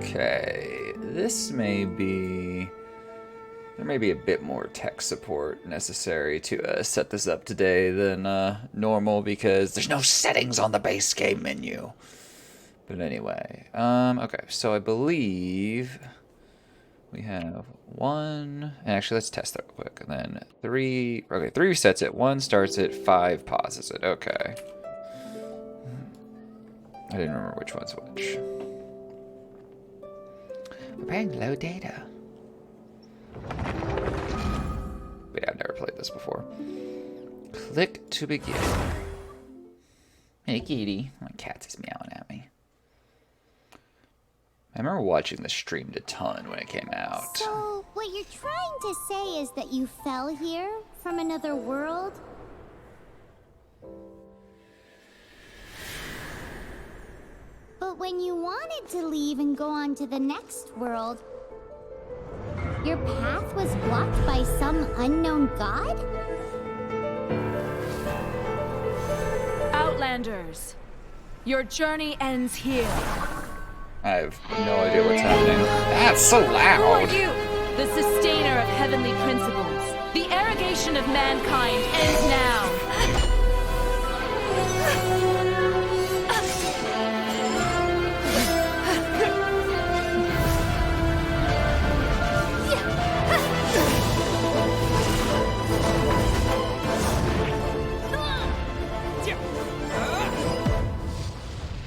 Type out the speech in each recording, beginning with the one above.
Okay, this may be... There may be a bit more tech support necessary to set this up today than normal because there's no settings on the base game menu. But anyway, okay, so I believe we have one... Actually, let's test that real quick. And then three... Okay, three resets it, one starts it, five pauses it. Okay. I didn't remember which one's which. Preparing to load data. Wait, I've never played this before. Click to begin. Hey, kitty. My cat's is meowing at me. I remember watching this streamed a ton when it came out. So, what you're trying to say is that you fell here from another world? But when you wanted to leave and go on to the next world, your path was blocked by some unknown god? Outlanders, your journey ends here. I have no idea what's happening. That's so Who loud! are you? The sustainer of heavenly principles. The arrogation of mankind ends now.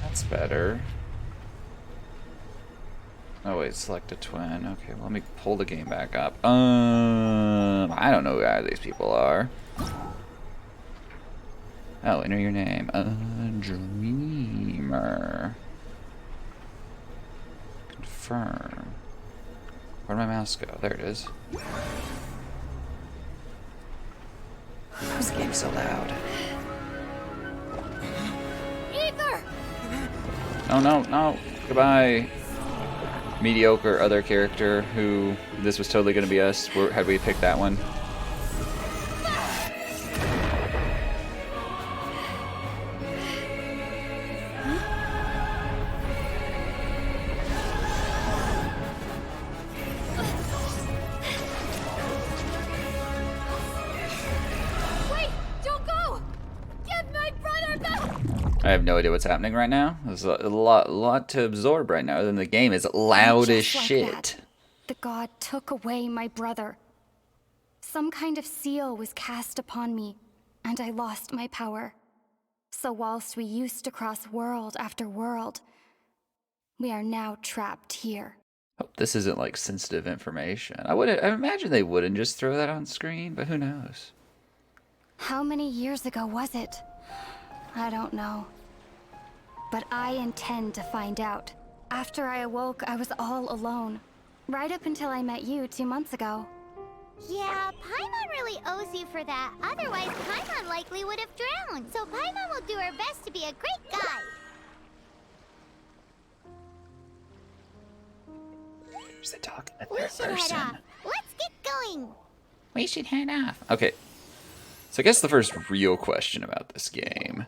That's better. Oh wait, select a twin. Okay, well, let me pull the game back up. I don't know who either of these people are. Oh, enter your name. Dreamer. Confirm. Where'd my mouse go? There it is. This game's so loud. Ether! No, no, no. Goodbye. Mediocre other character who this was totally going to be us. Had we picked that one? Wait! Don't go! Give my brother back! I have no idea what's happening right now. There's a lot to absorb right now. Then the game is loud as Just like shit. that, the god took away my brother. Some kind of seal was cast upon me, and I lost my power. So whilst we used to cross world after world, we are now trapped here. Hope this isn't like sensitive information. I imagine they wouldn't just throw that on screen, but who knows? How many years ago was it? I don't know. But I intend to find out. After I awoke, I was all alone. Right up until I met you 2 months ago. Yeah, Paimon really owes you for that. Otherwise, Paimon likely would have drowned. So Paimon will do her best to be a great guide. Who's they talking to We third should head person? off. Let's get going. We should head off. Okay. So I guess the first real question about this game.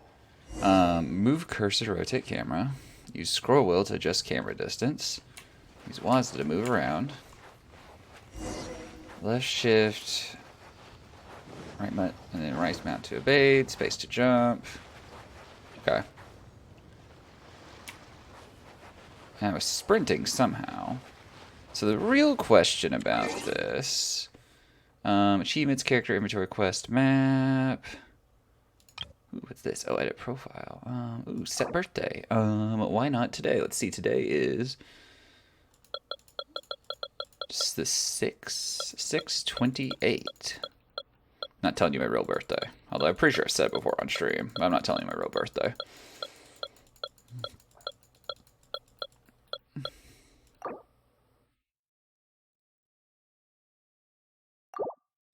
Move cursor to rotate camera. Use scroll wheel to adjust camera distance. Use WASD to move around. Left shift. Right mount, and then right mount to evade. Space to jump. Okay. And I was sprinting somehow. So the real question about this... achievements, character, inventory, quest, map. Ooh, what's this? Oh, edit profile. Ooh, set birthday. Why not today? Let's see. Today is just the 6/28. Not telling you my real birthday. Although I'm pretty sure I said it before on stream. But I'm not telling you my real birthday.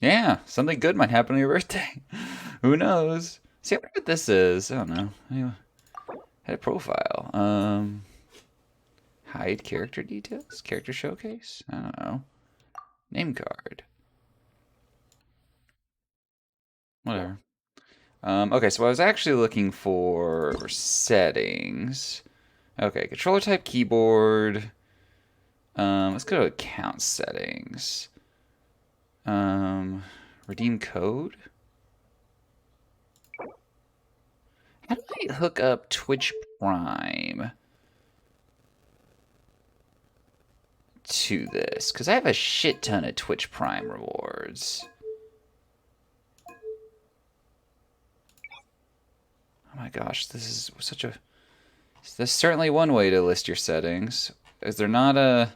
Yeah, something good might happen on your birthday. Who knows? See, I wonder what this is. I don't know. Anyway, edit profile. Hide character details? Character showcase? I don't know. Name card. Whatever. Okay, so I was actually looking for settings. Okay, controller type keyboard. Let's go to account settings. Redeem code. How do I hook up Twitch Prime to this? Because I have a shit ton of Twitch Prime rewards. Oh my gosh, this is such a... There's certainly one way to list your settings. Is there not a...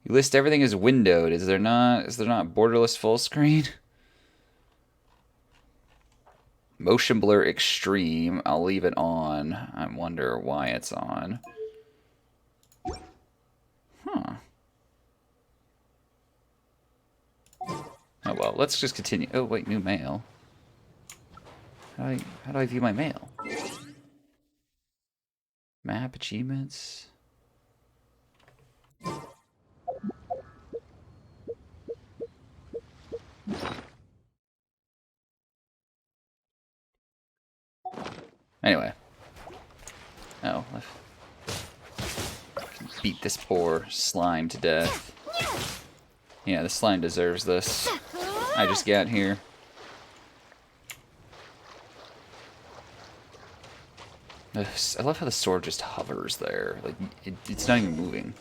You list everything as windowed. Is there not borderless full screen? Motion blur extreme. I'll leave it on. I wonder why it's on. Huh. Oh well, let's just continue. Oh wait, new mail. How do I view my mail? Map achievements. Anyway. Oh, I can beat this poor slime to death. Yeah, the slime deserves this. I just got here. I love how the sword just hovers there. Like, it's not even moving.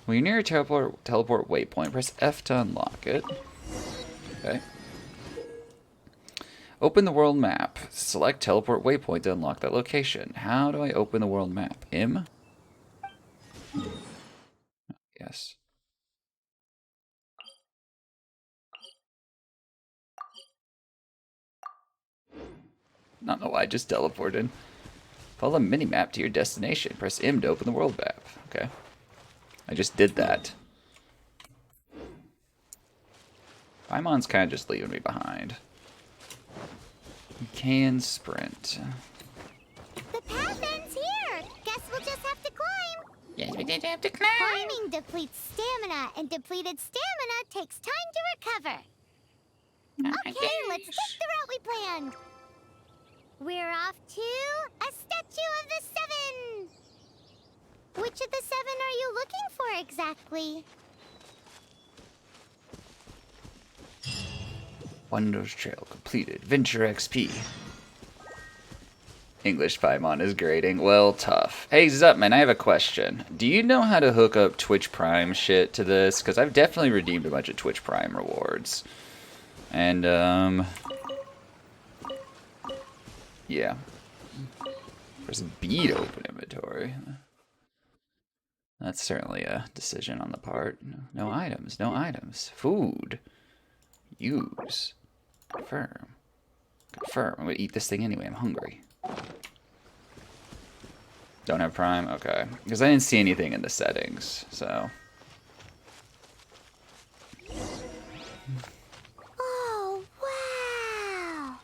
When you're near a teleport waypoint, press F to unlock it. Okay. Open the world map. Select teleport waypoint to unlock that location. How do I open the world map? M? Yes. Not know why I just teleported. Follow the minimap to your destination. Press M to open the world map. Okay. I just did that. Paimon's kind of just leaving me behind. You can sprint. The path ends here. Guess we'll just have to climb. Yes, we did have to climb. Climbing depletes stamina, and depleted stamina takes time to recover. Okay, let's take the route we planned. We're off to a statue of the seven. Which of the seven are you looking for exactly? Wonders Trail completed. Venture XP. English Paimon is grading. Well, tough. Hey, Zupman, I have a question. Do you know how to hook up Twitch Prime shit to this? Because I've definitely redeemed a bunch of Twitch Prime rewards. And, yeah. There's B to open inventory. That's certainly a decision on the part. No items, no items. Food. Use. Confirm. Confirm. I'm gonna eat this thing anyway. I'm hungry. Don't have Prime? Okay. Because I didn't see anything in the settings, so. Oh, wow.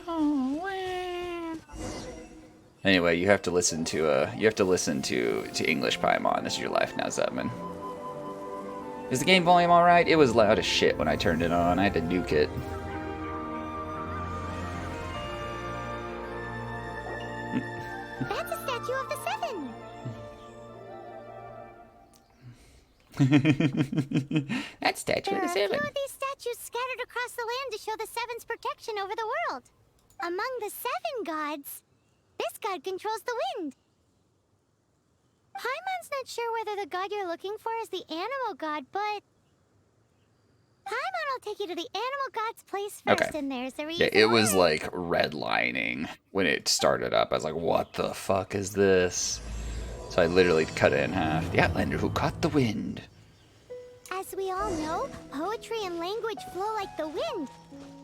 Oh, wow. Anyway, you have to listen to English Paimon. This is your life now, Zutman. Is the game volume alright? It was loud as shit when I turned it on. I had to nuke it. That's a statue of the seven. That statue of the There are a seven. few of these statues scattered across the land to show the seven's protection over the world. Among the seven gods, this god controls the wind. Paimon's not sure whether the god you're looking for is the animal god, but Paimon will take you to the animal god's place first, Okay. and there's the reason. Yeah, it was why. like redlining when it started up. I was like, what the fuck is this? So I literally cut it in half. The Outlander who caught the wind. As we all know, poetry and language flow like the wind.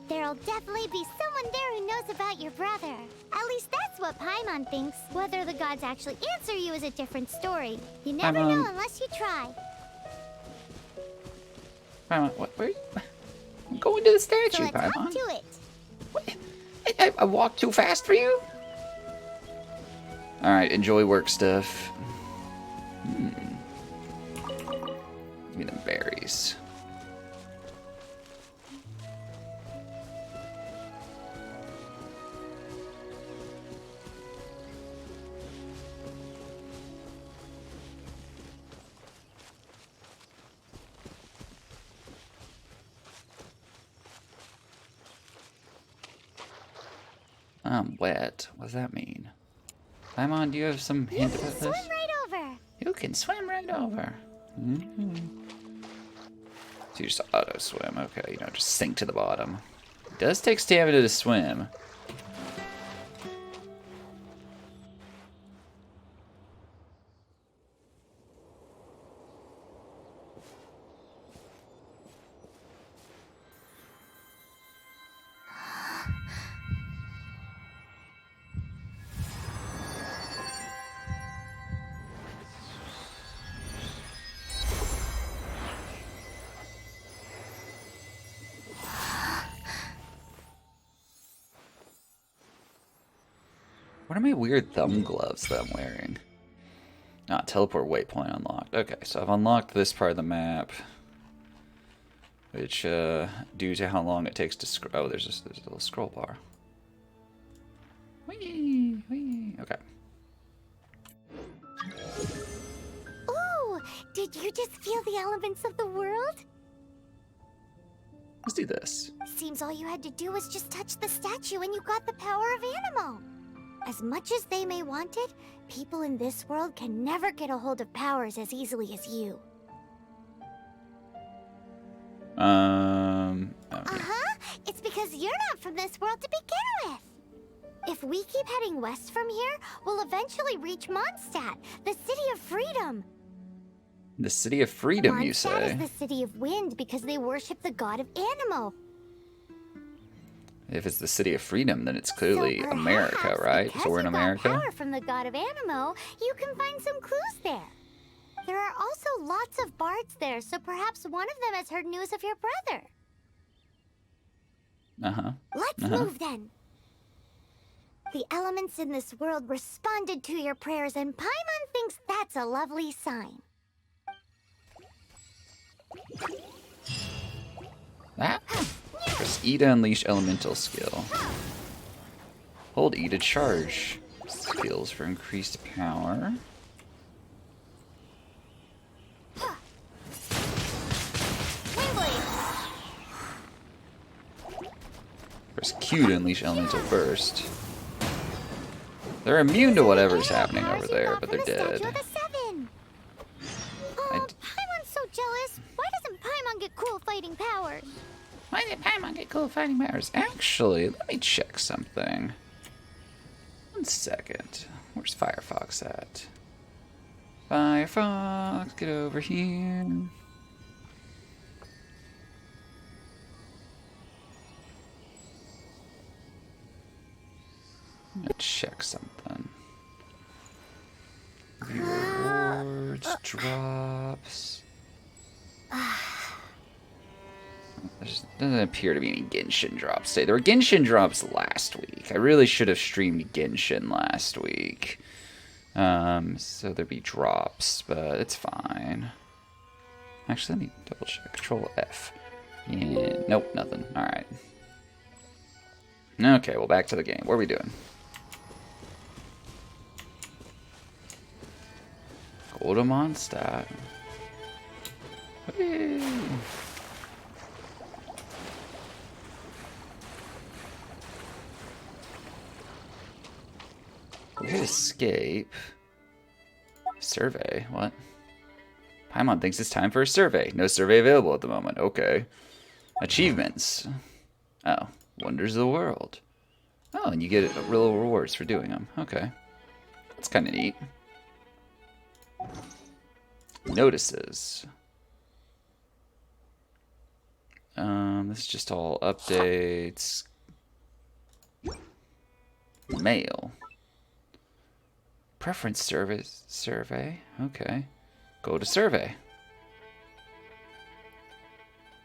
There'll definitely be someone there who knows about your brother. At least that's what Paimon thinks. Whether the gods actually answer you is a different story. You never Paimon. know unless you try. Paimon, what? Where? I'm going to the So statue, let's hop Paimon. to it. What? I walked too fast for you? Alright, enjoy work stuff. Give me them berries. I'm wet. What does that mean? Paimon, do you have some hint about Swim this? right over. You can swim right over. So you just auto swim. Okay, you don't just sink to the bottom. It does take stamina to swim. What are my weird thumb gloves that I'm wearing? Ah, teleport waypoint unlocked. Okay, so I've unlocked this part of the map. Which, due to how long it takes to scroll... Oh, there's a little scroll bar. Whee! Whee! Okay. Ooh, did you just feel the elements of the world? Let's do this. Seems all you had to do was just touch the statue and you got the power of Animo. As much as they may want it, people in this world can never get a hold of powers as easily as you. Okay. Uh-huh. It's because you're not from this world to begin with. If we keep heading west from here, we'll eventually reach Mondstadt, the city of freedom. The city of freedom, you Mondstadt say? is the city of wind because they worship the god of Animo. If it's the city of freedom, then it's clearly So America, perhaps, right? because So we're in you got America? power from the god of Animo, you can find some clues there. There are also lots of bards there, so perhaps one of them has heard news of your brother. Uh-huh. Let's move then. The elements in this world responded to your prayers, and Paimon thinks that's a lovely sign. Ah. Press E to unleash elemental skill. Hold E to charge skills for increased power. Press Q to unleash elemental burst. They're immune to whatever's happening over there, but they're dead. Oh, Paimon's so jealous. Why doesn't Paimon get cool fighting powers? Why did Paimon get cool fighting powers? Actually, let me check something. 1 second. Where's Firefox at? Firefox, get over here. I'm gonna check something. View rewards, drops. There doesn't appear to be any Genshin drops today. There were Genshin drops last week. I really should have streamed Genshin last week. So there'd be drops, but it's fine. Actually, let me double check. Control F. Yeah, nope, nothing. Alright. Okay, well, back to the game. What are we doing? Go to Mondstadt. Whee! We could escape. Survey? What? Paimon thinks it's time for a survey. No survey available at the moment. Okay. Achievements. Oh. Wonders of the world. Oh, and you get real rewards for doing them. Okay. That's kind of neat. Notices. This is just all updates. Mail. Preference service survey. Okay. Go to survey.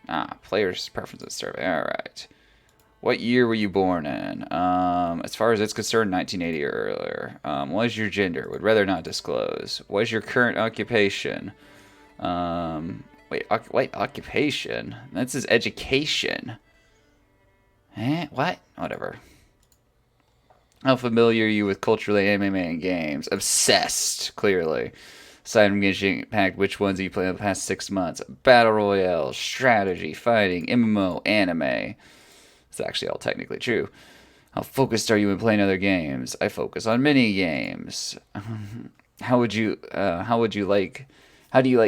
Ah, players' preferences survey. Alright. What year were you born in? As far as it's concerned, 1980 or earlier. What is your gender? Would rather not disclose. What is your current occupation? Wait, occupation? That says education. Eh? What? Whatever. How familiar are you with culturally anime and games? Obsessed, clearly. Aside from Genshin Impact, which ones have you played in the past 6 months? Battle Royale, strategy, fighting, MMO, anime. It's actually all technically true. How focused are you in playing other games? I focus on mini games. How do you like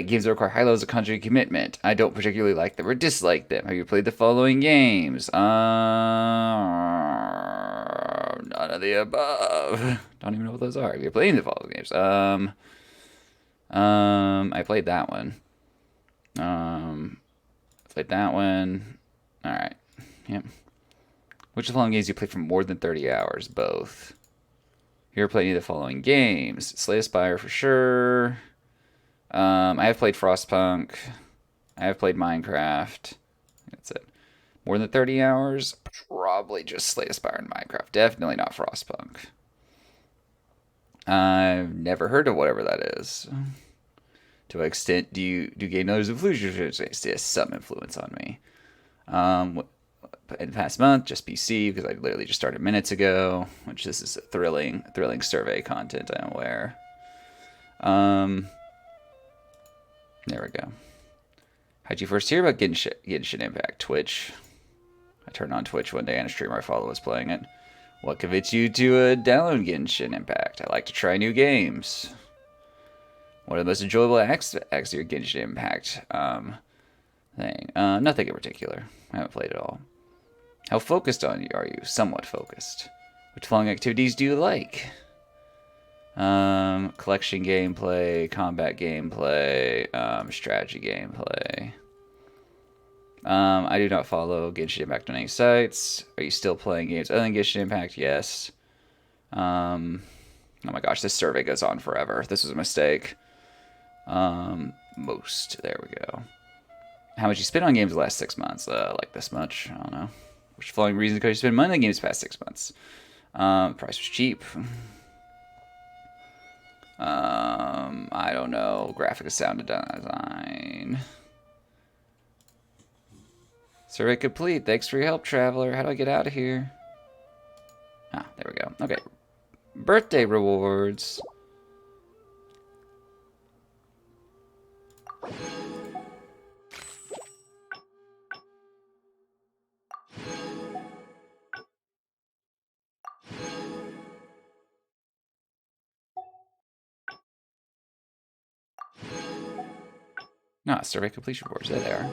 games that require high levels of conscious commitment? I don't particularly like them or dislike them. Have you played the following games? None of the above. Don't even know what those are. Have you played the following games? I played that one. Played that one. All right. Yep. Which of the following games do you play for more than 30 hours? Both. You ever played any of the following games? Slay the Spire for sure. I have played Frostpunk. I have played Minecraft. That's it. More than 30 hours? Probably just Slay the Spire and Minecraft. Definitely not Frostpunk. I've never heard of whatever that is. To what extent do game knowledge influence? Yes, some influence on me. In the past month, just PC, because I literally just started minutes ago, which this is a thrilling survey content, I'm aware. There we go. How'd you first hear about Genshin Impact? Twitch. I turned on Twitch one day and a streamer I follow was playing it. What convinced you to download Genshin Impact? I like to try new games. What are the most enjoyable aspects of your Genshin Impact thing? Nothing in particular. I haven't played it all. How focused are you? Somewhat focused. Which following activities do you like? Collection gameplay, combat gameplay, strategy gameplay. I do not follow Genshin Impact on any sites. Are you still playing games other than Genshin Impact? Yes. Oh my gosh, this survey goes on forever. This was a mistake. Most. There we go. How much you spent on games the last 6 months? Like this much. I don't know. Which following reasons could you spend money on games the past 6 months? Price was cheap. I don't know. Graphic, sound design. Survey complete. Thanks for your help, traveler. How do I get out of here? Ah, there we go. Okay. Birthday rewards. No, survey completion rewards. There they are.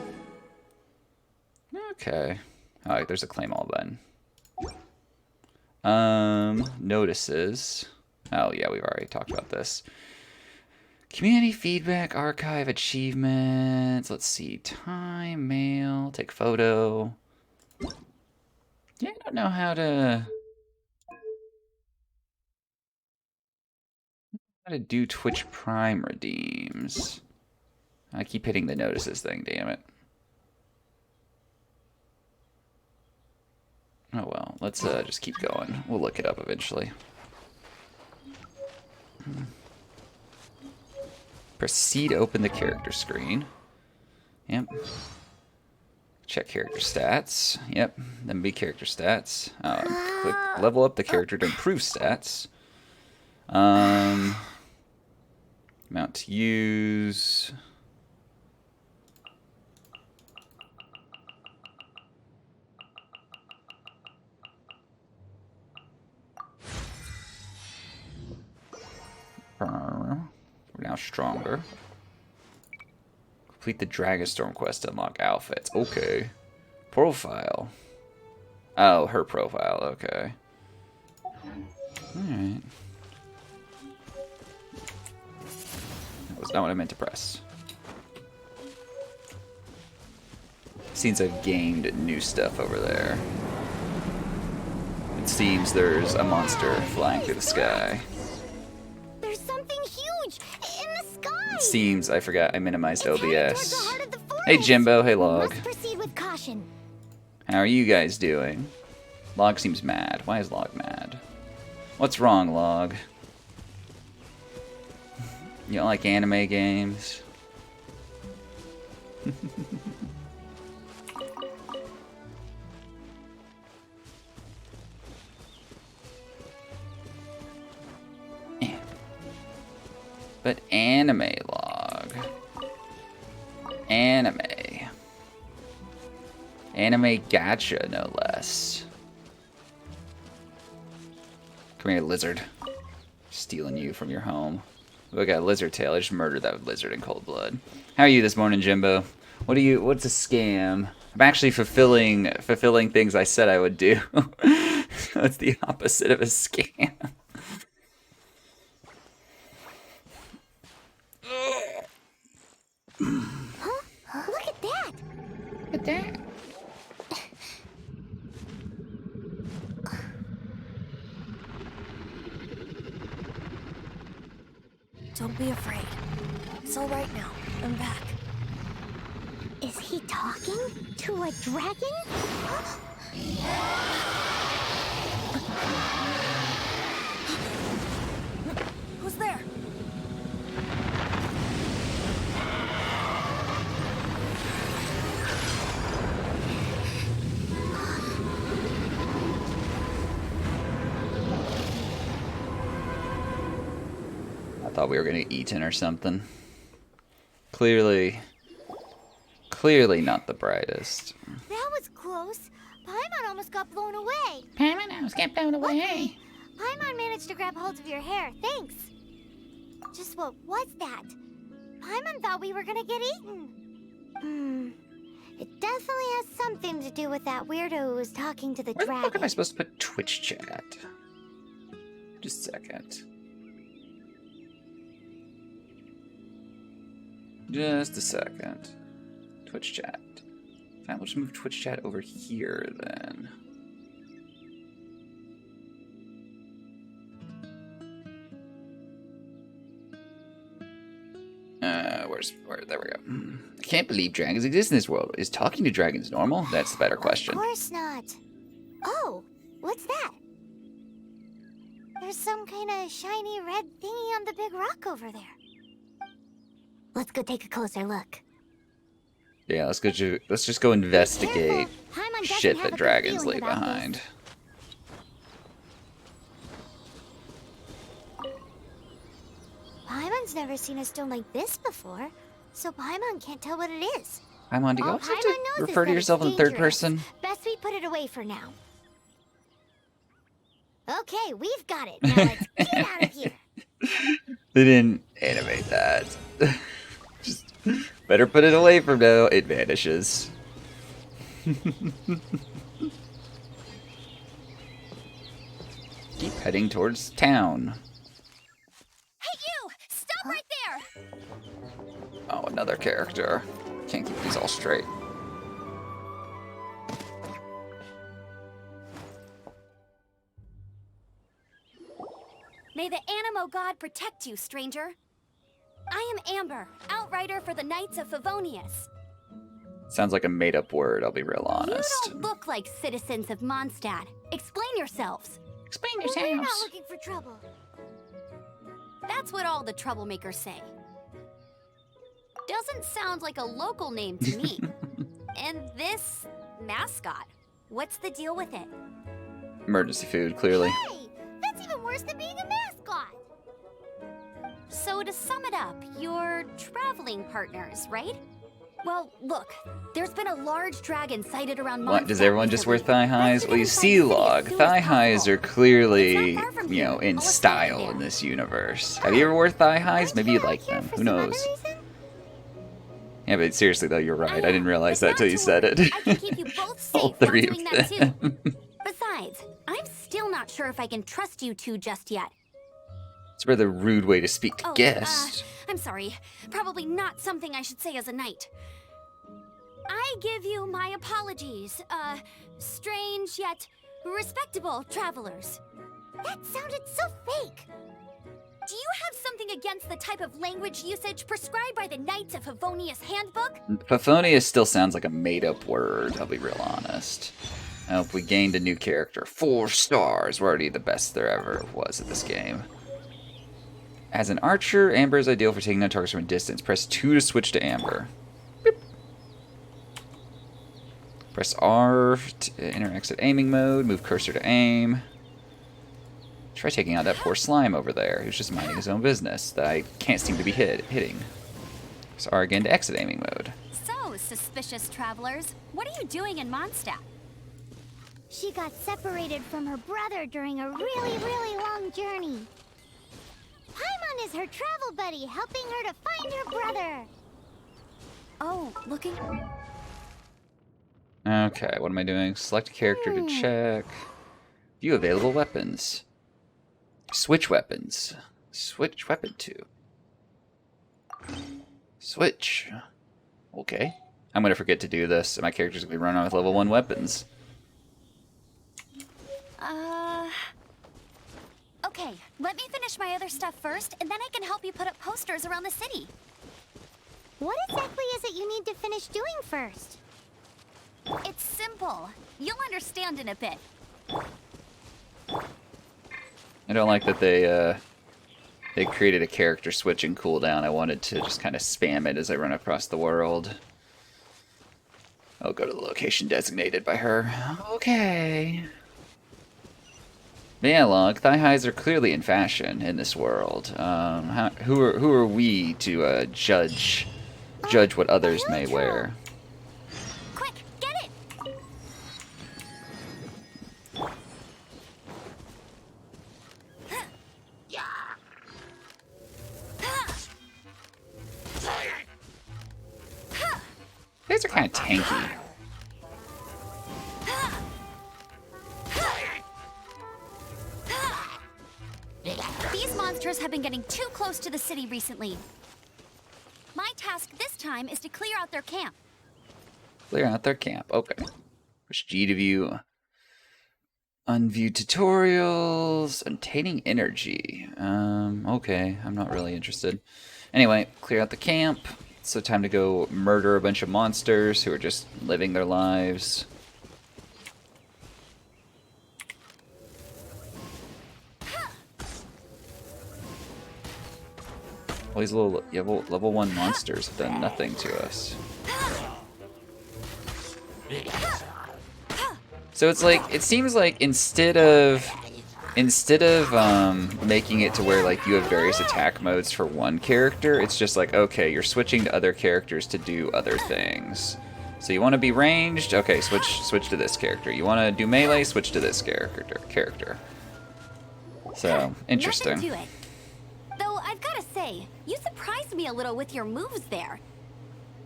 Okay. Alright, there's a claim all button. Notices. Oh yeah, we've already talked about this. Community feedback, archive, achievements. Let's see. Time, mail, take photo. Yeah, I don't know how to do Twitch Prime redeems. I keep hitting the notices thing, damn it. Oh well, let's just keep going. We'll look it up eventually. Proceed to open the character screen. Yep. Check character stats. Yep. Then be character stats. Click level up the character to improve stats. Amount to use. We're now stronger. Complete the Dragonstorm quest to unlock outfits. Okay. Profile. Oh, her profile. Okay. Alright. That was not what I meant to press. Seems I've gained new stuff over there. It seems there's a monster flying through the sky. There's something huge in the sky. It seems I forgot I minimized It's headed towards OBS. the heart of the forest. Hey Jimbo, hey We Log. must proceed with caution. How are you guys doing? Log seems mad. Why is Log mad? What's wrong, Log? You don't like anime games? But anime, Log. Anime. Anime gacha, no less. Come here, lizard. Stealing you from your home. Ooh, I got a lizard tail. I just murdered that lizard in cold blood. How are you this morning, Jimbo? What's a scam? I'm actually fulfilling things I said I would do. That's the opposite of a scam. Huh? Look at that! Look at that. Don't be afraid. It's all right now. I'm back. Is he talking to a dragon? Who's there? I thought we were gonna eat in or something. Clearly not the brightest. That was close. Paimon almost got blown away. Paimon almost got blown away. Okay. Paimon managed to grab hold of your hair. Thanks. Just what was that? Paimon thought we were gonna get eaten. It definitely has something to do with that weirdo who was talking to the Where the fuck am I dragon. supposed to put Twitch chat? Just a second. Just a second. Twitch chat. Fine, we'll just move Twitch chat over here then. There we go. I can't believe dragons exist in this world. Is talking to dragons normal? That's the better question. Of course not. Oh, what's that? There's some kind of shiny red thingy on the big rock over there. Let's go take a closer look. Yeah, let's just go investigate Paimon doesn't shit have a that good dragons feeling leave about this. behind. Paimon's never seen a stone like this before, so Paimon can't tell what it is. Paimon, do you All also have Paimon to knows is refer to that yourself in it's the third dangerous. person? Best we put it away for now. Okay, we've got it. Now let's get out of here. They didn't animate that. Just better put it away from now. It vanishes. Keep heading towards town. Hey, you! Stop right there! Oh, another character. Can't keep these all straight. May the Animo God protect you, stranger. I am Amber, outrider for the Knights of Favonius. Sounds like a made-up word, I'll be real honest. You don't look like citizens of Mondstadt. Explain yourselves. Explain We're not yourselves. looking for trouble. That's what all the troublemakers say. Doesn't sound like a local name to me. And this mascot, what's the deal with it? Emergency food, clearly. Hey, that's even worse than being a mascot. So to sum it up, you're traveling partners, right? Well, look, there's been a large dragon sighted around Mondstadt. What, does everyone just wear recently. thigh highs? Well, you see, Log, thigh highs are clearly, you know, in style in this universe. Have you ever wore thigh highs? Maybe you like them. Who knows? Yeah, but seriously though, you're right. I didn't realize that till you said it. I can keep you both All safe while three doing of that them. too. Besides, I'm still not sure if I can trust you two just yet. It's a rather rude way to speak to Oh, guests. I'm sorry. Probably not something I should say as a knight. I give you my apologies, strange yet respectable travelers. That sounded so fake. Do you have something against the type of language usage prescribed by the Knights of Favonius Handbook? Paphonius still sounds like a made-up word, I'll be real honest. I hope we gained a new character. 4 stars. We're already the best there ever was at this game. As an archer, Amber is ideal for taking down targets from a distance. Press 2 to switch to Amber. Beep. Press R to enter exit aiming mode. Move cursor to aim. Try taking out that poor slime over there, who's just minding his own business, that I can't seem to be hitting. Press R again to exit aiming mode. So, suspicious travelers, what are you doing in Mondstadt? She got separated from her brother during a really, really long journey. Paimon is her travel buddy, helping her to find her brother. Oh, looking. Okay, what am I doing? Select a character to check. View available weapons. Switch weapons. Switch weapon to. Switch. Okay. I'm gonna forget to do this, and my character's gonna be running with level 1 weapons. Okay, let me finish my other stuff first, and then I can help you put up posters around the city. What exactly is it you need to finish doing first? It's simple. You'll understand in a bit. I don't like that they created a character switching cooldown. I wanted to just kind of spam it as I run across the world. I'll go to the location designated by her. Okay. Yeah, look, thigh highs are clearly in fashion in this world. Who are we to judge what others may wear? Quick, get it! These are kind of tanky. These monsters have been getting too close to the city recently. My task this time is to clear out their camp. Clear out their camp. Okay. Push G to view. Unview tutorials. Obtaining energy. Okay. I'm not really interested. Anyway, clear out the camp. So time to go murder a bunch of monsters who are just living their lives. All these little level 1 monsters have done nothing to us. So it's like, it seems like instead of making it to where like you have various attack modes for one character, it's just like, okay, you're switching to other characters to do other things. So you want to be ranged? Okay, switch to this character. You want to do melee? Switch to this character. So, interesting. Nothing to it. Though I've got to say, you surprised me a little with your moves there.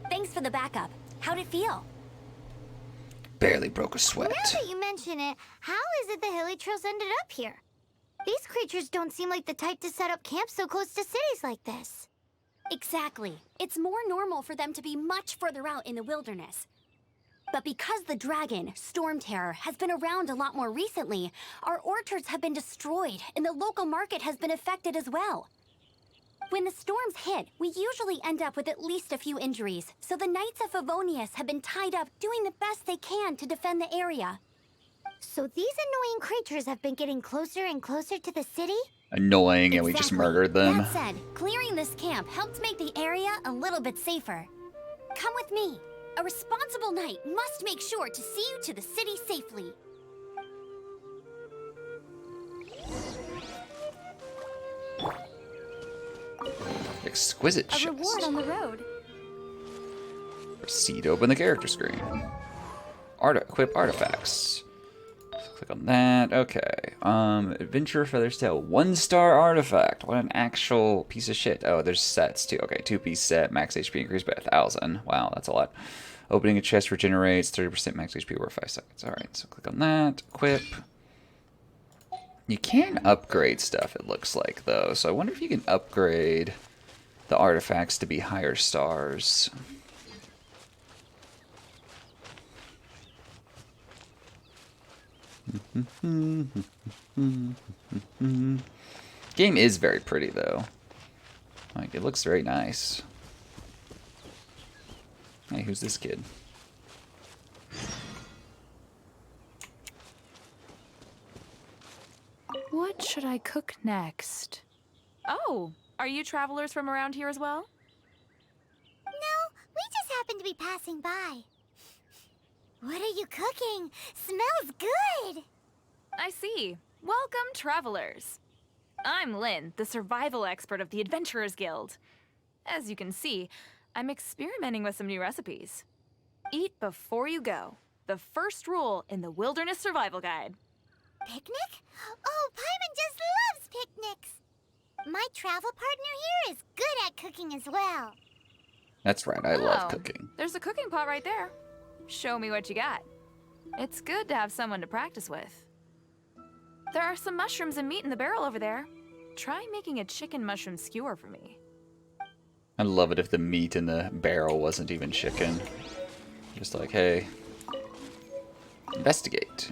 Thanks for the backup. How'd it feel? Barely broke a sweat. Now that you mention it, how is it the Hilly Trails ended up here? These creatures don't seem like the type to set up camp so close to cities like this. Exactly. It's more normal for them to be much further out in the wilderness. But because the dragon, Storm Terror, has been around a lot more recently, our orchards have been destroyed and the local market has been affected as well. When the storms hit, we usually end up with at least a few injuries, so the Knights of Favonius have been tied up doing the best they can to defend the area. So these annoying creatures have been getting closer and closer to the city? Annoying, and we just murdered them. That said, clearing this camp helped make the area a little bit safer. Come with me. A responsible knight must make sure to see you to the city safely. Exquisite A chest. reward on the road. Proceed to open the character screen. Equip artifacts. Click on that. Okay. Adventurer Feather's Tail. 1-star artifact. What an actual piece of shit. Oh, there's sets too. Okay, 2-piece set. Max HP increased by 1,000. Wow, that's a lot. Opening a chest regenerates 30% max HP over 5 seconds. Alright, so click on that. Equip. You can upgrade stuff, it looks like, though. So I wonder if you can upgrade the artifacts to be higher stars. Game is very pretty, though. Like, it looks very nice. Hey, who's this kid? What should I cook next? Oh, are you travelers from around here as well? No, we just happened to be passing by. What are you cooking? Smells good! I see. Welcome, travelers. I'm Lynn, the survival expert of the Adventurers Guild. As you can see, I'm experimenting with some new recipes. Eat before you go. the first rule in the Wilderness Survival Guide. Picnic? Oh, Paimon just loves picnics. My travel partner here is good at cooking as well. That's right, I love Oh, cooking. There's a cooking pot right there. Show me what you got. It's good to have someone to practice with. There are some mushrooms and meat in the barrel over there. Try making a chicken mushroom skewer for me. I'd love it if the meat in the barrel wasn't even chicken. Just like, hey, investigate.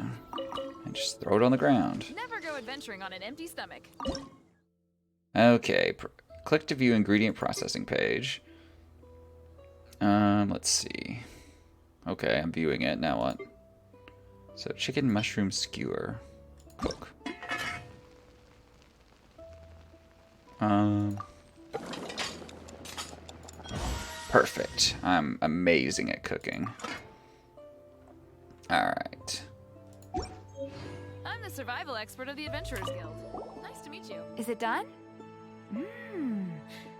And just throw it on the ground. Never go adventuring on an empty stomach. Okay, click to view ingredient processing page. Let's see. Okay, I'm viewing it. Now what? So, chicken mushroom skewer. Cook. Perfect. I'm amazing at cooking. Alright. I'm the survival expert of the Adventurers Guild. Nice to meet you. Is it done? Mmm,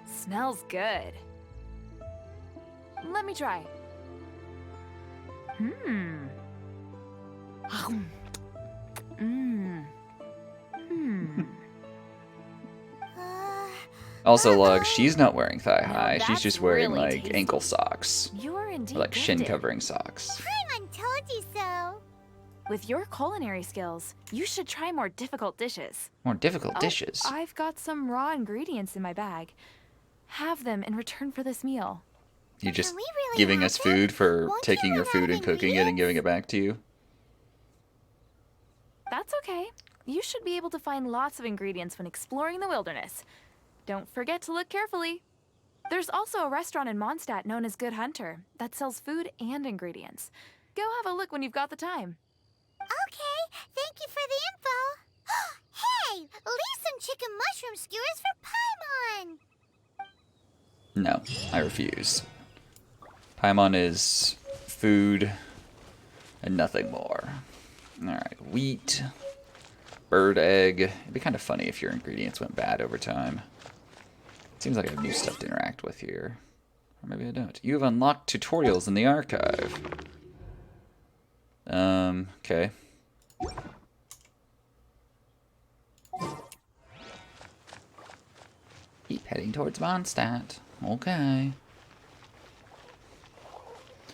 smells good. Let me try. Mmm. Mmm. Mmm. Also, Lug, she's not wearing thigh high. She's that's just wearing, really like, tasty. ankle socks. You're indeed Or, like, shin gifted. covering socks. Paimon told you so. With your culinary skills, you should try more difficult dishes. More difficult Oh, dishes. I've got some raw ingredients in my bag. Have them in return for this meal. You're just Can we really giving have us it? food for Won't taking you your run food out and of cooking it and giving it back to you. That's okay. You should be able to find lots of ingredients when exploring the wilderness. Don't forget to look carefully. There's also a restaurant in Mondstadt known as Good Hunter that sells food and ingredients. Go have a look when you've got the time. Okay, thank you for the info. Hey, leave some chicken mushroom skewers for Paimon. No, I refuse. Paimon is food and nothing more. Alright, wheat, bird egg. It'd be kind of funny if your ingredients went bad over time. Seems like I have new stuff to interact with here. Or maybe I don't. You have unlocked tutorials in the archive. Okay. Keep heading towards Mondstadt. Okay.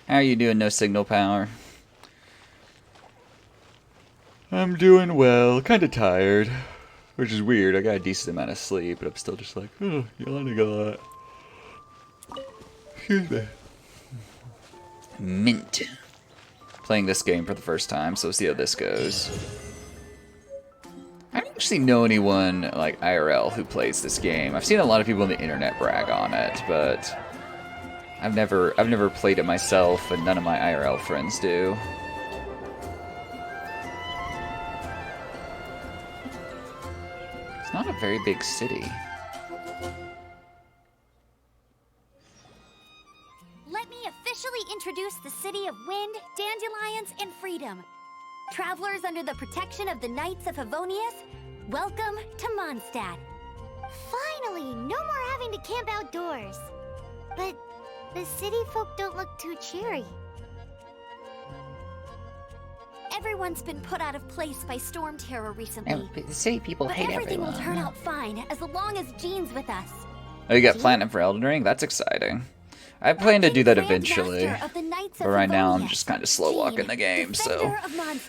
How are you doing, No Signal Power? I'm doing well. Kind of tired. Which is weird. I got a decent amount of sleep, but I'm still just like, oh, yawning a lot. Excuse me. Mint. Playing this game for the first time, so we'll see how this goes. I don't actually know anyone, like, IRL who plays this game. I've seen a lot of people on the internet brag on it, but I've never played it myself, and none of my IRL friends do. It's not a very big city. Let me officially introduce the city of wind, dandelions, and freedom. Travelers under the protection of the Knights of Favonius, welcome to Mondstadt. Finally, no more having to camp outdoors. But the city folk don't look too cheery. Everyone's been put out of place by storm terror recently. The city people But hate everything everyone. will turn out fine as long as Jean's with us. Oh, you got Platinum for Elden Ring? That's exciting. I plan to do that eventually. But right now I'm just kind of slow walking the game, so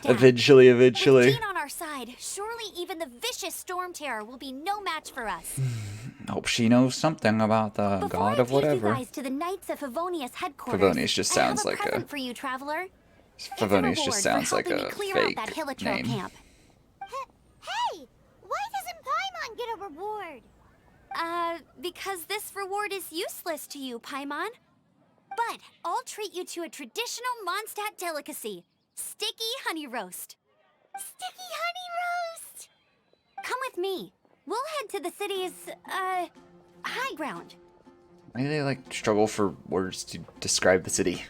eventually. With Jean on our side, surely even the vicious storm terror will be no match for us. Hope she knows something about the Before god I of take whatever. you guys to the Knights of Favonius headquarters, Favonius just I have sounds like a- present for you, traveler. Favonius It's a just reward sounds for like helping a me clear fake out that Hilichurl name. camp. Hey, why doesn't Paimon get a reward? Because this reward is useless to you, Paimon. But I'll treat you to a traditional Mondstadt delicacy, sticky honey roast. Sticky honey roast! Come with me. We'll head to the city's, high ground. Why do they like struggle for words to describe the city?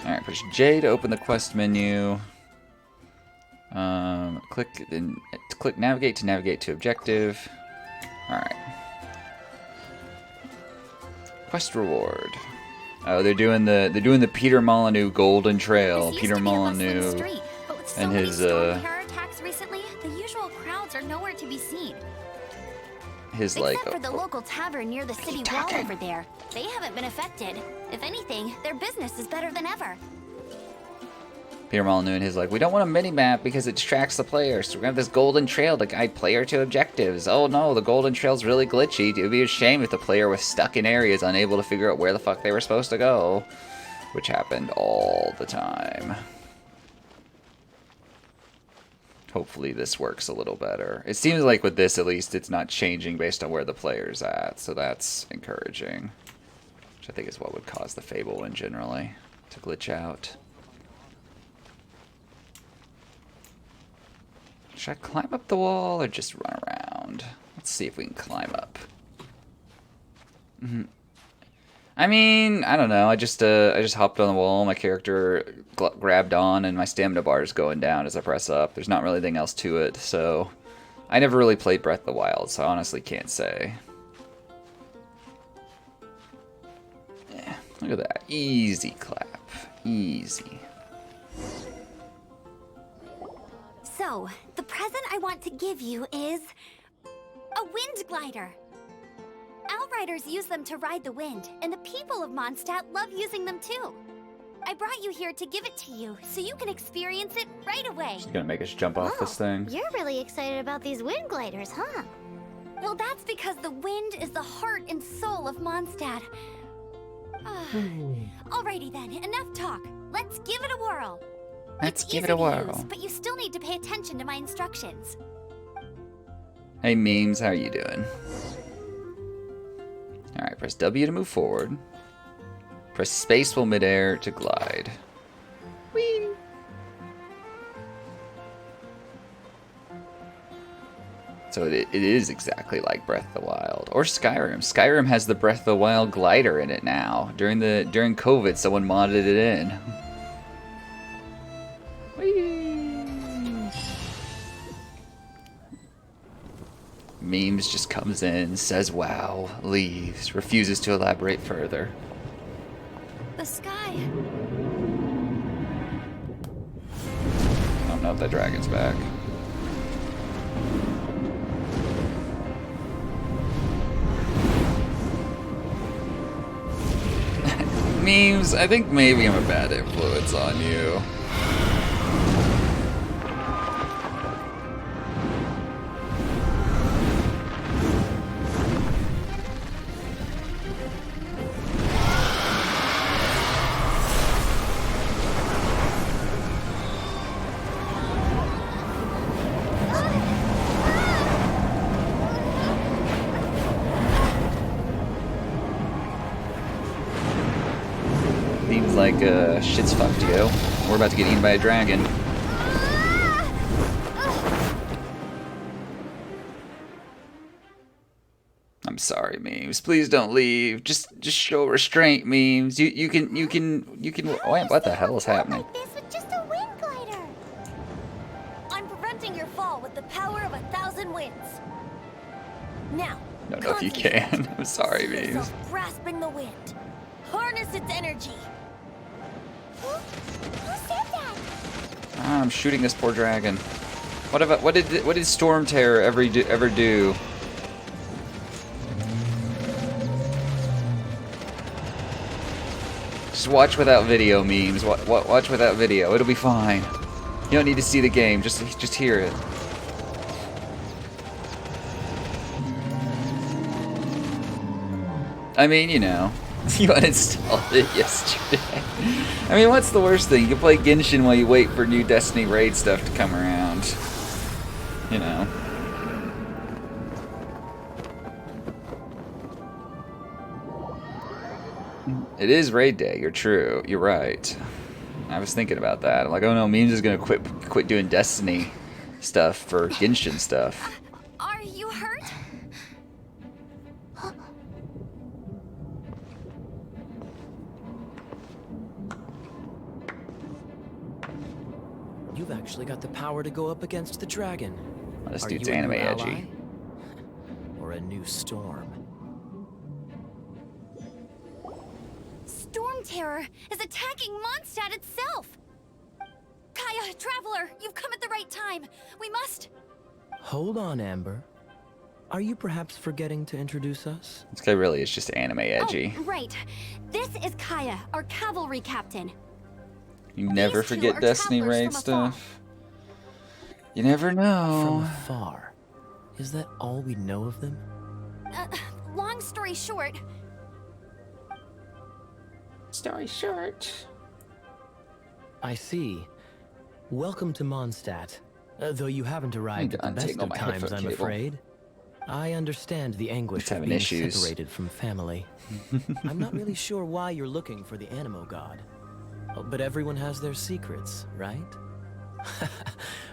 Alright, push J to open the quest menu. Click navigate to objective. Alright. Quest reward. Oh, they're doing the Peter Molyneux Golden Trail. This used Peter to be a bustling Molyneux street, but with so and many his storm terror attacks recently, the usual crowds are nowhere to be seen. like Except for the local tavern near the city wall over there. They haven't been affected. If anything, their business is better than ever. Peter Molyneux and his like, we don't want a mini-map because it distracts the player, so we're gonna have this golden trail to guide player to objectives. Oh no, the golden trail's really glitchy. It would be a shame if the player was stuck in areas unable to figure out where the fuck they were supposed to go. Which happened all the time. Hopefully this works a little better. It seems like with this, at least, it's not changing based on where the player's at, so that's encouraging. Which I think is what would cause the Fable one generally to glitch out. Should I climb up the wall or just run around? Let's see if we can climb up. I mean, I don't know. I just hopped on the wall. My character grabbed on, and my stamina bar is going down as I press up. There's not really anything else to it, so I never really played Breath of the Wild, so I honestly can't say. Yeah, look at that. Easy clap. Easy. So, the present I want to give you is a wind glider. Outriders use them to ride the wind, and the people of Mondstadt love using them too. I brought you here to give it to you, so you can experience it right away. She's gonna make us jump off this thing. You're really excited about these wind gliders, huh? Well, that's because the wind is the heart and soul of Mondstadt. Alrighty then, enough talk. Let's give it a whirl. Let's It's give it easy a to whirl. use, but you still need to pay attention to my instructions. Hey memes, how are you doing? Alright, press W to move forward. Press space while midair to glide. Whee! So it is exactly like Breath of the Wild. Or Skyrim. Skyrim has the Breath of the Wild glider in it now. During COVID, someone modded it in. Memes just comes in, says wow, leaves, refuses to elaborate further. The sky. Oh no, that dragon's back. Memes, I think maybe I'm a bad influence on you. Seems like shit's fucked, yo. We're about to get eaten by a dragon. I'm sorry, memes. Please don't leave. Just show restraint, memes. You can. Wait, what the hell is happening? Like this with just a wind glider. I'm preventing your fall with the power of 1,000 winds. Now, Don't know if you can. I'm sorry, see memes. yourself grasping the wind. Harness its energy. Who said that? Ah, I'm shooting this poor dragon. What did Storm Terror ever do? Just watch without video, memes. Watch without video. It'll be fine. You don't need to see the game. Just hear it. I mean, you know, you uninstalled it yesterday. I mean, what's the worst thing? You can play Genshin while you wait for new Destiny raid stuff to come around. You know. It is raid day. You're true. You're right. I was thinking about that. I'm like, oh no, memes is gonna quit doing Destiny stuff for Genshin stuff. Are you hurt? You've actually got the power to go up against the dragon. Oh, this Are dude's you a anime new edgy. ally? Or a new storm? Storm Terror is attacking Mondstadt itself! Kaya, Traveler, you've come at the right time. We must... Hold on, Amber. Are you perhaps forgetting to introduce us? This guy really is just anime edgy. Oh, right. This is Kaya, our cavalry captain. You never These two forget are Destiny travelers raid from afar. stuff. You never From know. afar. Is that all we know of them? Long story short, Story short. I see. Welcome to Mondstadt. Though you haven't arrived at the best untangle of my times, headphone I'm cable. afraid. I understand the anguish It's of having being issues. separated from family. I'm not really sure why you're looking for the Animo God. But everyone has their secrets, right?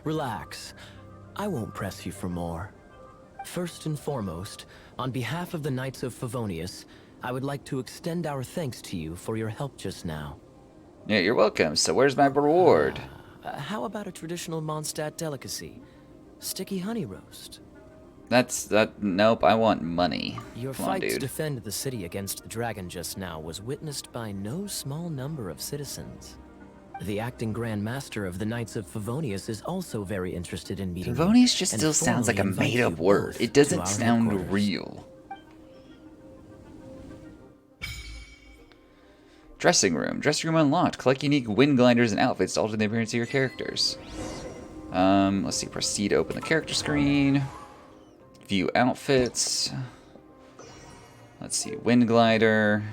Relax. I won't press you for more. First and foremost, on behalf of the Knights of Favonius, I would like to extend our thanks to you for your help just now. Yeah, you're welcome. So where's my reward? How about a traditional Mondstadt delicacy? Sticky honey roast. Nope, I want money. Your Come on, fight to dude. defend the city against the dragon just now was witnessed by no small number of citizens. The acting Grand Master of the Knights of Favonius is also very interested in meeting you, Favonius just and still sounds like a formally invite made-up you word. both It to doesn't our sound headquarters. real. Dressing room. Dressing room unlocked. Collect unique wind gliders and outfits to alter the appearance of your characters. Let's see. Proceed to open the character screen. View outfits. Let's see. Wind glider.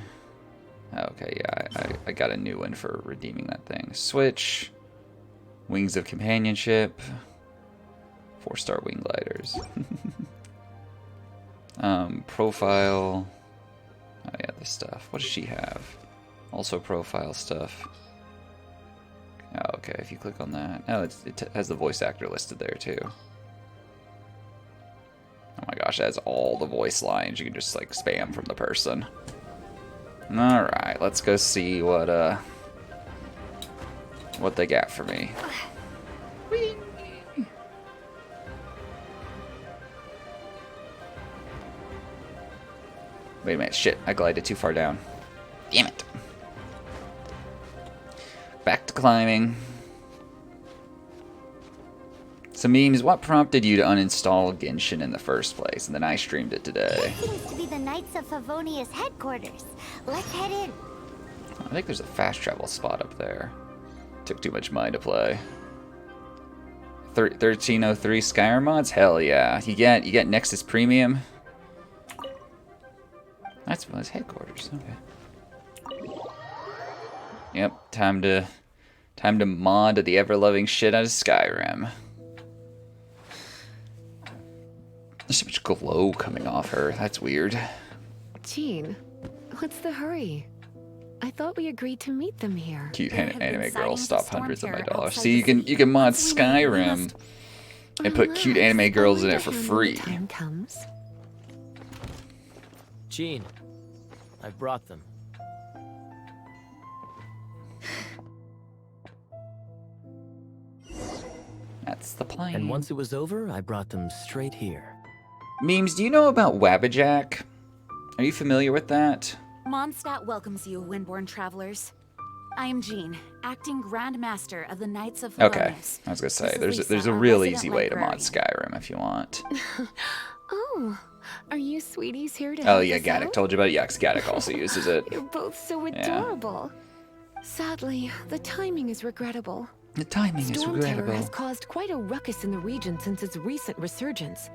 Okay, yeah, I got a new one for redeeming that thing. Switch. Wings of companionship. 4-star wing gliders. Profile. Oh yeah, this stuff. What does she have? Also profile stuff. Oh, okay, if you click on that. Oh, it has the voice actor listed there too. Oh my gosh, it has all the voice lines. You can just like spam from the person. Alright, let's go see what they got for me. Whee! Wait a minute, shit, I glided too far down. Damn it. Back to climbing. So memes, what prompted you to uninstall Genshin in the first place? And then I streamed it today. This seems to be the Knights of Favonius headquarters. Let's head in. I think there's a fast travel spot up there. Took too much money to play. 1303 Skyrim mods? Hell yeah. You get Nexus Premium. That's his headquarters. Okay. Yep, time to mod the ever-loving shit out of Skyrim. There's so much glow coming off her. That's weird. Jean, what's the hurry? I thought we agreed to meet them here. Cute There have been anime girls sightings stop of hundreds of my Stormterror dollars. outside See, the you can mod city. We Skyrim must- and put cute anime Relax, girls I'll in it lend for a hand when free. the time comes. Jean, I've brought them. That's the plan. And once it was over, I brought them straight here. Memes, do you know about Wabbajack? Are you familiar with that? Mondstadt welcomes you, Windborn travelers. I am Jean, acting Grand Master of the Knights of Okay, Favonius. I was gonna say This is there's Lisa, a our real resident easy way to mod librarian. Skyrim if you want. Oh, are you sweeties here to Oh help yeah, us Gaddock out? told you about it. Yeah, 'cause Gaddock also uses it. You're both so Yeah. adorable. Sadly, the timing is regrettable. The timing is Storm Terror regrettable. has caused quite a ruckus in the region since its recent resurgence.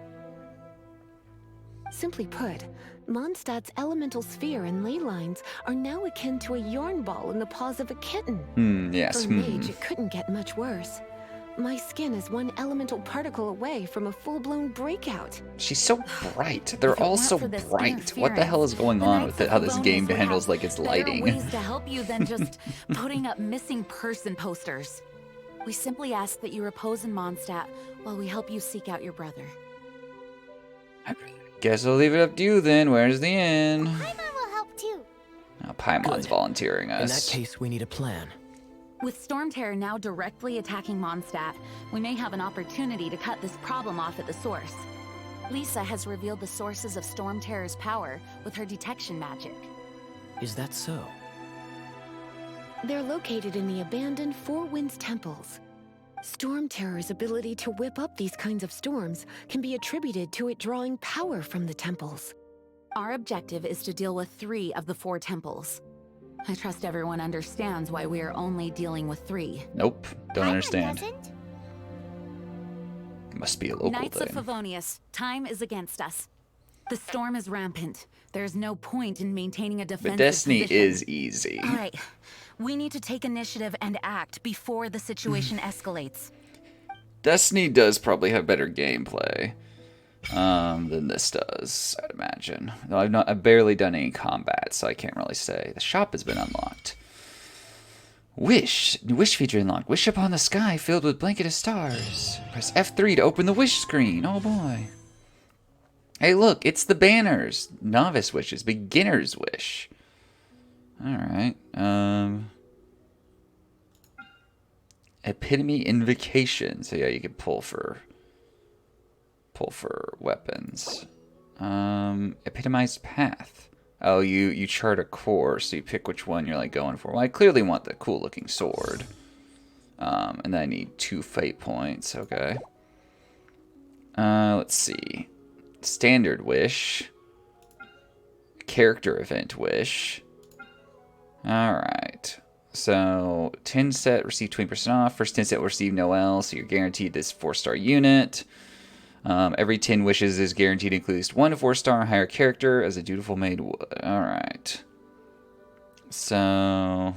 Simply put, Mondstadt's elemental sphere and ley lines are now akin to a yarn ball in the paws of a kitten. Yes. For a mage, it couldn't get much worse. My skin is one elemental particle away from a full-blown breakout. She's so bright. They're If it all weren't so for this bright. What the hell is going the on Knights with it? of How this Favonius game would handles have like its better lighting? ways to help you than just putting up missing person posters. We simply ask that you repose in Mondstadt while we help you seek out your brother. Guess I'll leave it up to you then. Where's the inn? Paimon will help too. Oh, Paimon's Good. volunteering In that us. case, we need a plan. With Storm Terror now directly attacking Mondstadt, we may have an opportunity to cut this problem off at the source. Lisa has revealed the sources of Storm Terror's power with her detection magic. Is that so? They're located in the abandoned Four Winds temples. Storm Terror's ability to whip up these kinds of storms can be attributed to it drawing power from the temples. Our objective is to deal with 3 of the 4 temples. I trust everyone understands why we are only dealing with 3. Nope, don't understand. Doesn't. It must be a local Knights thing. of Favonius, time is against us. The storm is rampant. There's no point in maintaining a defensive But Destiny position. is easy. All right, we need to take initiative and act before the situation escalates. Destiny does probably have better gameplay than this does, I'd imagine. Though I've barely done any combat, so I can't really say. The shop has been unlocked. Wish feature unlocked. Wish upon the sky filled with blanket of stars. Press F3 to open the wish screen. Oh boy. Hey, look, it's the banners. Novice wishes, beginner's wish. All right. Epitome invocation. So yeah, you can pull for weapons. Epitomized path. Oh, you chart a course, so you pick which one you're like going for. Well, I clearly want the cool looking sword. And then I need 2 fate points. Okay. Let's see. Standard wish. Character event wish. Alright. So, 10 set, receive 20% off. First 10 set will receive no L, so you're guaranteed this 4-star unit. Every 10 wishes is guaranteed to include at least 1 to 4-star higher character as a dutiful maid would. Alright. So...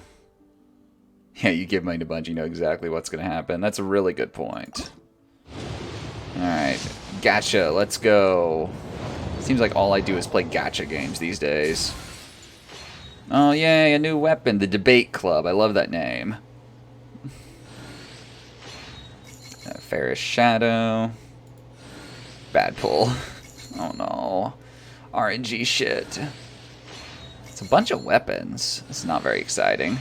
yeah, you give money to Bungie, you know exactly what's going to happen. That's a really good point. Alright. Gacha, let's go. Seems like all I do is play gacha games these days. Oh, yay, a new weapon. The Debate Club. I love that name. Fairest Shadow. Bad pull. Oh, no. RNG shit. It's a bunch of weapons. It's not very exciting.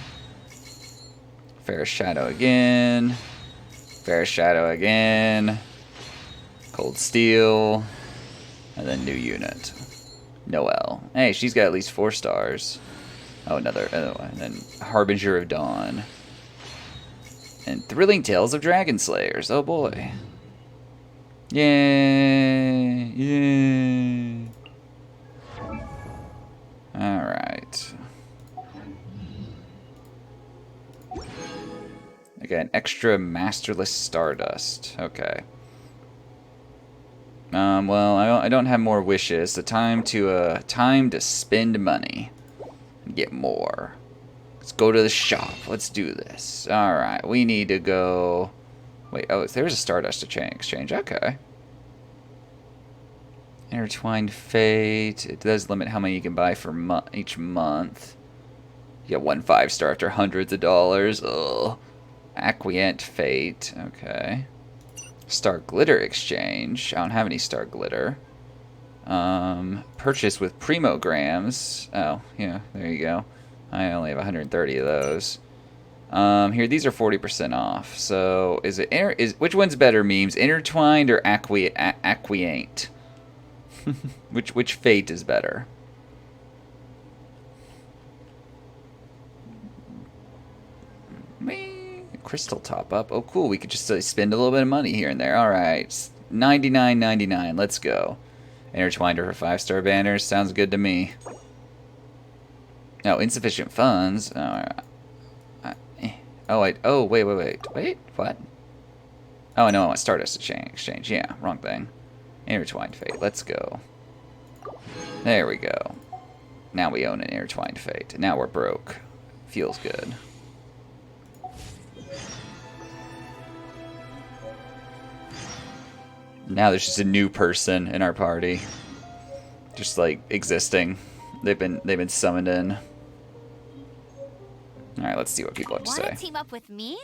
Fairest Shadow again. Fairest Shadow again. Cold Steel. And then new unit. Noelle. Hey, she's got at least 4 stars. Oh, another one. And then Harbinger of Dawn. And Thrilling Tales of Dragon Slayers. Oh boy. Yay! Yay! Alright. Again, extra Masterless Stardust. Okay. Well, I don't have more wishes. So time to spend money and get more. Let's go to the shop. Let's do this. All right, we need to go. Wait, oh, there's a Stardust exchange. Okay. Intertwined Fate. It does limit how many you can buy for each month. You get 1 5-star after hundreds of dollars. Ugh. Acquiescent Fate. Okay. Star Glitter exchange. I don't have any Star Glitter. Purchase with Primograms. Oh, yeah, there you go. I only have 130 of those. Here, these are 40% off. So, which one's better, memes? Intertwined or Acquiescent? which fate is better? Crystal top up. Oh, cool. We could just spend a little bit of money here and there. All right. $99.99. Let's go. Intertwined for 5-star banners. Sounds good to me. No, insufficient funds. Oh, wait. What? Oh, no, I want Stardust exchange. Yeah, wrong thing. Intertwined Fate. Let's go. There we go. Now we own an Intertwined Fate. Now we're broke. Feels good. Now there's just a new person in our party. Just like existing. They've been summoned in. Alright, let's see what people have to say. Want to team up with me?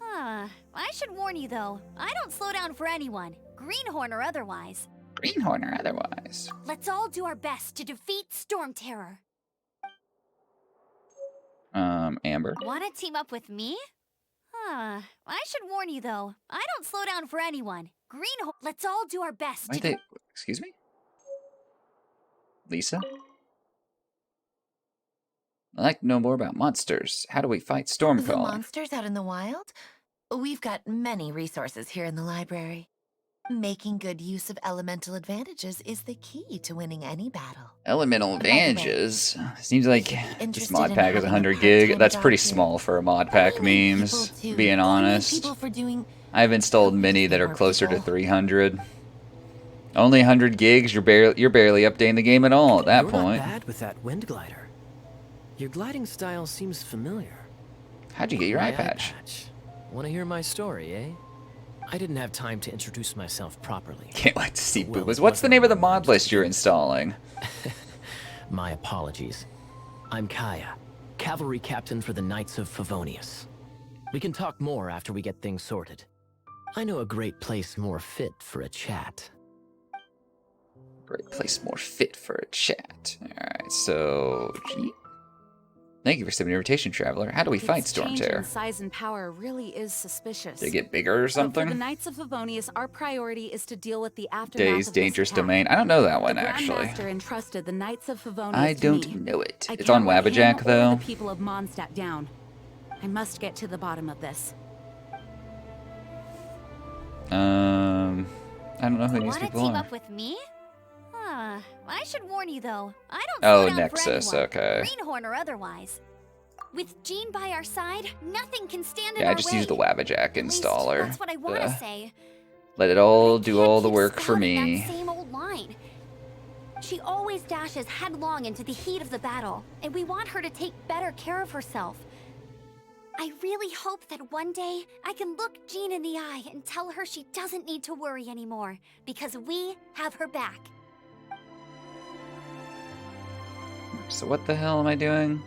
I should warn you though, I don't slow down for anyone. Greenhorn or otherwise. Greenhorn or otherwise. Let's all do our best to defeat Storm Terror. Amber. Want to team up with me? I should warn you though, I don't slow down for anyone. Greenhorn. Let's all do our best to Excuse me? Lisa? I'd like to know more about monsters. How do we fight The Stormcaller? monsters out in the wild? We've got many resources here in the library. Making good use of elemental advantages is the key to winning any battle. Elemental By the way, advantages. Seems like if you'd be this interested mod in pack is having a 100 gig. part-time That's job pretty here, small for a mod pack we need memes, people to- being we need honest. people for doing I've installed many that are closer to 300. Only 100 gigs, you're barely updating the game at all at that You're point. not bad with that wind glider. Your gliding style seems familiar. How'd you get your My eye patch? Want to hear my story, eh? I didn't have time to introduce myself properly. Can't wait to see Well, boobas. it What's the wasn't name of the on my mod mind to list you're begin. installing? My apologies. I'm Kaya, cavalry captain for the Knights of Favonius. We can talk more after we get things sorted. I know a great place more fit for a chat. Great place more fit for a chat. Alright, so... Gee. Thank you for sending an invitation, Traveler. How do we fight Its change in Stormterror? size and power really is suspicious. They get bigger or But for the something? Knights of Favonius, our priority is to deal with the aftermath Days, of this Dangerous attack. Domain. I don't know that one, The actually. Grandmaster entrusted the Knights of Favonius I to don't me. know it. I It's can't on let him Wabajack, or though. the people of Mondstadt down. I must get to the bottom of this. I don't know who these Want to people team are. up with me? I should warn you though. I don't Oh, slow down Nexus, for anyone, okay. greenhorn or otherwise. With Jean by our side, nothing can stand in Yeah, our I just way. used the Wabajack At least, installer. that's what I want to say. Let it all I do can't all the keep work for spouting me. That same old line. She always dashes headlong into the heat of the battle, and we want her to take better care of herself. I really hope that one day I can look Jean in the eye and tell her she doesn't need to worry anymore, because we have her back. So what the hell am I doing?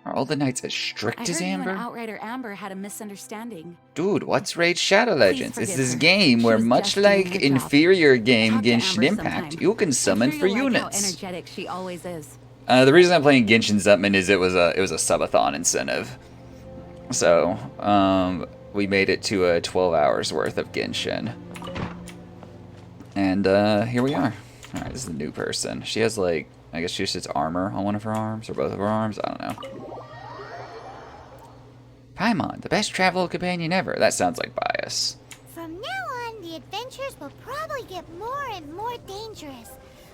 Are all the knights as I strict heard as you Amber? and Outrider Amber had a misunderstanding. Dude, what's Raid Shadow Legends? It's forgive this her. game She where, was much just doing like her job. inferior game Talk to Genshin Amber Impact, sometime. you can summon I'm for sure you'll like how units. energetic she always is. The reason I'm playing Genshin Zuntman is it was a subathon incentive. So, we made it to 12 hours worth of Genshin. And here we are. Alright, this is a new person. She has like, I guess she just has armor on one of her arms, or both of her arms, I don't know. Paimon, the best travel companion ever. That sounds like bias. From now on, the adventures will probably get more and more dangerous.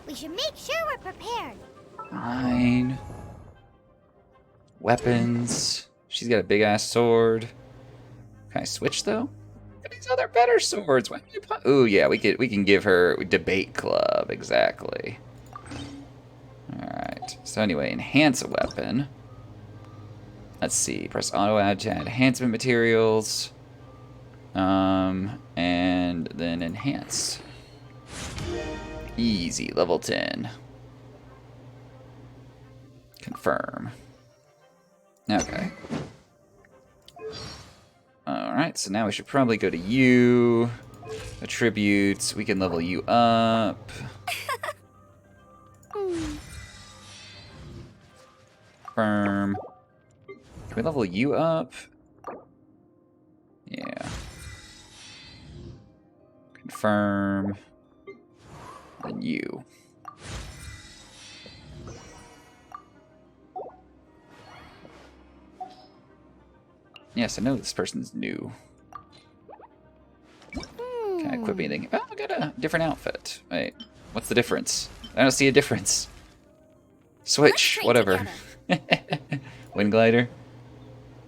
We should make sure we're prepared. Fine. Weapons. She's got a big ass sword. Can I switch though? Look at these other better swords. Why don't you put... Ooh, yeah, we can give her debate club, exactly. Alright. So anyway, enhance a weapon. Let's see. Press auto add to add enhancement materials. And then enhance. Easy, level 10. Confirm. Okay. Alright, so now we should probably go to you. Attributes. We can level you up. Confirm. Can we level you up? Yeah. Confirm. And you. Yes, I know this person's new. Can I equip anything? Oh, I got a different outfit. Wait, what's the difference? I don't see a difference. Switch, train whatever. Wind glider?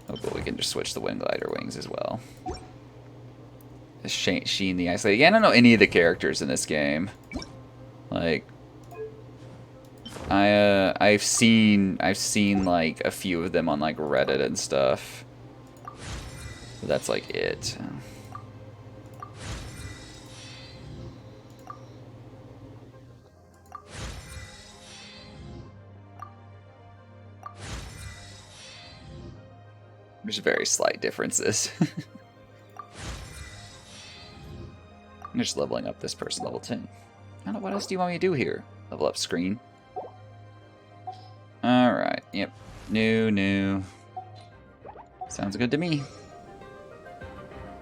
Oh, cool, we can just switch the wind glider wings as well. Sheen the Isolated. Yeah, I don't know any of the characters in this game. Like, I've seen like a few of them on like Reddit and stuff. But that's like it. There's very slight differences. I'm just leveling up this person, level 10. I don't know, what else do you want me to do here? Level up screen. Alright, yep. New. Sounds good to me.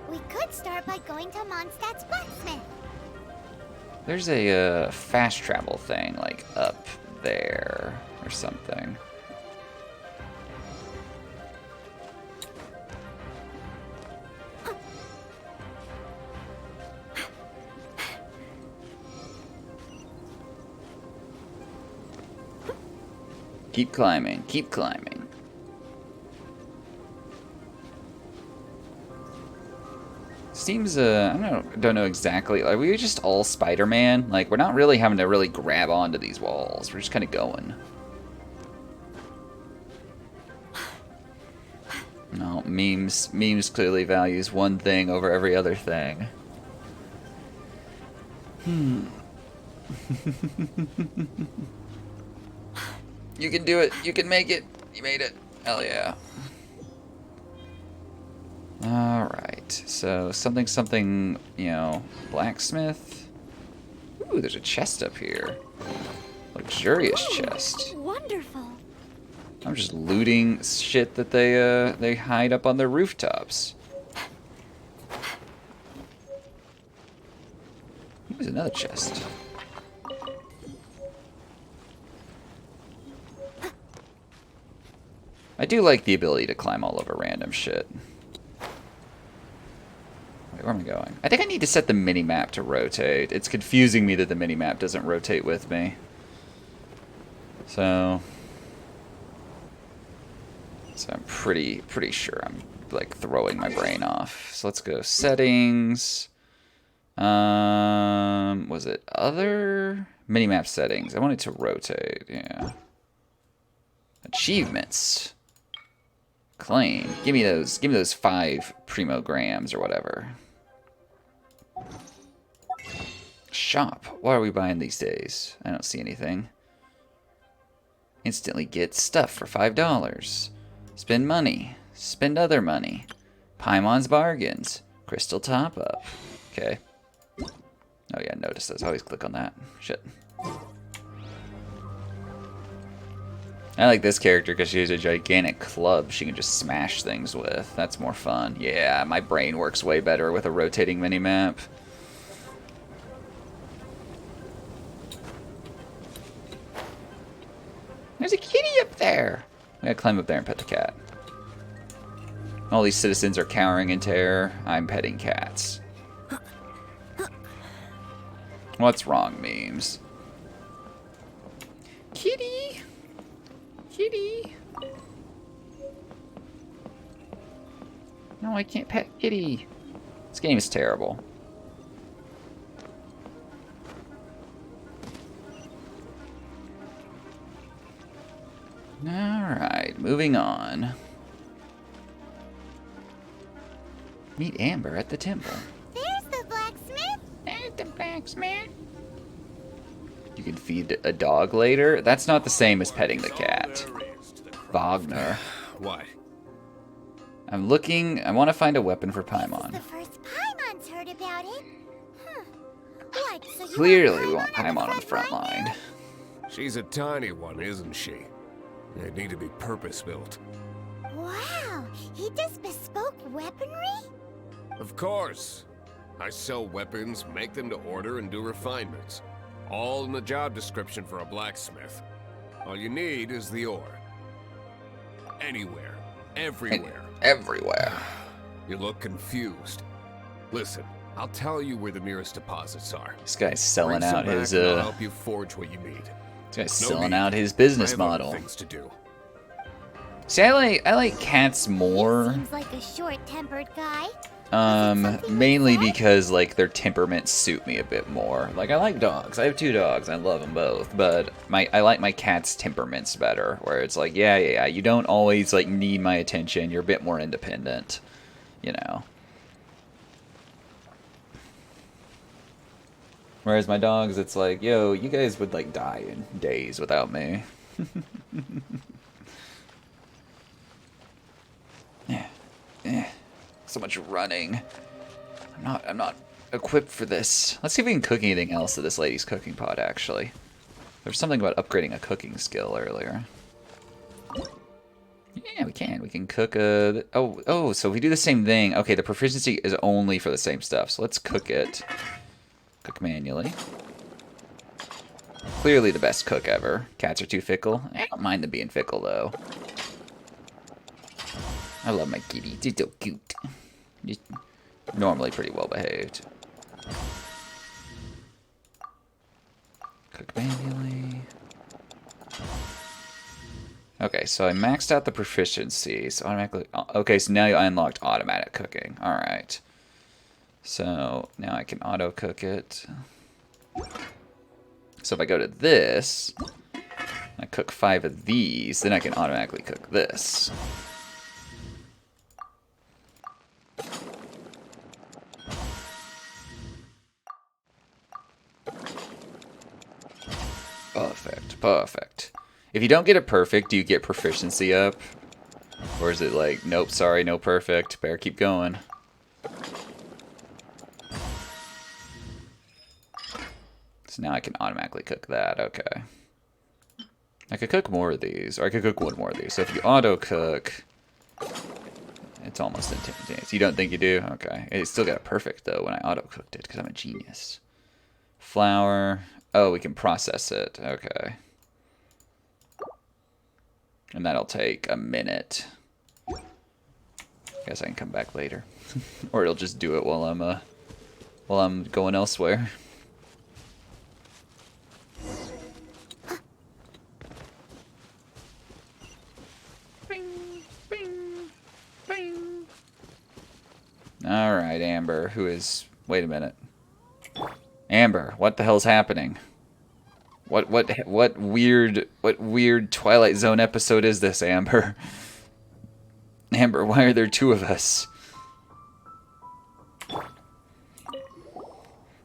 We could start by going to Mondstadt's blacksmith. There's a fast travel thing, like, up there or something. Keep climbing, keep climbing. Seems, I don't know exactly. Are we just all Spider-Man? Like, we're not really having to really grab onto these walls. We're just kind of going. No, memes clearly values one thing over every other thing. You can do it. You can make it. You made it. Hell yeah. Alright, so something, you know, blacksmith. Ooh, there's a chest up here. Luxurious chest. Wonderful. I'm just looting shit that they hide up on their rooftops. There's another chest. I do like the ability to climb all over random shit. Wait, where am I going? I think I need to set the mini-map to rotate. It's confusing me that the mini-map doesn't rotate with me. So I'm pretty sure I'm like throwing my brain off. So let's go settings. Was it other mini-map settings? I want it to rotate. Yeah. Achievements. Claim. Give me those 5 primograms or whatever. Shop. What are we buying these days? I don't see anything. Instantly get stuff for $5. Spend money. Spend other money. Paimon's bargains. Crystal top up. Okay. Oh yeah, notice those. Always click on that. Shit. I like this character because she has a gigantic club she can just smash things with. That's more fun. Yeah, my brain works way better with a rotating minimap. There's a kitty up there. I gotta climb up there and pet the cat. All these citizens are cowering in terror. I'm petting cats. What's wrong, memes? Kitty! Kitty! No, I can't pet kitty. This game is terrible. Alright, moving on. Meet Amber at the temple. There's the blacksmith. There's the blacksmith. You can feed a dog later? That's not the same as petting the cat. Wagner. What? I'm looking. I want to find a weapon for This is Paimon. the first Paimon's heard about it. Huh. What, so you Clearly, we want Paimon Paimon on the front line. now? She's a tiny one, isn't she? They need to be purpose-built. Wow, he does bespoke weaponry? Of course. I sell weapons, make them to order, and do refinements. All in the job description for a blacksmith. All you need is the ore. Anywhere. Everywhere. Everywhere. You look confused. Listen, I'll tell you where the nearest deposits are. This guy's selling Bring some out back his and I'll help you forge what you need. This guy's No selling need. out his I business have other model. things to do. See, I like cats more. Seems like a short-tempered guy. Mainly because like their temperaments suit me a bit more. Like I like dogs. I have 2 dogs. I love them both. But I like my cat's temperaments better. Where it's like, yeah. You don't always like need my attention. You're a bit more independent. You know. Whereas my dogs, it's like, yo, you guys would like die in days without me. Yeah. So much running. I'm not equipped for this. Let's see if we can cook anything else at this lady's cooking pot, actually. There's something about upgrading a cooking skill earlier. Yeah, we can. We can cook a... Oh, so if we do the same thing... Okay, the proficiency is only for the same stuff, so let's cook it. Cook manually. Clearly the best cook ever. Cats are too fickle. I don't mind them being fickle, though. I love my kitty. She's so cute. She's normally pretty well behaved. Cook manually. Okay, so I maxed out the proficiencies. Automatically. Okay, so now I unlocked automatic cooking. Alright. So now I can auto cook it. So if I go to this, I cook 5 of these, then I can automatically cook this. Perfect, perfect. If you don't get it perfect, do you get proficiency up? Or is it like, nope, sorry, no perfect, better keep going? So now I can automatically cook that, okay. I could cook more of these, or I could cook one more of these. So if you auto-cook, it's almost instantaneous. You don't think you do? Okay. It still got it perfect, though, when I auto-cooked it, because I'm a genius. Flour. Oh, we can process it. Okay. And that'll take a minute. Guess I can come back later. Or it'll just do it while I'm going elsewhere. Alright, Amber, who is... Wait a minute. Amber, what the hell's happening? What weird Twilight Zone episode is this, Amber? Amber, why are there 2 of us?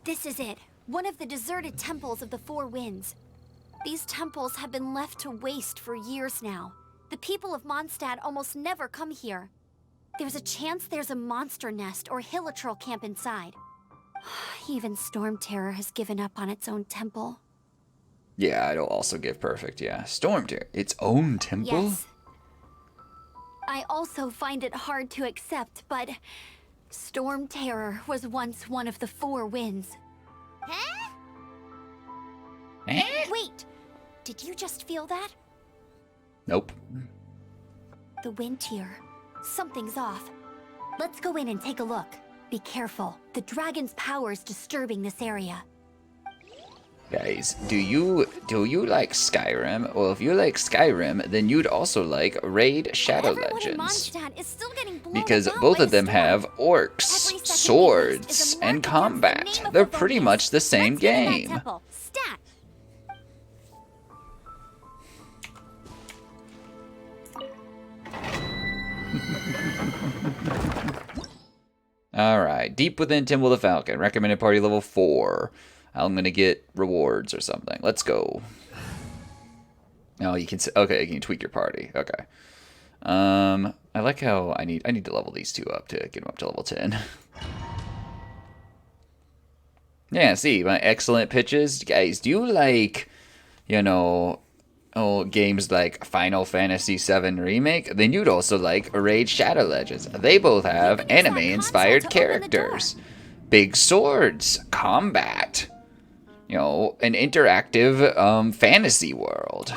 This is it. One of the deserted temples of the Four Winds. These temples have been left to waste for years now. The people of Mondstadt almost never come here. There's a chance there's a monster nest or hilitrol camp inside. Even Storm Terror has given up on its own temple. Yeah, it'll also give perfect, yeah. Storm Terror, its own temple? Yes. I also find it hard to accept, but Storm Terror was once one of the Four Winds. Huh? Eh? Wait! Did you just feel that? Nope. The wind here. Something's off. Let's go in and take a look. Be careful. The dragon's power is disturbing this area. Guys, do you like Skyrim? Well, if you like Skyrim, then you'd also like Raid Shadow Everyone in Legends. Mondstadt is still getting blown Because about both by of a them storm. have Every orcs, second we lose is swords, a mark and against the combat. name of They're Favonius. pretty much the same Let's get in that game. temple. Stat! Alright, Deep Within Temple of the Falcon. Recommended party level 4. I'm gonna get rewards or something. Let's go. Oh, you can... Okay, you can tweak your party. Okay. I like how I need to level these 2 up to get them up to level 10. Yeah, see, my excellent pitches. Guys, do you like, you know, games like Final Fantasy VII Remake? Then you'd also like Raid Shadow Legends. They both have anime-inspired characters. Big swords, combat, you know, an interactive fantasy world.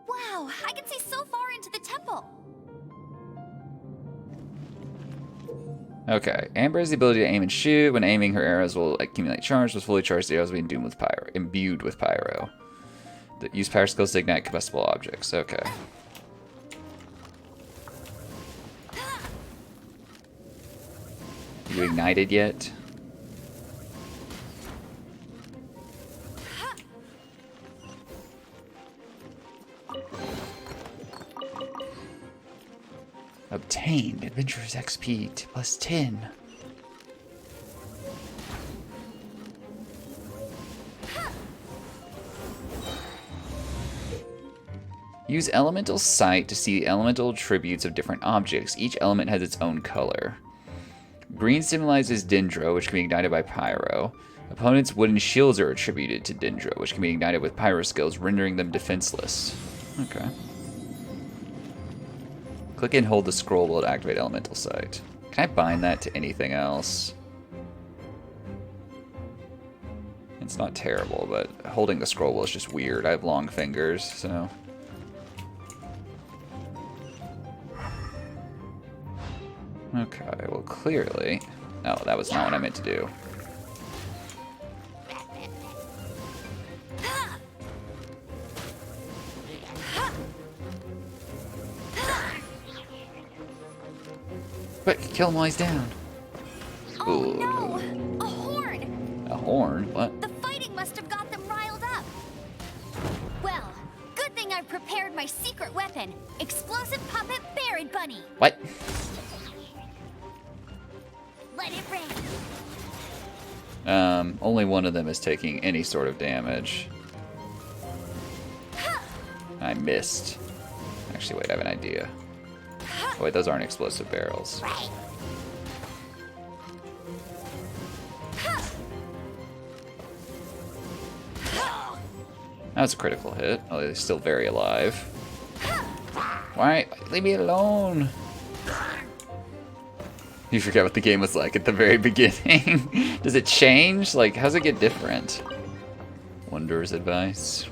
Wow, I can see so far into the temple. Okay, Amber has the ability to aim and shoot. When aiming, her arrows will accumulate charge. With fully charged, the arrows will be imbued with pyro. Use power skills to ignite combustible objects. Okay. You ignited yet? Obtained Adventurer's XP plus 10. Use Elemental Sight to see the elemental attributes of different objects. Each element has its own color. Green symbolizes Dendro, which can be ignited by Pyro. Opponents' wooden shields are attributed to Dendro, which can be ignited with Pyro skills, rendering them defenseless. Okay. Click and hold the scroll wheel to activate Elemental Sight. Can I bind that to anything else? It's not terrible, but holding the scroll wheel is just weird. I have long fingers, so... Okay, well clearly... No, that was not what I meant to do. Quick, kill him while he's down. Oh no! A horn! A horn? What? The fighting must have got them riled up. Well, good thing I prepared my secret weapon. Explosive puppet Buried Bunny. What? Let it rain. Only one of them is taking any sort of damage. I missed. Actually, wait, I have an idea. Oh, wait, those aren't explosive barrels. That was a critical hit. Oh, they're still very alive. Why? Leave me alone! You forget what the game was like at the very beginning. Does it change? Like, how's it get different? Wanderer's advice.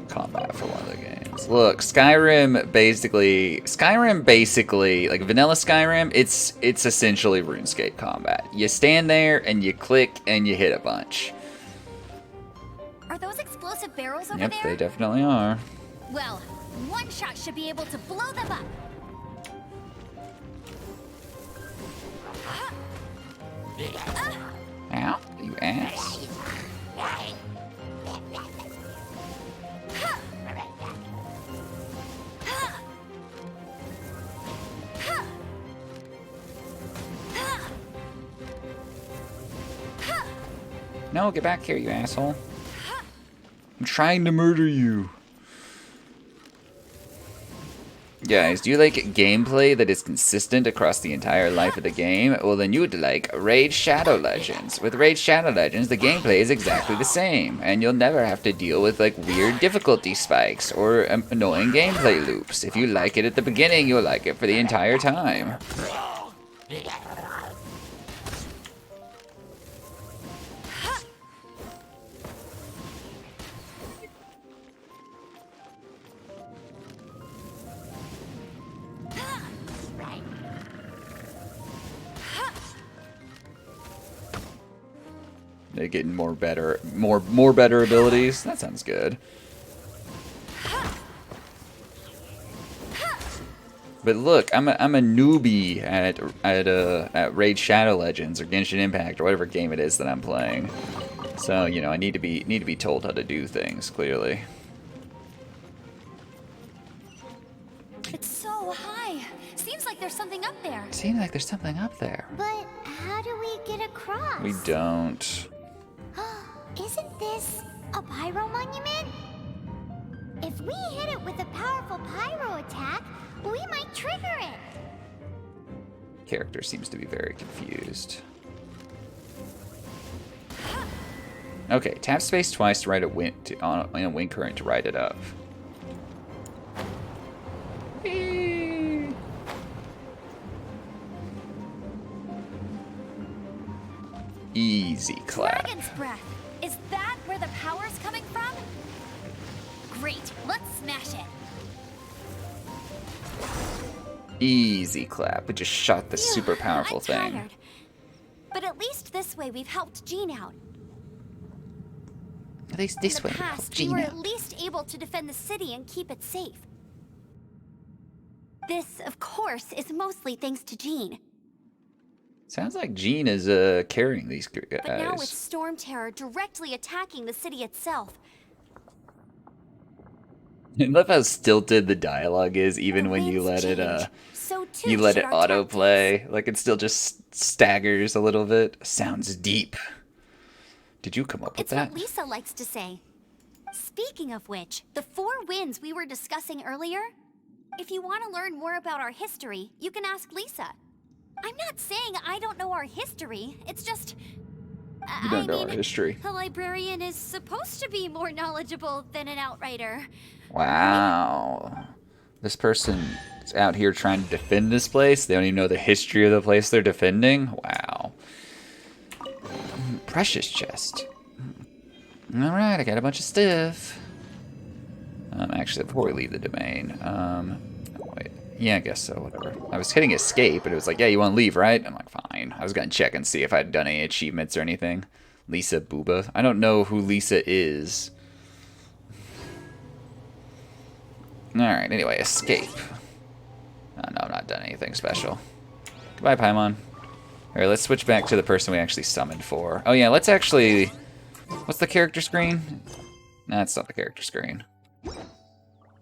Combat for one of the games. Look, Skyrim basically, like vanilla Skyrim, it's essentially RuneScape combat. You stand there and you click and you hit a bunch. Are those explosive barrels over Yep, there? they definitely are. Well, one shot should be able to blow them up. Ow, you ass. No, get back here, you asshole. I'm trying to murder you. Guys, do you like gameplay that is consistent across the entire life of the game? Well, then you would like Raid Shadow Legends. With Raid Shadow Legends, the gameplay is exactly the same, and you'll never have to deal with like weird difficulty spikes or annoying gameplay loops. If you like it at the beginning, you'll like it for the entire time. They're getting more better abilities. That sounds good. But look, I'm a newbie at Raid Shadow Legends or Genshin Impact or whatever game it is that I'm playing. So you know, I need to be told how to do things clearly. It's so high. Seems like there's something up there. Seems like there's something up there. But how do we get across? We don't. Isn't this a pyro monument? If we hit it with a powerful pyro attack, we might trigger it. Character seems to be very confused. Okay, tap space twice to ride a wind in a wind current to ride it up. Easy clap. Dragon's breath. Is that where the power's coming from? Great. Let's smash it. Easy clap. We just shot the super powerful I'm thing. tired. But at least this way we've helped Jean out. At least this way. In the past, we were at least able to defend the city and keep it safe. This, of course, is mostly thanks to Jean. Sounds like Jean is carrying these guys. But now with Storm Terror directly attacking the city itself. I love how stilted the dialogue is, even when you let it autoplay. Like it still just staggers a little bit. Sounds deep. Did you come up with It's that? what Lisa likes to say. Speaking of which, the 4 winds we were discussing earlier, if you want to learn more about our history, you can ask Lisa. I'm not saying I don't know our history, it's just... You don't know our history. A librarian is supposed to be more knowledgeable than an outrider. Wow. This person is out here trying to defend this place. They don't even know the history of the place they're defending. Wow. Precious chest. Alright, I got a bunch of stuff. Actually, before we leave the domain, wait. Yeah, I guess so, whatever. I was hitting escape, but it was like, yeah, you want to leave, right? I'm like, fine. I was going to check and see if I'd done any achievements or anything. Lisa Booba. I don't know who Lisa is. Alright, anyway, escape. Oh, no, I've not done anything special. Goodbye, Paimon. Alright, let's switch back to the person we actually summoned for. Oh yeah, let's actually... What's the character screen? Nah, it's not the character screen.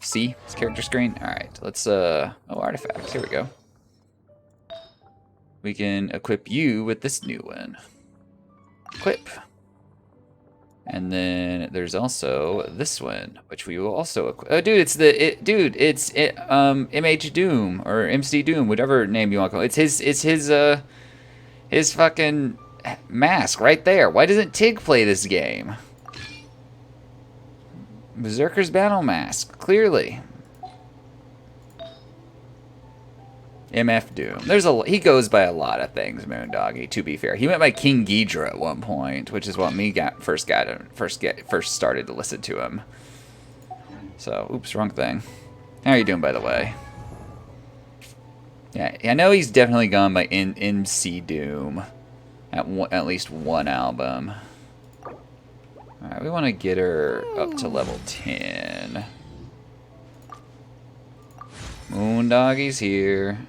C? It's character screen? Alright, let's, oh, artifacts. Here we go. We can equip you with this new one. Equip. And then there's also this one, which we will also equip. Oh, dude, it's MH Doom, or MC Doom, whatever name you want to call it. It's his fucking mask right there. Why doesn't Tig play this game? Berserker's battle mask, clearly. MF Doom. He goes by a lot of things, Moondoggy, to be fair. He went by King Ghidra at one point, which is what me first started to listen to him. So, oops, wrong thing. How are you doing, by the way? Yeah, I know he's definitely gone by MC Doom at least one album. Alright, we want to get her up to level 10. Moondoggy's here.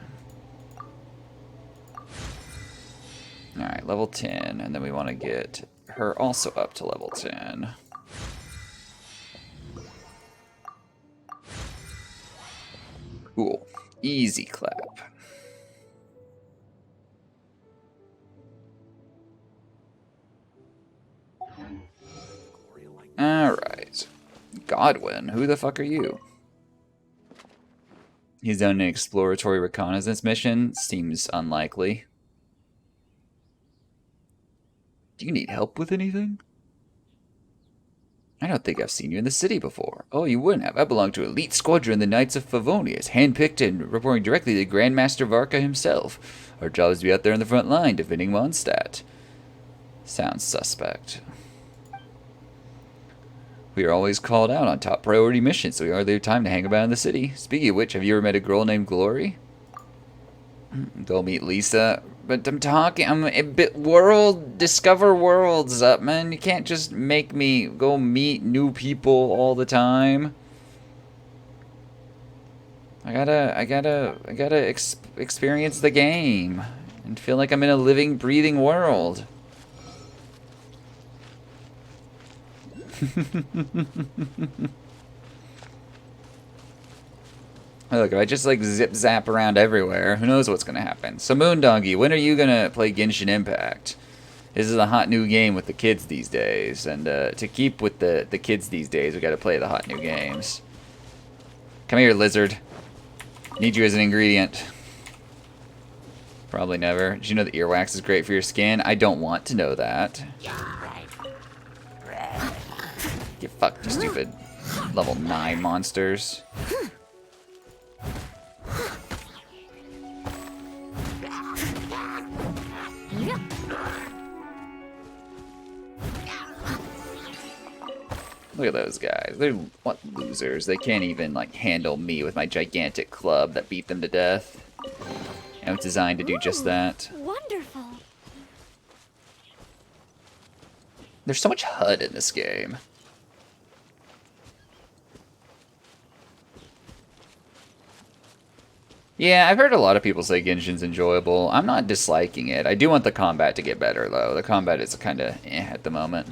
Alright, level 10, and then we want to get her also up to level 10. Cool. Easy clap. Alright. Godwin, who the fuck are you? He's done an exploratory reconnaissance mission. Seems unlikely. Do you need help with anything? I don't think I've seen you in the city before. Oh, you wouldn't have. I belong to Elite Squadron, the Knights of Favonius, handpicked and reporting directly to Grandmaster Varka himself. Our job is to be out there in the front line, defending Mondstadt. Sounds suspect. We are always called out on top priority missions, so we hardly have time to hang about in the city. Speaking of which, have you ever met a girl named Glory? Go meet Lisa. But I'm a bit discover worlds up, man. You can't just make me go meet new people all the time. I gotta experience the game and feel like I'm in a living, breathing world. Look, if I just like zip zap around everywhere, who knows what's gonna happen. So Moondoggy, when are you gonna play Genshin Impact? This is a hot new game with the kids these days, and to keep with the kids these days, we gotta play the hot new games. Come here, lizard. Need you as an ingredient. Probably never. Did you know that earwax is great for your skin? I don't want to know that. Get fucked, you stupid level 9 monsters. Look at those guys. They're what losers. They can't even like handle me with my gigantic club that beat them to death. And it's designed to do just that. Wonderful. There's so much HUD in this game. Yeah, I've heard a lot of people say Genshin's enjoyable. I'm not disliking it. I do want the combat to get better, though. The combat is kind of at the moment.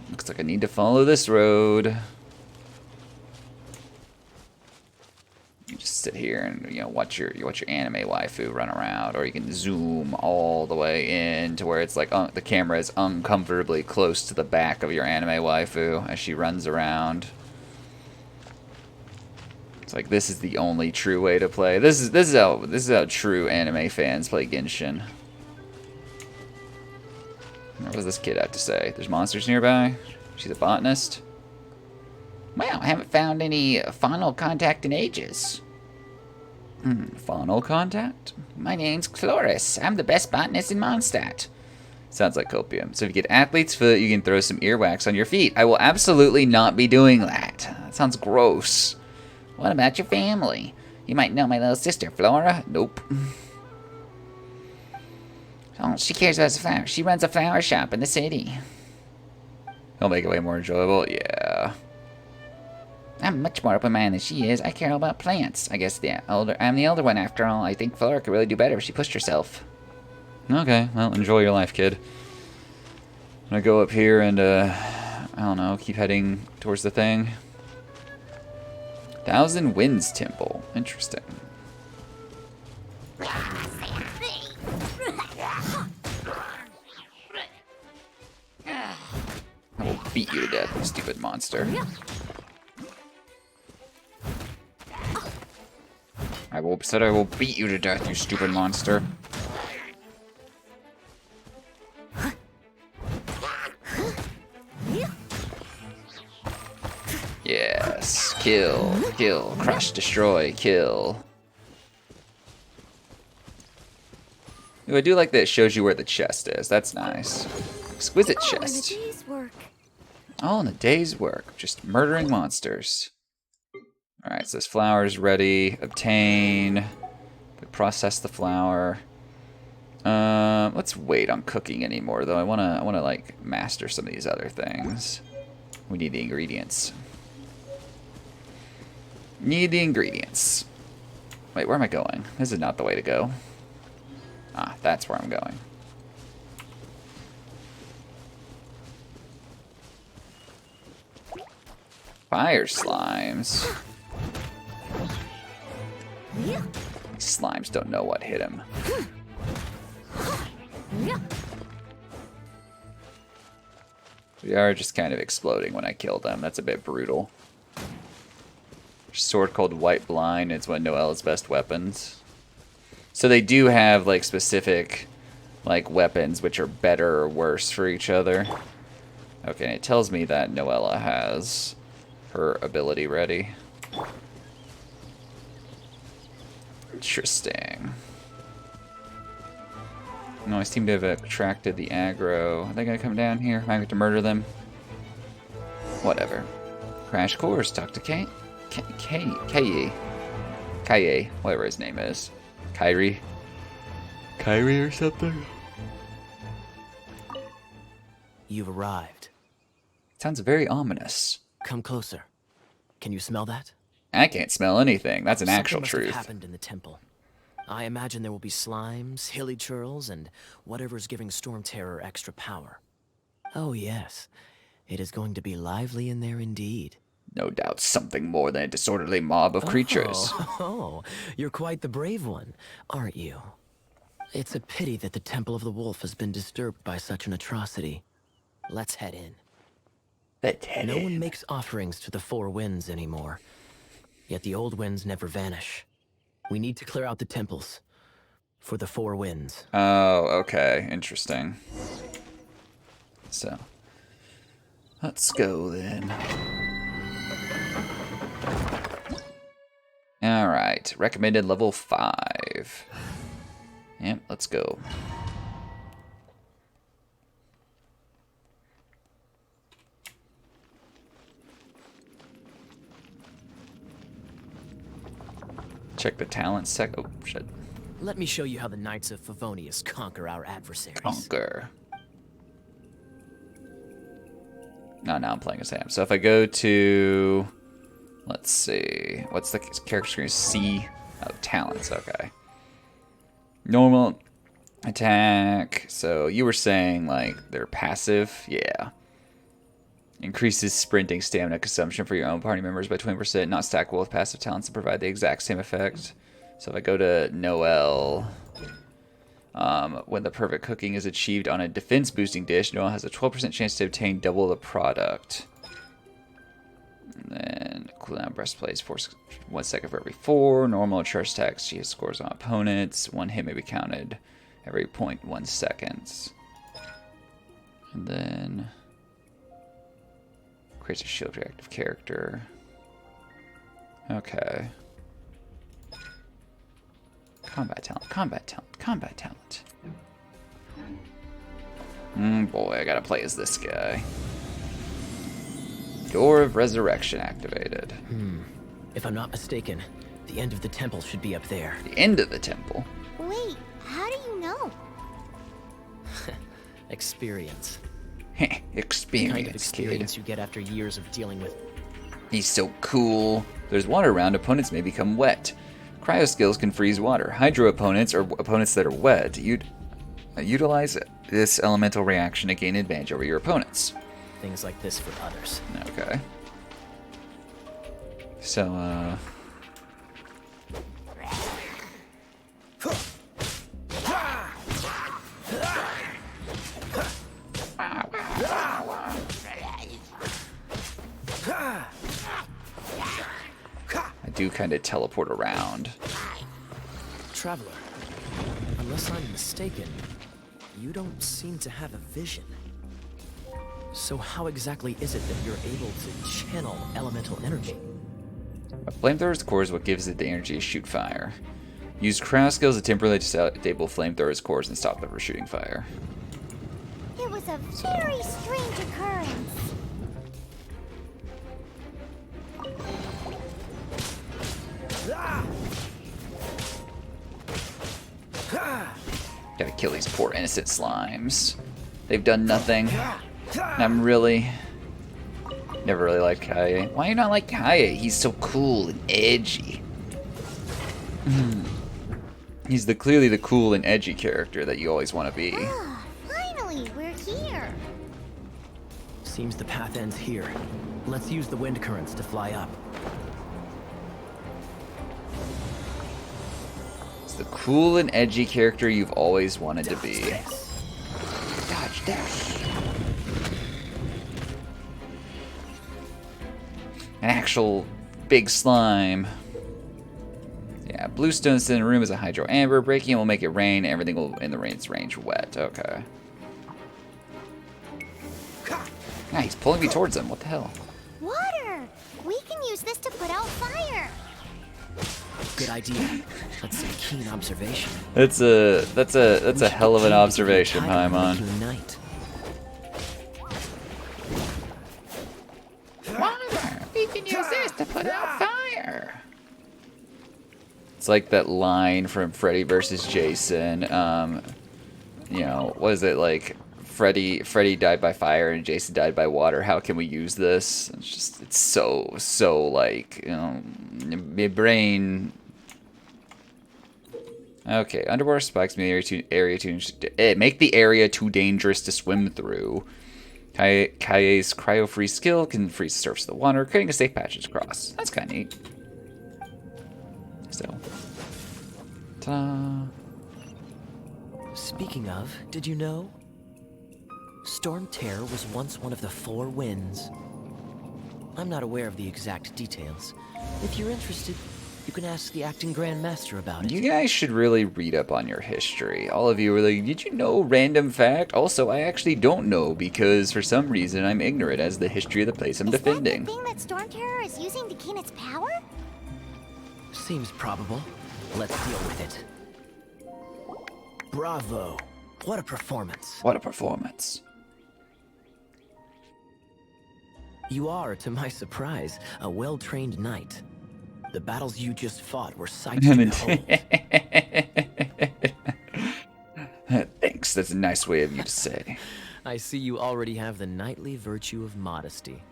Looks like I need to follow this road. You just sit here and watch your anime waifu run around, or you can zoom all the way in to where it's like the camera is uncomfortably close to the back of your anime waifu as she runs around. It's like this is the only true way to play. This is how true anime fans play Genshin. What does this kid have to say? There's monsters nearby? She's a botanist? Well, I haven't found any final contact in ages. Final contact? My name's Chloris. I'm the best botanist in Mondstadt. Sounds like copium. So if you get athlete's foot, you can throw some earwax on your feet. I will absolutely not be doing that. That sounds gross. What about your family? You might know my little sister, Flora. Nope. Oh, she cares about the flowers. She runs a flower shop in the city. He'll make it way more enjoyable. Yeah. I'm much more open-minded than she is. I care all about plants. I guess I'm the older one after all. I think Flora could really do better if she pushed herself. Okay, well, enjoy your life, kid. I'm gonna go up here and, I don't know, keep heading towards the thing. Thousand Winds Temple. Interesting. I will beat you to death, you stupid monster. I will beat you to death, you stupid monster. Yes. Kill. Kill. Crush. Destroy. Kill. Ooh, I do like that it shows you where the chest is. That's nice. Exquisite chest. In a day's work. All in a day's work. Just murdering monsters. Alright, so this flower is ready. Obtain. Process the flower. Let's wait on cooking anymore, though. I wanna like master some of these other things. We need the ingredients. Need the ingredients. Wait, where am I going? This is not the way to go. Ah, that's where I'm going. Fire slimes. These slimes don't know what hit them. They are just kind of exploding when I kill them. That's a bit brutal. Sword called White Blind. It's one of Noelle's best weapons. So they do have like specific like weapons which are better or worse for each other. Okay, it tells me that Noella has her ability ready. Interesting. No, I seem to have attracted the aggro. Are they gonna come down here? Am I going to murder them? Whatever. Crash course. Talk to Kaye, whatever his name is. Kyrie or something? You've arrived. Sounds very ominous. Come closer. Can you smell that? I can't smell anything. That's an Something actual must truth. have happened in the temple. I imagine there will be slimes, hilly churls, and whatever's giving Storm Terror extra power. Oh yes, it is going to be lively in there indeed. No doubt something more than a disorderly mob of creatures. Oh, you're quite the brave one, aren't you? It's a pity that the Temple of the Wolf has been disturbed by such an atrocity. Let's head in. No one makes offerings to the Four Winds anymore. Yet the old winds never vanish. We need to clear out the temples. For the Four Winds. Oh, okay. Interesting. So, let's go then. Alright. Recommended level 5. Yep, let's go. Check the talent sec. Oh, shit. Let me show you how the Knights of Favonius conquer our adversaries. Conquer. No, now I'm playing as Sam. So if I go to... Let's see. What's the character screen? C. Oh, talents. Okay. Normal attack. So you were saying, like, they're passive? Yeah. Increases sprinting stamina consumption for your own party members by 20%. Not stackable with passive talents that provide the exact same effect. So if I go to Noelle, when the perfect cooking is achieved on a defense boosting dish, Noelle has a 12% chance to obtain double the product. And then cooldown breastplates for 1 second for every 4. Normal charge attacks. She has scores on opponents. 1 hit may be counted every 0.1 seconds. And then Creates a shield reactive character. Okay. Combat talent, combat talent, combat talent. Boy, I gotta play as this guy. Door of Resurrection activated. If I'm not mistaken, the end of the temple should be up there. The end of the temple? Wait, how do you know? Experience. Experience, The kind of experience kid. you get after years of dealing with. He's so cool. There's water around, opponents may become wet. Cryo skills can freeze water. Hydro opponents, or opponents that are wet, utilize this elemental reaction to gain advantage over your opponents. Things like this for others. Okay. So, I do kind of teleport around. Traveler, unless I'm mistaken, you don't seem to have a vision. So how exactly is it that you're able to channel elemental energy? A flamethrower's core is what gives it the energy to shoot fire. Use cryo skills to temporarily disable flamethrower's cores and stop them from shooting fire. It was a very strange occurrence. Gotta kill these poor innocent slimes. They've done nothing. I'm really... Never really liked Kaye. Why you not like Kaye? He's so cool and edgy. He's clearly the cool and edgy character that you always want to be. Ah, finally, we're here. Seems the path ends here. Let's use the wind currents to fly up. It's the cool and edgy character you've always wanted to be. Dodge dash. An actual big slime. Yeah, blue stone sitting in the room is a hydro amber. Breaking it will make it rain. Everything will in the rain's range wet. Okay. Yeah, he's pulling me towards him. What the hell? Water! We can use this to put out fire. Good idea. That's some keen observation. That's a hell of an observation, Paimon. Unite. Water! We can use this to put out fire. It's like that line from Freddy versus Jason. You know, what is it like? Freddy died by fire and Jason died by water. How can we use this? It's so like, you know, my brain. Okay, underwater spikes make the area too dangerous to swim through. Kaye's cryo-freeze skill can freeze the surface of the water, creating a safe passage across. That's kind of neat. So, ta. Speaking of, did you know? Storm Terror was once one of the 4 winds. I'm not aware of the exact details. If you're interested, you can ask the acting Grand Master about it. You guys should really read up on your history. All of you were like, did you know random fact? Also, I actually don't know because for some reason I'm ignorant as the history of the place I'm defending. Is that the thing that Storm Terror is using to gain its power? Seems probable. Let's deal with it. Bravo. What a performance. What a performance. You are, to my surprise, a well-trained knight. The battles you just fought were sights to behold. Thanks, that's a nice way of you to say. I see you already have the knightly virtue of modesty.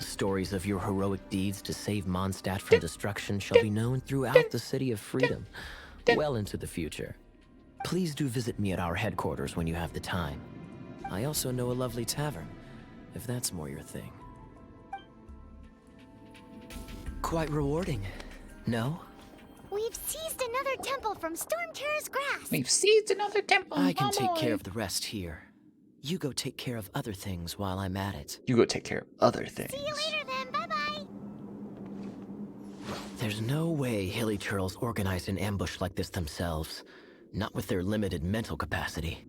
Stories of your heroic deeds to save Mondstadt from destruction shall be known throughout the City of Freedom, well into the future. Please do visit me at our headquarters when you have the time. I also know a lovely tavern, if that's more your thing. Quite rewarding, no? We've seized another temple from Storm Terror's grasp. We've seized another temple. I can take care of the rest here. You go take care of other things while I'm at it. You go take care of other things. See you later then, bye-bye. There's no way Hilly Turtles organized an ambush like this themselves. Not with their limited mental capacity.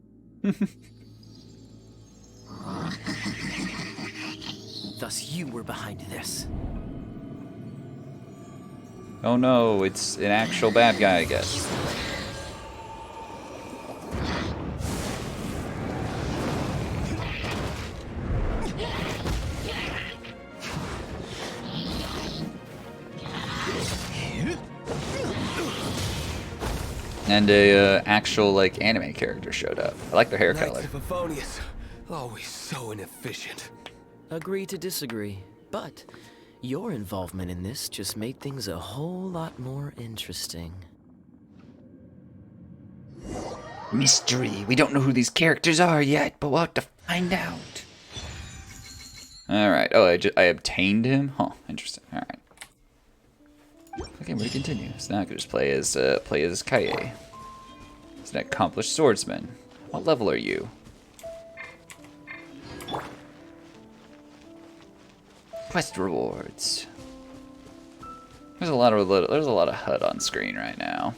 Thus you were behind this. Oh no, it's an actual bad guy, I guess. And a actual like anime character showed up. I like their hair color. Knights of Favonius, always so inefficient. Agree to disagree, but your involvement in this just made things a whole lot more interesting. Mystery. We don't know who these characters are yet, but we'll have to find out. Alright. Oh, I obtained him? Huh. Interesting. Alright. Okay, where to continue? So now I can just play as Kaye. He's an accomplished swordsman. What level are you? Quest rewards. There's a lot of HUD on screen right now.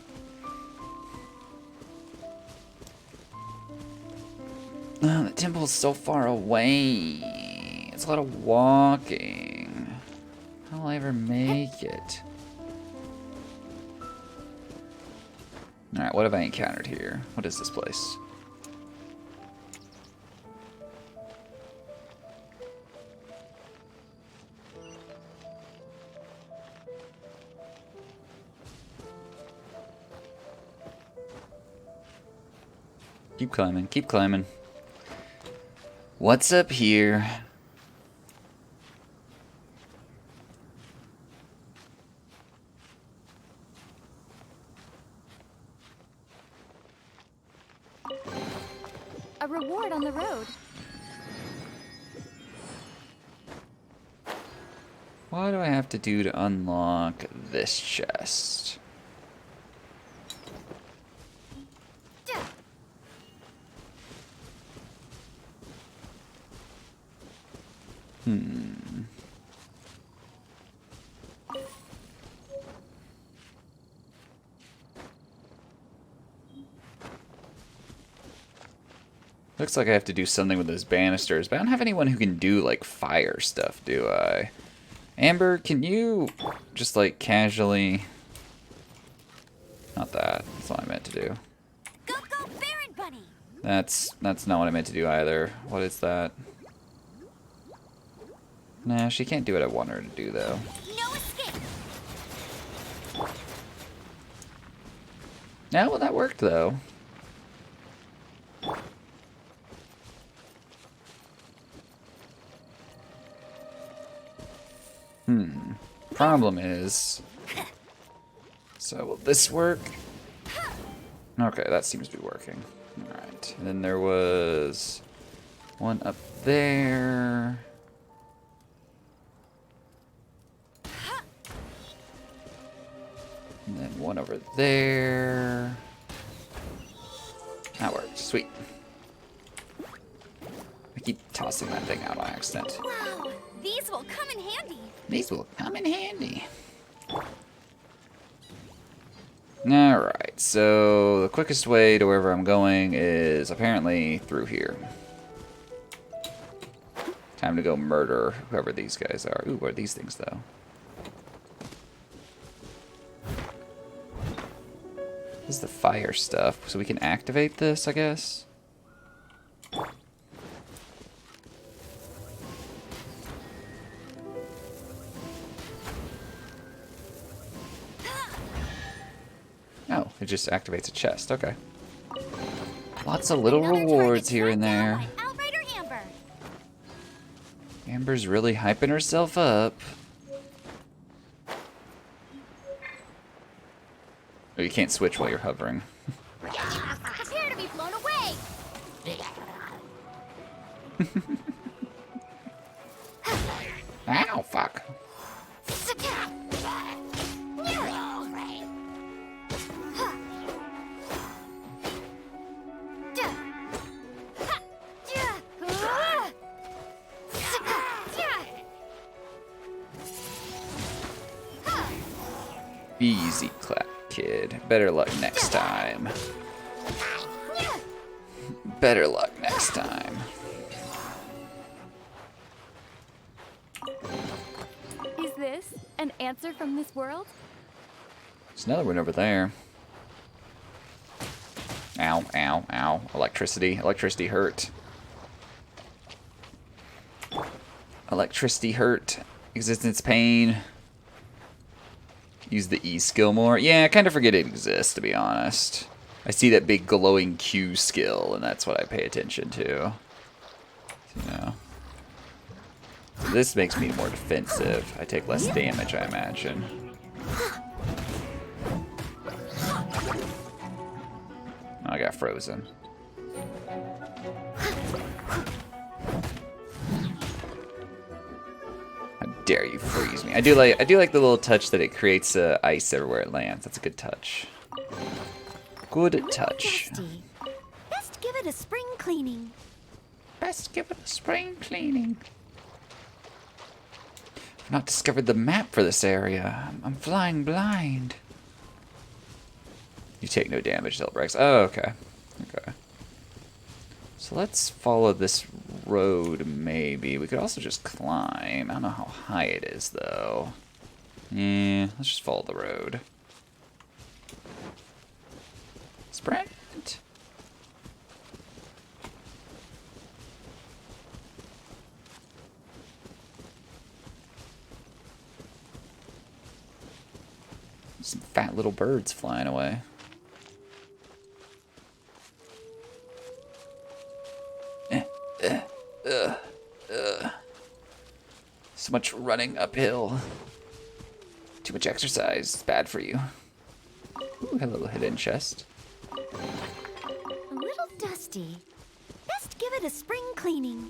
Oh, the temple's so far away. It's a lot of walking. How will I ever make it? Alright, what have I encountered here? What is this place? Keep climbing, keep climbing. What's up here? A reward on the road. What do I have to do to unlock this chest? Looks like I have to do something with those banisters, but I don't have anyone who can do, like, fire stuff, do I? Amber, can you just, like, casually... Not that. That's what I meant to do. Go, go, Baron Bunny! That's not what I meant to do either. What is that? Nah, she can't do what I want her to do, though. No escape! Yeah, well, that worked, though. Problem is... So, will this work? Okay, that seems to be working. Alright, and then there was... one up there... And then one over there... That worked, sweet. I keep tossing that thing out on accident. Wow, these will come in handy. These will come in handy. Alright, so the quickest way to wherever I'm going is apparently through here. Time to go murder whoever these guys are. Ooh, what are these things, though? This is the fire stuff, so we can activate this, I guess? Oh, it just activates a chest. Okay. Lots of little rewards here and there. Outrider Amber. Amber's really hyping herself up. Oh, you can't switch while you're hovering. Prepare to be blown away. Ow, fuck. Easy clap, kid. Better luck next time. Better luck next time. An answer from this world? There's another one over there. Ow, ow, ow. Electricity. Electricity hurt. Electricity hurt. Existence pain. Use the E skill more. Yeah, I kind of forget it exists, to be honest. I see that big glowing Q skill, and that's what I pay attention to. You know. So this makes me more defensive. I take less damage, I imagine. Oh, I got frozen. How dare you freeze me? I do like the little touch that it creates ice everywhere it lands. That's a good touch. Good touch. Dusty. Best give it a spring cleaning. Best give it a spring cleaning. I've not discovered the map for this area. I'm flying blind. You take no damage, Delbrex. Oh, okay. Okay. So let's follow this road, maybe. We could also just climb. I don't know how high it is, though. Yeah, let's just follow the road. Sprint. Some fat little birds flying away. So much running uphill. Too much exercise. It's bad for you. Ooh, a little hidden chest. A little dusty. Best give it a spring cleaning.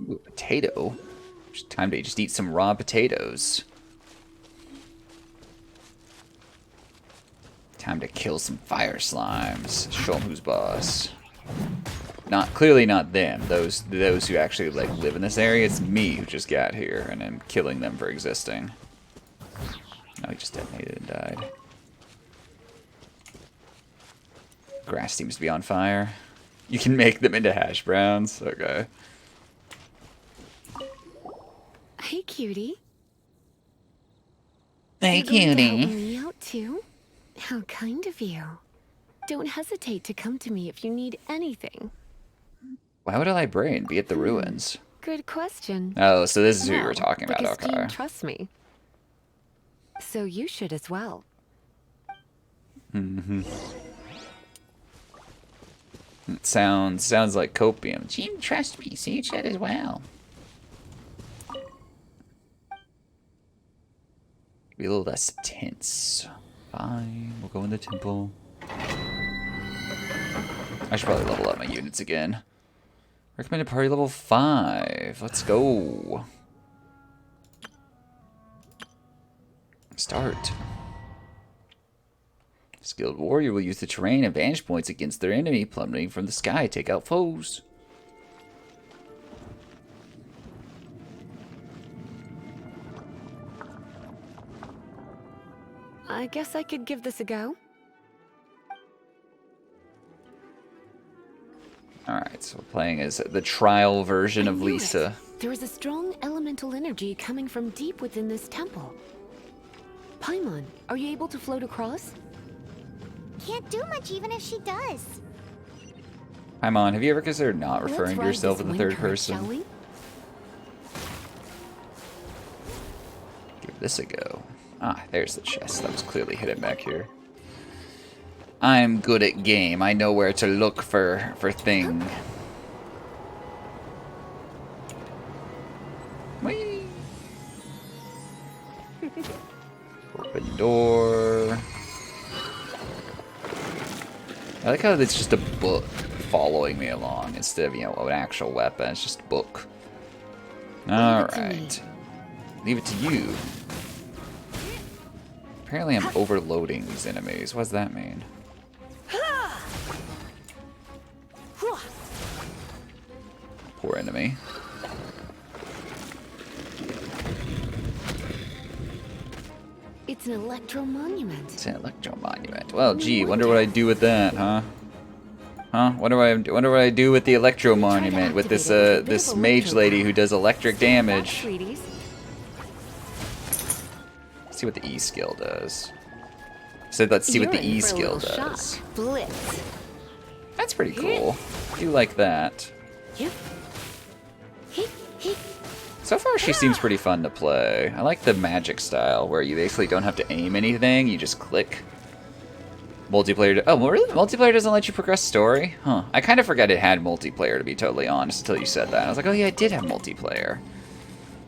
Ooh, potato. It's time to just eat some raw potatoes. Time to kill some fire slimes. Show them who's boss. Clearly not them. Those who actually like live in this area. It's me who just got here and I'm killing them for existing. No, he just detonated and died. Grass seems to be on fire. You can make them into hash browns. Okay. Hey, cutie. Hey, You're going to help cutie. me out too? How kind of you. Don't hesitate to come to me if you need anything. Why would a librarian be at the ruins? Good question. Oh, so this is who you Well, were talking about. because Okay. Dean trusts me. So you should as well. Mm-hmm. It sounds like copium. Jim, trust me, so you should as well. Be a little less tense. Fine, we'll go in the temple. I should probably level up my units again. Recommended party level 5. Let's go. Start. Skilled warrior will use the terrain and vantage points against their enemy, plummeting from the sky. Take out foes. I guess I could give this a go. Alright, so we're playing as the trial version of I knew Lisa. it. There is a strong elemental energy coming from deep within this temple. Paimon, are you able to float across? Can't do much even if she does. Paimon, have you ever considered not referring Let's to ride yourself this in the wind third current, person? shall we? Give this a go. Ah, there's the chest. That was clearly hidden back here. I'm good at game. I know where to look for thing. Whee! Open door. I like how it's just a book following me along instead of, you know, an actual weapon. It's just a book. Alright. Leave it to you. Apparently I'm overloading these enemies. What does that mean? Poor enemy. It's an electro monument. It's an electro monument. Well, gee, wonder what I do with that, huh? Huh? Wonder what I do with the electro monument with this this mage lady who does electric damage. Let's see what the E skill does. So let's see what the E skill does. Blitz. That's pretty cool. I do like that. So far, she seems pretty fun to play. I like the magic style, where you basically don't have to aim anything, you just click. Multiplayer... Oh, really? Multiplayer doesn't let you progress story? Huh. I kind of forgot it had multiplayer, to be totally honest, until you said that. I was like, oh yeah, it did have multiplayer.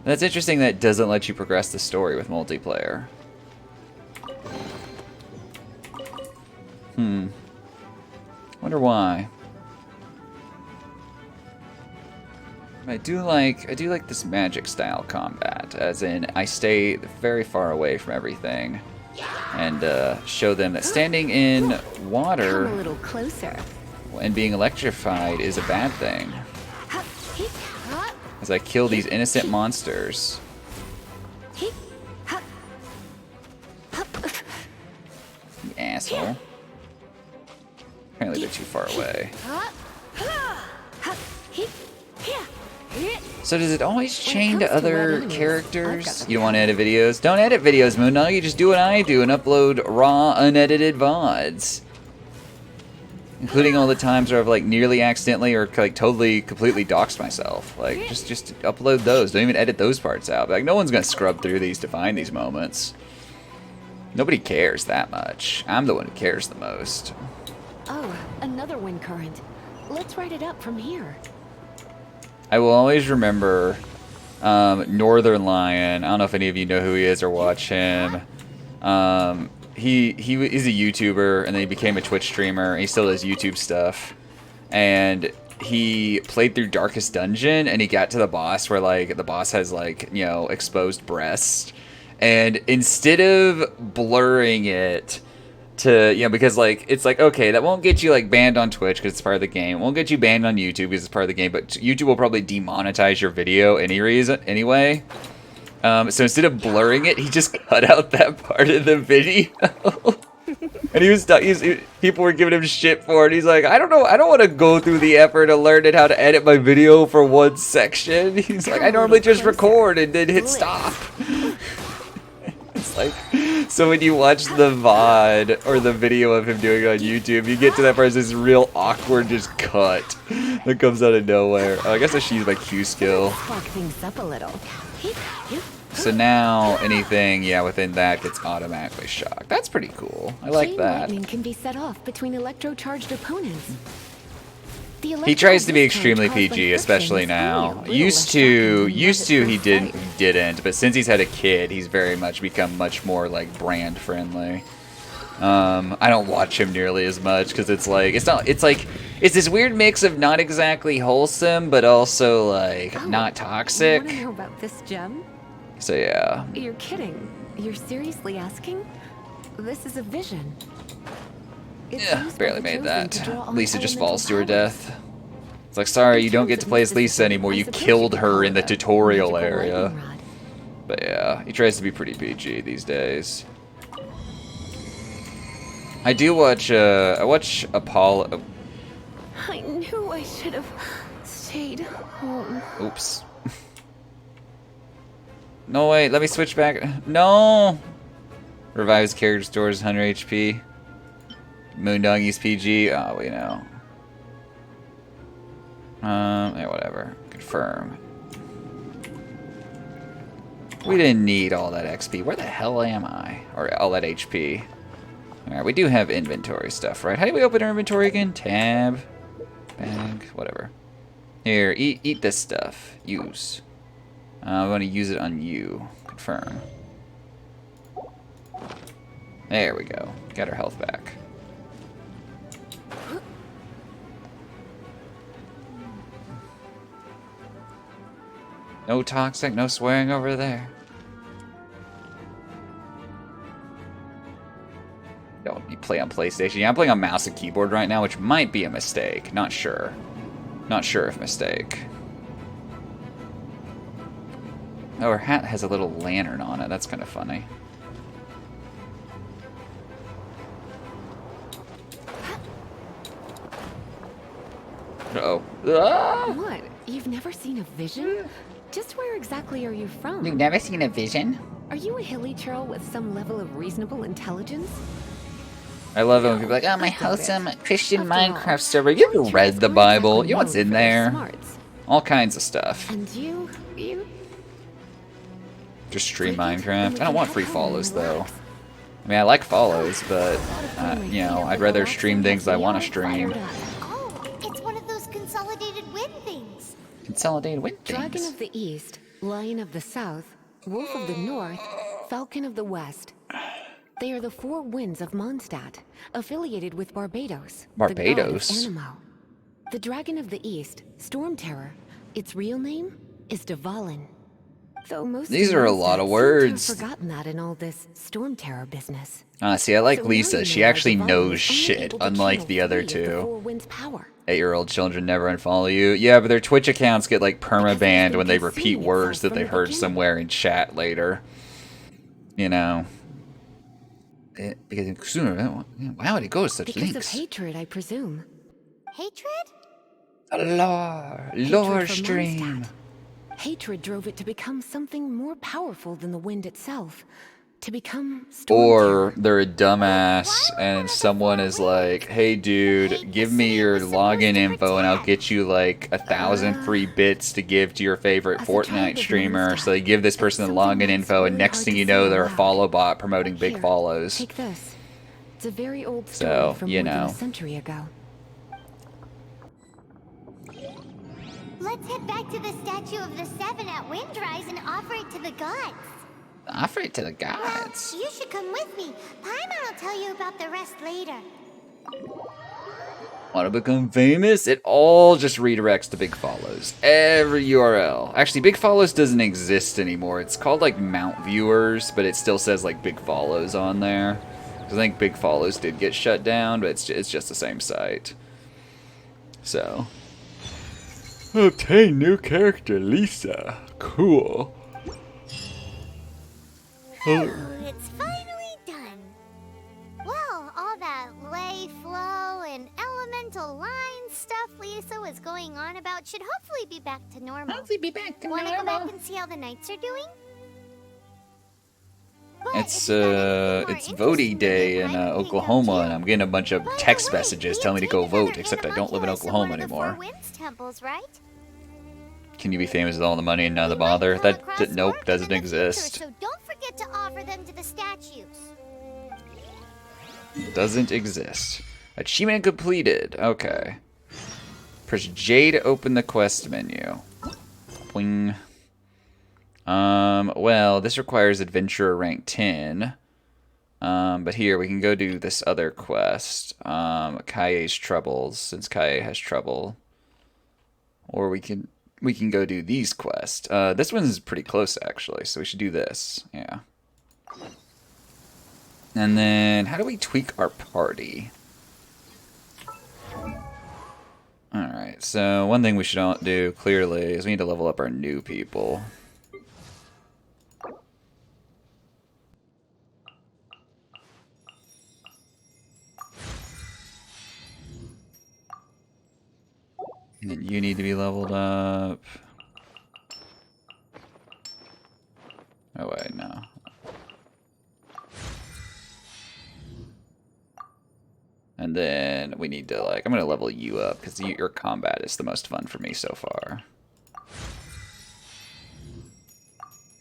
That's interesting that it doesn't let you progress the story with multiplayer. Wonder why. I do like this magic style combat, as in I stay very far away from everything, and show them that standing in water Come a little closer. and being electrified is a bad thing. As I kill these innocent monsters. You asshole. Apparently they're too far away. So does it always chain to other characters? You don't want to edit videos? Don't edit videos, Moondog. You just do what I do and upload raw, unedited VODs. Including all the times where I've like nearly accidentally or like totally, completely doxed myself. Like, just upload those. Don't even edit those parts out. Like, no one's gonna scrub through these to find these moments. Nobody cares that much. I'm the one who cares the most. Oh, another wind current. Let's ride it up from here. I will always remember Northern Lion. I don't know if any of you know who he is or watch him. He's a YouTuber, and then he became a Twitch streamer. He still does YouTube stuff. And he played through Darkest Dungeon, and he got to the boss where, like, the boss has, like, you know, exposed breasts. And instead of blurring it to, you know, because, like, it's like, okay, that won't get you, like, banned on Twitch because it's part of the game. It won't get you banned on YouTube because it's part of the game, but YouTube will probably demonetize your video anyway. So instead of blurring it, he just cut out that part of the video. And people were giving him shit for it. He's like, I don't know, I don't want to go through the effort of learning how to edit my video for one section. He's like, I normally just record and then hit stop. It's like, so when you watch the VOD or the video of him doing it on YouTube, you get to that part, this real awkward just cut that comes out of nowhere. Oh, I guess I should use my Q skill. Fuck things up a little. So now anything, yeah, within that gets automatically shocked. That's pretty cool. I like that. Lightning can be set off between electro-charged opponents. He tries to be extremely PG, especially now. Used to he didn't, but since he's had a kid, he's very much become much more like brand friendly. I don't watch him nearly as much because it's this weird mix of not exactly wholesome, but also like not toxic. You wanna know about this gem? So yeah. You're kidding. You're seriously asking? This is a vision. Yeah, barely made that. Lisa just falls to her death. It's like, sorry, you don't get to play as Lisa anymore. You killed her in the tutorial area. But yeah, he tries to be pretty PG these days. I do watch, I watch Apollo. I knew I should have stayed home. Oops. No, wait, let me switch back. No! Revives character stores 100 HP. Moondoggy's PG. Oh, we know. Yeah, whatever. Confirm. We didn't need all that XP. Where the hell am I? Or all that HP. Alright, we do have inventory stuff, right? How do we open our inventory again? Tab. Bag. Whatever. Here, eat this stuff. Use. I want to use it on you. Confirm. There we go. Got our health back. No toxic, no swearing over there. Don't you play on PlayStation? Yeah, I'm playing on mouse and keyboard right now, which might be a mistake. Not sure. Not sure if mistake. Oh, her hat has a little lantern on it. That's kind of funny. Uh-oh. Ah! What? You've never seen a vision? Just where exactly are you from? You've never seen a vision? Are you a hilly churl with some level of reasonable intelligence? I love it when people are like, oh, my wholesome Christian After all, Minecraft server. You ever read the aren't Bible? exactly You know what's known in for their there? smarts. All kinds of stuff. And you Just stream Take it, Minecraft. and we I don't can want head free home follows, and though. relax. I mean, I like follows, but, you know, I'd rather stream things I want to stream. Oh, it's one of those consolidated wind things. Consolidated win Dragon things. of the East, Lion of the South, Wolf of the North, Falcon of the West. They are the four winds of Mondstadt, affiliated with Barbados, Barbados? the god of Anemo. The Dragon of the East, Storm Terror, its real name is Dvalin. Though most These are a lot of Mondstadt words. seem to have forgotten that in all this Storm Terror business. See, I like So now Lisa. you She know why actually Dvalin knows was only shit, able to unlike channel the other 3 of the two. four winds' power. 8-year-old children never unfollow you. Yeah, but their Twitch accounts get, like, perma-banned when they repeat concealing words itself that from they the heard beginning. somewhere in chat later. You know. Because sooner, wow, it goes such Because of links. hatred, I presume. Hatred? A lore Hatred for stream. Mondstadt. Hatred drove it to become something more powerful than the wind itself. To become Storm Or Terror. they're a dumbass and someone is like, hey dude, give me your login info and I'll get you like 1,000 free bits to give to your favorite As a child Fortnite of streamer. Mondstadt, So they give this person the it's something login that's info and really next hard thing to you say know out they're a loud. follow bot promoting big Here, follows. Take this. It's a very old story So, from you more than know. a century ago. Let's head back to the statue of the Seven at Windrise and offer it to the gods. Offer it to the Well, gods. you should come with me. Paimon will tell you about the rest later. Want to become famous? It all just redirects to big follows. Every URL. Actually, big follows doesn't exist anymore. It's called like Mount Viewers, but it still says like big follows on there. 'Cause I think big follows did get shut down, but it's just the same site. So. Obtain new character, Lisa. Cool. It's finally done. Well, all that lay, flow, and elemental line stuff Lisa was going on about should hopefully be back to normal. Wanna go back and see how the knights are doing? But It's if you got anything more it's voting interesting day to in do, I would think Oklahoma, of and too. I'm getting a bunch of By the text way, messages we telling me to go obtained another vote, except I don't live in animalculus at Oklahoma one of the Four anymore. Winds temples, right? Can you be famous with all the money and none of the We might bother? come That across nope, more doesn't in the future, exist. So don't forget to offer them to the statues. Doesn't exist. Achievement completed. Okay. Press J to open the quest menu. Boing. Well, this requires Adventurer rank 10. But here, we can go do this other quest. Kaye's Troubles, since Kaye has trouble. Or we can go do these quests. This one's pretty close, actually, so we should do this. Yeah. And then, how do we tweak our party? Alright, so one thing we should do, clearly, is we need to level up our new people. And then you need to be leveled up. Oh wait, no. And then we need to, like, I'm going to level you up, because your combat is the most fun for me so far.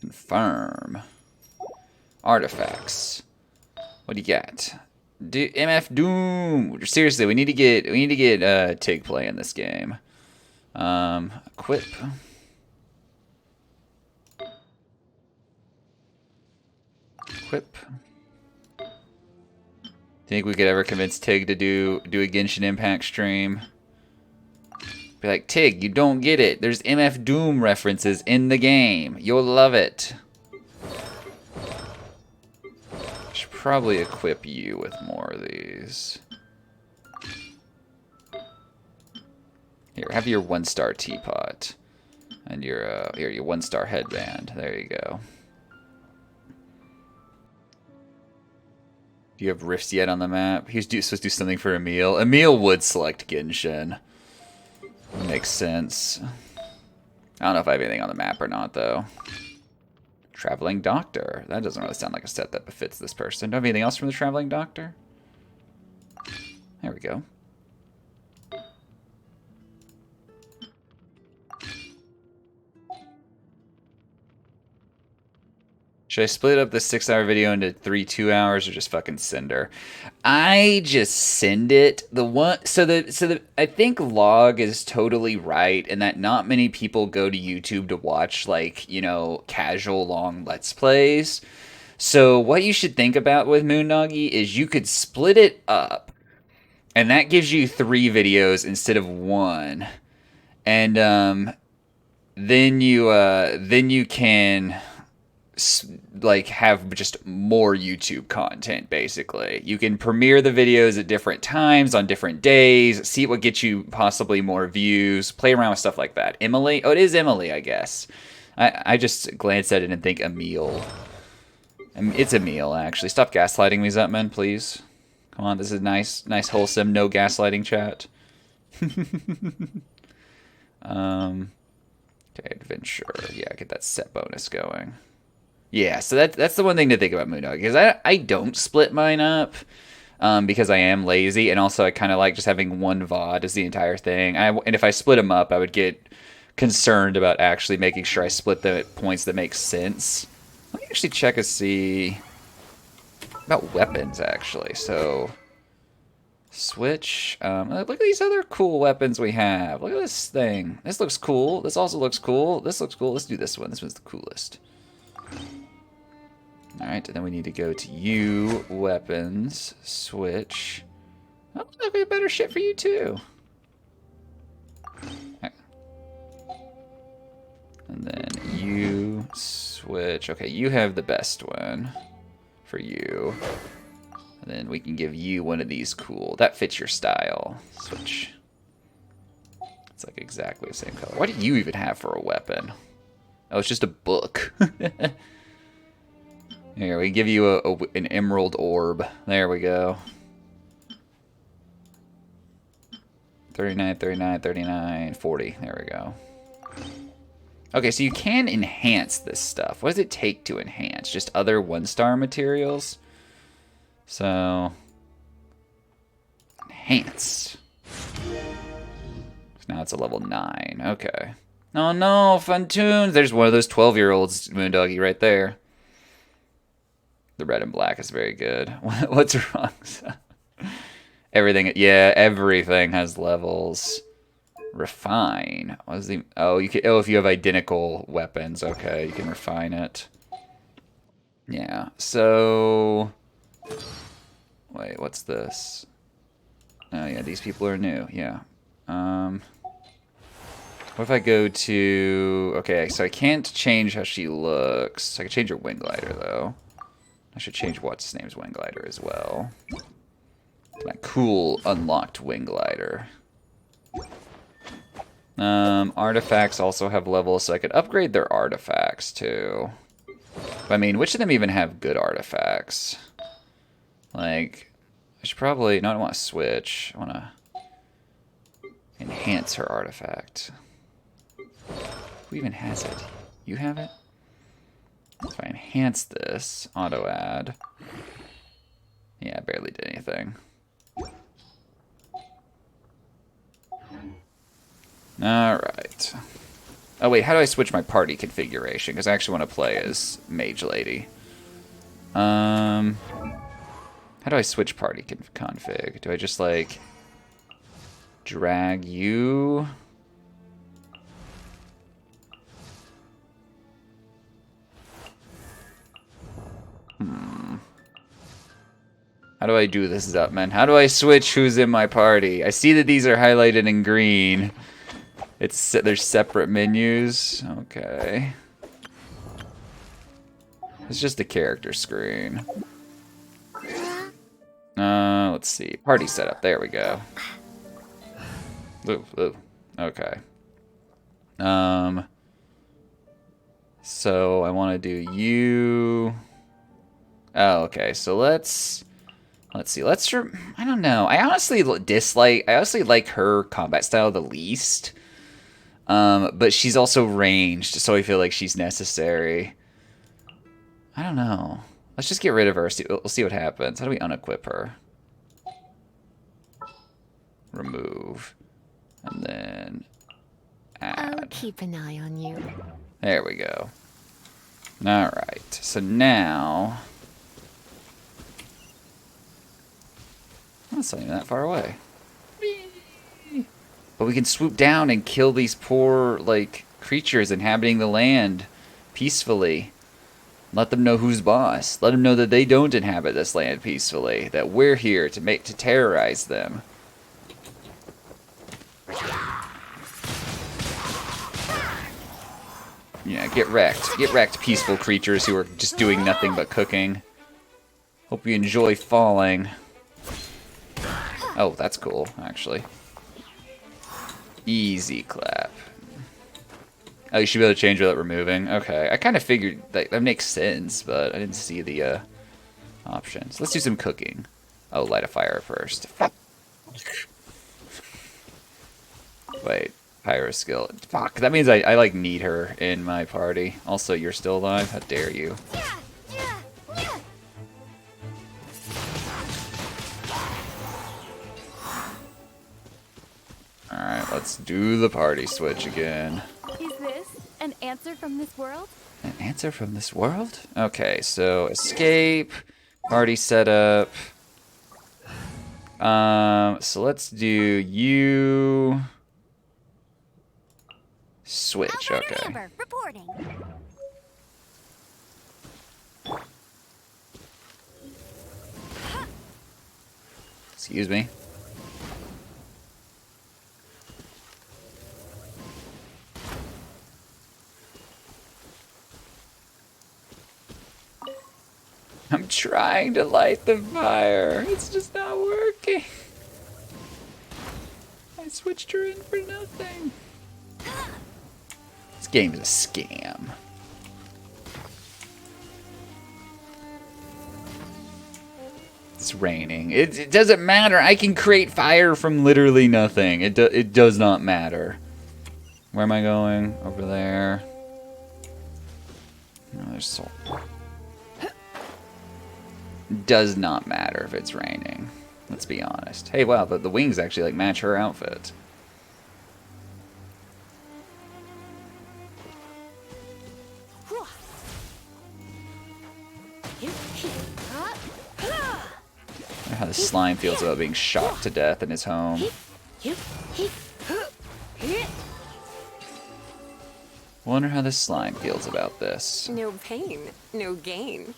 Confirm. Artifacts. What do you got? MF Doom! Seriously, we need to get Tig play in this game. Equip. Equip. Think we could ever convince Tig to do a Genshin Impact stream? Be like, Tig, you don't get it. There's MF Doom references in the game. You'll love it. Should probably equip you with more of these. Here, have your 1-star teapot. And your here, your 1-star headband. There you go. Do you have rifts yet on the map? He's supposed to do something for Emil. Emil would select Genshin. Makes sense. I don't know if I have anything on the map or not, though. Traveling Doctor. That doesn't really sound like a set that befits this person. Do I have anything else from the Traveling Doctor? There we go. Should I split up the 6-hour video into 3 2-hours or just fucking send her? I just send it. I think Log is totally right in that not many people go to YouTube to watch, like, you know, casual long Let's Plays. So what you should think about with Moondoggy is you could split it up, and that gives you 3 videos instead of 1. And then you can like have just more YouTube content. Basically, you can premiere the videos at different times on different days, see what gets you possibly more views, play around with stuff like that. Emily, oh, it is Emily, I guess. I just glanced at it and think Emil. It's Emil, actually. Stop gaslighting me, Zutman, please. Come on, this is nice, wholesome, no gaslighting chat. Okay, adventure. Yeah, get that set bonus going. Yeah, so that's the one thing to think about Moondog, because I don't split mine up because I am lazy, and also I kind of like just having one VOD as the entire thing. And if I split them up, I would get concerned about actually making sure I split them at points that make sense. Let me actually check and see about weapons, actually. So, switch. Look at these other cool weapons we have. Look at this thing. This looks cool. This also looks cool. This looks cool. Let's do this one. This one's the coolest. Alright, and then we need to go to you, weapons, switch. Oh, there'll be better shit for you too. Okay. And then you, switch. Okay, you have the best one for you. And then we can give you one of these cool. That fits your style. Switch. It's like exactly the same color. What do you even have for a weapon? Oh, it's just a book. Here, we give you an emerald orb. There we go. 39, 39, 39, 40. There we go. Okay, so you can enhance this stuff. What does it take to enhance? Just other 1-star materials? So, enhance. So now it's a level 9. Okay. Oh no, fun tunes. There's one of those 12-year-olds, Moondoggy, right there. The red and black is very good. What's wrong? Everything, yeah, everything has levels. Refine. What is the? Oh, you can. Oh, if you have identical weapons, okay, you can refine it. Yeah. So, wait, what's this? Oh yeah, these people are new. Yeah. What if I go to? Okay, so I can't change how she looks. I can change her wing glider though. I should change what's his name's wing glider as well. That cool unlocked wing glider. Artifacts also have levels, so I could upgrade their artifacts too. But, I mean, which of them even have good artifacts? Like, I should probably... No, I don't want to switch. I want to enhance her artifact. Who even has it? You have it? If I enhance this, auto add. Yeah, I barely did anything. Alright. Oh wait, how do I switch my party configuration? Because I actually want to play as Mage Lady. How do I switch party config? Do I just like drag you? How do I do this, Zupman? How do I switch who's in my party? I see that these are highlighted in green. There's separate menus. Okay. It's just a character screen. Let's see. Party setup. There we go. Ooh, ooh. Okay. So I want to do you. Oh, okay. So let's see. I don't know. I honestly like her combat style the least. But she's also ranged, so I feel like she's necessary. I don't know. Let's just get rid of her. We'll see what happens. How do we unequip her? Remove. And then add. I'll keep an eye on you. There we go. Alright. So now... That's not even that far away. But we can swoop down and kill these poor, like, creatures inhabiting the land peacefully. Let them know who's boss. Let them know that they don't inhabit this land peacefully. That we're here to terrorize them. Yeah, get wrecked. Get wrecked, peaceful creatures who are just doing nothing but cooking. Hope you enjoy falling. Oh, that's cool, actually. Easy clap. Oh, you should be able to change without removing. Okay, I kind of figured that makes sense, but I didn't see the options. Let's do some cooking. Oh, light a fire first. Wait, pyro skill. Fuck, that means I like need her in my party. Also, you're still alive? How dare you? Alright, let's do the party switch again. Is this an answer from this world? An answer from this world? Okay, so escape, party setup. So let's do you. Switch, okay. Amber, reporting. Excuse me. I'm trying to light the fire. It's just not working. I switched her in for nothing. This game is a scam. It's raining. It doesn't matter. I can create fire from literally nothing. It does not matter. Where am I going? Over there. Oh, there's salt. Does not matter if it's raining. Let's be honest. Hey, wow, the wings actually like match her outfit. I wonder how the slime feels about being shot to death in his home. Wonder how the slime feels about this. No pain, no gain.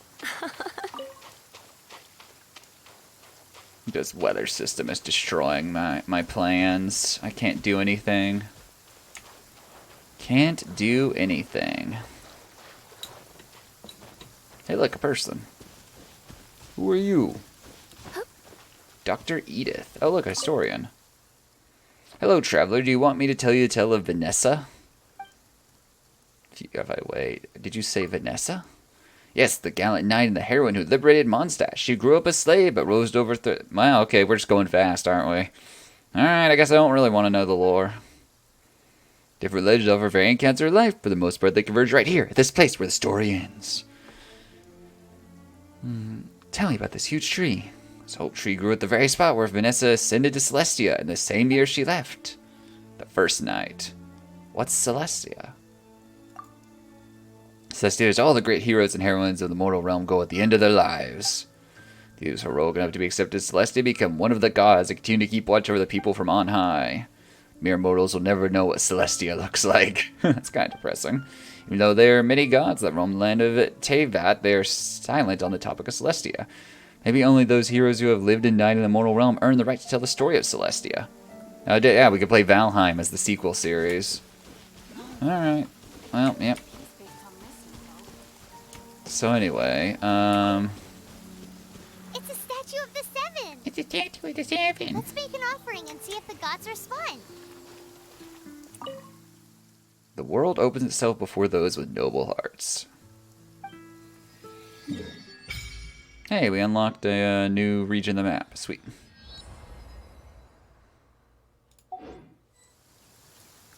This weather system is destroying my plans. I can't do anything. Can't do anything. Hey, look, a person. Who are you? Dr. Edith. Oh, look, a historian. Hello, traveler. Do you want me to tell you the tale of Vanessa? If I wait, did you say Vanessa? Yes, the gallant knight and the heroine who liberated Mondstadt. She grew up a slave, but rose to over... Wow, okay, we're just going fast, aren't we? Alright, I guess I don't really want to know the lore. Different legends offer varying accounts of her life. For the most part, they converge right here, at this place where the story ends. Tell me about this huge tree. This whole tree grew at the very spot where Vanessa ascended to Celestia in the same year she left. The first night. What's Celestia? Celestia is all the great heroes and heroines of the mortal realm go at the end of their lives. Those heroic enough to be accepted as Celestia become one of the gods that continue to keep watch over the people from on high. Mere mortals will never know what Celestia looks like. That's kind of depressing. Even though there are many gods that roam the land of Tevat, they are silent on the topic of Celestia. Maybe only those heroes who have lived and died in the mortal realm earn the right to tell the story of Celestia. Yeah, we could play Valheim as the sequel series. Alright. Well, yep. So anyway, It's a statue of the Seven. It's a statue of the Seven. Let's make an offering and see if the gods respond. The world opens itself before those with noble hearts. Hey, we unlocked a new region of the map. Sweet.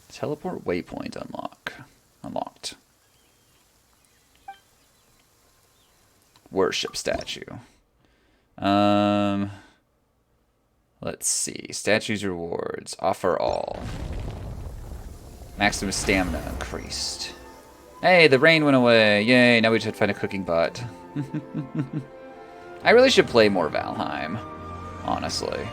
Teleport waypoint unlocked. Worship statue. Let's see. Statues rewards. Offer all. Maximum stamina increased. Hey, the rain went away. Yay, now we just have to find a cooking bot. I really should play more Valheim, honestly.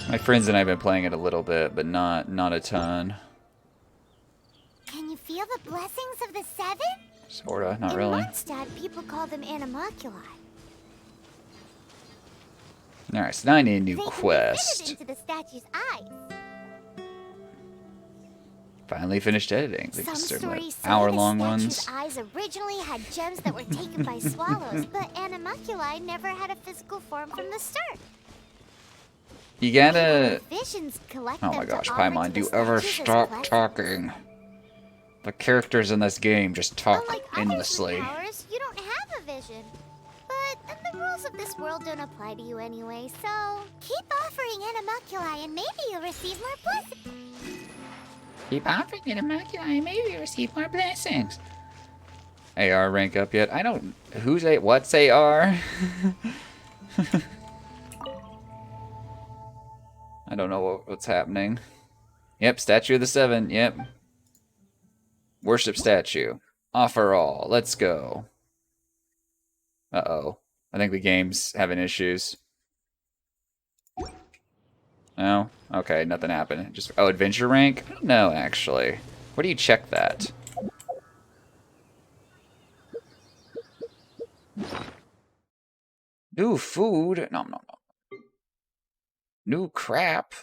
My friends and I have been playing it a little bit, but not a ton. Can you feel the blessings of the seven? Sorta, not really. In Mondstadt, people call them animalculi. Alright, so now I need a new They quest. can be fitted into the statue's eyes. Finally finished editing. Some Some stories say hour-long the ones. statue's eyes originally had gems that were taken by swallows, but animalculi never had a physical form from the start. You gotta... Visions collect Oh them my to gosh, offer Paimon, to do the ever statues as stop blessings. talking? The characters in this game just talk Unlike others endlessly. with powers, you don't have a vision. But the rules of this world don't apply to you anyway, so keep offering animalculi and maybe you'll receive more blessings. Keep offering animalculi and maybe you receive more blessings. AR rank up yet? I don't... Who's A... What's AR? I don't know what's happening. Yep, Statue of the Seven. Yep. Worship statue. Offer all. Let's go. Uh-oh. I think the game's having issues. No? Okay, nothing happened. Just... Oh, adventure rank? No, actually. Where do you check that? New food? No. New crap.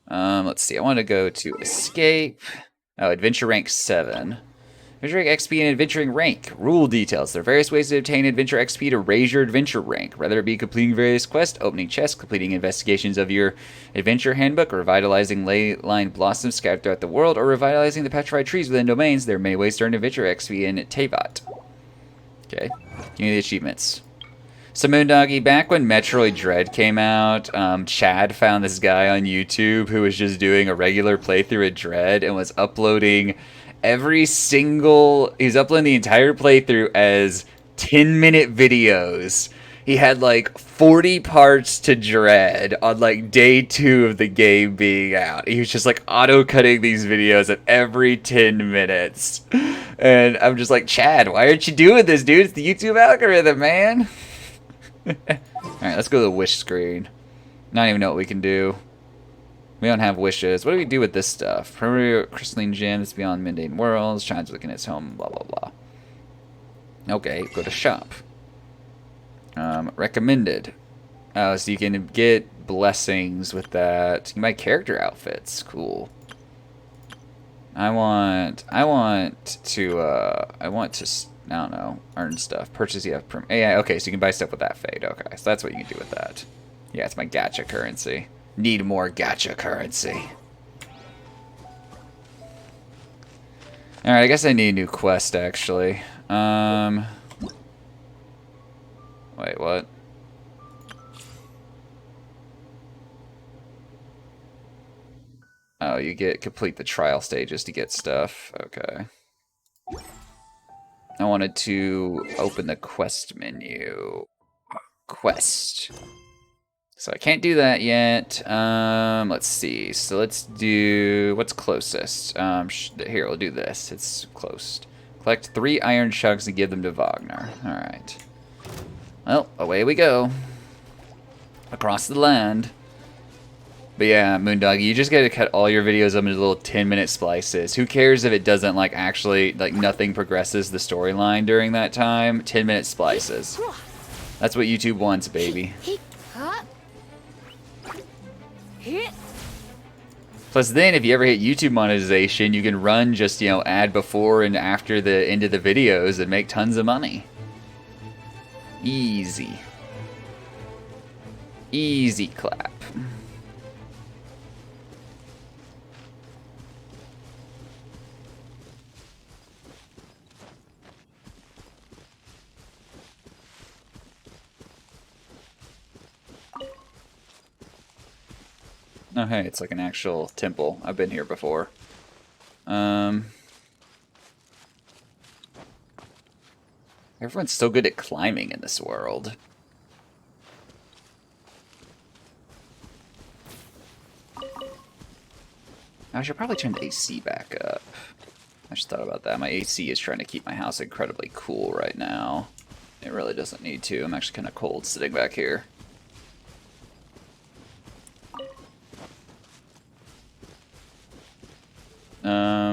Let's see. I want to go to escape. Oh, adventure rank 7. Adventure rank XP and adventuring rank. Rule details. There are various ways to obtain adventure XP to raise your adventure rank. Whether it be completing various quests, opening chests, completing investigations of your adventure handbook, revitalizing ley-lined blossoms scattered throughout the world, or revitalizing the petrified trees within domains, there are many ways to earn adventure XP in Teyvat. Okay. Give me the achievements. So Moondoggy, back when Metroid Dread came out, Chad found this guy on YouTube who was just doing a regular playthrough of Dread and was uploading every single... He was uploading the entire playthrough as 10-minute videos. He had like 40 parts to Dread on like day 2 of the game being out. He was just like auto-cutting these videos at every 10 minutes. And I'm just like, Chad, why aren't you doing this, dude? It's the YouTube algorithm, man. Alright, let's go to the wish screen. I don't even know what we can do. We don't have wishes. What do we do with this stuff? Primary crystalline gems beyond mundane worlds. Shines within its home, blah, blah, blah. Okay, go to shop. Recommended. Oh, so you can get blessings with that. My character outfits. Cool. I want to, I don't know, earn stuff. Purchase, yeah, okay, so you can buy stuff with that fade. Okay, so that's what you can do with that. Yeah, it's my gacha currency. Need more gacha currency. Alright, I guess I need a new quest, actually. Wait, what? Oh, you complete the trial stages to get stuff. Okay. I wanted to open the quest menu. Quest. So I can't do that yet. Let's see. So let's do... What's closest? Here, we'll do this. It's close. Collect 3 iron chugs and give them to Wagner. Alright. Well, away we go. Across the land. But yeah, Moondoggy, you just gotta cut all your videos up into little 10-minute splices. Who cares if it doesn't, like, actually, like, nothing progresses the storyline during that time? 10-minute splices. That's what YouTube wants, baby. Plus then, if you ever hit YouTube monetization, you can run just, you know, ad before and after the end of the videos and make tons of money. Easy. Easy clap. Oh, hey, it's like an actual temple. I've been here before. Everyone's so good at climbing in this world. I should probably turn the AC back up. I just thought about that. My AC is trying to keep my house incredibly cool right now. It really doesn't need to. I'm actually kind of cold sitting back here.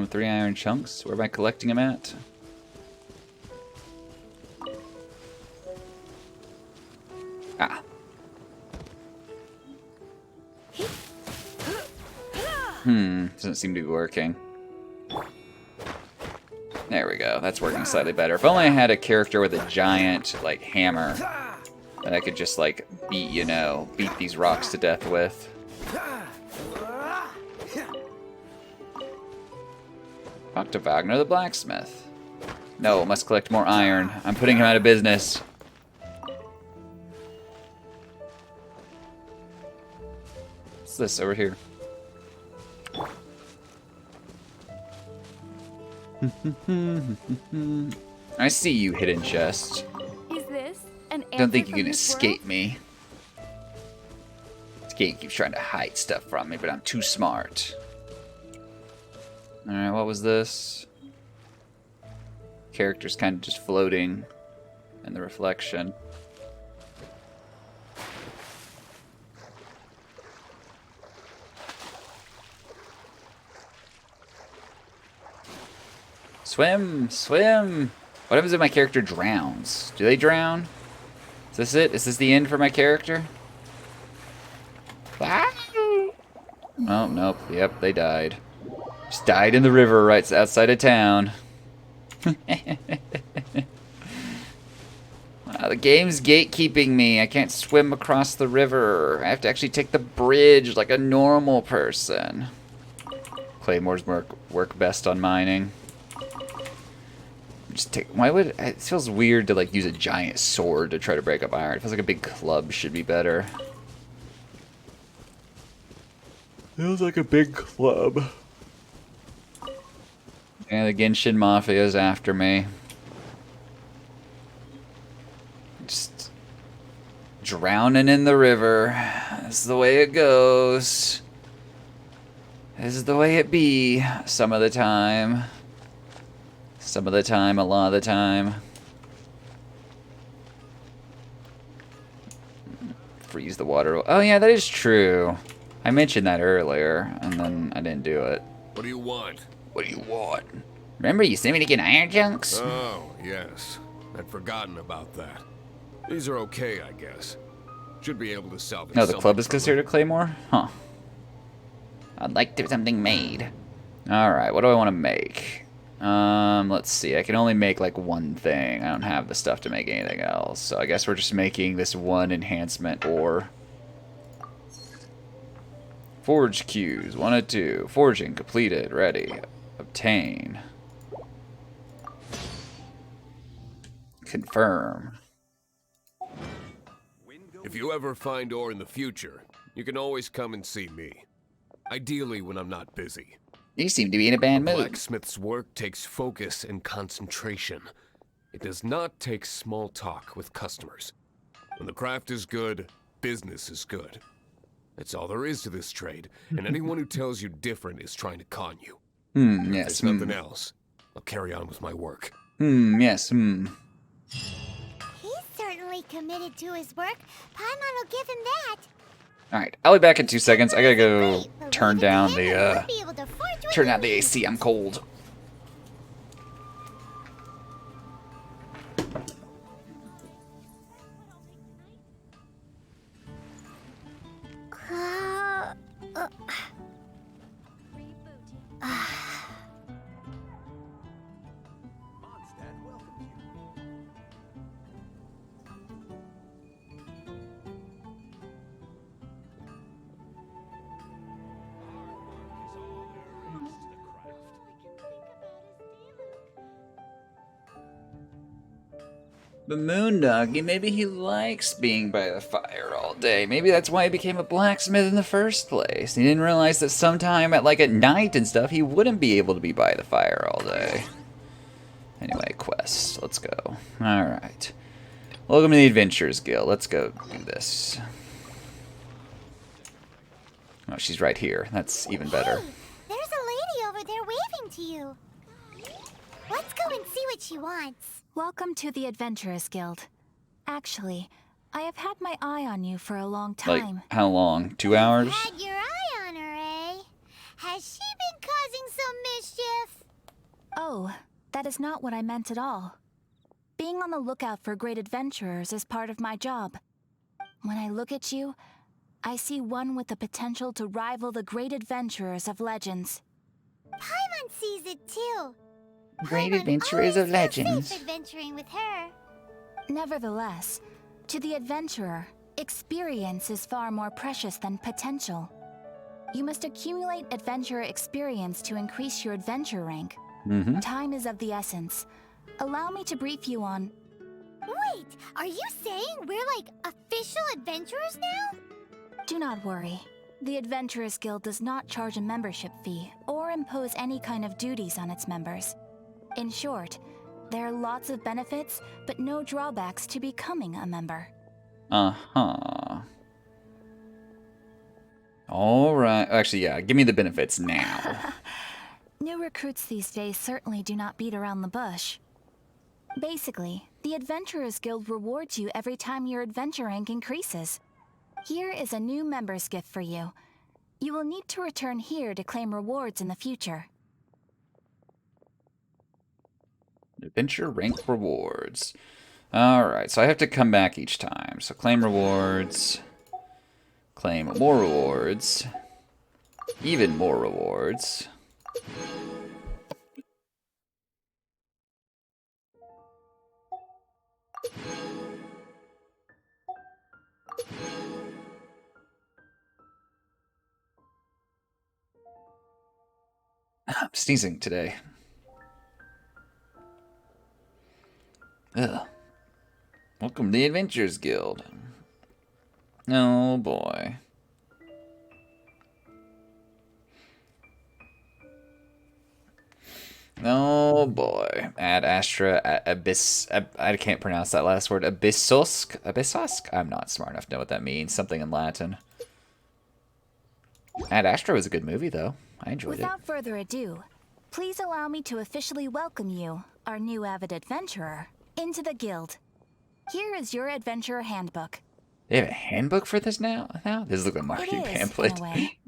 Three iron chunks. Where am I collecting them at? Ah. Doesn't seem to be working. There we go. That's working slightly better. If only I had a character with a giant, like, hammer that I could just, like, beat, you know, beat these rocks to death with. Talk to Wagner the blacksmith. No, must collect more iron. I'm putting him out of business. What's this over here? I see you, hidden chest. Is this an answer Don't think you from can this escape world? me. This game keeps trying to hide stuff from me, but I'm too smart. Alright, what was this? Character's kind of just floating in the reflection. Swim! Swim! What happens if my character drowns? Do they drown? Is this it? Is this the end for my character? Ah! Oh, nope. Yep, they died. Just died in the river right outside of town. Wow, the game's gatekeeping me. I can't swim across the river. I have to actually take the bridge like a normal person. Claymores work best on mining. Just take. Why would it feels weird to like use a giant sword to try to break up iron? It feels like a big club should be better. Feels like a big club. Yeah, the Genshin Mafia is after me. Just drowning in the river. This is the way it goes. This is the way it be some of the time. Some of the time, a lot of the time. Freeze the water. Oh yeah, that is true. I mentioned that earlier, and then I didn't do it. What do you want? What do you want? Remember you sent me to get iron chunks? Oh, yes. I'd forgotten about that. These are okay, I guess. Should be able to salvage. No, the club is something from considered a claymore? Huh. I'd like to have something made. Alright, what do I want to make? Let's see. I can only make like one thing. I don't have the stuff to make anything else. So I guess we're just making this one enhancement ore. Forge queues. 1 of 2. Forging completed. Ready. Obtain. Confirm. If you ever find ore in the future, you can always come and see me. Ideally when I'm not busy. You seem to be in a bad mood. Blacksmith's work takes focus and concentration. It does not take small talk with customers. When the craft is good, business is good. That's all there is to this trade, and anyone who tells you different is trying to con you. Yes. If there's nothing else, I'll carry on with my work. Yes. He's certainly committed to his work. Paimon will give him that. Alright, I'll be back in 2 seconds. I gotta go Great, but turn leave it to down him the, and he'll be able to forge what turn he down the needs. AC. I'm cold. But Moondoggy, maybe he likes being by the fire all day. Maybe that's why he became a blacksmith in the first place. He didn't realize that sometime at night and stuff, he wouldn't be able to be by the fire all day. Anyway, quest. Let's go. Alright. Welcome to the Adventurers Guild. Let's go do this. Oh, she's right here. That's even better. Hey, there's a lady over there waving to you. Let's go and see what she wants. Welcome to the Adventurers Guild. Actually, I have had my eye on you for a long time. Like, how long? 2 hours? Had your eye on her, eh? Has she been causing some mischief? Oh, that is not what I meant at all. Being on the lookout for great adventurers is part of my job. When I look at you, I see one with the potential to rival the great adventurers of legends. Paimon sees it too. Great Paimon Adventurers of always feels Legends. safe adventuring with her. Nevertheless, to the adventurer, experience is far more precious than potential. You must accumulate adventurer experience to increase your adventure rank. Time is of the essence. Allow me to brief you on... Wait, are you saying we're like official adventurers now? Do not worry. The Adventurers Guild does not charge a membership fee or impose any kind of duties on its members. In short, there are lots of benefits, but no drawbacks to becoming a member. Uh-huh. Alright. Actually, yeah, give me the benefits now. New recruits these days certainly do not beat around the bush. Basically, the Adventurers Guild rewards you every time your adventure rank increases. Here is a new member's gift for you. You will need to return here to claim rewards in the future. Adventure rank rewards. Alright, so I have to come back each time. So claim rewards. Claim more rewards. Even more rewards. I'm sneezing today. Ugh. Welcome to the Adventurers Guild. Oh boy. Oh boy. Ad Astra Abyss. I can't pronounce that last word. Abyssosk? Abyssosk? I'm not smart enough to know what that means. Something in Latin. Ad Astra was a good movie, though. I enjoyed it. Without further ado, please allow me to officially welcome you, our new avid adventurer, into the guild. Here is your adventurer handbook. They have a handbook for this now? This is like a marketing pamphlet. In a way,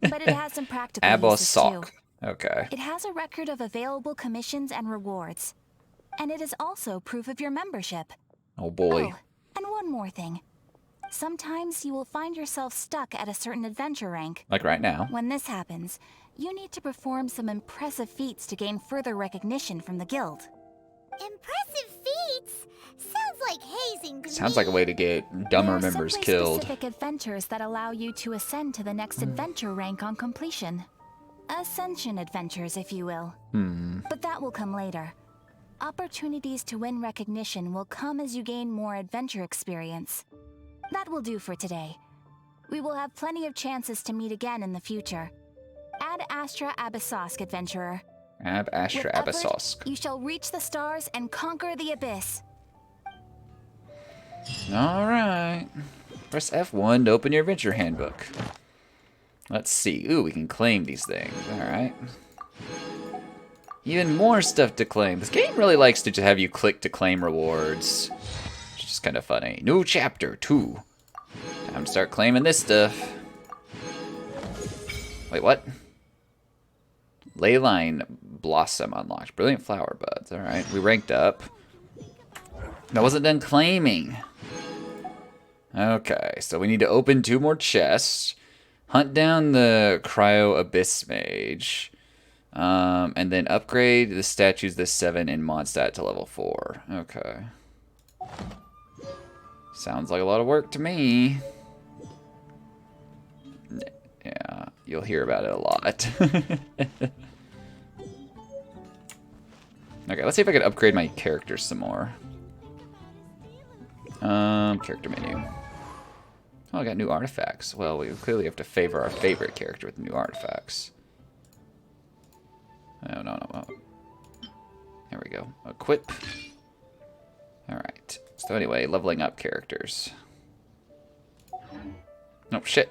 but it has some practical uses too. Okay. It has a record of available commissions and rewards. And it is also proof of your membership. Oh boy. Oh, and one more thing. Sometimes you will find yourself stuck at a certain adventure rank. Like right now. When this happens, you need to perform some impressive feats to gain further recognition from the guild. Impressive feats? Sounds like hazing to Sounds me. like a way to get dumber There are members simply killed. specific adventures that allow you to ascend to the next adventure rank on completion. Ascension adventures, if you will. But that will come later. Opportunities to win recognition will come as you gain more adventure experience. That will do for today. We will have plenty of chances to meet again in the future. Ad Astra Abyssosk, adventurer. Ab Astra With effort, Abyssosk. you shall reach the stars and conquer the abyss. Alright. Press F1 to open your adventure handbook. Let's see. Ooh, we can claim these things. Alright. Even more stuff to claim. This game really likes to just have you click to claim rewards. Which is kind of funny. New chapter 2. Time to start claiming this stuff. Wait, what? Leyline Blossom unlocked. Brilliant flower buds. Alright, we ranked up. That wasn't done claiming. Okay, so we need to open 2 more chests. Hunt down the Cryo Abyss Mage. And then upgrade the statues this 7 in Mondstadt to level 4. Okay. Sounds like a lot of work to me. Yeah, you'll hear about it a lot. Okay, let's see if I can upgrade my characters some more. Character menu. Oh, I got new artifacts. Well, we clearly have to favor our favorite character with new artifacts. Oh, no. There we go. Equip. Alright. So anyway, leveling up characters. Oh, shit.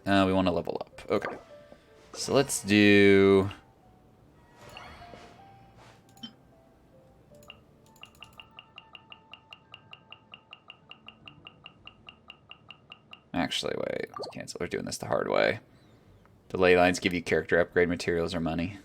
We want to level up. Okay. So let's do... Actually, wait. Let's cancel. We're doing this the hard way. The ley lines give you character upgrade materials or money.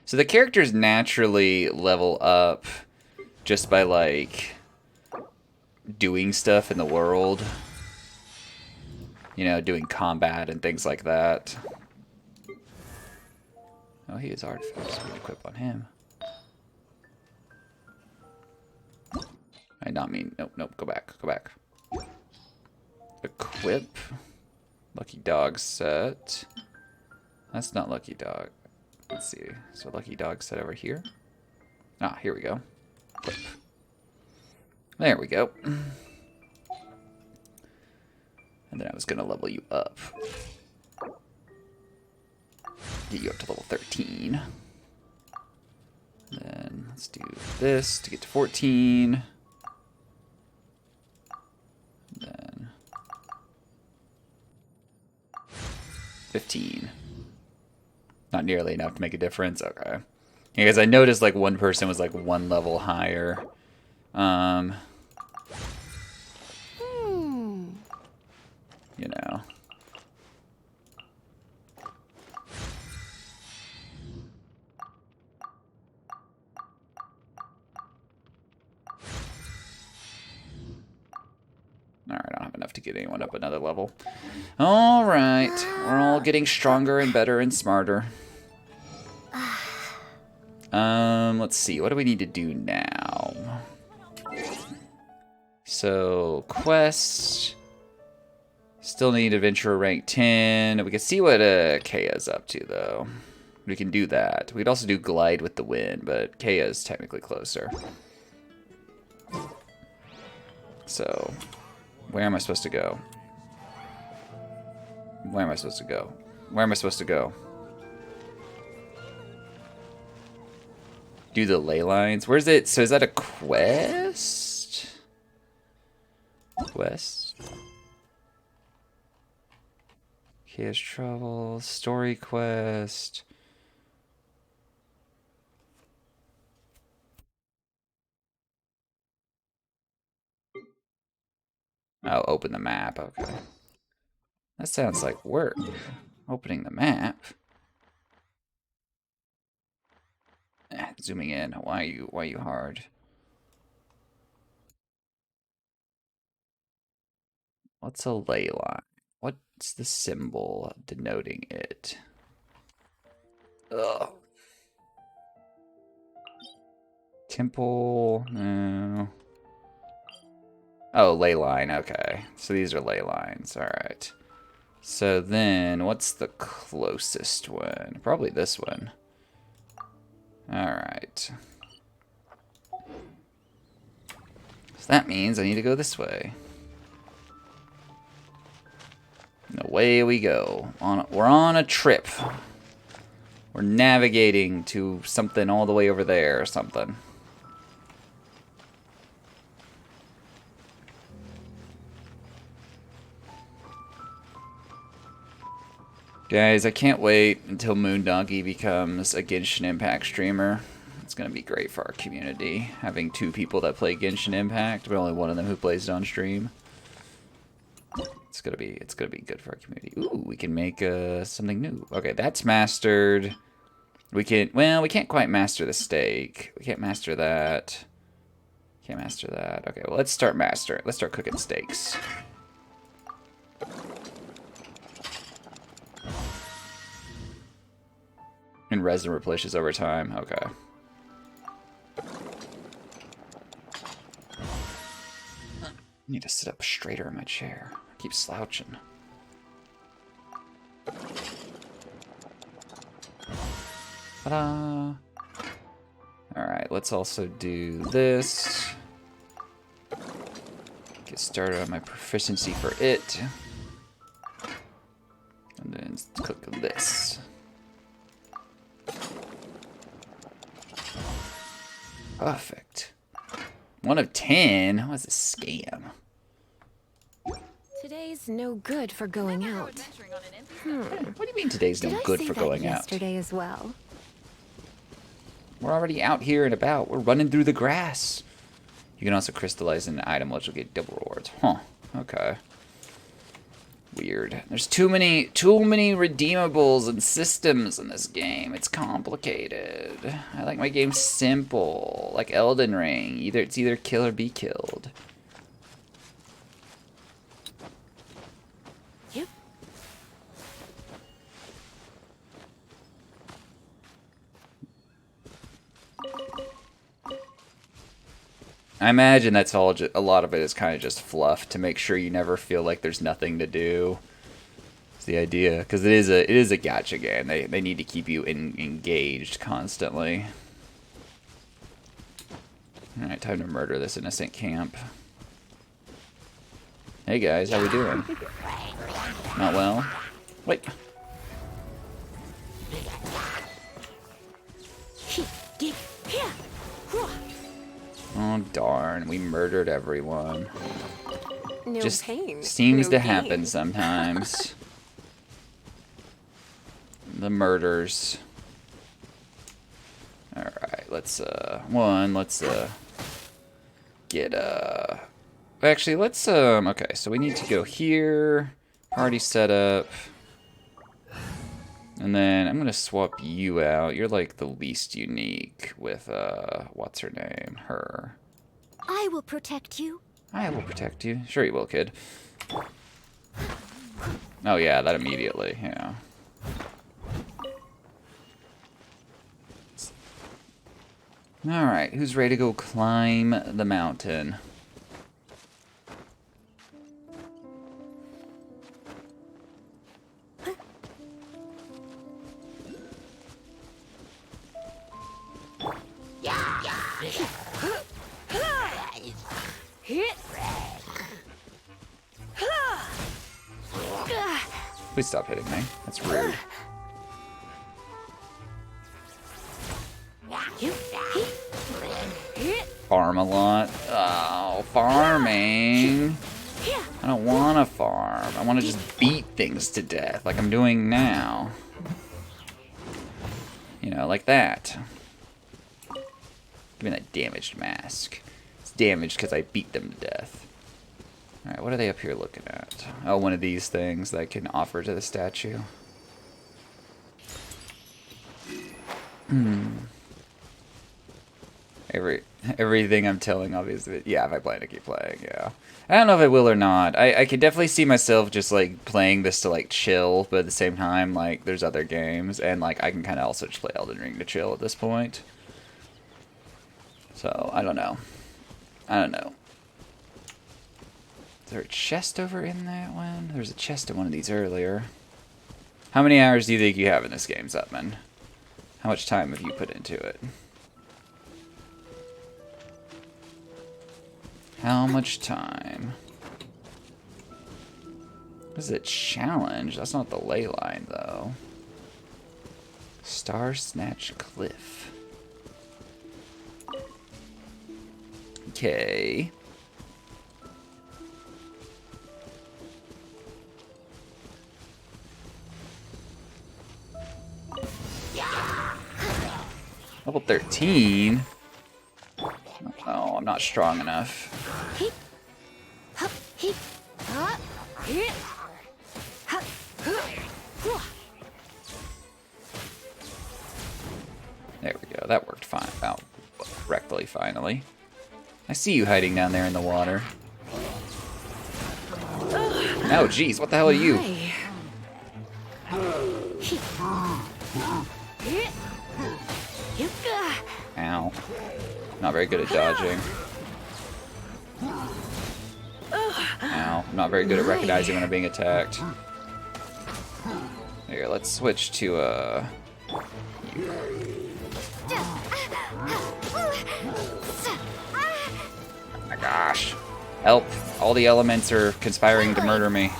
So the characters naturally level up just by, like, doing stuff in the world. You know, doing combat and things like that. Oh, he has artifacts. We can equip on him. I not mean... Nope, go back. Equip. Lucky Dog set. That's not Lucky Dog. Let's see. So Lucky Dog set over here. Ah, here we go. Equip. There we go. And then I was going to level you up. Get you up to level 13. Then let's do this to get to 14. Then 15. Not nearly enough to make a difference. Okay. Because I noticed like one person was like one level higher. You know. Alright, I don't have enough to get anyone up another level. Alright, we're all getting stronger and better and smarter. Let's see, what do we need to do now? So, quest. Still need adventurer rank 10. We can see what Kaya's up to, though. We can do that. We'd also do glide with the wind, but Kaya's technically closer. So, where am I supposed to go? Where am I supposed to go? Where am I supposed to go? Do the ley lines. Where's it? So is that a quest? Quest? Kaya's Trouble. Story quest. Oh, open the map. Okay. That sounds like work. Opening the map. Zooming in. Why are you hard? What's a ley line? What's the symbol denoting it? Ugh. Temple. No. Oh, ley line. Okay. So these are ley lines. All right. So then, what's the closest one? Probably this one. Alright. So that means I need to go this way. And away we go. We're on a trip. We're navigating to something all the way over there or something. Guys, I can't wait until Moondonkey becomes a Genshin Impact streamer. It's going to be great for our community, having 2 people that play Genshin Impact, but only one of them who plays it on stream. It's gonna be good for our community. Ooh, we can make something new. Okay, that's mastered. We can't quite master the steak. We can't master that. Can't master that. Okay, well let's start cooking steaks. And resin replenishes over time. Okay. I need to sit up straighter in my chair. I keep slouching. Ta-da! Alright, let's also do this. Get started on my proficiency for it. And then click this. Perfect. 1 of 10? What's a scam? Today's no good for going out. What do you mean today's no good for going out? Yesterday as well. We're already out here and about. We're running through the grass. You can also crystallize an item which will get double rewards. Huh. Okay. Weird. There's too many redeemables and systems in this game. It's complicated. I like my game simple, like Elden Ring. It's either kill or be killed. Yep. I imagine that's all. A lot of it is kind of just fluff to make sure you never feel like there's nothing to do. It's the idea, because it is a gacha game. They need to keep you engaged constantly. All right, time to murder this innocent camp. Hey guys, how we doing? Not well. Wait. Oh darn, we murdered everyone. No Just pain. seems no to gain. happen sometimes. The murders. Alright, let's get actually let's okay, so we need to go here, party setup. And then I'm gonna swap you out. You're like the least unique with what's her name? Her. I will protect you. I will protect you. Sure you will, kid. Oh yeah, that immediately, yeah. Alright, who's ready to go climb the mountain? Please stop hitting me. That's rude. Farm a lot. Oh, farming. I don't want to farm. I want to just beat things to death like I'm doing now. You know, like that. Give me that damaged mask. It's damaged because I beat them to death. Alright, what are they up here looking at? Oh, one of these things that I can offer to the statue. Everything I'm telling, obviously. Yeah, if I plan to keep playing, yeah. I don't know if I will or not. I could definitely see myself just, like, playing this to, like, chill, but at the same time, like, there's other games, and, like, I can kind of also just play Elden Ring to chill at this point. So, I don't know. I don't know. Is there a chest over in that one? There was a chest in one of these earlier. How many hours do you think you have in this game, Zutman? How much time have you put into it? How much time? What is it? Challenge? That's not the ley line, though. Star Snatch Cliff. Okay. Level 13? Oh, I'm not strong enough. There we go. That worked fine. Out correctly, finally. I see you hiding down there in the water. Oh, geez. What the hell are you? Ow. Not very good at dodging. Ow. I'm not very good at recognizing when I'm being attacked. Here, let's switch to, Oh my gosh. Help. All the elements are conspiring to murder me.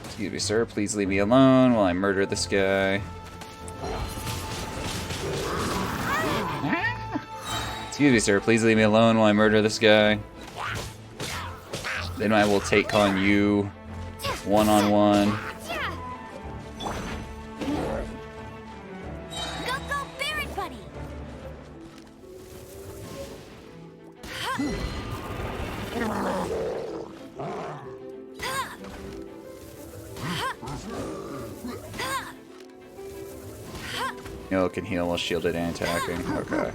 Excuse me, sir. Please leave me alone while I murder this guy. Excuse me, sir. Please leave me alone while I murder this guy. Then I will take on you one-on-one. Go, go, Barret Buddy! No, it can heal while shielded and attacking. Okay.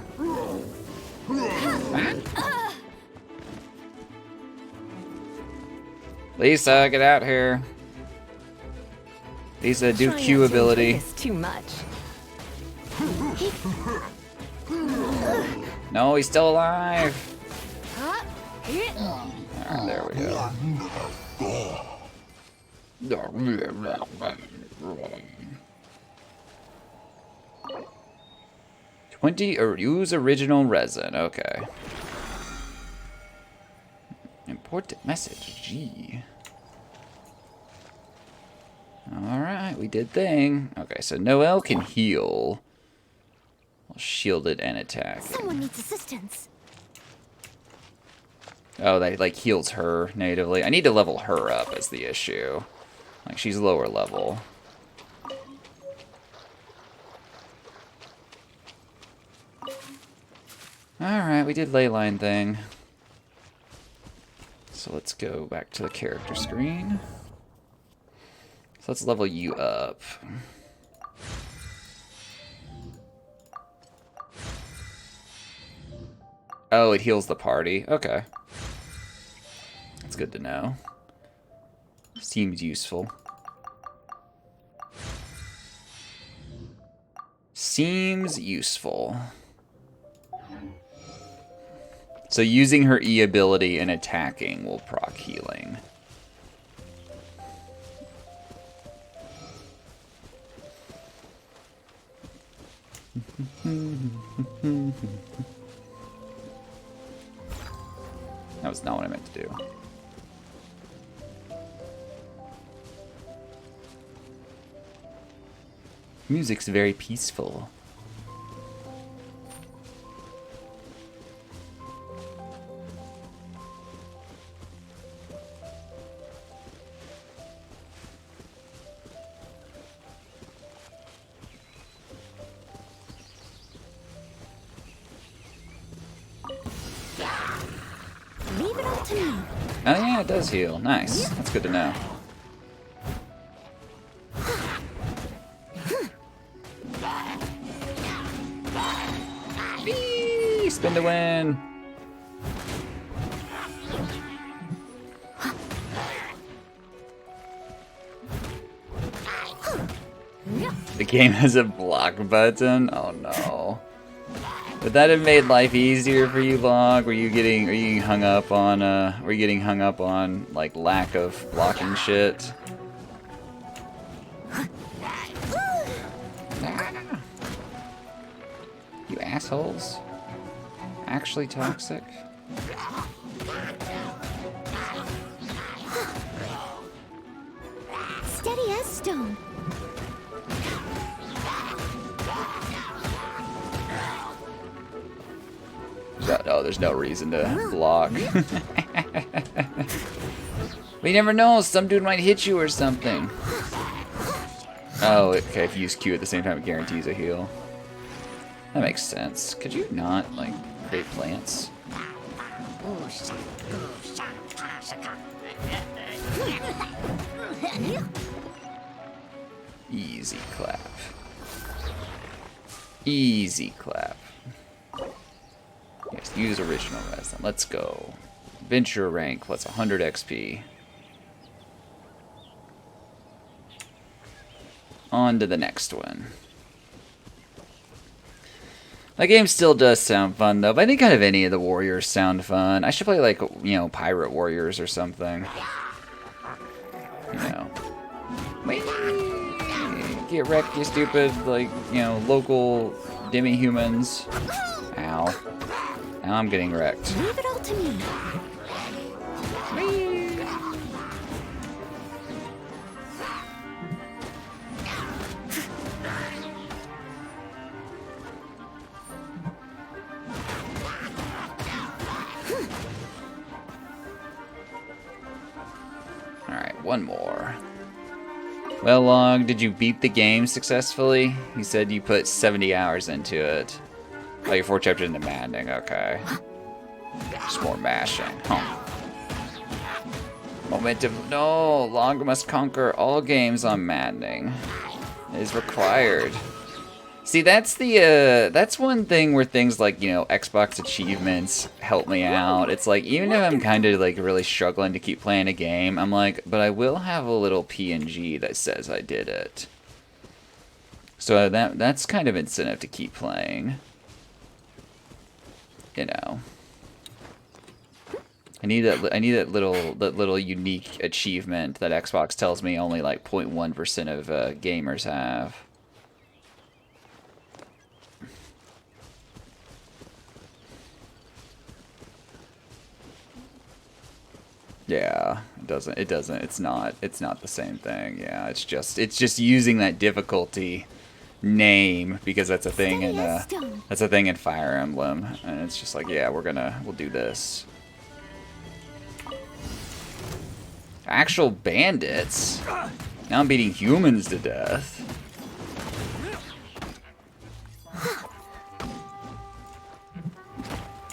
Lisa, get out here. Lisa, do Try Q not to enjoy ability. this too much. No, he's still alive. Alright, there we go. 20 or use original resin. Okay. Important message. Gee. Alright, we did thing. Okay, so Noelle can heal while shielded and attack. Someone needs assistance. Oh, that like heals her natively. I need to level her up as the issue. Like she's lower level. Alright, we did leyline thing. So let's go back to the character screen. So let's level you up. Oh, it heals the party. Okay. That's good to know. Seems useful. Seems useful. So using her E ability and attacking will proc healing. That was not what I meant to do. Music's very peaceful. Leave it up to me. Oh yeah, it does heal. Nice. That's good to know. Whee! Spin to win. The game has a block button. Oh no. Would that have made life easier for you, Log? Were you getting hung up on like lack of blocking shit? You assholes. Actually toxic. Steady as stone. No, there's no reason to block. We never know, some dude might hit you or something. Oh, okay, if you use Q at the same time, it guarantees a heal. That makes sense. Could you not, like, create plants? Easy clap. Easy clap. Use original resin. Let's go. Venture rank plus 100 XP. On to the next one. That game still does sound fun, though. But I think kind of any of the warriors sound fun. I should play, like, you know, Pirate Warriors or something. You know. Whee! Get wrecked, you stupid, like, you know, local demi-humans. Ow. Now I'm getting wrecked. Leave it all to me. Alright, one more. Well, Long, did you beat the game successfully? You said you put 70 hours into it. Oh, you're 4 chapters into maddening, okay. Just more mashing, huh. Momentum, no! Long must conquer all games on maddening. It is required. See, that's the, that's one thing where things like, you know, Xbox achievements help me out. It's like, even if I'm kind of, like, really struggling to keep playing a game, I'm like, but I will have a little PNG that says I did it. So that's kind of incentive to keep playing. You know. I need that little unique achievement that Xbox tells me only, like, 0.1% of gamers have. Yeah, it doesn't. It's not the same thing. Yeah, it's just using that difficulty name because that's a thing in Fire Emblem, and it's just like, yeah, we'll do this. Actual bandits. Now I'm beating humans to death.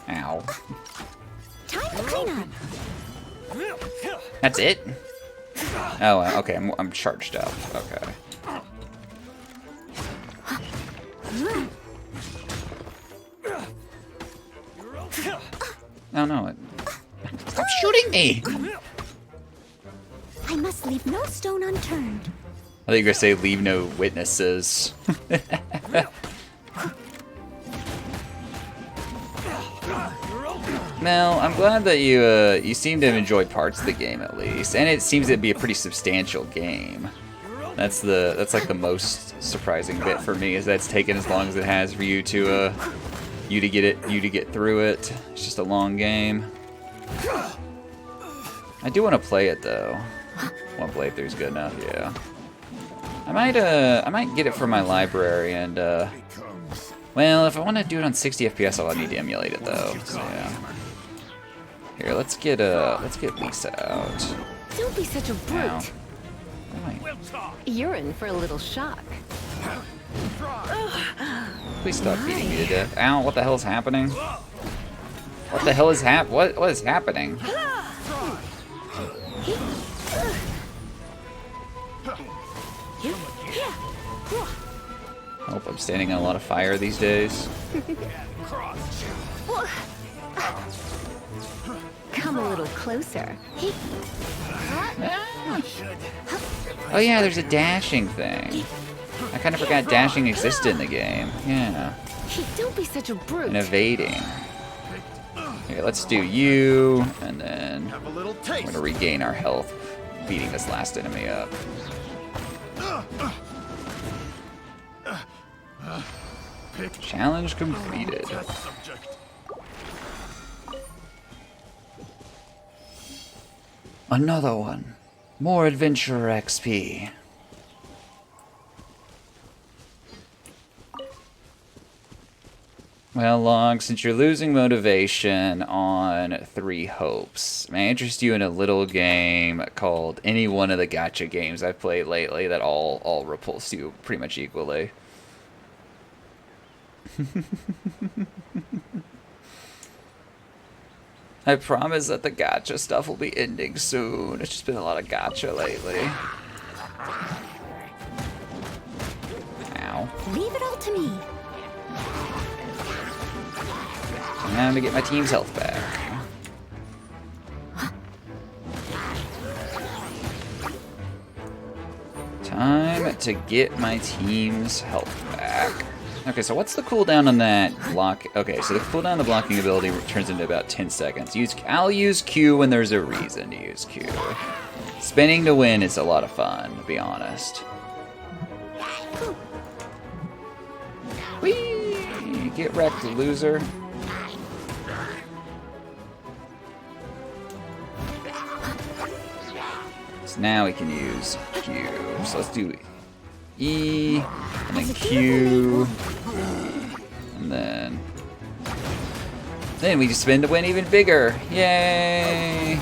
Ow. Time to clean up. That's it? Oh, okay, I'm charged up. Okay. Oh, no. Stop shooting me! I must leave no stone unturned. I think you're gonna say leave no witnesses. Mel, I'm glad that you seem to have enjoyed parts of the game at least, and it seems to be a pretty substantial game. That's like the most surprising bit for me, is that it's taken as long as it has for you to get through it. It's just a long game. I do want to play it though. One playthrough's good enough, yeah. I might get it from my library and well, if I want to do it on 60 FPS, I'll need to emulate it though. So yeah. Here, let's get Lisa out. Don't be such a brute. Ow. You're in for a little shock. Please stop beating me to death. Ow, what the hell is happening? What the hell is what is happening? I hope I'm standing on a lot of fire these days. Come a little closer. Oh yeah, there's a dashing thing. I kind of forgot dashing existed in the game. Yeah. Don't be such a brute. And evading. Here, let's do you, and then we're gonna regain our health, beating this last enemy up. Challenge completed. Another one. More adventurer XP. Well, Long, since you're losing motivation on 3 hopes, may I interest you in a little game called any one of the gacha games I've played lately that all repulse you pretty much equally. I promise that the gacha stuff will be ending soon. It's just been a lot of gacha lately. Ow. Leave it all to me. Time to get my team's health back. Time to get my team's health back. Okay, so what's the cooldown on that block? Okay, so the cooldown on the blocking ability turns into about 10 seconds. I'll use Q when there's a reason to use Q. Spinning to win is a lot of fun, to be honest. Whee! Get wrecked, loser. So now we can use Q. So let's do E, and then Q, and then we just spin to win even bigger. Yay!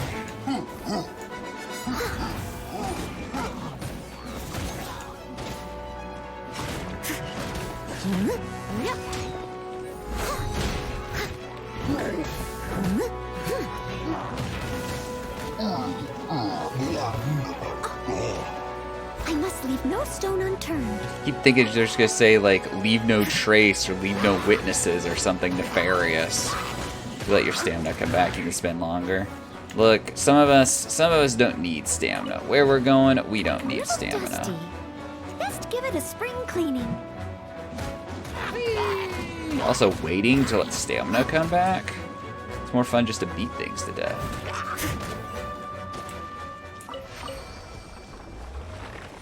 I must leave no stone unturned. Keep thinking they're just gonna say like leave no trace or leave no witnesses or something nefarious. If you let your stamina come back, you can spend longer. Look, some of us don't need stamina. Where we're going, we don't need stamina. Dusty. Best give it a spring cleaning. Also, waiting to let stamina come back. It's more fun just to beat things to death.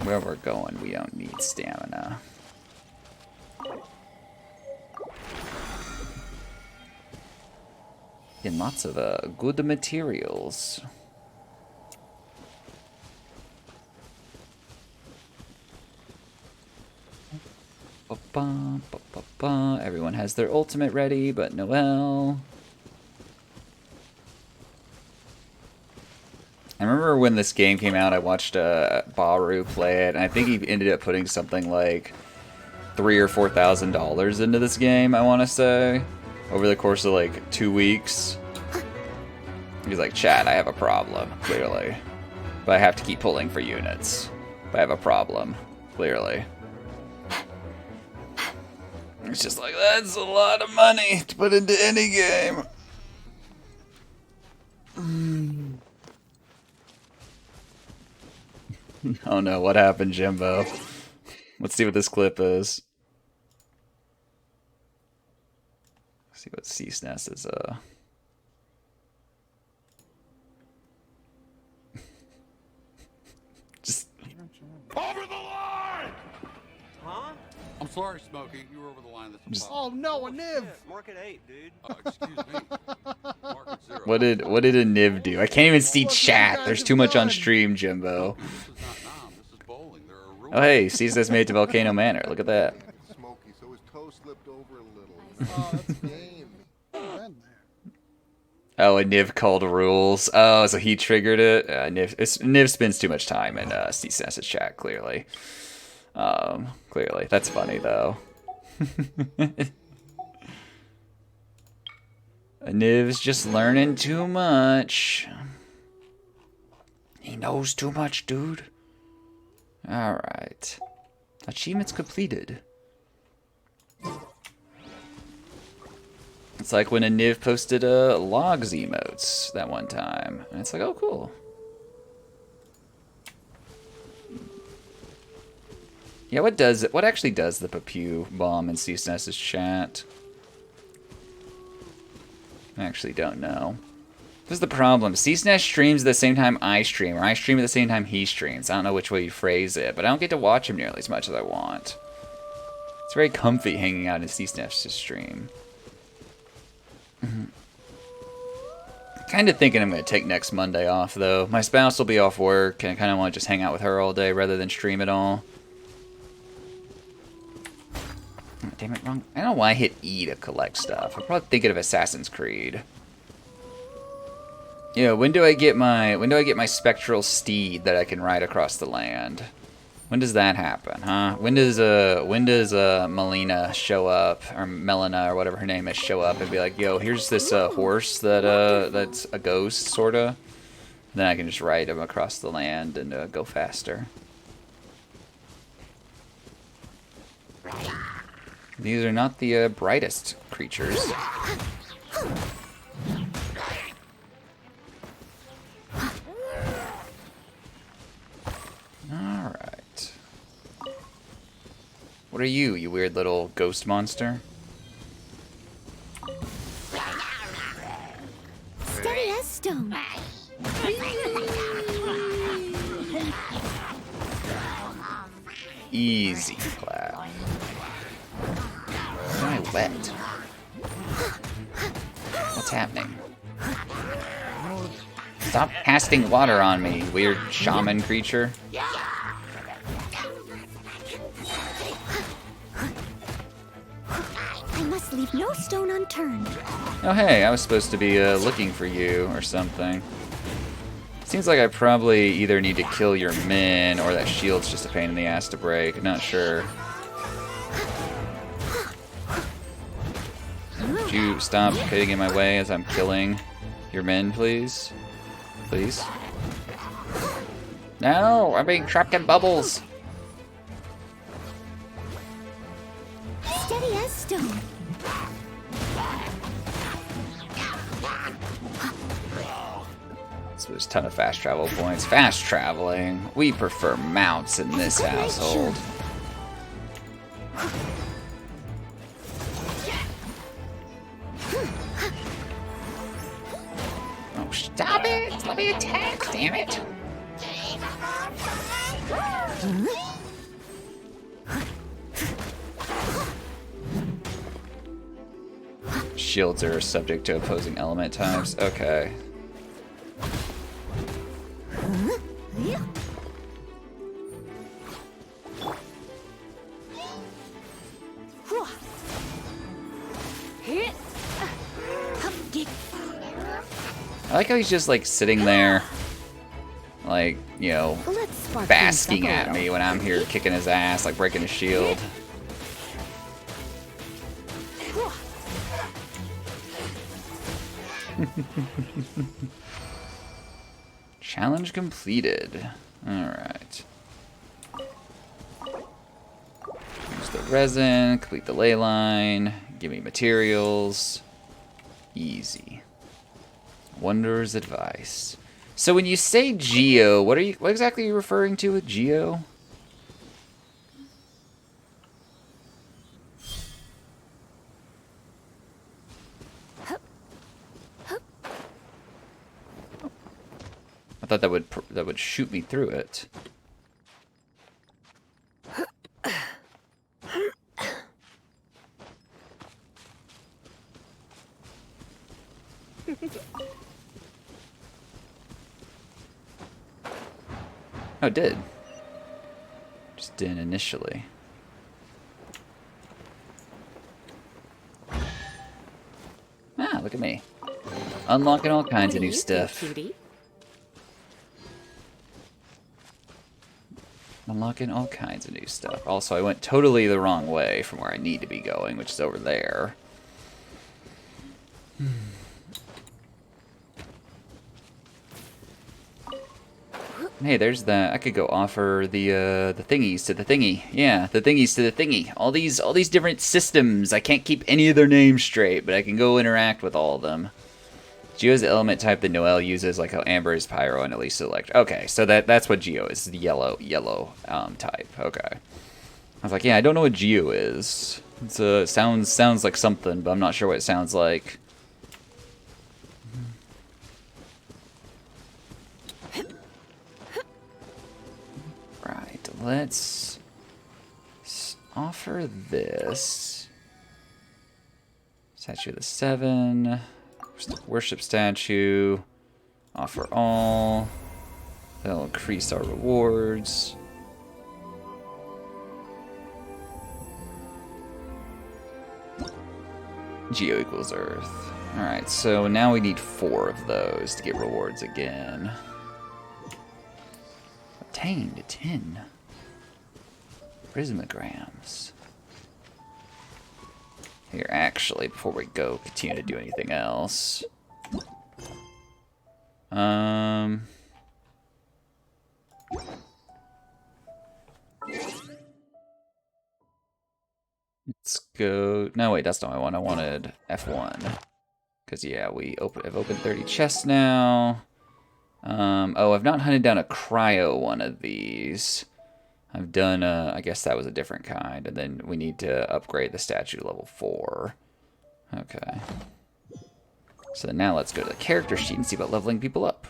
Where we're going, we don't need stamina. And lots of good materials. Ba-ba, ba-ba-ba. Everyone has their ultimate ready, but Noelle. I remember when this game came out, I watched Baru play it, and I think he ended up putting something like $3,000 or $4,000 into this game, I want to say, over the course of like 2 weeks. He's like, chat, I have a problem, clearly. But I have to keep pulling for units. But I have a problem, clearly. It's just like, that's a lot of money to put into any game. Oh no, what happened, Jimbo? Let's see what this clip is. Let's see what CSNES is, Just... Over the line! Huh? I'm sorry, Smokey. You were over the line. This Oh no, a Niv! Mark at 8, dude. Excuse me. Mark at 0. What did a Niv do? I can't even see chat. There's too much on stream, Jimbo. This is not Nam. This is bowling. There are rules. Oh hey, CSNES made it to Volcano Manor. Look at that. Smokey, so his toe slipped over a little. Oh, that's game. Oh, a Niv called rules. Oh, so he triggered it. Niv spends too much time in CSNES's chat. Clearly, clearly. That's funny though. Niv's just learning too much. He knows too much, dude. Alright. Achievements completed. It's like when a Niv posted logs emotes that one time. And it's like, oh, cool. Yeah, what actually does the Papu bomb in CSNES's chat? I actually don't know. This is the problem. CSNES streams at the same time I stream, or I stream at the same time he streams. I don't know which way you phrase it, but I don't get to watch him nearly as much as I want. It's very comfy hanging out in CSNES's stream. Kind of thinking I'm going to take next Monday off, though. My spouse will be off work, and I kind of want to just hang out with her all day rather than stream it all. Oh, damn it, wrong. I don't know why I hit E to collect stuff. I'm probably thinking of Assassin's Creed. Yeah, when do I get my spectral steed that I can ride across the land? When does that happen, huh? When does Melina show up, or Melina, or whatever her name is, show up and be like, yo, here's this horse that's a ghost, sorta. Then I can just ride him across the land and go faster. These are not the brightest creatures. What are you, you weird little ghost monster? Steady as stone. Easy clap. Why am I wet? What's happening? Stop casting water on me, weird shaman creature. I must leave no stone unturned. Oh hey, I was supposed to be looking for you or something. Seems like I probably either need to kill your men or that shield's just a pain in the ass to break. Not sure. Would you stop getting in my way as I'm killing your men, please? Please? No! I'm being trapped in bubbles! Steady as stone. So there's a ton of fast travel points. Fast traveling. We prefer mounts in this household. Oh, stop it! Let me attack, damn it! Shields are subject to opposing element types. Okay. I like how he's just like sitting there, like, you know, basking at me when I'm here kicking his ass, like breaking his shield. Challenge completed. Alright. Use the resin, complete the ley line, give me materials. Easy. Wanderer's advice. So when you say geo, what exactly are you referring to with geo? I thought that would shoot me through it. Oh, it did. Just didn't initially. Ah, look at me. Unlocking all kinds of new stuff. Unlocking all kinds of new stuff. Also, I went totally the wrong way from where I need to be going, which is over there. Hey, there's the. I could go offer the thingies to the thingy. Yeah, the thingies to the thingy. All these different systems. I can't keep any of their names straight, but I can go interact with all of them. Geo is the element type that Noelle uses, like how Amber is Pyro and Elisa Elect. Okay, so that's what Geo is. The yellow type. Okay. I was like, yeah, I don't know what Geo is. It sounds like something, but I'm not sure what it sounds like. Right, let's offer this. Statue of the Seven. Worship statue. Offer all. That'll increase our rewards. Geo equals Earth. Alright, so now we need 4 of those to get rewards again. Obtained 10 prismograms. Here, actually, before we go, continue to do anything else. Let's go. No, wait, that's not what I want. I wanted F1. Because, yeah, I've opened 30 chests now. Oh, I've not hunted down a cryo one of these. I've done, I guess that was a different kind. And then we need to upgrade the statue to level 4. Okay. So now let's go to the character sheet and see about leveling people up.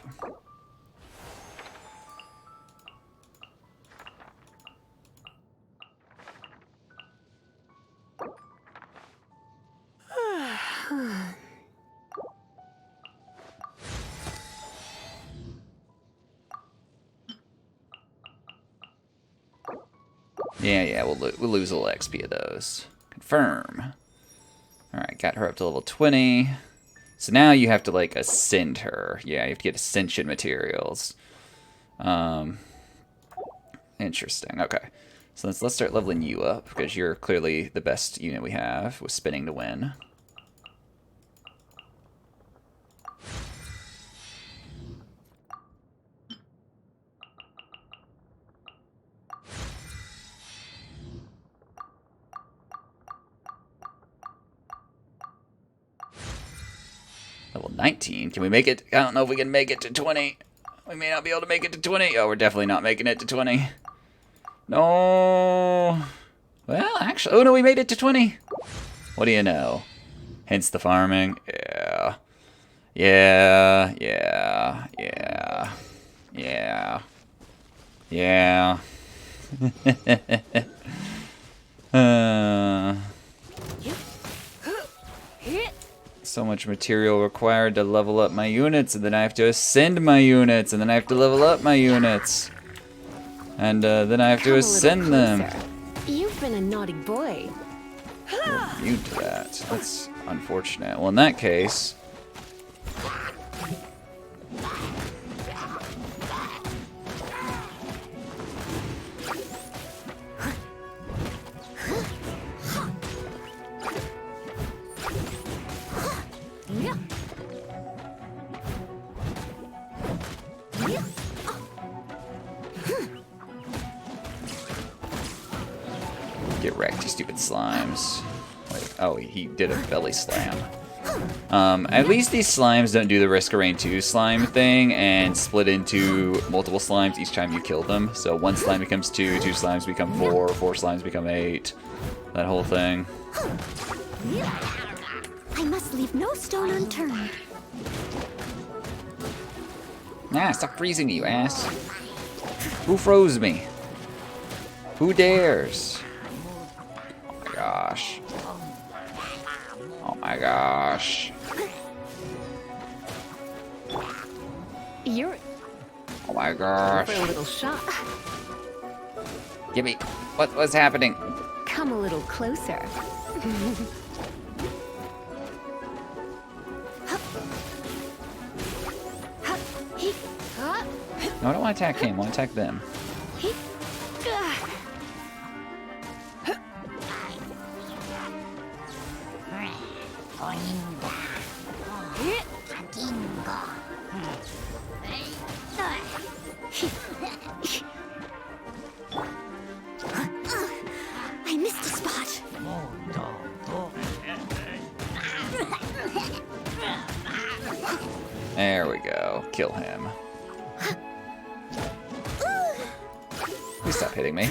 Yeah, we'll lose a little XP of those. Confirm. Alright, got her up to level 20. So now you have to, like, ascend her. Yeah, you have to get ascension materials. Interesting. Okay. So let's start leveling you up, because you're clearly the best unit we have, with spinning to win. Level 19. Can we make it? I don't know if we can make it to 20. We may not be able to make it to 20. Oh, we're definitely not making it to 20. No. Well, actually, oh no, we made it to 20. What do you know? Hence the farming. Yeah. Yeah. Yeah. Yeah. Yeah. Yeah. So much material required to level up my units, and then I have to ascend my units, and then I have to level up my units. And then I have to ascend them. You've been a naughty boy. You're immune to that. That's unfortunate. Well, in that case... Get wrecked, you stupid slimes. Wait, oh, he did a belly slam. At least these slimes don't do the Risk of Rain 2 slime thing and split into multiple slimes each time you kill them. So one slime becomes 2, 2 slimes become 4, 4 slimes become 8. That whole thing. I must leave no stone unturned. Nah, stop freezing me, you ass. Who froze me? Who dares? Oh my gosh. Oh my gosh. You're Oh my gosh. for a little shot. Give me. What's happening? Come a little closer. No, I don't want to attack him. I want to attack them. I missed a spot. There we go. Kill him. Please stop hitting me.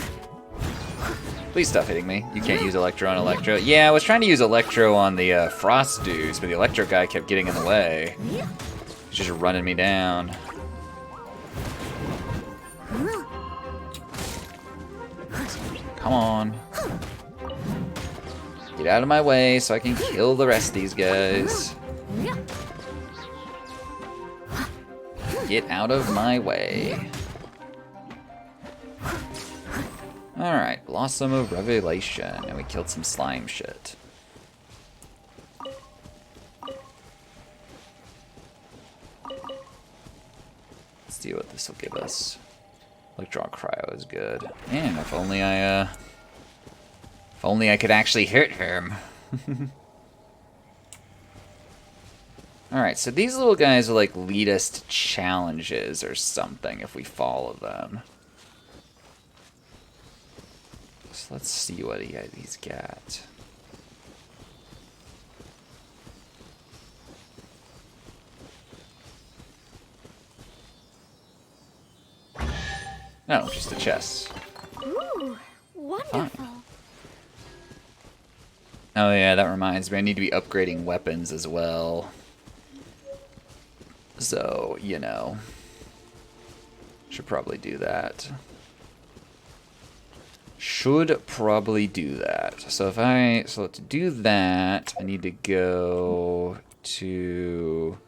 Please stop hitting me. You can't use Electro on Electro. Yeah, I was trying to use Electro on the Frost dudes, but the Electro guy kept getting in the way. He's just running me down. Come on. Get out of my way so I can kill the rest of these guys. Get out of my way. Alright, Blossom of Revelation. And we killed some slime shit. Let's see what this will give us. Electron Cryo is good. Man, if only I could actually hit him. Alright, so these little guys will like lead us to challenges or something if we follow them. So let's see what he's got. No, just a chest. Ooh, Wonderful. Oh yeah, that reminds me. I need to be upgrading weapons as well. So, you know. Should probably do that. Should probably do that. So so to do that, I need to go to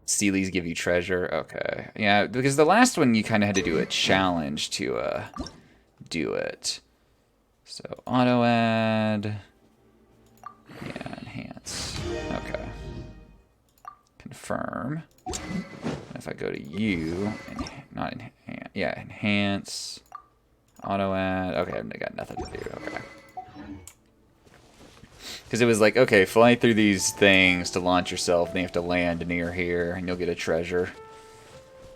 Sealies give you treasure. Okay. Yeah, because the last one you kind of had to do a challenge to do it. So auto add. Yeah, enhance. Okay. Confirm. If I go to you, not enhance. Yeah, enhance. Auto add. Okay, I've got nothing to do. Okay. Because it was like, okay, fly through these things to launch yourself, then you have to land near here, and you'll get a treasure.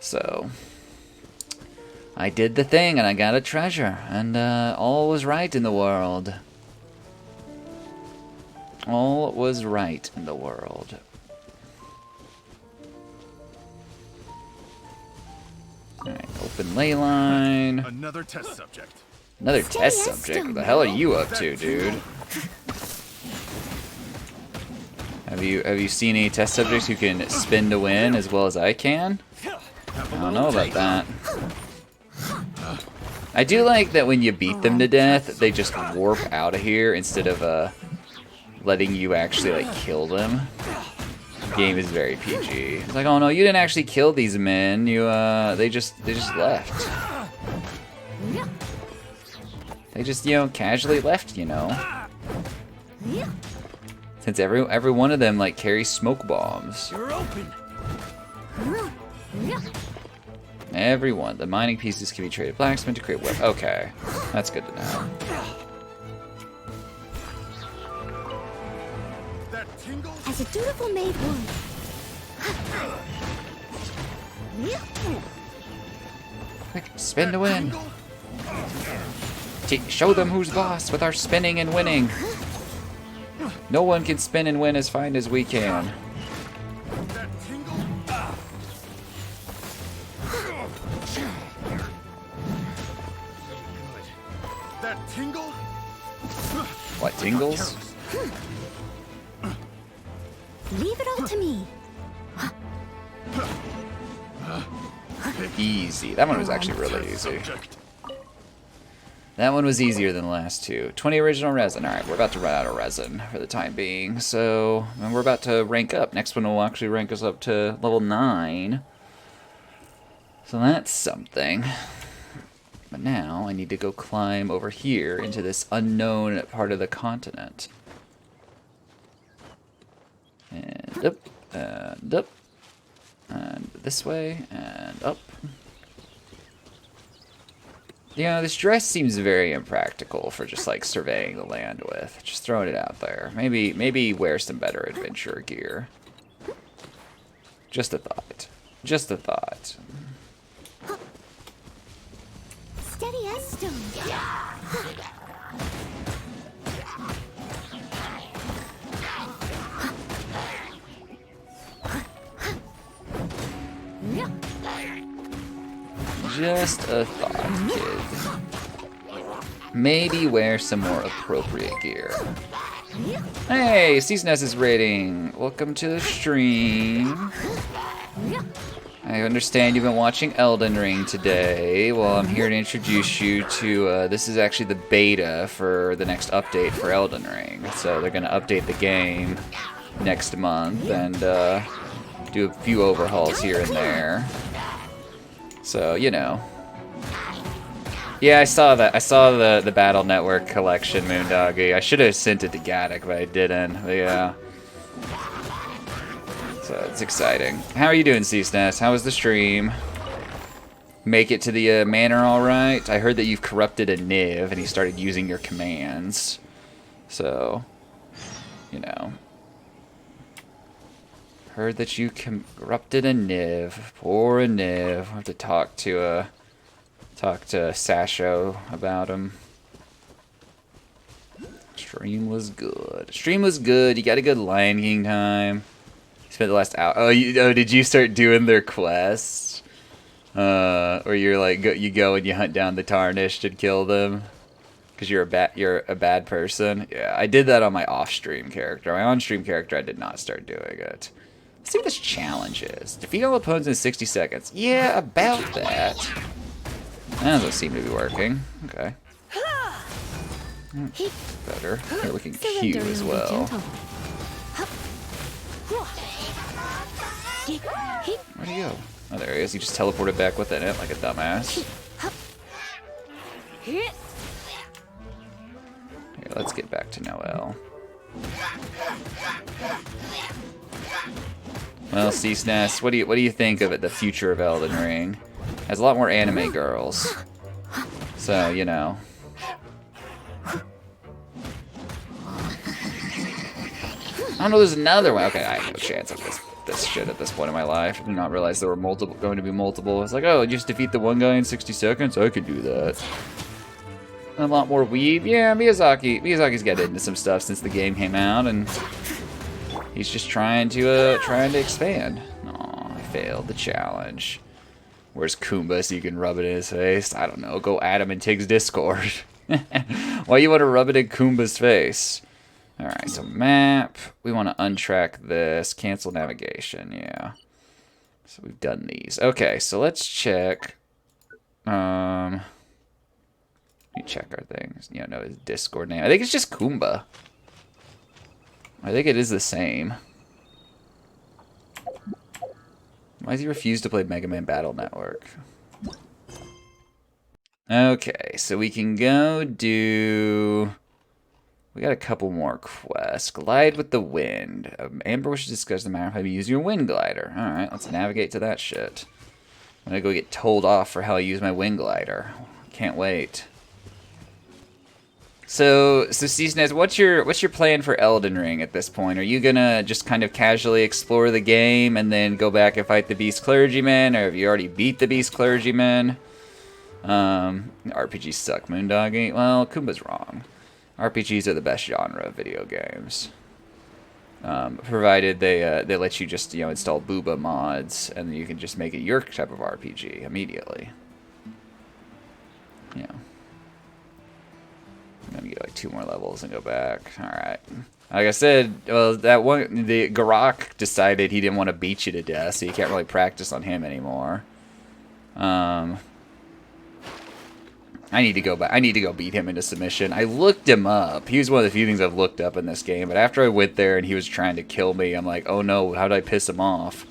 So, I did the thing, and I got a treasure, and all was right in the world. All was right in the world. Alright, open ley line. Another test subject. Another test subject? What the hell are you up to, dude? Have you seen any test subjects who can spin to win as well as I can? I don't know about that. I do like that when you beat them to death, they just warp out of here instead of letting you actually like kill them. The game is very PG. It's like, oh no, you didn't actually kill these men. You they just left. They just, you know, casually left, you know. Since every one of them like carries smoke bombs. You're open. Every one. The mining pieces can be traded blacksmith to create weapons. Okay, that's good to know. As a dutiful maid would. Quick, spin to win. Show them who's boss with our spinning and winning. No one can spin and win as fine as we can. That tingle? What, tingles? Leave it all to me. Easy. That one was actually really easy. That one was easier than the last two. 20 original resin. Alright, we're about to run out of resin for the time being. So, and we're about to rank up. Next one will actually rank us up to level 9. So that's something. But now I need to go climb over here into this unknown part of the continent. And up, and up, and this way, and up. You know, this dress seems very impractical for just like surveying the land with. Just throwing it out there. Maybe wear some better adventure gear. Just a thought. Just a thought. Steady as stone. Just a thought, kid. Maybe wear some more appropriate gear. Hey, Seasoness is raiding. Welcome to the stream. I understand you've been watching Elden Ring today. Well, I'm here to introduce you to, this is actually the beta for the next update for Elden Ring. So they're going to update the game next month and do a few overhauls here and there. So, you know. Yeah, I saw that. I saw the Battle Network collection, Moondoggy. I should have sent it to Gaddock, but I didn't. But yeah. So, it's exciting. How are you doing, Seasness? How was the stream? Make it to the manor alright? I heard that you've corrupted a Niv and he started using your commands. So, you know. Heard that you corrupted a Niv. Poor Niv. I'll have to talk to Sasho about him. Stream was good. Stream was good. You got a good Lion King time. You spent the last hour. Oh, did you start doing their quests? Where you're like you go and you hunt down the tarnished and kill them because you're a bad person. Yeah, I did that on my off-stream character. My on-stream character, I did not start doing it. Let's see what this challenge is. Defeat all opponents in 60 seconds. Yeah, about that. That doesn't seem to be working. Okay. Better. You're looking cute as well. Where'd he go? Oh, there he is. He just teleported back within it like a dumbass. Here, let's get back to Noelle. Well, Ceaseness, what do you think of it? The future of Elden Ring has a lot more anime girls, so you know. I don't know. There's another one. Okay, I have no chance of this shit at this point in my life. I did not realize there were going to be multiple. It's like, oh, just defeat the one guy in 60 seconds. I could do that. A lot more weeb. Yeah, Miyazaki's got into some stuff since the game came out, and he's just trying to expand. Aw, I failed the challenge. Where's Kumba so you can rub it in his face? I don't know. Go add him in Tig's Discord. Why you want to rub it in Kumba's face? Alright, so map. We want to untrack this. Cancel navigation, yeah. So we've done these. Okay, so let's check. Let me check our things. You know, his Discord name. I think it's just Kumba. I think it is the same. Why does he refuse to play Mega Man Battle Network? Okay, so we can go do... We got a couple more quests. Glide with the wind. Amber wishes to discuss the matter of how you use your wind glider. Alright, let's navigate to that shit. I'm gonna go get told off for how I use my wind glider. Can't wait. So Ceaseness, what's your plan for Elden Ring at this point? Are you gonna just kind of casually explore the game and then go back and fight the Beast Clergyman, or have you already beat the Beast Clergyman? RPGs suck, Moondoggy. Well, Kumba's wrong. RPGs are the best genre of video games, provided they let you just install Booba mods and you can just make it your type of RPG immediately. Yeah. I'm gonna get like 2 more levels and go back. All right. Like I said, well, the Garak decided he didn't want to beat you to death, so you can't really practice on him anymore. I need to go back. I need to go beat him into submission. I looked him up. He was one of the few things I've looked up in this game. But after I went there and he was trying to kill me, I'm like, oh no, how did I piss him off?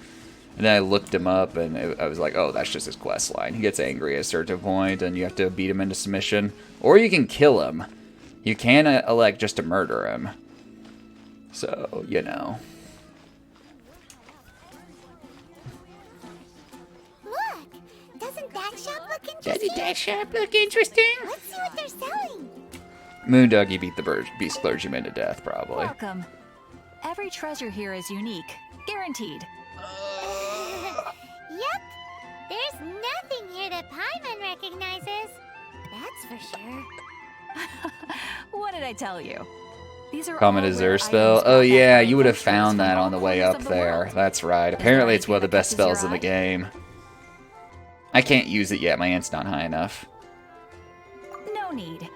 And then I looked him up and I was like, oh, that's just his quest line. He gets angry at a certain point and you have to beat him into submission. Or you can kill him. You can elect just to murder him. So, you know. Doesn't that shop look interesting? Doesn't that shop look interesting? Let's see what they're selling. Moondoggy beat the Beast Clergyman to death, probably. Welcome. Every treasure here is unique. Guaranteed. Yep. There's nothing here that Paimon recognizes. That's for sure. What did I tell you? These are Common Azure spell. Oh yeah, you would have found that on the way up there. That's right. Apparently it's one of the best spells in the game. I can't use it yet. My ant's not high enough. No need.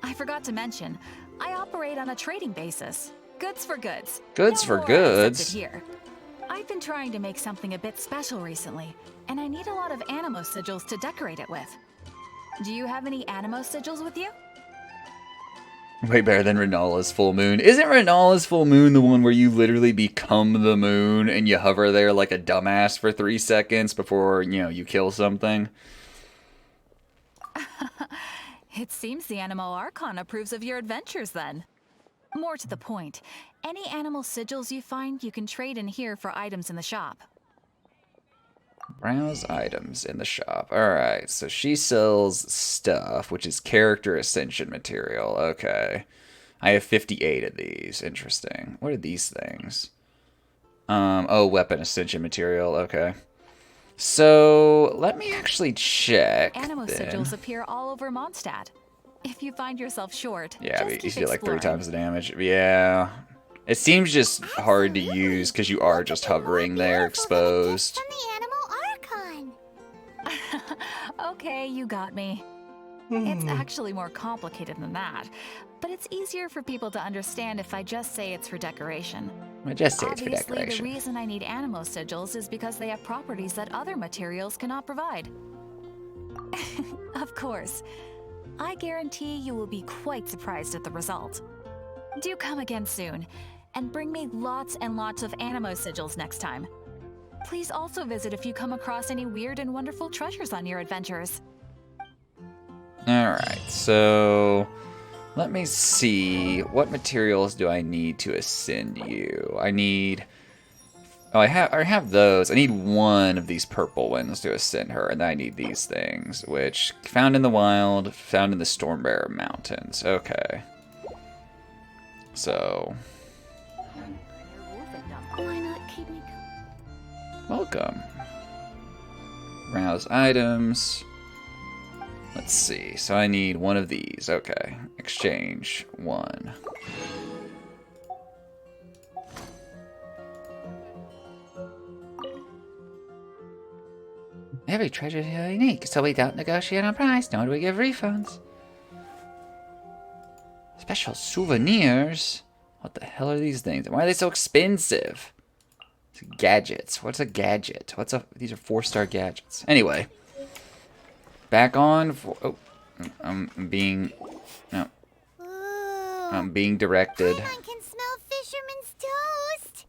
I forgot to mention, I operate on a trading basis. Goods for goods. Goods for goods? Here. I've been trying to make something a bit special recently, and I need a lot of animo sigils to decorate it with. Do you have any animo sigils with you? Way better than Renala's full moon. Isn't Renala's full moon the one where you literally become the moon and you hover there like a dumbass for 3 seconds before, you kill something? It seems the Animo Archon approves of your adventures then. More to the point, any animal sigils you find you can trade in here for items in the shop. Browse items in the shop. Alright, so she sells stuff, which is character ascension material. Okay. I have 58 of these. Interesting. What are these things? Oh, weapon ascension material. Okay. So, let me actually check. Animo sigils appear all over Mondstadt. If you find yourself short, yeah, just you keep do like 3 exploring. times the damage. Yeah. It seems just hard to use because you are just hovering there exposed. From the Animal Archon. Okay, you got me. It's actually more complicated than that, but it's easier for people to understand if I just say it's for decoration. I just say it's for Obviously, decoration. the reason I need animo sigils is because they have properties that other materials cannot provide. Of course. I guarantee you will be quite surprised at the result. Do come again soon, and bring me lots and lots of animo sigils next time. Please also visit if you come across any weird and wonderful treasures on your adventures. Alright, so let me see. What materials do I need to ascend you? I need... Oh, I have those. I need one of these purple ones to ascend her, and then I need these things, which found in the wild, found in the Stormbearer Mountains. Okay. So... Why not keep me welcome. Browse items. Let's see. So I need one of these. Okay. Exchange one. Every treasure is unique, so we don't negotiate on price, nor do we give refunds. Special souvenirs? What the hell are these things? Why are they so expensive? Gadgets. What's a gadget? These are 4-star gadgets. Anyway. Back on for, oh. I'm being directed. Paimon can smell fisherman's toast.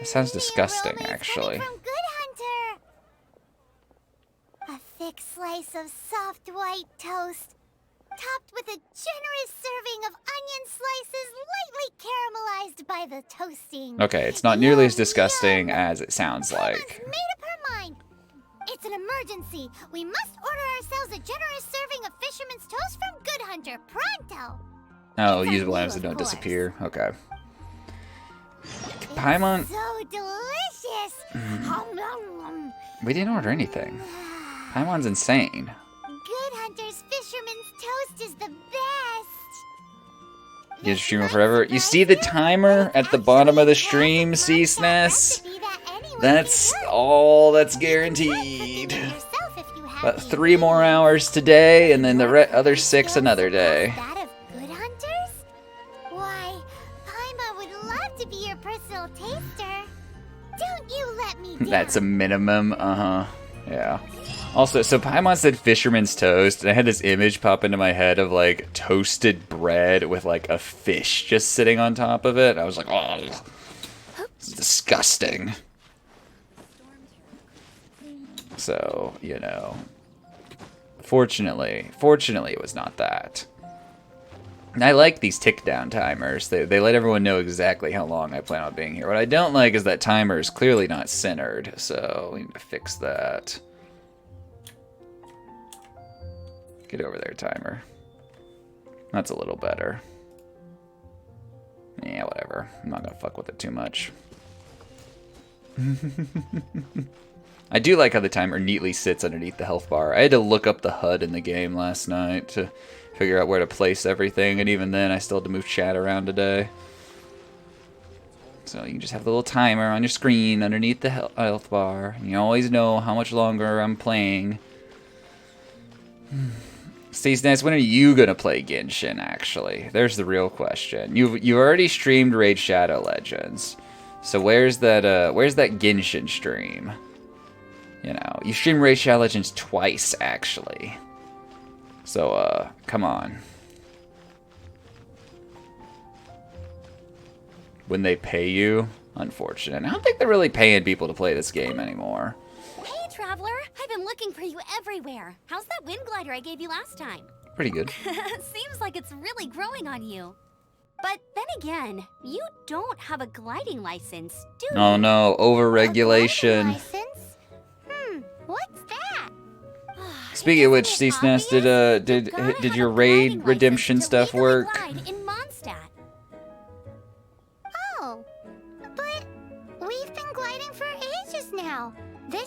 That sounds disgusting, actually. From Good Hunter. A thick slice of soft white toast, topped with a generous serving of onion slices lightly caramelized by the toasting. Okay, it's not nearly as disgusting as it sounds like. Paimon's made up her mind. It's an emergency. We must order ourselves a generous serving of fisherman's toast from Good Hunter, pronto. Oh, usable items that don't disappear. Okay. Paimon. So delicious. We didn't order anything. Paimon's insane. Good Hunter's fisherman's toast is the best. You stream forever. You see the timer at the bottom of the stream, Ceaseness? That's all that's guaranteed. About 3 more hours today, and then the other 6 another day. That of Good Hunters? Why, Paimon would love to be your personal taster. Don't you let me down. That's a minimum, yeah. Also, so Paimon said fisherman's toast, and I had this image pop into my head of, like, toasted bread with, like, a fish just sitting on top of it. I was like, oh, it's disgusting. So, you know, fortunately it was not that. And I like these tick down timers. They let everyone know exactly how long I plan on being here. What I don't like is that timer is clearly not centered, so we need to fix that. Get over there, timer. That's a little better. Yeah, whatever. I'm not gonna fuck with it too much. I do like how the timer neatly sits underneath the health bar. I had to look up the HUD in the game last night to figure out where to place everything, and even then I still had to move chat around today. So you can just have the little timer on your screen underneath the health bar, and you always know how much longer I'm playing. Ceaseness, when are you gonna play Genshin, actually? There's the real question. You've already streamed Raid Shadow Legends. So where's that Genshin stream? You know, you streamed Raid Shadow Legends twice, actually. So, come on. When they pay you, unfortunate. I don't think they're really paying people to play this game anymore. Hey, Traveler! I've been looking for you everywhere. How's that wind glider I gave you last time? Pretty good. Seems like it's really growing on you. But then again, you don't have a gliding license, do you? Oh no, overregulation. What's that? Speaking of which, Ceaseness, did your raid redemption stuff work? In Mondstadt. Oh, but we've been gliding for ages now.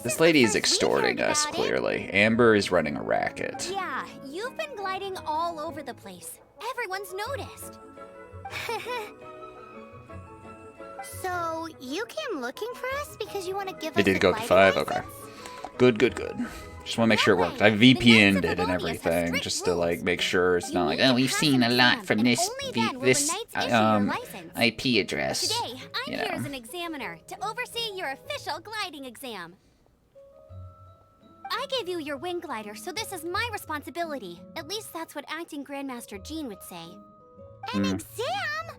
This lady is extorting us, clearly. Amber is running a racket. Yeah, you've been gliding all over the place. Everyone's noticed. So, you came looking for us because you want to give us They did a go up to gliding 5? Okay. license? Good, good, good. Just want to make sure it worked. I VPN'd it and everything, just to like make sure it's not like, oh, we've seen a lot from this IP address. Today, I'm here as an examiner to oversee your official gliding exam. I gave you your wing glider, so this is my responsibility. At least that's what acting Grandmaster Jean would say. An exam?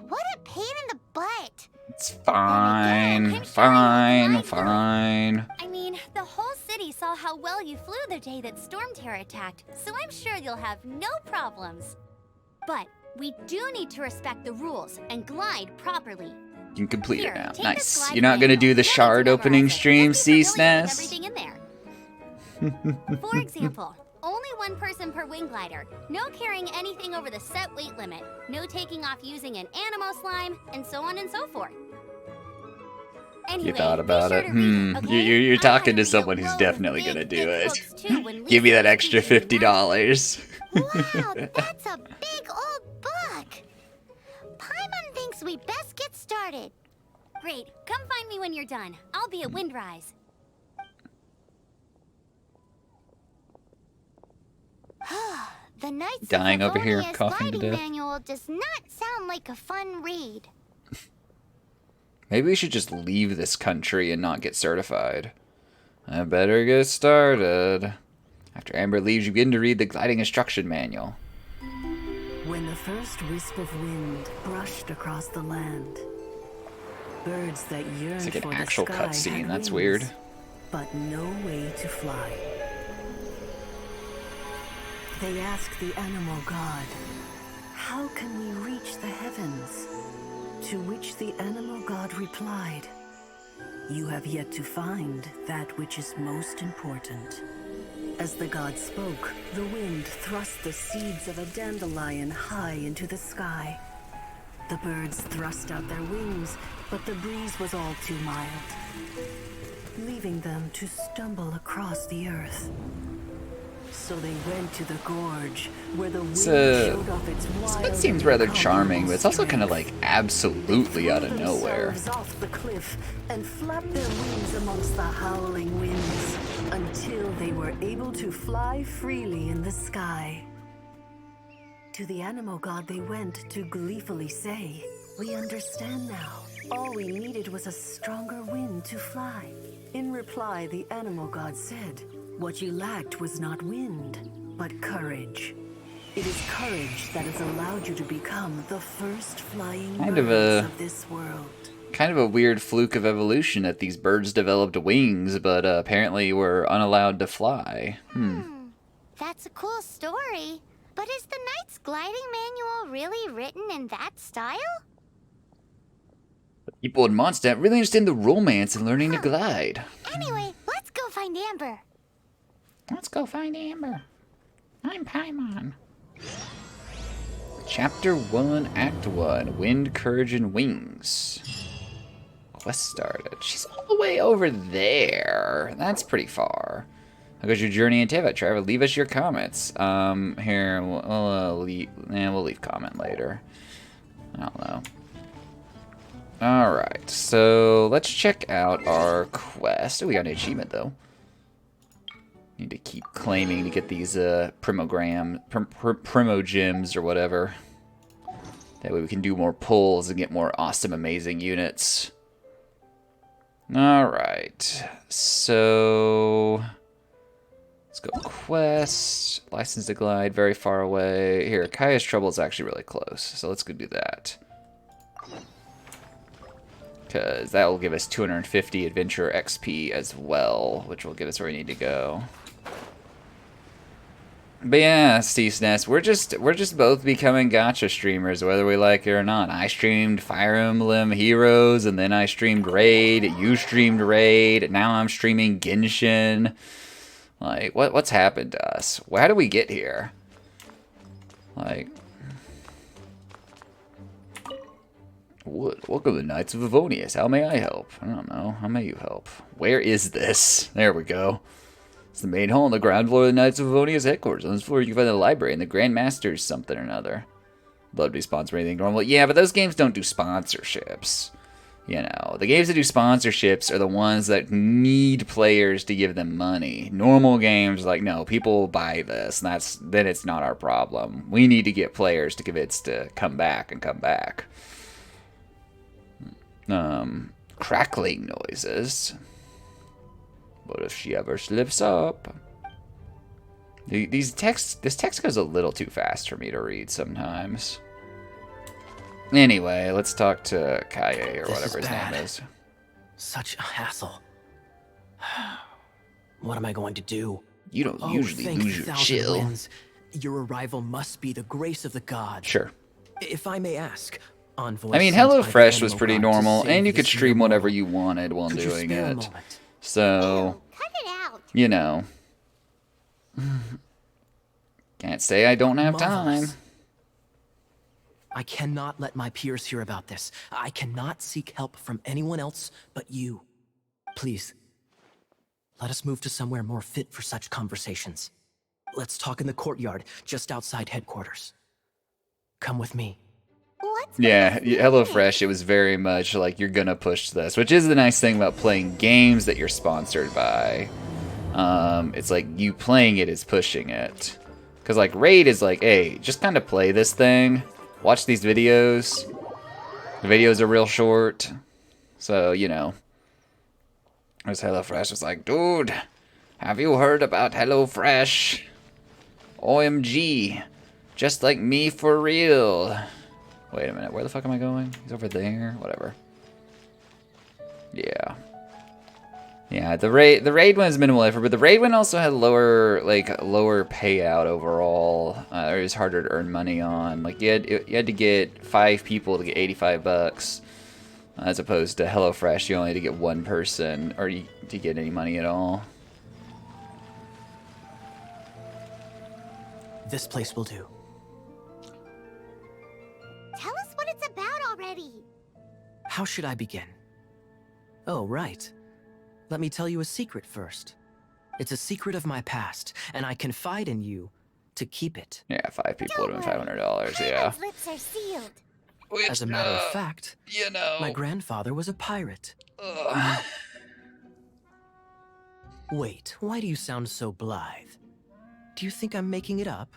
What a pain in the butt. It's fine, fine. I mean, the whole city saw how well you flew the day that Storm Terror attacked, so I'm sure you'll have no problems. But we do need to respect the rules and glide properly. You can complete it now. Take Nice. this You're not gonna do the shard opening stream, C-SNES? Everything in there. For example, only one person per wing glider, no carrying anything over the set weight limit, no taking off using an animo slime, and so on and so forth. Anyway, You thought about it. okay? You're talking to someone who's definitely gonna do it. Give me that extra $50. Wow, that's a big old book. Paimon thinks we best get started. Great. Come find me when you're done. I'll be at Windrise. The Knights Dying of over here, Favonia's coughing to gliding death. manual does not sound like a fun read. Maybe we should just leave this country and not get certified. I better get started. After Amber leaves, you begin to read the gliding instruction manual. When the first wisp of wind brushed across the land, birds that yearned It's like for an the actual sky cutscene. had That's wings, weird. but no way to fly. They asked the animal god, "How can we reach the heavens?" To which the animal god replied, "You have yet to find that which is most important." As the god spoke, the wind thrust the seeds of a dandelion high into the sky. The birds thrust out their wings, but the breeze was all too mild, leaving them to stumble across the earth. So they went to the gorge, where the wind showed off its wild. It seems rather charming, but it's also kind of like absolutely out of nowhere. Themselves off the cliff and flapped their wings amongst the howling winds until they were able to fly freely in the sky. To the animal god they went to gleefully say, "We understand now. All we needed was a stronger wind to fly." In reply, the animal god said, "What you lacked was not wind, but courage. It is courage that has allowed you to become the first flying birds of this world." Kind of a weird fluke of evolution that these birds developed wings, but apparently were unallowed to fly. That's a cool story. But is the Knight's gliding manual really written in that style? People in Mondstadt really understand the romance and learning to glide. Anyway, let's go find Amber. Let's go find Amber. I'm Paimon. Chapter 1, Act 1, Wind, Courage, and Wings. Quest started. She's all the way over there. That's pretty far. How goes your journey in Teyvat, Trevor? Leave us your comments. Here, we'll leave comment later. I don't know. Alright, so let's check out our quest. Oh, we got an achievement, though. Need to keep claiming to get these primo gems or whatever. That way we can do more pulls and get more awesome, amazing units. Alright, so let's go quest. License to glide, very far away. Here, Kaya's Trouble is actually really close, so let's go do that. Because that will give us 250 adventure XP as well, which will get us where we need to go. But yeah, C-SNES, we're just both becoming gacha streamers, whether we like it or not. I streamed Fire Emblem Heroes, and then I streamed Raid. You streamed Raid. Now I'm streaming Genshin. Like, what's happened to us? How did we get here? Like, welcome to the Knights of Favonius. How may I help? I don't know. How may you help? Where is this? There we go. It's the main hall on the ground floor of the Knights of Favonius headquarters. On this floor, you can find the library and the Grand Master's something or another. Love to sponsor anything normal. Yeah, but those games don't do sponsorships. You know, the games that do sponsorships are the ones that need players to give them money. Normal games, like, no, people buy this, and then it's not our problem. We need to get players to convince to come back and come back. Crackling noises. What if she ever slips up? This text goes a little too fast for me to read sometimes. Anyway, let's talk to Kaye or whatever his name is. Such a hassle. What am I going to do? You don't usually lose your chill. Winds. Your arrival must be the grace of the gods. Sure. If I may ask, Envoy. I mean, HelloFresh was pretty normal, and you could stream whatever you wanted while doing it. So, you know, can't say I don't have time. I cannot let my peers hear about this. I cannot seek help from anyone else but you. Please, let us move to somewhere more fit for such conversations. Let's talk in the courtyard, just outside headquarters. Come with me. Yeah, HelloFresh, it was very much like you're gonna push this, which is the nice thing about playing games that you're sponsored by. It's like you playing it is pushing it. Because like Raid is like, hey, just kind of play this thing. Watch these videos. The videos are real short. So, you know. Whereas HelloFresh was like, dude, have you heard about HelloFresh? OMG. Just like me for real. Wait a minute, where the fuck am I going? He's over there? Whatever. Yeah. Yeah, the raid one is minimal effort, but the raid one also had lower payout overall. It was harder to earn money on. Like you had to get 5 people to get $85, as opposed to HelloFresh, you only had to get 1 person or to get any money at all. This place will do. Tell us what it's about already. How should I begin? Oh, right. Let me tell you a secret first. It's a secret of my past, and I confide in you to keep it. Yeah, 5 people would have been $500, yeah. Lips are sealed. As a matter of fact, you know, my grandfather was a pirate. Wait, why do you sound so blithe? Do you think I'm making it up?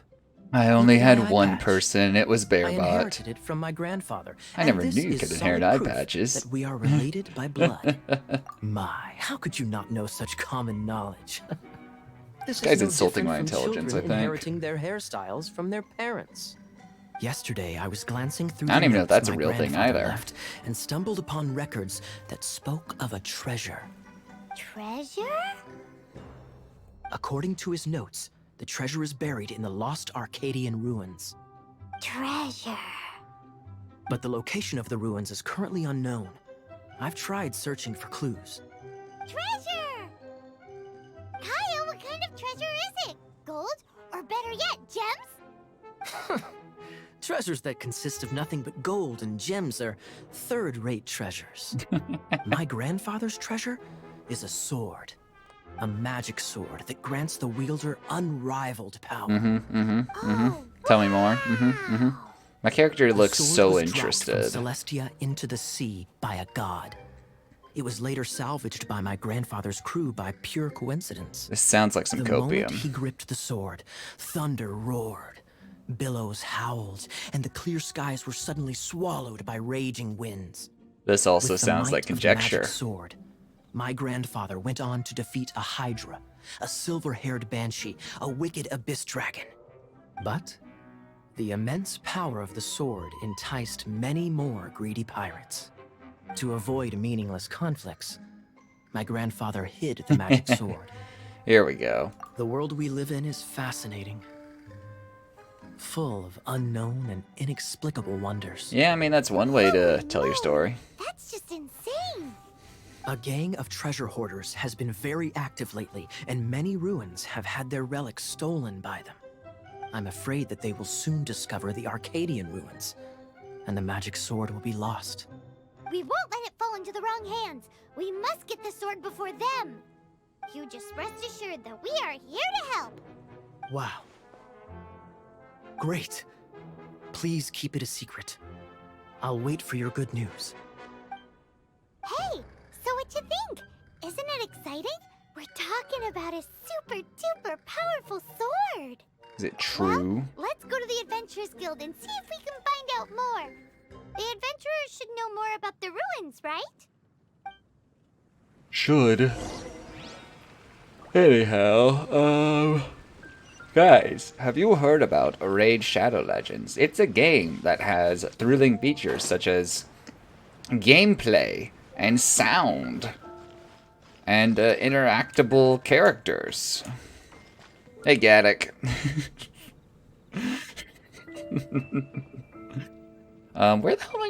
I only had 1 person, it was I Bearbot. inherited it from my grandfather. I never and knew you this could is inherit solid eye proof patches. That we are related by blood. My, how could you not know such common knowledge? This is guy's no insulting different my from intelligence, I children think. inheriting their hairstyles from their parents. Yesterday, I was glancing through I don't the even know if notes that's a my real thing grandfather either. left and stumbled upon records that spoke of a treasure. Treasure? According to his notes, the treasure is buried in the lost Arcadian ruins. Treasure. But the location of the ruins is currently unknown. I've tried searching for clues. Treasure! Kaya, what kind of treasure is it? Gold? Or better yet, gems? Treasures that consist of nothing but gold and gems are third-rate treasures. My grandfather's treasure is a sword. A magic sword that grants the wielder unrivaled power. Tell me more. My character looks The sword so was dropped interested. from Celestia into the sea by a god. It was later salvaged by my grandfather's crew by pure coincidence. This sounds like some The copium. moment he gripped the sword, thunder roared, billows howled, and the clear skies were suddenly swallowed by raging winds. This also With the sounds might like of the magic conjecture. sword, my grandfather went on to defeat a hydra, a silver-haired banshee, a wicked abyss dragon. But the immense power of the sword enticed many more greedy pirates. To avoid meaningless conflicts, my grandfather hid the magic sword. Here we go. The world we live in is fascinating, full of unknown and inexplicable wonders. Yeah, I mean, that's one way to tell your story. That's just insane. A gang of treasure hoarders has been very active lately, and many ruins have had their relics stolen by them. I'm afraid that they will soon discover the Arcadian ruins, and the magic sword will be lost. We won't let it fall into the wrong hands. We must get the sword before them. You just rest assured that we are here to help. Wow. Great. Please keep it a secret. I'll wait for your good news. Hey, so what you think? Isn't it exciting? We're talking about a super duper powerful sword. Is it true? Well, let's go to the Adventurers Guild and see if we can find out more. The adventurers should know more about the ruins, right? Should. Anyhow, guys, have you heard about Raid Shadow Legends? It's a game that has thrilling features such as gameplay and sound and interactable characters. Hey, Gaddock. Where the hell am I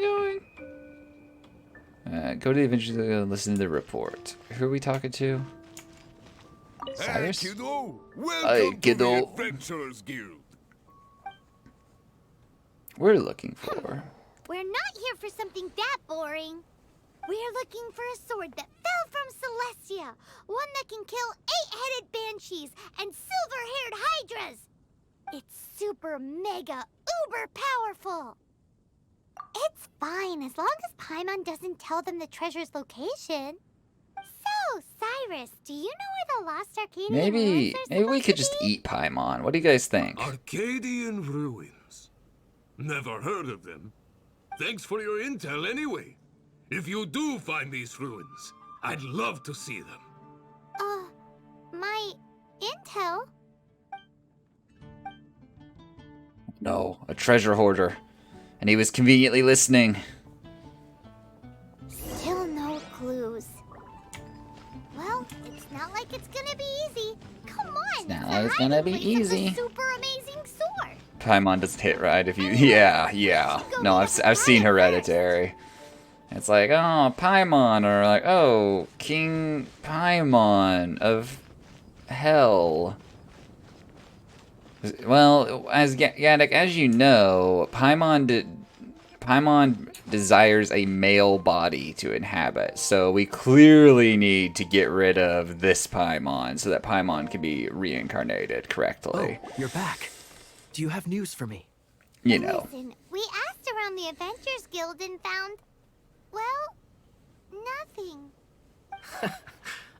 going? Go to the Adventures and listen to the report. Who are we talking to? Cyrus? Hey, kiddo! Welcome Hey, to kiddo. the Adventurers Guild. We're looking for. We're not here for something that boring. We're looking for a sword that fell from Celestia. One that can kill 8-headed banshees and silver-haired hydras. It's super mega uber powerful. It's fine as long as Paimon doesn't tell them the treasure's location. So, Cyrus, do you know where the lost Arcadian ruins are Maybe we supposed could to just be? eat Paimon. What do you guys think? Arcadian ruins. Never heard of them. Thanks for your intel anyway. If you do find these ruins, I'd love to see them. My intel? No, a treasure hoarder. And he was conveniently listening. Still no clues. Well, it's not like it's gonna be easy. Come on, It's not like it's gonna be easy. Super amazing sword. Paimon doesn't hit right if you. Yeah. No, I've seen Hereditary. It's like, oh, Paimon, or like, oh, King Paimon of Hell. Well, as Gaddock, as you know, Paimon desires a male body to inhabit, so we clearly need to get rid of this Paimon so that Paimon can be reincarnated correctly. Oh, you're back. Do you have news for me? You know. Listen, we asked around the Adventurers Guild and found, well, nothing.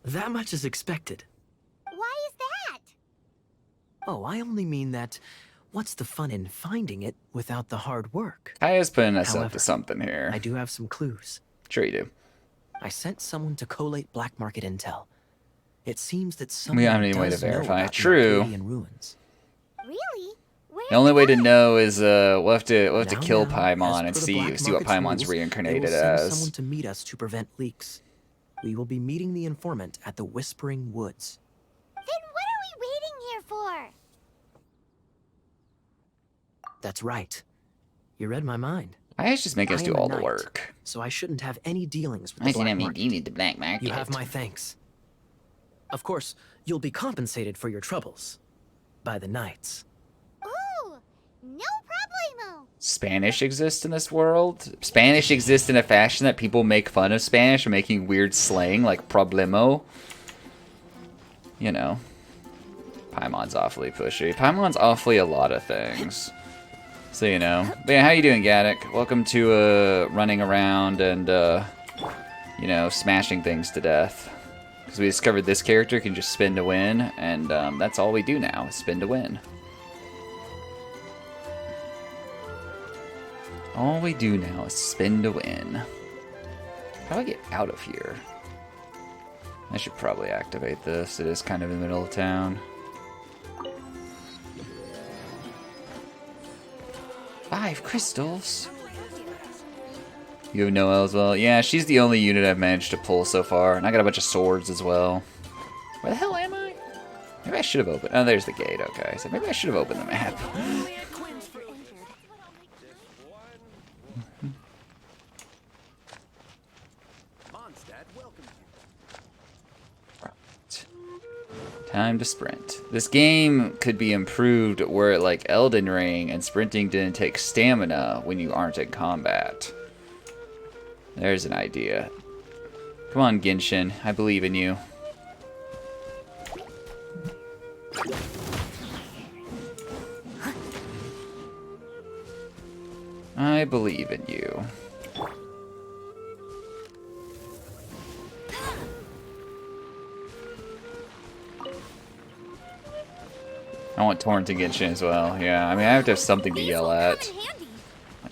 That much is expected. Why is that? Oh, I only mean that what's the fun in finding it without the hard work? Kaya's putting us up However, to something here. I do have some clues. Sure you do. I sent someone to collate black market intel. It seems that We someone don't have any way to does know verify. about the True. Arcadian ruins. Really? The only way to know is we'll have to kill Now, Paimon as and per the see black what market's Paimon's rules, they reincarnated will send as. someone to meet us to prevent leaks. We will be meeting the informant at the Whispering Woods. Then what are we waiting here for? That's right. You read my mind. I just make us I do am a all the knight, work. So I shouldn't have any dealings with I the shouldn't black have any market. dealings with the black market. You have my thanks. Of course, you'll be compensated for your troubles by the knights. Ooh, no problemo. Spanish exists in this world? Spanish exists in a fashion that people make fun of Spanish and making weird slang like problemo. You know. Paimon's awfully pushy. Paimon's awfully a lot of things. So, you know. But yeah, how you doing, Gaddock? Welcome to running around and, you know, smashing things to death. Because we discovered this character can just spin to win, and that's all we do now, is spin to win. All we do now is spin to win. How do I get out of here? I should probably activate this. It is kind of in the middle of town. 5 crystals. You have Noelle as well. Yeah, she's the only unit I've managed to pull so far. And I got a bunch of swords as well. Where the hell am I? Maybe I should have opened... Oh, there's the gate. Okay, so maybe I should have opened the map. Time to sprint. This game could be improved where, like Elden Ring, and sprinting didn't take stamina when you aren't in combat. There's an idea. Come on, Genshin. I believe in you. I believe in you. I want Torrent to Genshin as well. Yeah, I mean, I have to have something to yell at.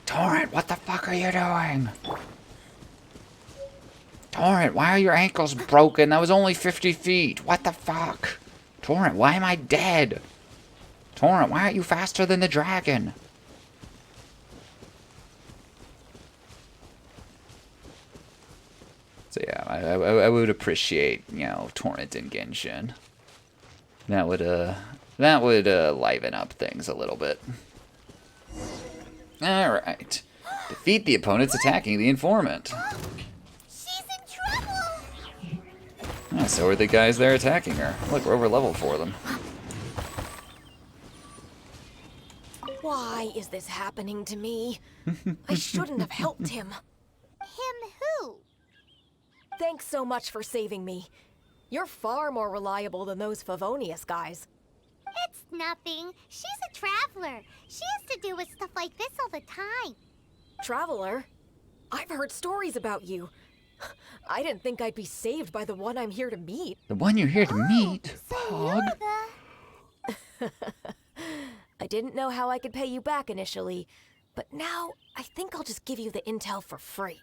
Torrent, what the fuck are you doing? Torrent, why are your ankles broken? That was only 50 feet. What the fuck? Torrent, why am I dead? Torrent, why aren't you faster than the dragon? So yeah, I would appreciate, you know, Torrent and Genshin. That would liven up things a little bit. All right, defeat the opponents attacking the informant. She's in trouble! Yeah, so are the guys there attacking her. Look, we're over level for them. Why is this happening to me? I shouldn't have helped him. Him who? Thanks so much for saving me. You're far more reliable than those Favonius guys. It's nothing. She's a traveler. She has to deal with stuff like this all the time. Traveler? I've heard stories about you. I didn't think I'd be saved by the one I'm here to meet. The one you're here to meet? Pog? I didn't know how I could pay you back initially, but now I think I'll just give you the intel for free.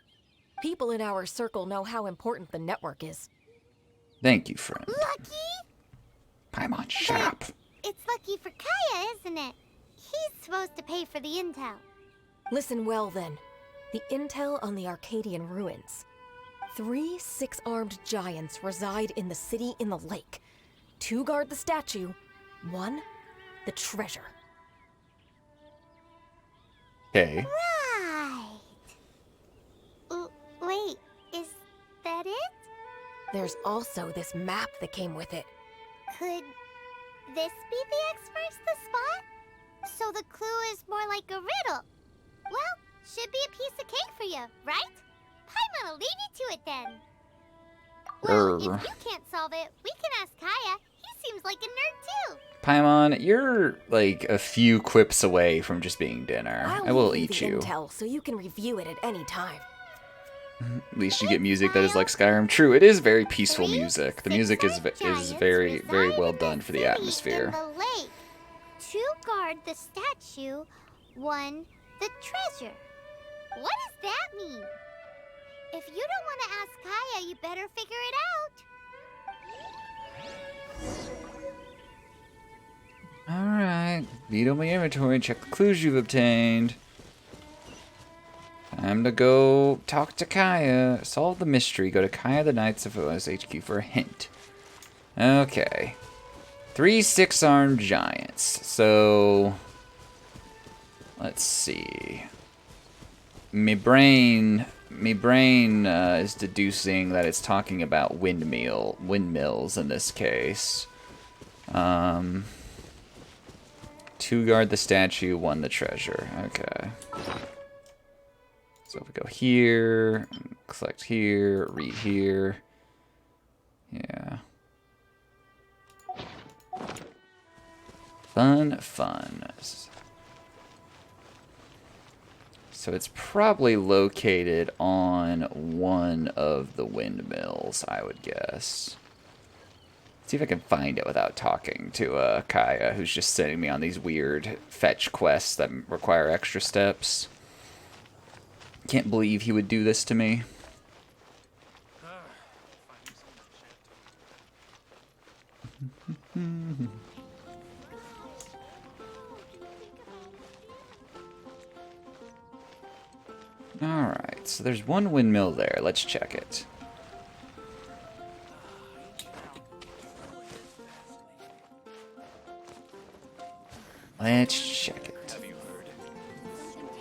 People in our circle know how important the network is. Thank you, friend. Lucky? Paimon, shut up. It's lucky for Kaya, isn't it? He's supposed to pay for the intel. Listen well, then. The intel on the Arcadian ruins. 3 6-armed giants reside in the city in the lake. 2 guard the statue, 1 the treasure. Okay. Right. Wait, is that it? There's also this map that came with it. Could this be the experts the spot? So the clue is more like a riddle. Well, should be a piece of cake for you, right? Paimon will leave you to it then. Well, if you can't solve it, we can ask Kaya. He seems like a nerd too. Paimon, you're like a few quips away from just being dinner. I will eat you. Intel so you can review it at any time. At least you get music that is like Skyrim. True, it is very peaceful music. The music is very, very well done for the atmosphere. In the lake. 2 guard the statue, 1 the treasure. What does that mean? If you don't want to ask Kaya, you better figure it out. Alright, beat on my inventory, check the clues you've obtained. Time to go talk to Kaya. Solve the mystery. Go to Kaya the Knights of Oz HQ for a hint. Okay. 3 6-armed giants. So, let's see. My brain is deducing that it's talking about windmills in this case. 2 guard the statue, 1 the treasure. Okay. So if we go here, select here, read here. Yeah. Fun. So it's probably located on one of the windmills, I would guess. See if I can find it without talking to Kaya, who's just sending me on these weird fetch quests that require extra steps. Can't believe he would do this to me. Alright, so there's 1 windmill there. Let's check it. Let's check it.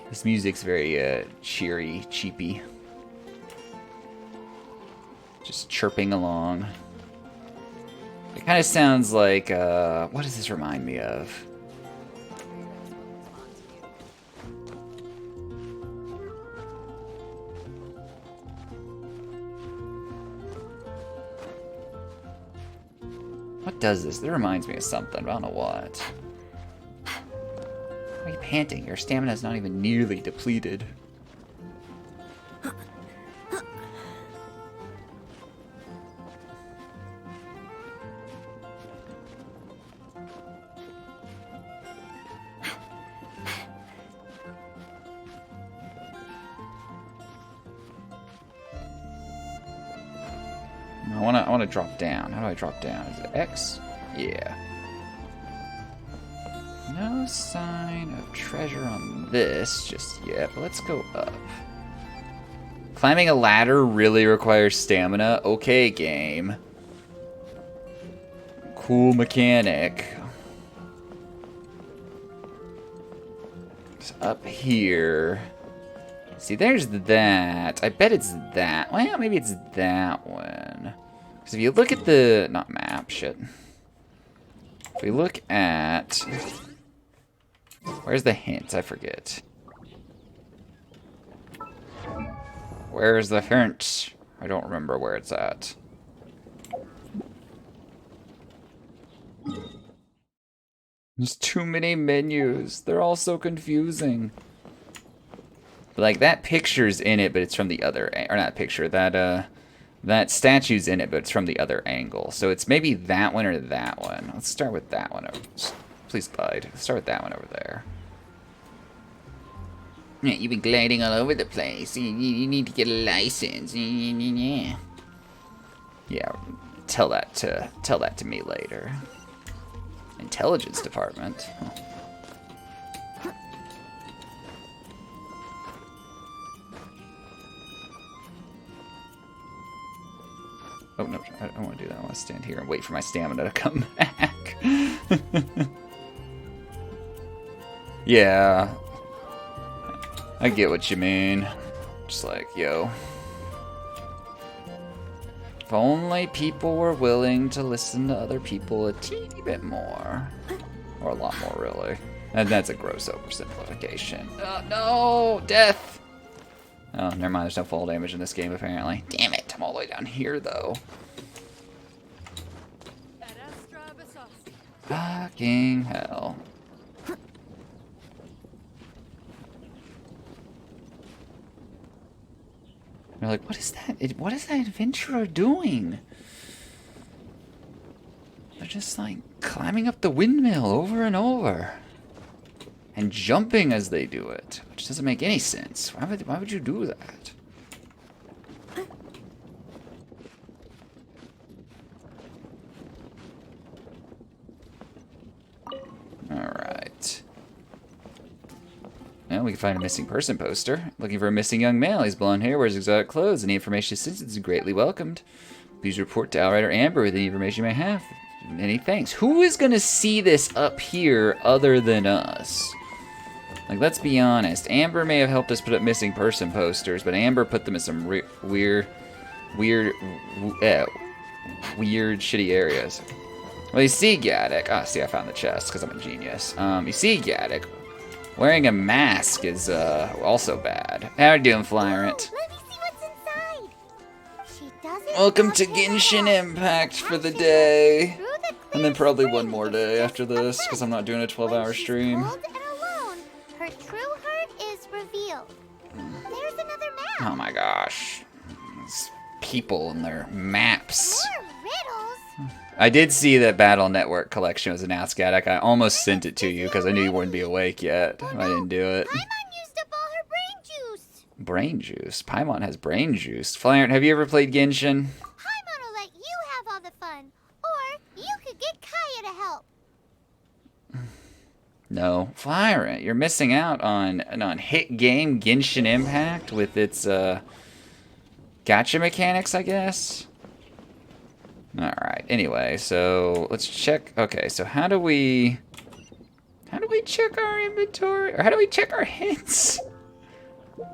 This music's very cheery, cheapy. Just chirping along. It kind of sounds like, what does this remind me of? What does this? It reminds me of something, but I don't know what. Why are you panting? Your stamina's not even nearly depleted. I wanna drop down. How do I drop down? Is it X? Yeah. No sign of treasure on this just yet, but let's go up. Climbing a ladder really requires stamina. Okay, game. Cool mechanic. It's up here. See, there's that. I bet it's that. Well, maybe it's that one. Because if you look at the... Not map, shit. If we look at... Where's the hint? I forget. Where's the hint? I don't remember where it's at. There's too many menus. They're all so confusing. Like, that picture's in it, but it's from the other... Or not picture, that statue's in it, but it's from the other angle. So it's maybe that one or that one. Let's start with that one. Please glide. Let's start with that one over there. Yeah, you've been gliding all over the place. You need to get a license. Yeah, tell that to me later. Intelligence department. Huh. Oh, no, I don't want to do that. I want to stand here and wait for my stamina to come back. Yeah. I get what you mean. Just like, yo. If only people were willing to listen to other people a teeny bit more. Or a lot more, really. And that's a gross oversimplification. No! Death! Oh, never mind. There's no fall damage in this game, apparently. Damn it. I'm all the way down here, though. Fucking hell. They're like, what is that? What is that adventurer doing? They're just like climbing up the windmill over and over. And jumping as they do it. Which doesn't make any sense. Why would you do that? Alright. Well, we can find a missing person poster. Looking for a missing young male. He's blonde hair, wears exotic clothes. Any information since is greatly welcomed. Please report to Outrider Amber with any information you may have. Many thanks. Who is going to see this up here other than us? Like, let's be honest. Amber may have helped us put up missing person posters, but Amber put them in some weird, shitty areas. Well, you see Gaddock. Ah, see, I found the chest because I'm a genius. You see Gaddock. Wearing a mask is also bad. How are you doing, Flyrant? Let me see what's inside. She doesn't. Welcome to Genshin Impact for the day. And then probably one more day after this, because I'm not doing a 12-hour stream. Cold and alone, her true heart is revealed. There's another map. Oh my gosh. These people and their maps. More riddles. I did see that Battle Network collection was announced, Gaddock. I almost sent it to you because I knew you wouldn't be awake yet. I didn't do it. Paimon used up all her brain juice. Brain juice? Paimon has brain juice. Flyrant, have you ever played Genshin? Paimon will let you have all the fun. Or you could get Kaya to help. No. Flyrant, you're missing out on hit game Genshin Impact with its gacha mechanics, I guess. Alright, anyway, so let's check. Okay, so how do we check our inventory? Or how do we check our hints?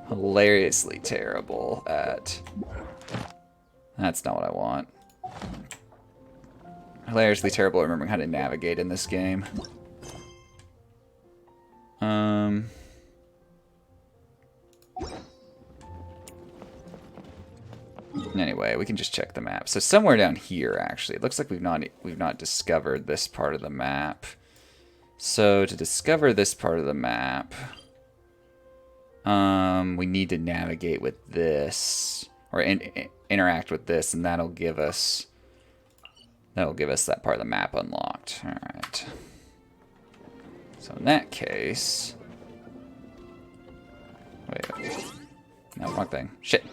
Hilariously terrible at... That's not what I want. Hilariously terrible at remembering how to navigate in this game. Anyway, we can just check the map. So somewhere down here, actually, it looks like we've not discovered this part of the map. So to discover this part of the map, we need to navigate with this or interact with this, and that'll give us that part of the map unlocked. All right. So in that case, wait. No, wrong thing. Shit.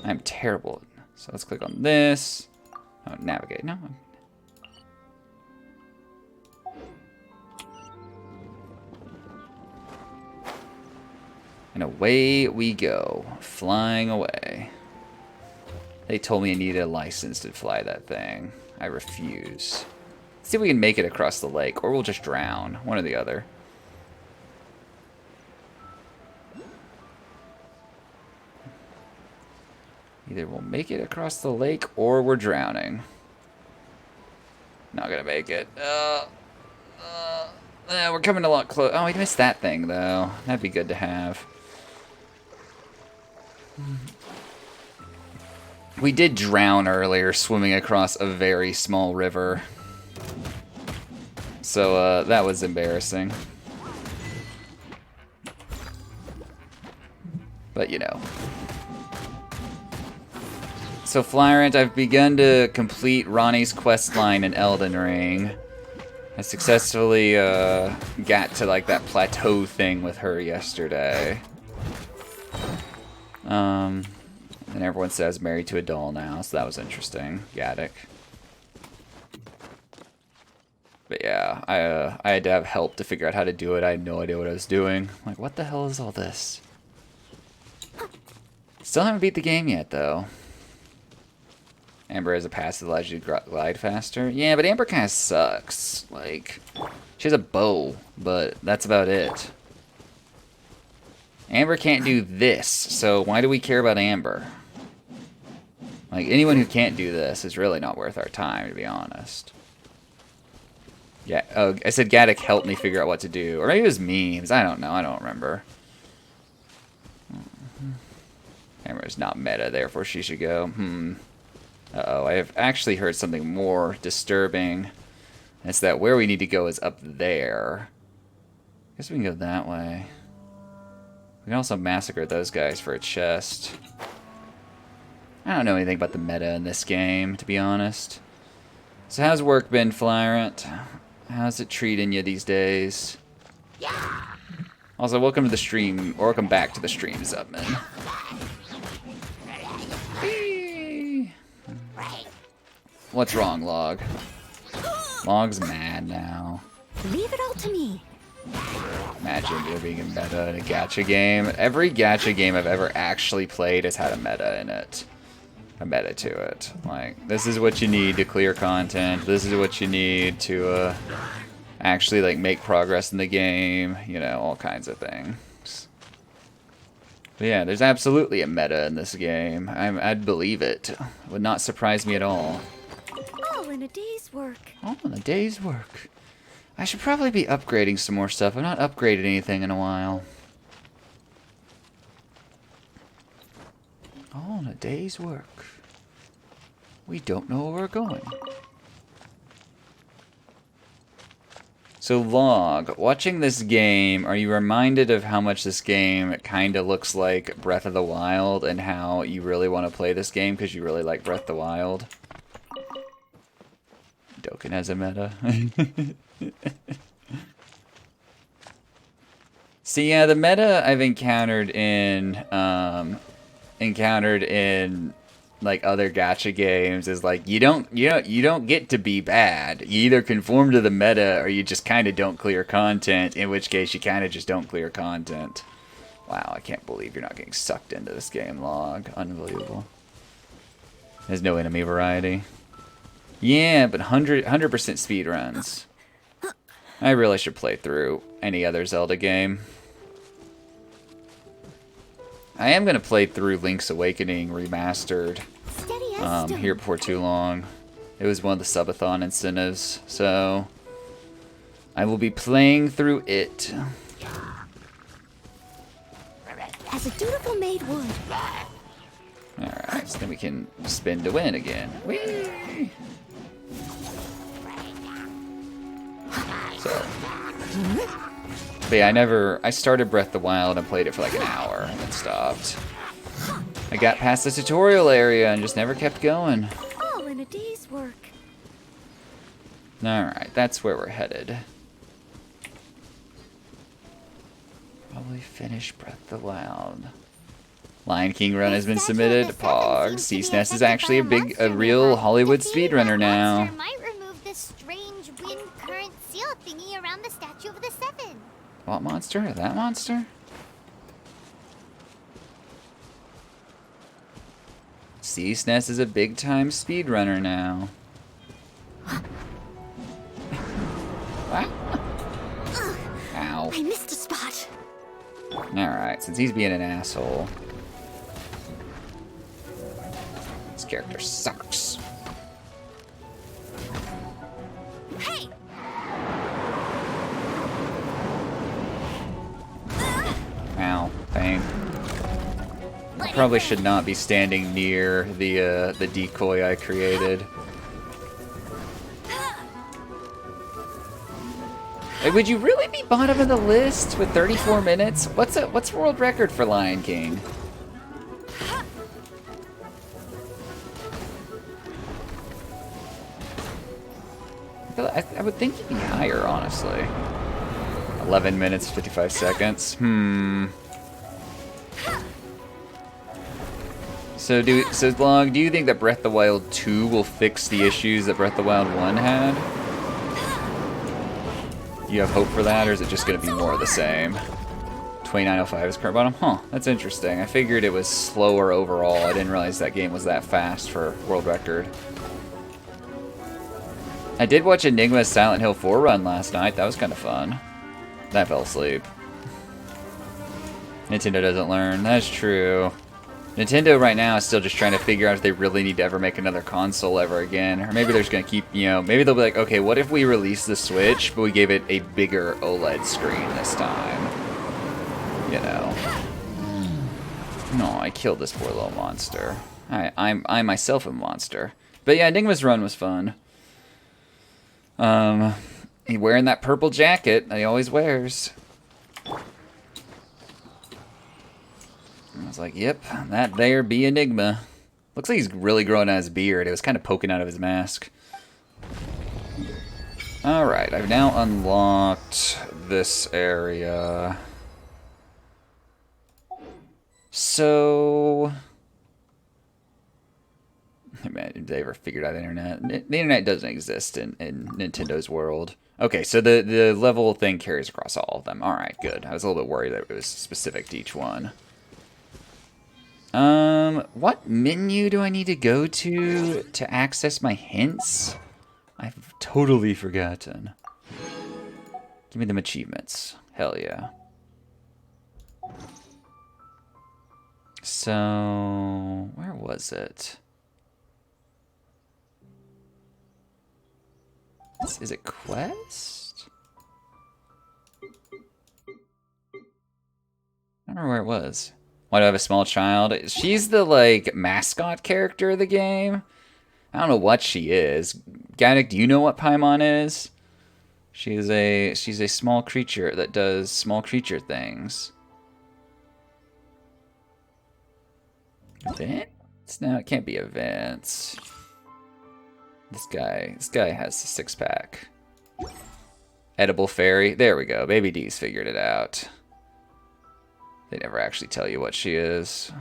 I'm terrible. So let's click on this. Oh, navigate. No. And away we go, flying away. They told me I needed a license to fly that thing. I refuse. Let's see if we can make it across the lake, or we'll just drown. One or the other. Either we'll make it across the lake, or we're drowning. Not gonna make it. We're coming a lot close. Oh, we missed that thing, though. That'd be good to have. We did drown earlier swimming across a very small river. So, that was embarrassing. But, you know. So, Flyrant, I've begun to complete Ronnie's quest line in Elden Ring. I successfully got to like that plateau thing with her yesterday. And everyone says married to a doll now, so that was interesting. Gaddick. But yeah, I had to have help to figure out how to do it. I had no idea what I was doing. Like, what the hell is all this? Still haven't beat the game yet, though. Amber has a pass that allows you to glide faster. Yeah, but Amber kind of sucks. Like, she has a bow, but that's about it. Amber can't do this, so why do we care about Amber? Like, anyone who can't do this is really not worth our time, to be honest. Yeah, oh, I said Gaddick helped me figure out what to do. Or maybe it was memes. I don't know. I don't remember. Amber's not meta, therefore she should go. Uh-oh, I have actually heard something more disturbing. It's that where we need to go is up there. I guess we can go that way. We can also massacre those guys for a chest. I don't know anything about the meta in this game, to be honest. So how's work been, Flyrant? How's it treating you these days? Also, welcome to the stream, or welcome back to the stream, Zubman. What's wrong, Log? Log's mad now. Leave it all to me. Imagine there being a meta in a gacha game. Every gacha game I've ever actually played has had a meta in it. A meta to it. Like, this is what you need to clear content. This is what you need to actually like make progress in the game. You know, all kinds of things. But yeah, there's absolutely a meta in this game. I'd believe it. It would not surprise me at all. All in a day's work. All in a day's work. I should probably be upgrading some more stuff. I've not upgraded anything in a while. All in a day's work. We don't know where we're going. So, Log, watching this game, are you reminded of how much this game kind of looks like Breath of the Wild and how you really want to play this game because you really like Breath of the Wild? Dokkan has a meta. See, yeah, the meta I've encountered in like other gacha games is like you don't get to be bad. You either conform to the meta or you just kind of don't clear content, in which case you kind of just don't clear content. Wow, I can't believe you're not getting sucked into this game, Log. Unbelievable. There's no enemy variety. Yeah, but 100% speed runs. I really should play through any other Zelda game. I am going to play through Link's Awakening Remastered here before too long. It was one of the subathon incentives, so I will be playing through it. As a dutiful maid would. Alright, so then we can spin to win again. Whee! So. But yeah, I started Breath of the Wild and played it for like an hour and then stopped. I got past the tutorial area and just never kept going. All in a day's work. Alright, that's where we're headed. Probably finish Breath of the Wild. Lion King run has been submitted. Pog. Sea Nest is actually a real Hollywood speedrunner now. Monster might remove this strange wind current seal thingy around the Statue of the Seven. What monster? That monster? Sea Nest is a big-time speedrunner now. Ow. I missed a spot. Alright, since he's being an asshole. This character sucks. Hey! Ow, pain. I probably should not be standing near the decoy I created. Like, would you really be bottom of the list with 34 minutes? What's world record for Lion King? I would think you'd be higher, honestly. 11 minutes, 55 seconds. So Long, do you think that Breath of the Wild 2 will fix the issues that Breath of the Wild 1 had? You have hope for that, or is it just going to be more of the same? 2905 is current bottom? Huh, that's interesting. I figured it was slower overall. I didn't realize that game was that fast for world record. I did watch Enigma's Silent Hill 4 run last night. That was kind of fun. Then I fell asleep. Nintendo doesn't learn. That's true. Nintendo right now is still just trying to figure out if they really need to ever make another console ever again. Or maybe they're just going to keep, you know, maybe they'll be like, okay, what if we release the Switch, but we gave it a bigger OLED screen this time? You know. No, I killed this poor little monster. I myself am a monster. But yeah, Enigma's run was fun. He wearing that purple jacket that he always wears. I was like, yep, that there be Enigma. Looks like he's really growing out his beard. It was kind of poking out of his mask. Alright, I've now unlocked this area. So... Man, did they ever figured out the internet? The internet doesn't exist in Nintendo's world. Okay, so the level thing carries across all of them. Alright, good. I was a little bit worried that it was specific to each one. What menu do I need to go to access my hints? I've totally forgotten. Give me them achievements. Hell yeah. So, where was it? Is it quest? I don't remember where it was. Why do I have a small child? She's the, like, mascot character of the game. I don't know what she is. Gaddick, do you know what Paimon is? She's a small creature that does small creature things. Events? No, it can't be events. This guy has a six-pack. Edible fairy. There we go. Baby D's figured it out. They never actually tell you what she is.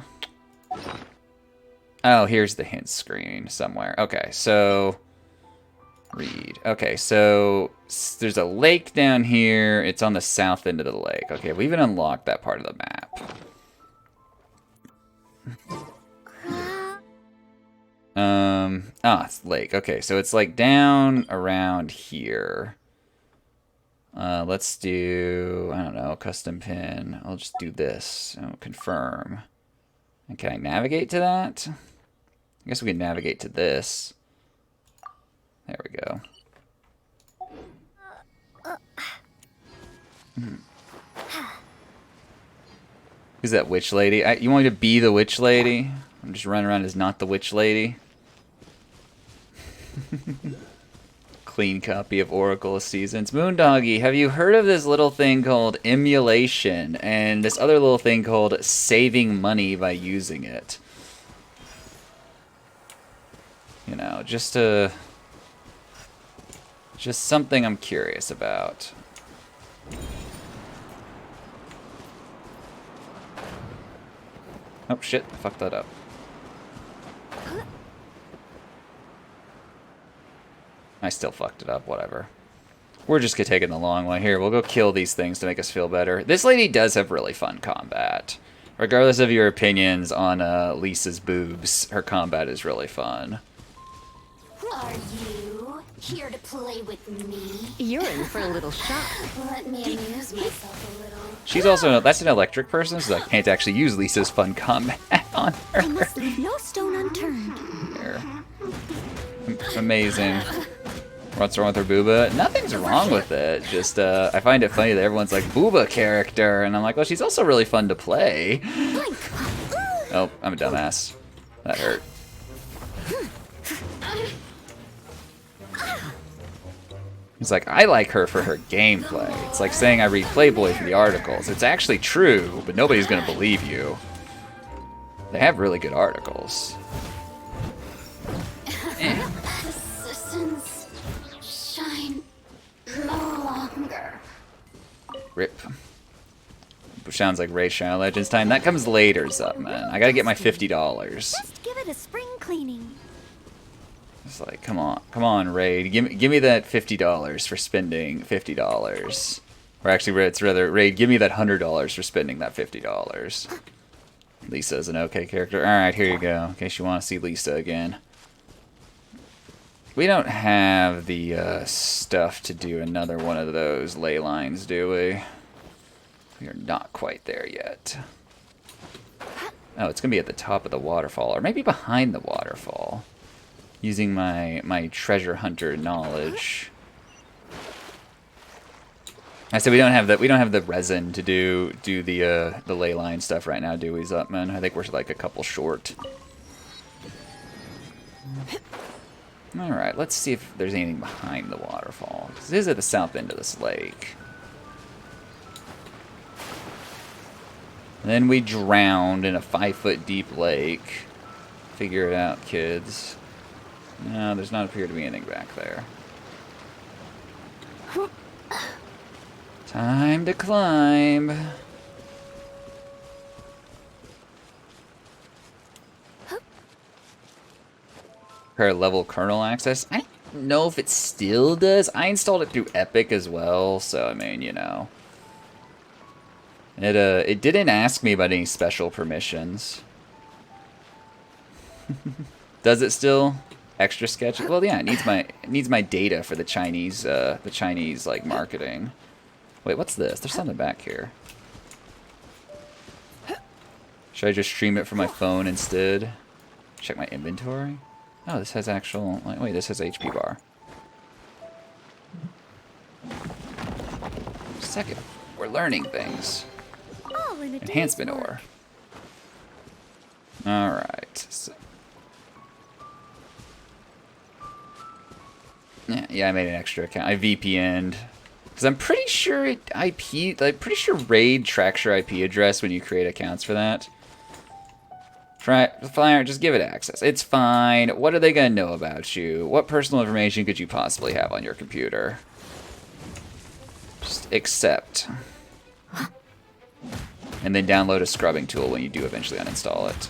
Oh, here's the hint screen somewhere. Okay, so... Read. Okay, so there's a lake down here. It's on the south end of the lake. Okay, we even unlocked that part of the map. It's lake. Okay, so it's like down around here. Let's do, I don't know, custom pin. I'll just do this. Oh, confirm. And can I navigate to that? I guess we can navigate to this. There we go. Who's that witch lady? You want me to be the witch lady? I'm just running around as not the witch lady. Clean copy of Oracle of Seasons. Moondoggy, have you heard of this little thing called emulation and this other little thing called saving money by using it? You know, just something I'm curious about. Oh shit, I fucked that up. I still fucked it up, whatever. We're just taking the long way here. We'll go kill these things to make us feel better. This lady does have really fun combat. Regardless of your opinions on Lisa's boobs, her combat is really fun. Are you here to play with me? You're in for a little shock. Let me amuse myself a little. She's also, that's an electric person, so I can't actually use Lisa's fun combat on her. I must leave no stone unturned. Here. Amazing. What's wrong with her booba? Nothing's wrong with it. Just, I find it funny that everyone's like, booba character. And I'm like, well, she's also really fun to play. Oh, I'm a dumbass. That hurt. It's like, I like her for her gameplay. It's like saying I read Playboy for the articles. It's actually true, but nobody's gonna believe you. They have really good articles. Assistance shine no longer. Rip. Sounds like Ray Shadow Legends time. That comes later, man. I gotta get my $50. Just give it a spring cleaning. It's like, come on, Raid. Give me that $50 for spending $50. Or actually, it's rather, Raid, give me that $100 for spending that $50. Lisa's an okay character. Alright, here you go, in case you want to see Lisa again. We don't have the stuff to do another one of those ley lines, do we? We are not quite there yet. Oh, it's going to be at the top of the waterfall, or maybe behind the waterfall. Using my treasure hunter knowledge. I said we don't have the resin to do the ley line stuff right now, do we, Zupman? I think we're like a couple short. Alright, let's see if there's anything behind the waterfall. This is at the south end of this lake. And then we drowned in a 5-foot deep lake. Figure it out, kids. No, there's not appear to be anything back there. Time to climb. Prepare level kernel access. I don't know if it still does. I installed it through Epic as well, so I mean, you know. It didn't ask me about any special permissions. Does it still? Extra sketch? Well, yeah, it needs my data for the Chinese like marketing. Wait, what's this? There's something back here. Should I just stream it from my phone instead? Check my inventory. Oh, this has actual. Wait, this has HP bar. Second, we're learning things. Enhancement ore. All right. So, yeah, I made an extra account. I VPN'd because I'm pretty sure Raid tracks your IP address when you create accounts for that. Fine, just give it access. It's fine. What are they gonna know about you? What personal information could you possibly have on your computer? Just accept. And then download a scrubbing tool when you do eventually uninstall it.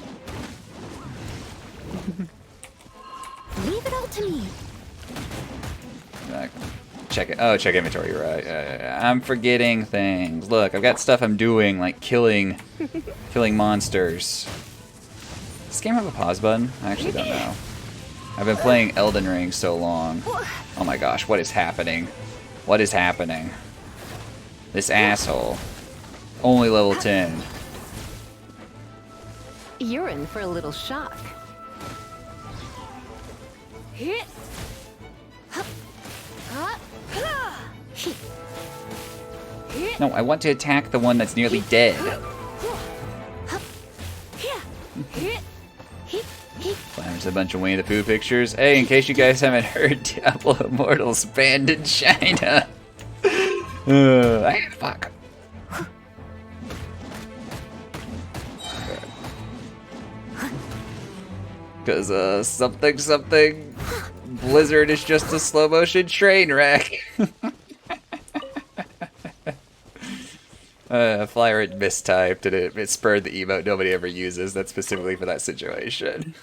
Leave it all to me. Check it. Oh, check inventory. You're right. I'm forgetting things. Look, I've got stuff I'm doing, like killing monsters. Does this game have a pause button? I actually don't know. I've been playing Elden Ring so long. Oh my gosh, what is happening? What is happening? This asshole. Only level 10. You're in for a little shock. No, I want to attack the one that's nearly dead. There's a bunch of Winnie the Pooh pictures. Hey, in case you guys haven't heard, Diablo Immortal's banned in China. Fuck. Because something Blizzard is just a slow motion train wreck. Flyer mistyped and it spurred the emote nobody ever uses. That's specifically for that situation.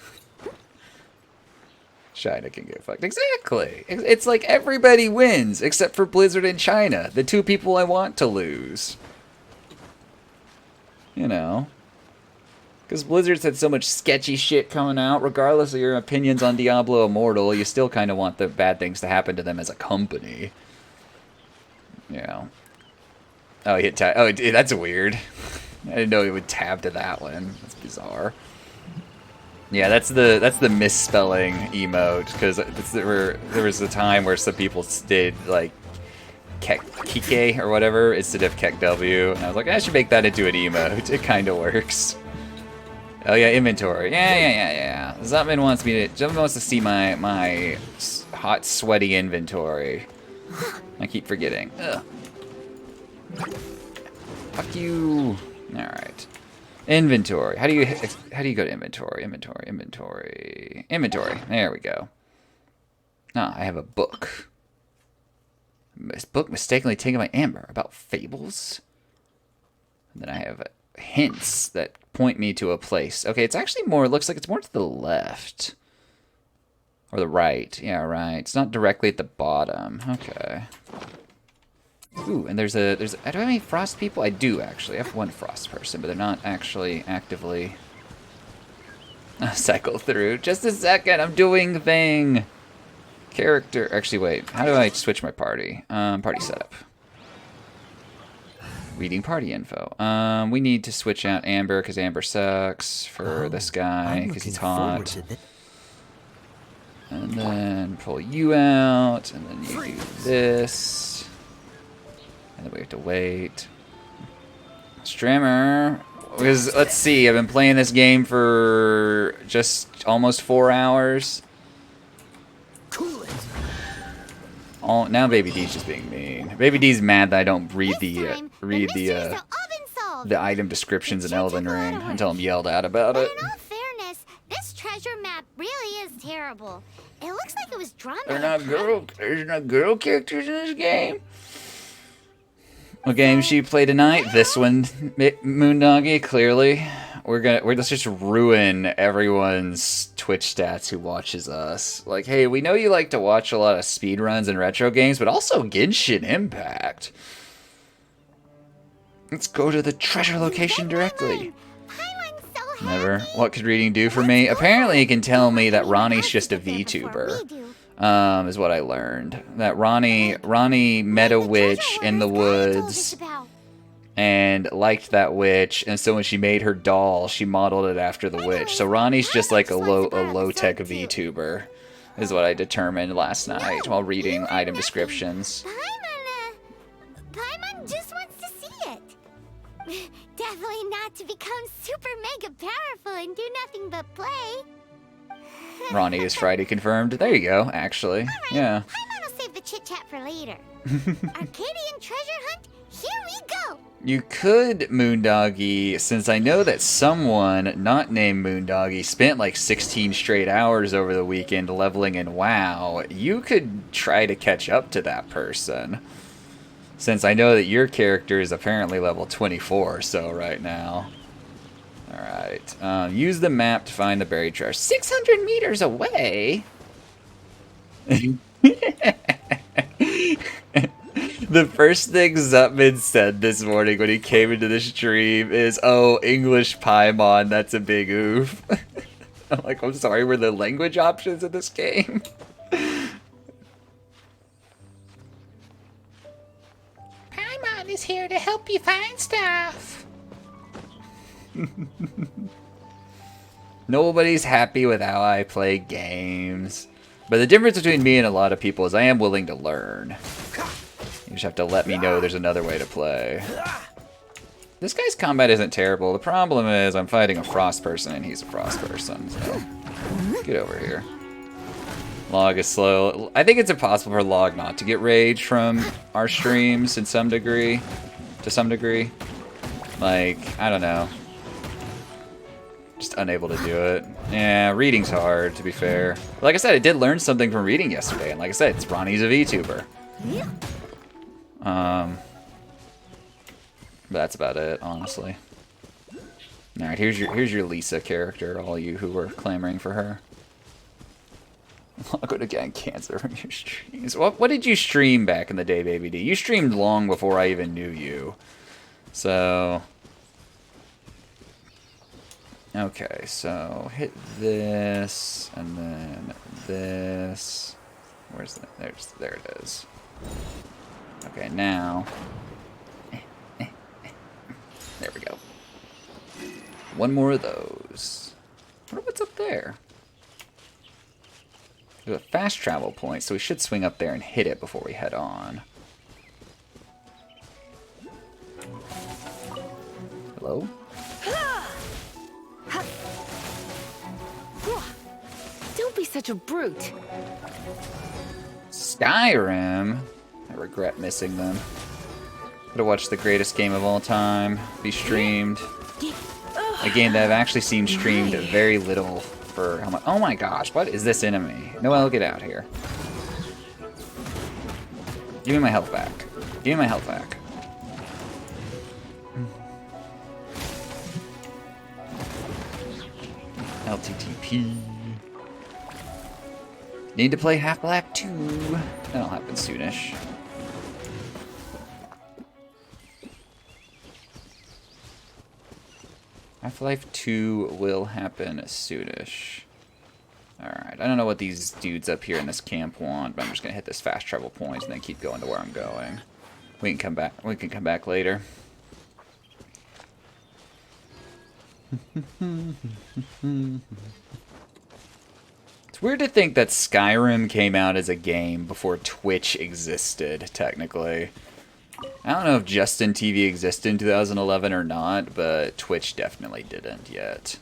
China can get fucked. Exactly. It's like everybody wins except for Blizzard and China, the two people I want to lose. You know. Because Blizzard's had so much sketchy shit coming out, regardless of your opinions on Diablo Immortal, you still kind of want the bad things to happen to them as a company. You know. Oh, he hit tab. Oh, that's weird. I didn't know he would tab to that one. That's bizarre. Yeah, that's the misspelling emote, because there was a time where some people did, like, Kike or whatever instead of KekW, and I was like, I should make that into an emote. It kind of works. Oh yeah, inventory. Yeah. Zutman wants to see my hot, sweaty inventory. I keep forgetting. Ugh. Fuck you. All right. Inventory. How do you go to inventory? Inventory. There we go. Ah, I have a book. This book mistakenly taken by Amber about fables. And then I have hints that point me to a place. Okay, it's actually more. It looks like it's more to the left or the right. Yeah, right. It's not directly at the bottom. Okay. Ooh, and there's do I have any frost people? I do, actually. I have one frost person, but they're not actually actively cycle through. Just a second, I'm doing the thing. Character, actually, wait. How do I switch my party? Party setup. Reading party info. We need to switch out Amber, because Amber sucks for this guy, because he's hot. And then pull you out, and then you do this. And then we have to wait. Strimmer. Because, let's see, I've been playing this game for just almost 4 hours. Oh, now Baby D's just being mean. Baby D's mad that I don't read the item descriptions in Elden Ring until I'm yelled at about it. In all fairness, this treasure map really is terrible. It looks like it was drawn by There's no girl characters in this game. What game should you play tonight? This one, Moondoggy, clearly. Let's just ruin everyone's Twitch stats who watches us. Like, hey, we know you like to watch a lot of speedruns and retro games, but also Genshin Impact. Let's go to the treasure location directly. Never. What could reading do for me? Apparently it can tell me that Ronnie's just a VTuber. Is what I learned. That Ronnie met a witch in the woods and liked that witch, and so when she made her doll, she modeled it after the witch. So Ronnie's just like a low-tech VTuber, is what I determined last night while reading item descriptions. Paimon just wants to see it. Definitely not to become super mega powerful and do nothing but play. Ronnie is Friday confirmed. There you go, actually. Right, Yeah. Paimon will save the chit-chat for later. Arcadian treasure hunt, here we go! You could, Moondoggy, since I know that someone not named Moondoggy spent like 16 straight hours over the weekend leveling in WoW, you could try to catch up to that person. Since I know that your character is apparently level 24 or so right now. Alright. Use the map to find the buried treasure. 600 meters away? The first thing Zutman said this morning when he came into the stream is, oh, English Paimon, that's a big oof. I'm like, I'm sorry, were there language options in this game? Paimon is here to help you find stuff. Nobody's happy with how I play games. But the difference between me and a lot of people is I am willing to learn. You just have to let me know there's another way to play. This guy's combat isn't terrible. The problem is I'm fighting a frost person and he's a frost person. So get over here. Log is slow. I think it's impossible for Log not to get rage from our streams in some degree. To some degree. Like, I don't know. Just unable to do it. Yeah, reading's hard, to be fair. Like I said, I did learn something from reading yesterday, and like I said, it's Ronnie's a VTuber. But that's about it, honestly. Alright, here's your Lisa character, all you who were clamoring for her. I'll go to get cancer from your streams. What did you stream back in the day, Baby D? You streamed long before I even knew you. So... Okay, so hit this, and then this. Where's that? There it is. Okay, now... There we go. One more of those. I wonder what's up there. There's a fast travel point, so we should swing up there and hit it before we head on. Hello? Don't be such a brute. Skyrim? I regret missing them. Could have watched the greatest game of all time be streamed. A game that I've actually seen streamed very little for how much. Oh my gosh, what is this enemy? Noelle, get out here. Give me my health back. Give me my health back. LTTP. Need to play Half-Life 2. That'll happen soonish. Half-Life 2 will happen soonish. Alright, I don't know what these dudes up here in this camp want, but I'm just gonna hit this fast travel point and then keep going to where I'm going. We can come back later. It's weird to think that Skyrim came out as a game before Twitch existed, technically. I don't know if Justin TV existed in 2011 or not, but Twitch definitely didn't yet.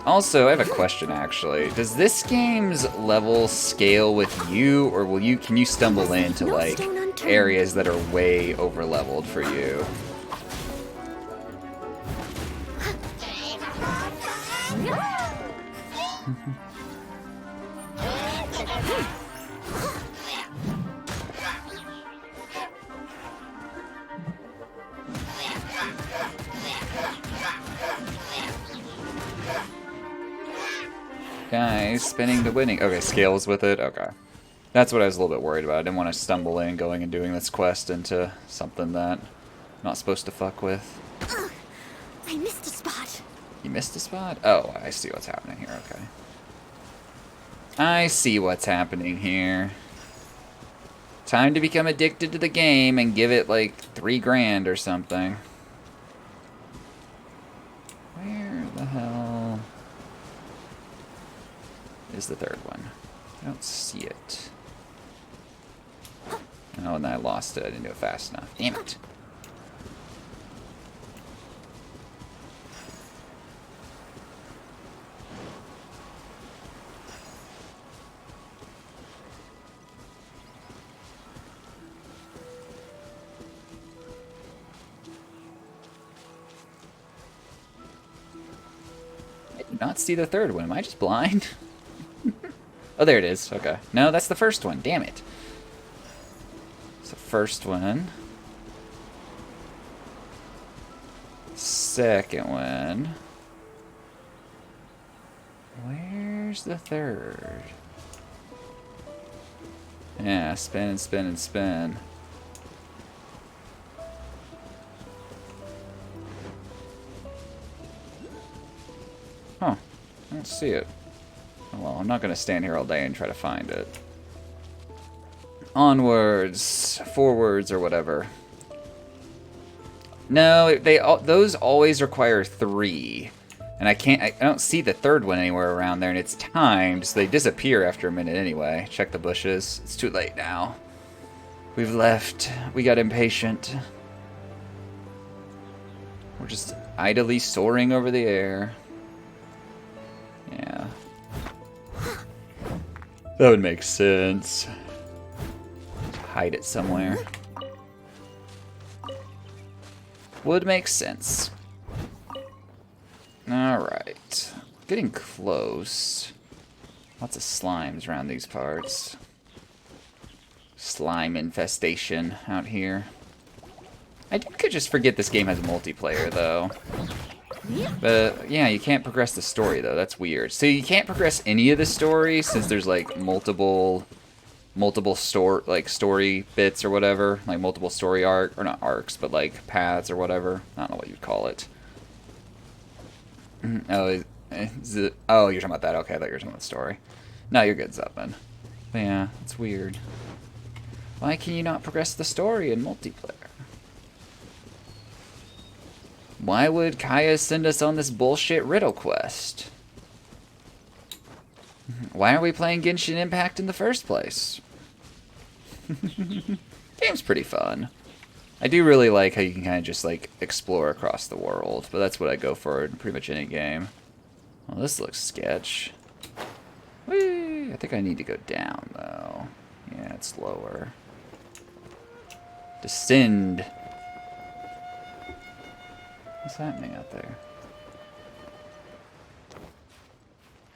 Also, I have a question actually. Does this game's level scale with you, or can you stumble into like areas that are way over leveled for you? Guys, spinning to winning. Okay, scales with it. Okay. That's what I was a little bit worried about. I didn't want to stumble in going and doing this quest into something that I'm not supposed to fuck with. I missed a spot. You missed a spot? Oh, I see what's happening here. Okay. I see what's happening here. Time to become addicted to the game and give it like $3 grand or something. Where the hell is the third one? I don't see it. Oh, and I lost it. I didn't do it fast enough. Damn it. I did not see the third one. Am I just blind? Oh, there it is. Okay. No, that's the first one. Damn it. It's the first one. Second one. Where's the third? Yeah, spin and spin and spin. Huh. I don't see it. Well, I'm not going to stand here all day and try to find it. Onwards, forwards, or whatever. No, those always require 3. And I don't see the third one anywhere around there, and it's timed, so they disappear after a minute anyway. Check the bushes. It's too late now. We've left. We got impatient. We're just idly soaring over the air. Yeah. That would make sense. Hide it somewhere. Would make sense. Alright. Getting close. Lots of slimes around these parts. slime infestation out here. I could just forget this game has multiplayer, though. But, yeah, you can't progress the story, though. That's weird. So you can't progress any of the story since there's, like, multiple story bits or whatever. Like, multiple story arc, or not arcs, but, like, paths or whatever. I don't know what you'd call it. Oh, oh, you're talking about that. Okay, I thought you were talking about the story. No, you're good, Zupman. But yeah, it's weird. Why can you not progress the story in multiplayer? Why would Kaya send us on this bullshit riddle quest? Why are we playing Genshin Impact in the first place? Game's pretty fun. I do really like how you can kind of just, like, explore across the world, but that's what I go for in pretty much any game. Well, this looks sketch. Whee! I think I need to go down, though. Yeah, it's lower. Descend. What's happening out there?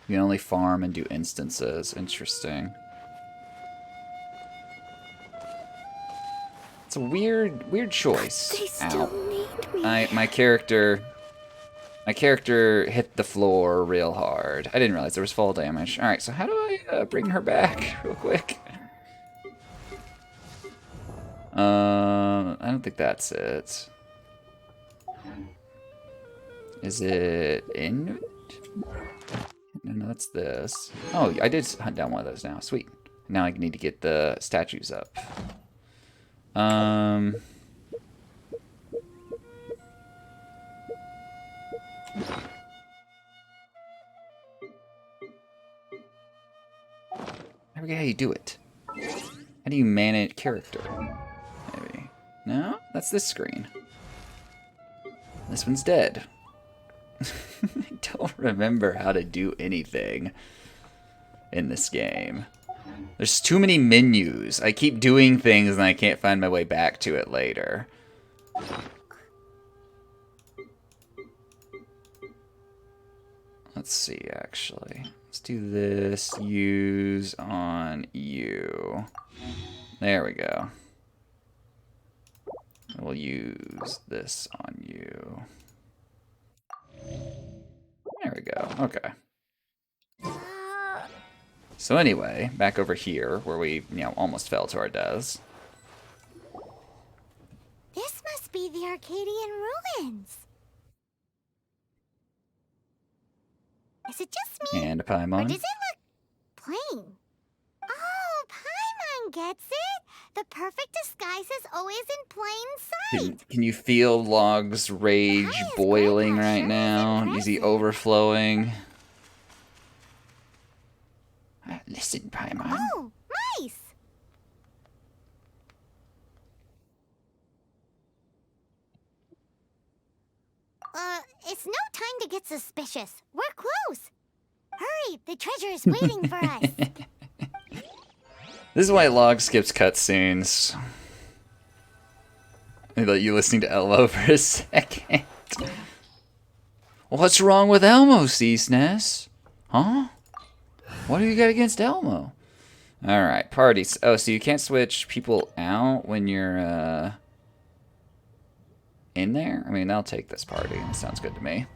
You can only farm and do instances. Interesting. It's a weird choice. They still need me. My character hit the floor real hard. I didn't realize there was fall damage. All right, so how do I bring her back real quick? I don't think that's it. Is it in? No, that's this. Oh, I did hunt down one of those now. Sweet. Now I need to get the statues up. I forget how you do it. How do you manage character? Maybe. No? That's this screen. This one's dead. I don't remember how to do anything in this game. There's too many menus. I keep doing things and I can't find my way back to it later. Let's see, actually. Let's do this. Use on you. There we go. We'll use this on you. There we go. Okay. So anyway, back over here where we, almost fell to our deaths. This must be the Arcadian ruins. Is it just me? And a Or Paimon. does it look plain? Oh, Paimon gets it. The perfect disguise is always in plain sight. Can you feel Log's rage boiling right now? Is he overflowing? Listen, Paimon. Oh, nice. It's no time to get suspicious. We're close. Hurry, the treasure is waiting for us. This is why Log skips cutscenes. I thought you listening to Elmo for a second. What's wrong with Elmo, Ceaseness? Huh? What do you got against Elmo? Alright, parties. Oh, so you can't switch people out when you're, in there? I mean, I'll take this party. That sounds good to me.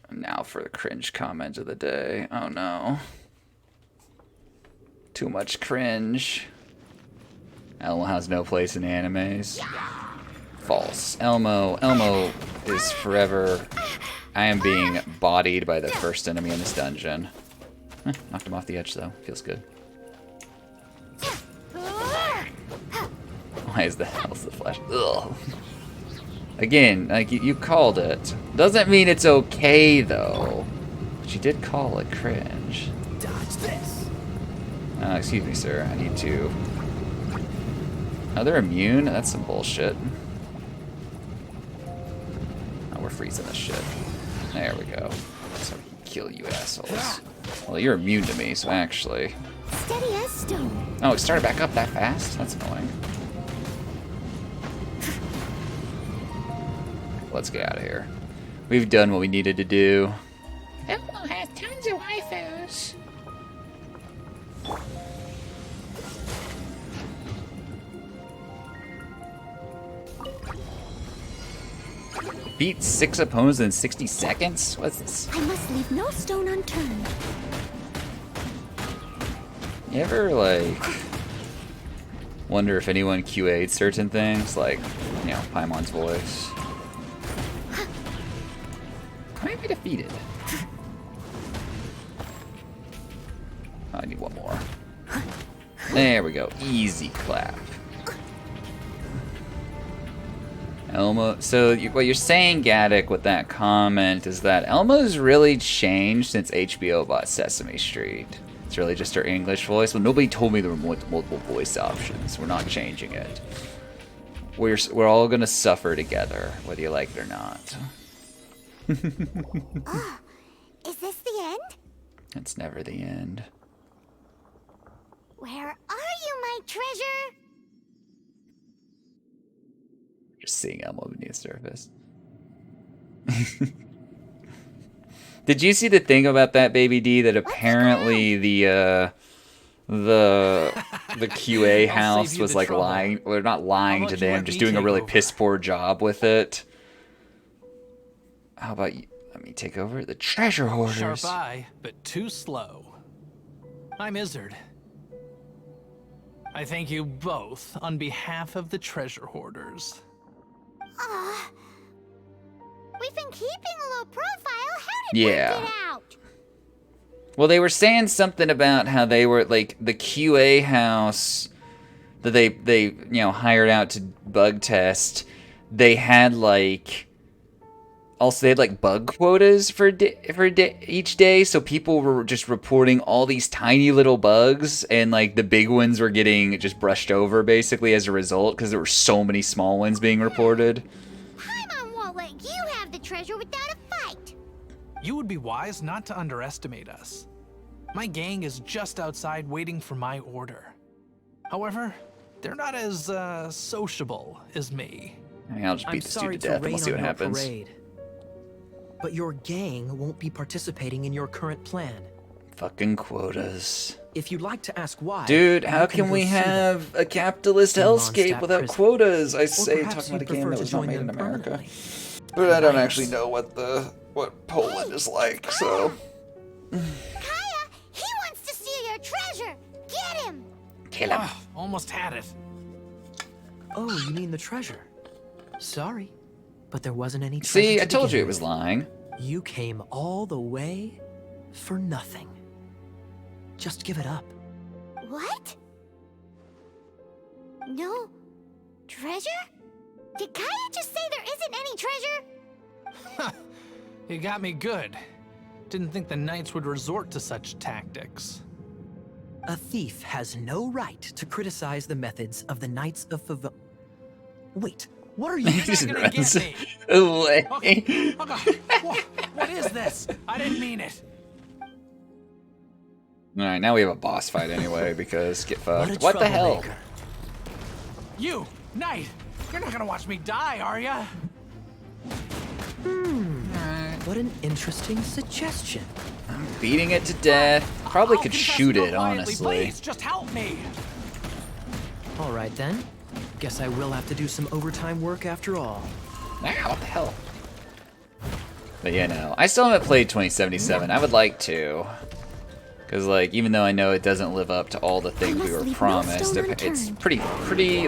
And now for the cringe comment of the day. Oh, no. Too much cringe. Elmo has no place in animes. False. Elmo is forever... I am being bodied by the first enemy in this dungeon. Knocked him off the edge, though. Feels good. Why is the health of flesh? Ugh. Again, like, you called it. Doesn't mean it's okay, though. But you did call it cringe. Dodge this. Excuse me, sir. I need to... Oh, they're immune? That's some bullshit. Oh, we're freezing this shit. There we go. So I can kill you assholes. Well, you're immune to me, so actually... Steady as stone. Oh, it started back up that fast? That's annoying. Let's get out of here. We've done what we needed to do. Elmo has tons of waifus. Beat 6 opponents in 60 seconds? What's this? I must leave no stone unturned. You ever, like, wonder if anyone QA'd certain things? Like, you know, Paimon's voice. Might be defeated. I need one more. There we go. Easy clap. Elmo. So what you're saying, Gaddick, with that comment is that Elmo's really changed since HBO bought Sesame Street. It's really just her English voice. Well, nobody told me there were multiple voice options. We're not changing it. We're all gonna suffer together, whether you like it or not. Oh, is this the end? It's never the end. Where are you, my treasure? Just seeing Elmo beneath the surface. Did you see the thing about that, Baby D? That apparently the QA house was like lying, or not lying to them, just doing a really piss poor job with it. How about you? Let me take over the treasure hoarders. Sharp eye, but too slow. I'm Izzard. I thank you both on behalf of the treasure hoarders. We've been keeping a low profile. How did we get out? Well, they were saying something about how they were like the QA house that they you know hired out to bug test. They had like also they had like bug quotas for each day, so people were just reporting all these tiny little bugs, and like the big ones were getting just brushed over basically as a result because there were so many small ones being reported. Paimon won't let you have the treasure without a fight. You would be wise not to underestimate us. My gang is just outside waiting for my order. However, they're not as sociable as me. I'll just beat this dude to death and we'll see what happens. Parade, but your gang won't be participating in your current plan. Fucking quotas. If you'd like to ask why, dude, how can we have a capitalist hellscape without quotas? I say talking about a game that was not made in America. But I don't actually know what Poland is like, so. Kaya, he wants to steal your treasure. Get him. Kill him. Almost had it. Oh, you mean the treasure? Sorry, but there wasn't any treasure. See, I told you it was lying. You came all the way for nothing. Just give it up. What? No treasure? Did Kaya just say there isn't any treasure? You got me good. Didn't think the knights would resort to such tactics. A thief has no right to criticize the methods of the Knights of Favonius. Wait, what are you gonna get me? Away. Okay. What is this? I didn't mean it. Alright, now we have a boss fight anyway, because get fucked. What the hell? You, Knight, you're not gonna watch me die, are ya? What an interesting suggestion. I'm beating it to death. Probably could shoot it, Quietly, honestly. please, just help me. All right then. Guess I will have to do some overtime work after all. Wow, what the hell? But yeah, no. I still haven't played 2077. I would like to. Because, like, even though I know it doesn't live up to all the things we were promised, it's pretty,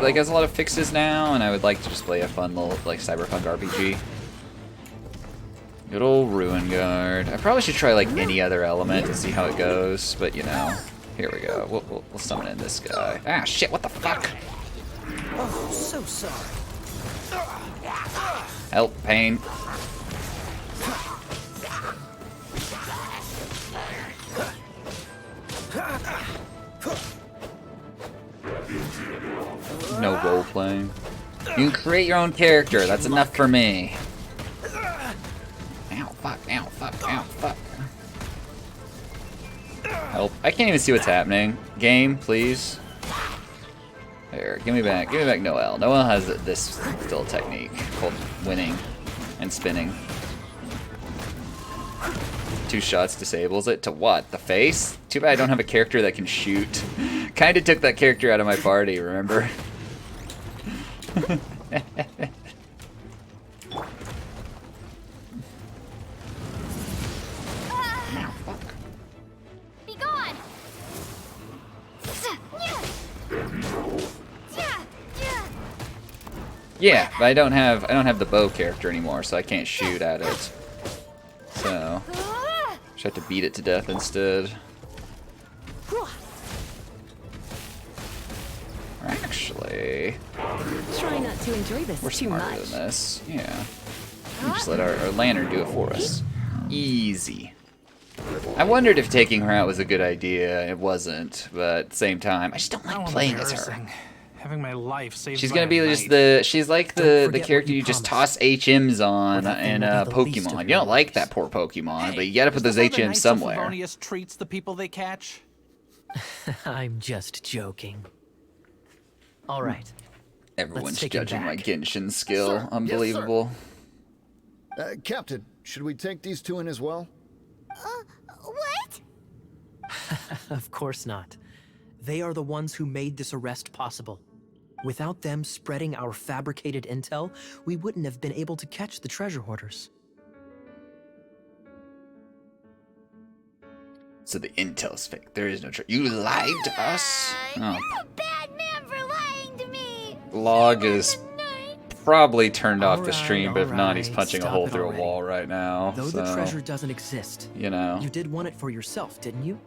like, has a lot of fixes now, and I would like to just play a fun little, like, cyberpunk RPG. Good old Ruin Guard. I probably should try, like, any other element to see how it goes, but, you know, here we go. We'll summon in this guy. Ah, shit, what the fuck? Oh, so sorry. Help, pain. No role playing. You can create your own character. That's enough for me. Ow, fuck, ow, fuck, ow, fuck. Help. I can't even see what's happening. Game, please. There, give me back Noel. Noel has this still technique called winning and spinning. 2 shots disables it. To what? The face? Too bad I don't have a character that can shoot. Kinda took that character out of my party, remember? Yeah, but I don't have the bow character anymore, so I can't shoot at it. So just have to beat it to death instead. Actually, Try not to enjoy this we're too smarter much. than this. Yeah. We just let our lantern do it for us. Easy. I wondered if taking her out was a good idea. It wasn't, but at the same time, I just don't like How playing as her. embarrassing. Having my life saved She's by gonna a be just knight. she's like Don't the forget character what you you just promised. toss HMs on Or that in thing will be the least of Pokemon. You your don't like that poor Pokemon, but you gotta put Is those this how the HMs Knights of somewhere. Favonius treats the people they catch? I'm just joking. All right. Everyone's take it judging my back. Genshin skill. Sir. Yes, sir. Unbelievable. Captain, should we take these two in as well? What? Of course not. They are the ones who made this arrest possible. Without them spreading our fabricated intel, we wouldn't have been able to catch the treasure hoarders. So the intel's fake. There is no You lied to us? Oh. Bad man for lying to me. Log is probably turned off the Alright, stream, but if not, he's alright, punching a stop hole it through already. a wall right now. Though the so, treasure doesn't exist, you know. you did want it for yourself, didn't you?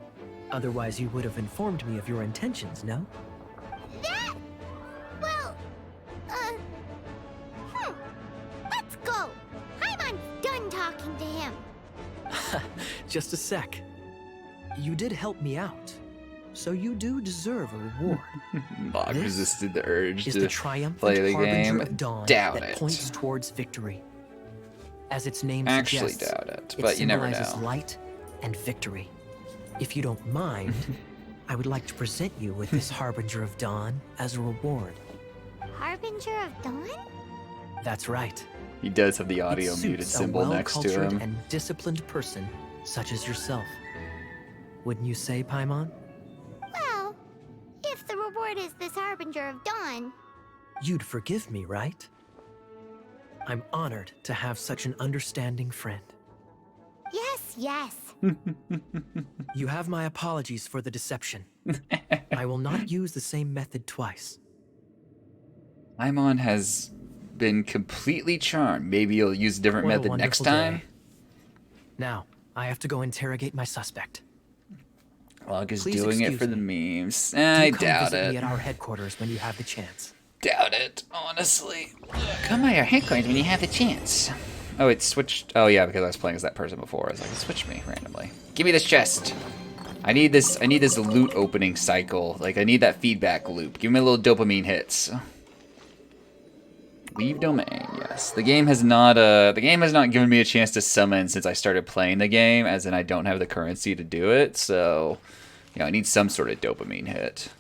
Otherwise, you would have informed me of your intentions, no? That? Well, let's go. Paimon's done talking to him. Just a sec. You did help me out, so you do deserve a reward. Log This resisted the urge is to the triumphant play the harbinger game. of dawn Doubt that it. points towards victory. As its name Actually suggests, doubt it, but you never symbolizes know. light and victory. If you don't mind, I would like to present you with this harbinger of dawn as a reward. Harbinger of Dawn? That's right. He does have the It audio muted suits a symbol next to well-cultured him. and disciplined person such as yourself. Wouldn't you say, Paimon? Well, if the reward is this Harbinger of Dawn, You'd forgive me, right? I'm honored to have such an understanding friend. yes. You have my apologies for the deception. I will not use the same method twice. Paimon has been completely charmed. Maybe you'll use a different What a method next wonderful time. day. Now, I have to go interrogate my suspect. Log is Please doing it excuse for the me. memes. Do I come doubt visit it. me at our headquarters when you have the chance. Doubt it, honestly. Come by our headquarters when you have the chance. Oh, it switched. Oh yeah, because I was playing as that person before. I was like, it switched me randomly. Give me this chest. I need this loot opening cycle. Like, I need that feedback loop. Give me a little dopamine hits. Leave domain. Yes, the game has not given me a chance to summon since I started playing the game. As in, I don't have the currency to do it. So, you know, I need some sort of dopamine hit.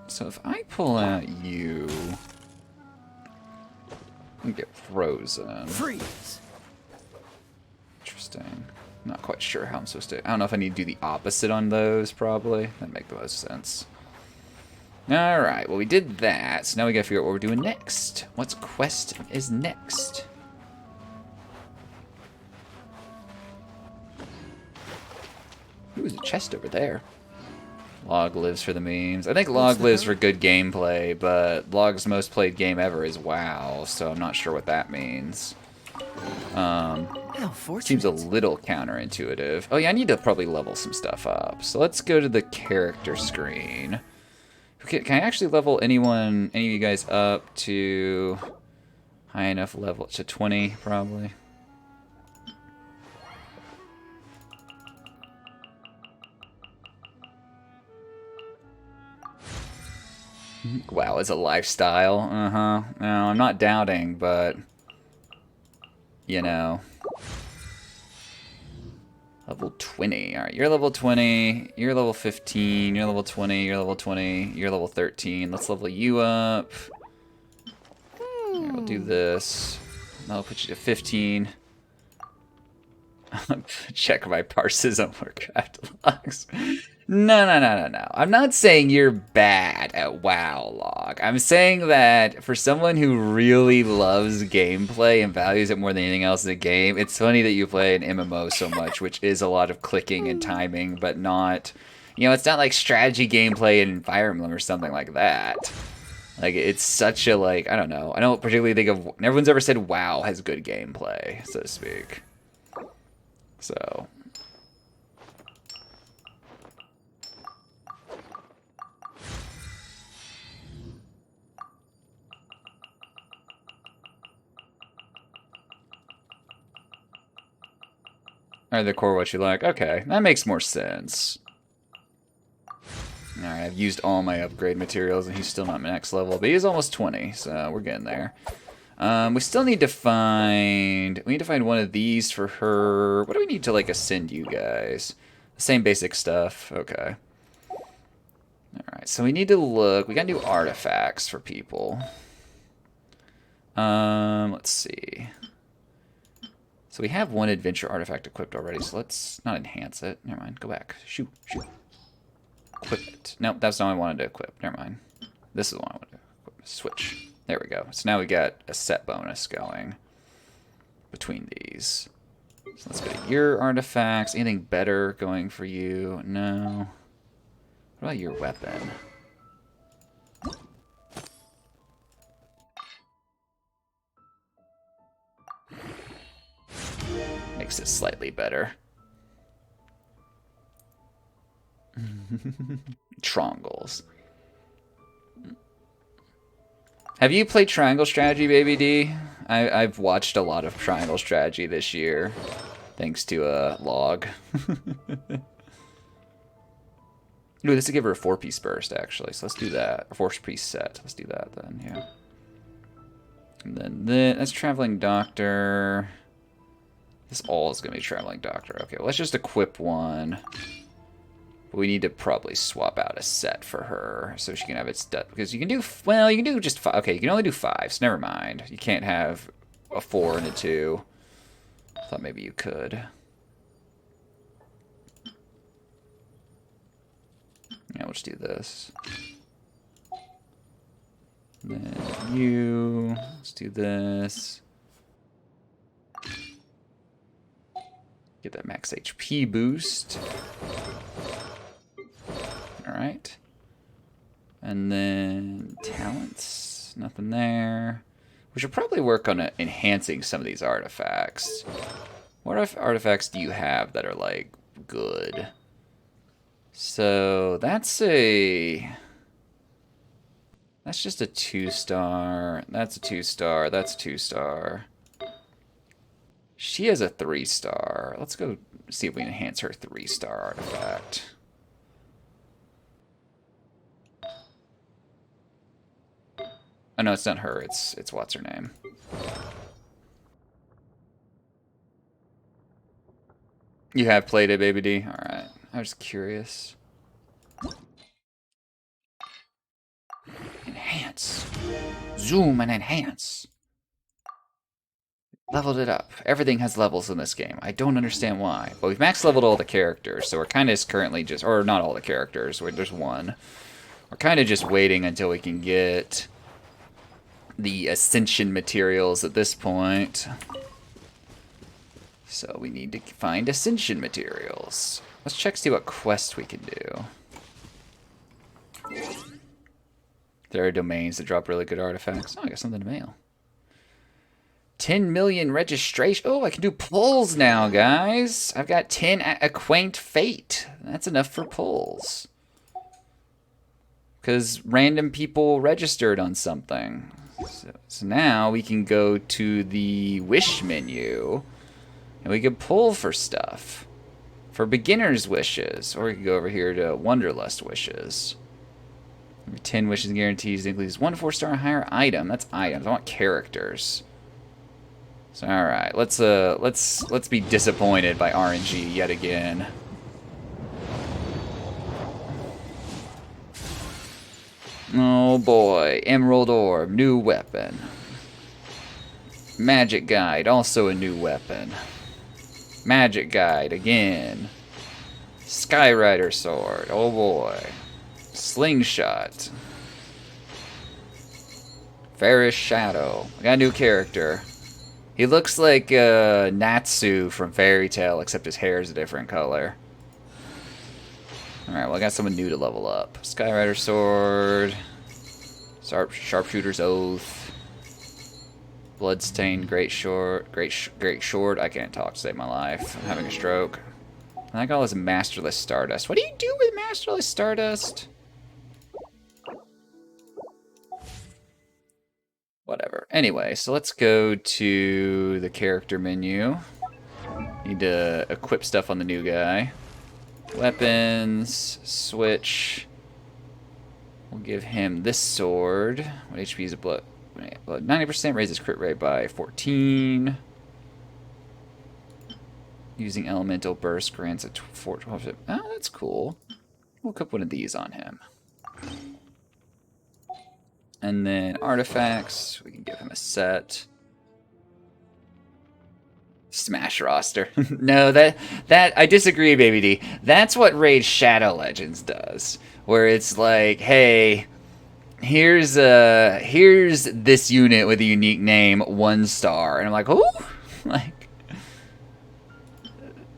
So if I pull out you, and get frozen. Freeze. Interesting. Not quite sure how I'm supposed to. I don't know if I need to do the opposite on those. Probably that'd make the most sense. All right. Well, we did that. So now we gotta figure out what we're doing next. What's quest is next? Ooh, there's a chest over there. Log lives for the memes. I think Log lives for good gameplay, but Log's most played game ever is WoW, so I'm not sure what that means. Seems a little counterintuitive. Oh yeah, I need to probably level some stuff up. So let's go to the character screen. Okay, can I actually level any of you guys up to high enough level to 20 probably? WoW is a lifestyle. Uh-huh. No, I'm not doubting, but you know. Level 20. Alright, you're level 20, you're level 15, you're level 20, you're level 20, you're level 13. Let's level you up. Here, we'll do this. I'll put you to 15. Check my parses on Warcraft logs. No. I'm not saying you're bad at WoW, Log. I'm saying that for someone who really loves gameplay and values it more than anything else in the game, it's funny that you play an MMO so much, which is a lot of clicking and timing, but not, You know, it's not like strategy gameplay in Fire Emblem or something like that. Like, it's such a, like, I don't know. I don't particularly think of... Everyone's ever said WoW has good gameplay, so to speak. So... Alright, the core what you like. Okay, that makes more sense. Alright, I've used all my upgrade materials and he's still not max level, but he's almost 20, so we're getting there. We still need to find... We need to find one of these for her. What do we need to, like, ascend you guys? The same basic stuff. Okay. Alright, so we need to look... We gotta do artifacts for people. Let's see... So we have one adventure artifact equipped already, so let's not enhance it. Never mind, go back. Shoot, shoot. Equip it. Nope, that's not what I wanted to equip. Never mind. This is the one I wanted to equip. Switch. There we go. So now we got a set bonus going between these. So let's go to your artifacts. Anything better going for you? No. What about your weapon? Makes it slightly better. Trongles. Have you played Triangle Strategy, Baby D? I've watched a lot of Triangle Strategy this year, thanks to a log. Ooh, this would give her a 4-piece burst, actually, so let's do that. A 4-piece set. Let's do that then, yeah. And then that's Traveling Doctor. This all is going to be Traveling Doctor. Okay, well, let's just equip one. But we need to probably swap out a set for her so she can have it done. Because you can do, well, you can do just 5. Okay, you can only do 5, so never mind. You can't have a 4 and a 2. I thought maybe you could. Yeah, we'll just do this. And then you, let's do this. Get that max HP boost. Alright. And then talents. Nothing there. We should probably work on enhancing some of these artifacts. What artifacts do you have that are, like, good? So, that's a... That's just a 2-star. That's a 2-star. That's a 2-star. She has a 3-star. Let's go see if we can enhance her 3-star artifact. Oh no, it's not her. It's what's her name. You have played it, Baby D? Alright. I was curious. Enhance. Zoom and enhance. Leveled it up. Everything has levels in this game. I don't understand why. But we've max leveled all the characters, so we're kind of currently just... Or not all the characters. There's one. We're kind of just waiting until we can get the Ascension materials at this point. So we need to find Ascension materials. Let's check see what quest we can do. There are domains that drop really good artifacts. Oh, I got something to mail. 10 million registration. Oh, I can do pulls now, guys. I've got 10 Acquaint Fate. That's enough for pulls. Because random people registered on something. So now we can go to the wish menu. And we can pull for stuff. For beginner's wishes. Or we can go over here to Wanderlust wishes. 10 wishes guarantees includes 1 4-star higher item. That's items. I want characters. So, all right, let's be disappointed by RNG yet again. Oh boy, Emerald Orb, new weapon. Magic Guide, also a new weapon. Magic Guide again. Skyrider Sword, oh boy. Slingshot. Fairest Shadow. I got a new character. He looks like Natsu from Fairy Tail, except his hair is a different color. Alright, well I got someone new to level up. Skyrider Sword. Sharpshooter's Oath. Bloodstained Great Short. Great Short. I can't talk to save my life. I'm having a stroke. I got all this Masterless Stardust. What do you do with Masterless Stardust? Whatever. Anyway, so let's go to the character menu. Need to equip stuff on the new guy. Weapons. Switch. We'll give him this sword. What HP is a blood? 90% raises crit rate by 14. Using Elemental Burst grants a 412. Oh, that's cool. We'll equip one of these on him. And then artifacts. We can give him a set. Smash roster. No, that I disagree, Baby D. That's what Raid Shadow Legends does. Where it's like, hey, here's this unit with a unique name, 1 star. And I'm like, ooh, like,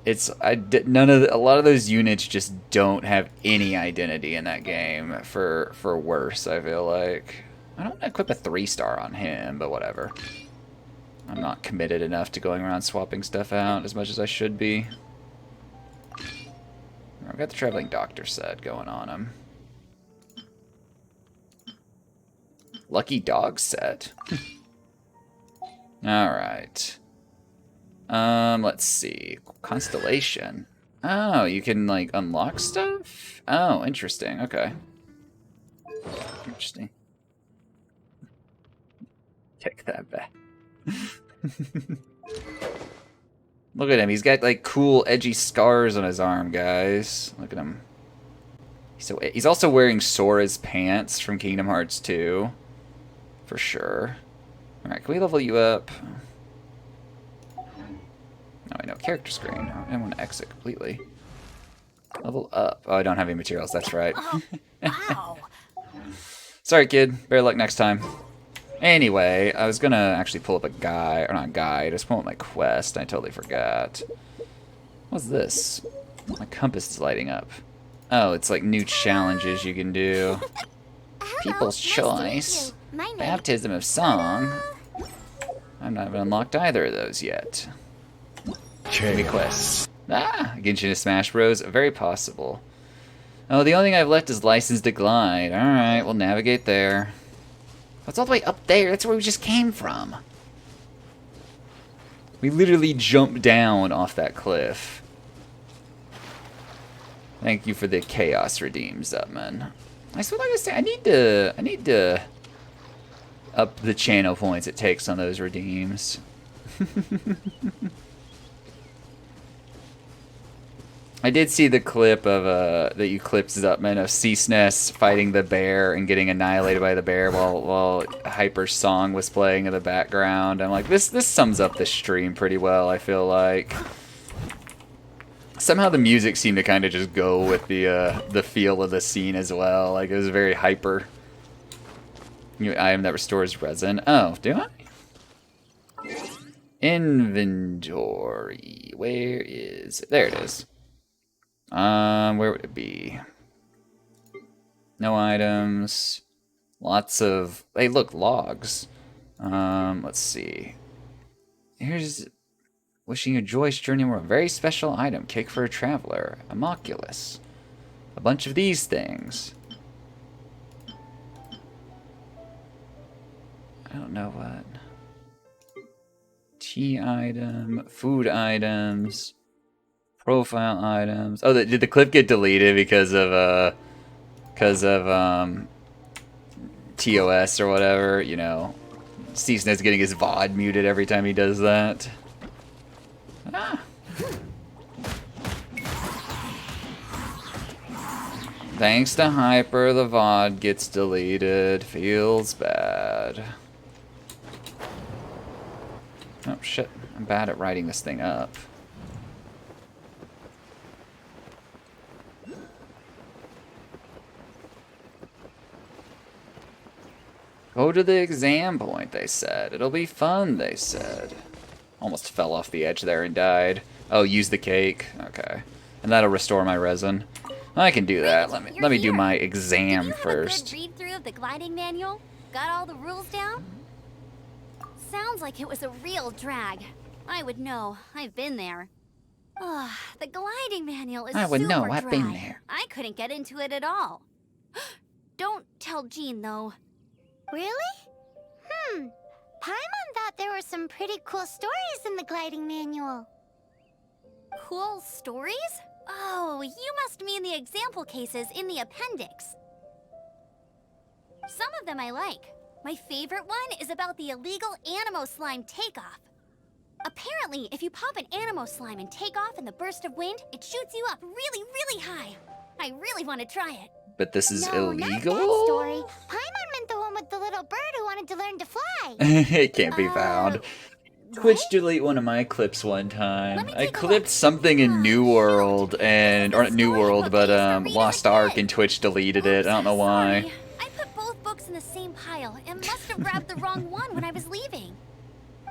a lot of those units just don't have any identity in that game for worse, I feel like. I don't want to equip a 3-star on him, but whatever. I'm not committed enough to going around swapping stuff out as much as I should be. I've got the Traveling Doctor set going on him. Lucky Dog set. Alright. Let's see. Constellation. Oh, you can, like, unlock stuff? Oh, interesting. Okay. Interesting. Take that back. Look at him. He's got, like, cool, edgy scars on his arm, guys. Look at him. He's also wearing Sora's pants from Kingdom Hearts 2. For sure. Alright, can we level you up? Oh, I know. Character screen. I want to exit completely. Level up. Oh, I don't have any materials. That's right. Wow. Sorry, kid. Better luck next time. Anyway, I was going to actually pull up a guide. Or not a guide. Just pull up my quest. I totally forgot. What's this? My compass is lighting up. Oh, it's like new challenges you can do. People's Choice. Baptism of Song. I'm not even unlocked either of those yet. Give me quests. Ah, Genshin to Smash Bros. Very possible. Oh, the only thing I've left is License to Glide. Alright, we'll navigate there. It's all the way up there. That's where we just came from. We literally jumped down off that cliff. Thank you for the Chaos Redeems up, man. I still like to say I need to up the channel points it takes on those redeems. I did see the clip of that you clipped Zupman of Ceaseness fighting the bear and getting annihilated by the bear while Hyper's song was playing in the background. I'm like, this sums up this stream pretty well, I feel like. Somehow the music seemed to kind of just go with the feel of the scene as well. Like, it was very hyper. New item that restores resin. Oh, do I? Inventory. Where is it? There it is. Where would it be? No items. Lots of... Hey, look, logs. Let's see. Here's... Wishing you a joyous journey were a very special item. Cake for a traveler. Homunculus. A bunch of these things. I don't know what. Tea item. Food items. Profile items. Oh, did the clip get deleted because of TOS or whatever? You know, Ceaseness getting his VOD muted every time he does that. Ah. Thanks to Hyper, the VOD gets deleted. Feels bad. Oh shit, I'm bad at writing this thing up. Go to the exam point, they said. It'll be fun, they said. Almost fell off the edge there and died. Oh, use the cake. Okay. And that'll restore my resin. I can do that. Let me do my exam Did you first. have a good read through of the gliding manual? Got all the rules down? Sounds like it was a real drag. I would know. I've been there. Ugh, the gliding manual is I would know. super I've been dry. there. I couldn't get into it at all. Don't tell Jean, though. Really? Paimon thought there were some pretty cool stories in the gliding manual. Cool stories? Oh, you must mean the example cases in the appendix. Some of them I like. My favorite one is about the illegal Animo Slime takeoff. Apparently, if you pop an Animo Slime and take off in the burst of wind, it shoots you up really, really high. I really want to try it. But this is No, not illegal? that story. Paimon meant the one with the little bird who wanted to learn to fly. It can't be found. Twitch delete one of my clips one time. I clipped something in New World and or not New World, but Lost Ark, and Twitch deleted it. I don't know why. I put both books in the same pile and must have grabbed the wrong one when I was leaving.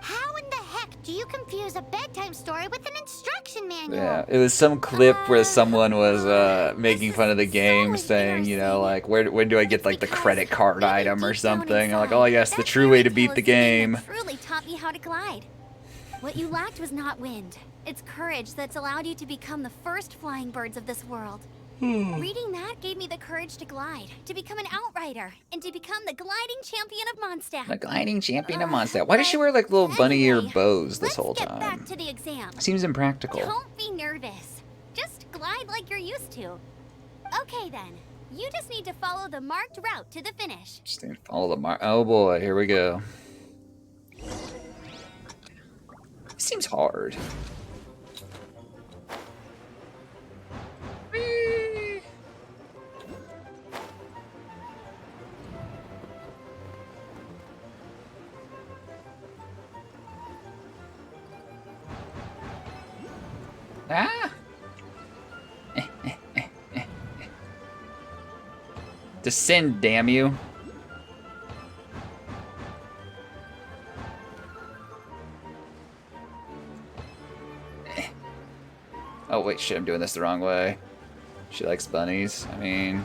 How in the heck do you confuse a bedtime story with an instruction manual? Yeah, it was some clip where someone was making fun of the game, saying, you know, like, where do I get like the credit card item or something? I'm like, oh yes, the true way to beat the game. Truly taught me how to glide. What you lacked was not wind. It's courage that's allowed you to become the first flying birds of this world. Reading that gave me the courage to glide, to become an outrider, and to become the gliding champion of Mondstadt. The gliding champion of Mondstadt. Why does she wear like little bunny ear bows this whole time? Back to the exam. Seems impractical. Don't be nervous. Just glide like you're used to. Okay then. You just need to follow the marked route to the finish. Just need to follow the mark. Oh boy, here we go. It seems hard. Ah! Descend, damn you. Oh wait, shit, I'm doing this the wrong way. She likes bunnies. I mean,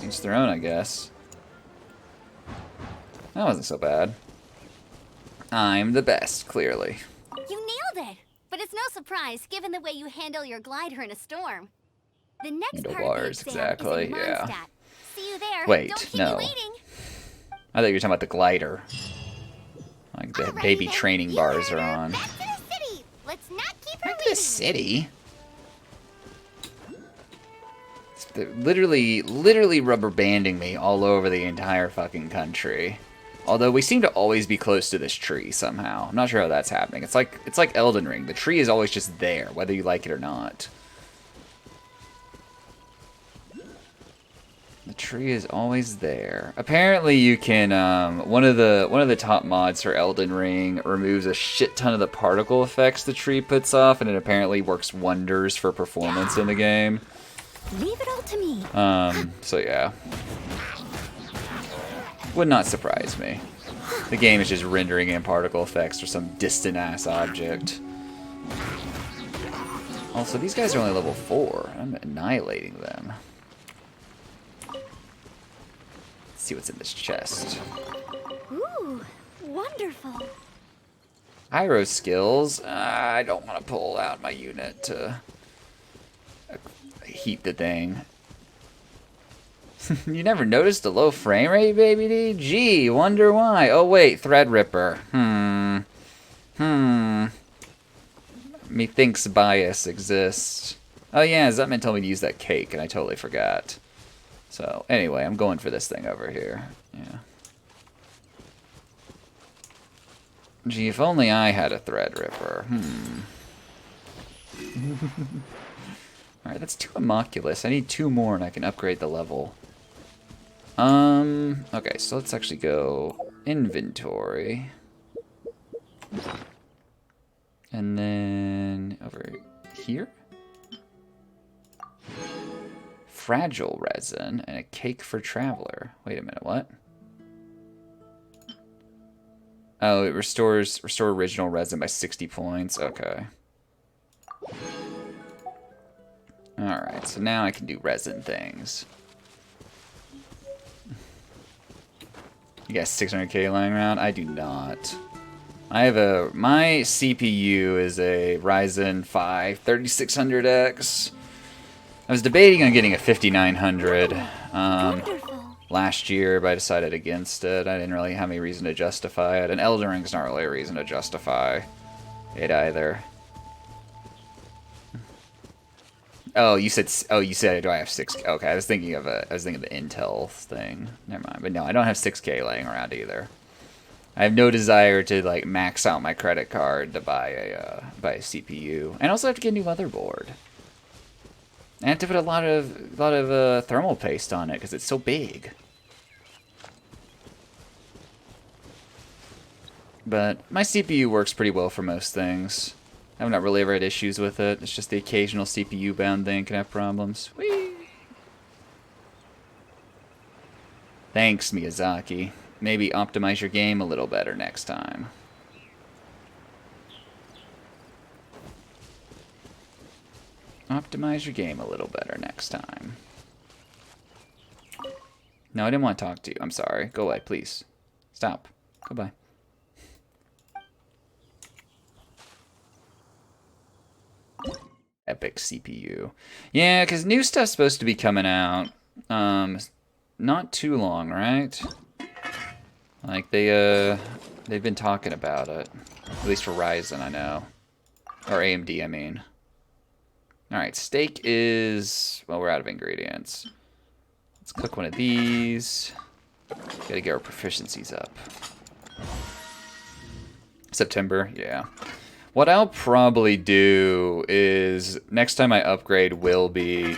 each their own, I guess. That wasn't so bad. I'm the best, clearly. You nailed it! But it's no surprise, given the way you handle your glider in a storm. The next part of the exam exactly, is in yeah. Mondstadt. See you there. Wait, Don't keep no. me waiting. I thought you were talking about the glider. Like the baby training bars are on. Back to the city. Let's not keep her Back to the city? They're literally rubber banding me all over the entire fucking country. Although we seem to always be close to this tree somehow. I'm not sure how that's happening. It's like Elden Ring. The tree is always just there, whether you like it or not. The tree is always there. Apparently you can one of the top mods for Elden Ring removes a shit ton of the particle effects the tree puts off, and it apparently works wonders for performance in the game. Leave it all to me. So yeah. Would not surprise me. The game is just rendering in particle effects for some distant-ass object. Also, these guys are only level 4. I'm annihilating them. Let's see what's in this chest. Ooh, wonderful. Pyro skills. I don't want to pull out my unit to heat the thing. You never noticed a low frame rate, baby D? Gee, wonder why. Oh wait, Threadripper. Methinks bias exists. Oh yeah, Zutman told me to use that cake, and I totally forgot. So, anyway, I'm going for this thing over here. Yeah. Gee, if only I had a Threadripper. Alright, that's 2 Immoculus. I need 2 more and I can upgrade the level. Okay, so let's actually go inventory. And then over here. Fragile resin and a cake for traveler. Wait a minute, what? Oh, it restore original resin by 60 points. Okay. Alright, so now I can do resin things. You got 600k lying around? I do not. I have my CPU is a Ryzen 5 3600X. I was debating on getting a 5900 last year, but I decided against it. I didn't really have any reason to justify it, and Elden Ring's not really a reason to justify it either. Oh, you said do I have 6K? Okay, I was thinking of the Intel thing. Never mind. But no, I don't have 6K laying around either. I have no desire to like max out my credit card to buy a CPU, and also have to get a new motherboard. I have to put a lot of thermal paste on it because it's so big. But my CPU works pretty well for most things. I've not really ever had issues with it. It's just the occasional CPU bound thing can have problems. Whee! Thanks, Miyazaki. Maybe optimize your game a little better next time. Optimize your game a little better next time. No, I didn't want to talk to you. I'm sorry. Go away, please. Stop. Goodbye. Epic CPU. Yeah, because new stuff's supposed to be coming out. Not too long, right? Like they've been talking about it. At least for Ryzen, I know. Or AMD, I mean. Alright, steak is... Well, we're out of ingredients. Let's cook one of these. Gotta get our proficiencies up. September, yeah. What I'll probably do is, next time I upgrade will be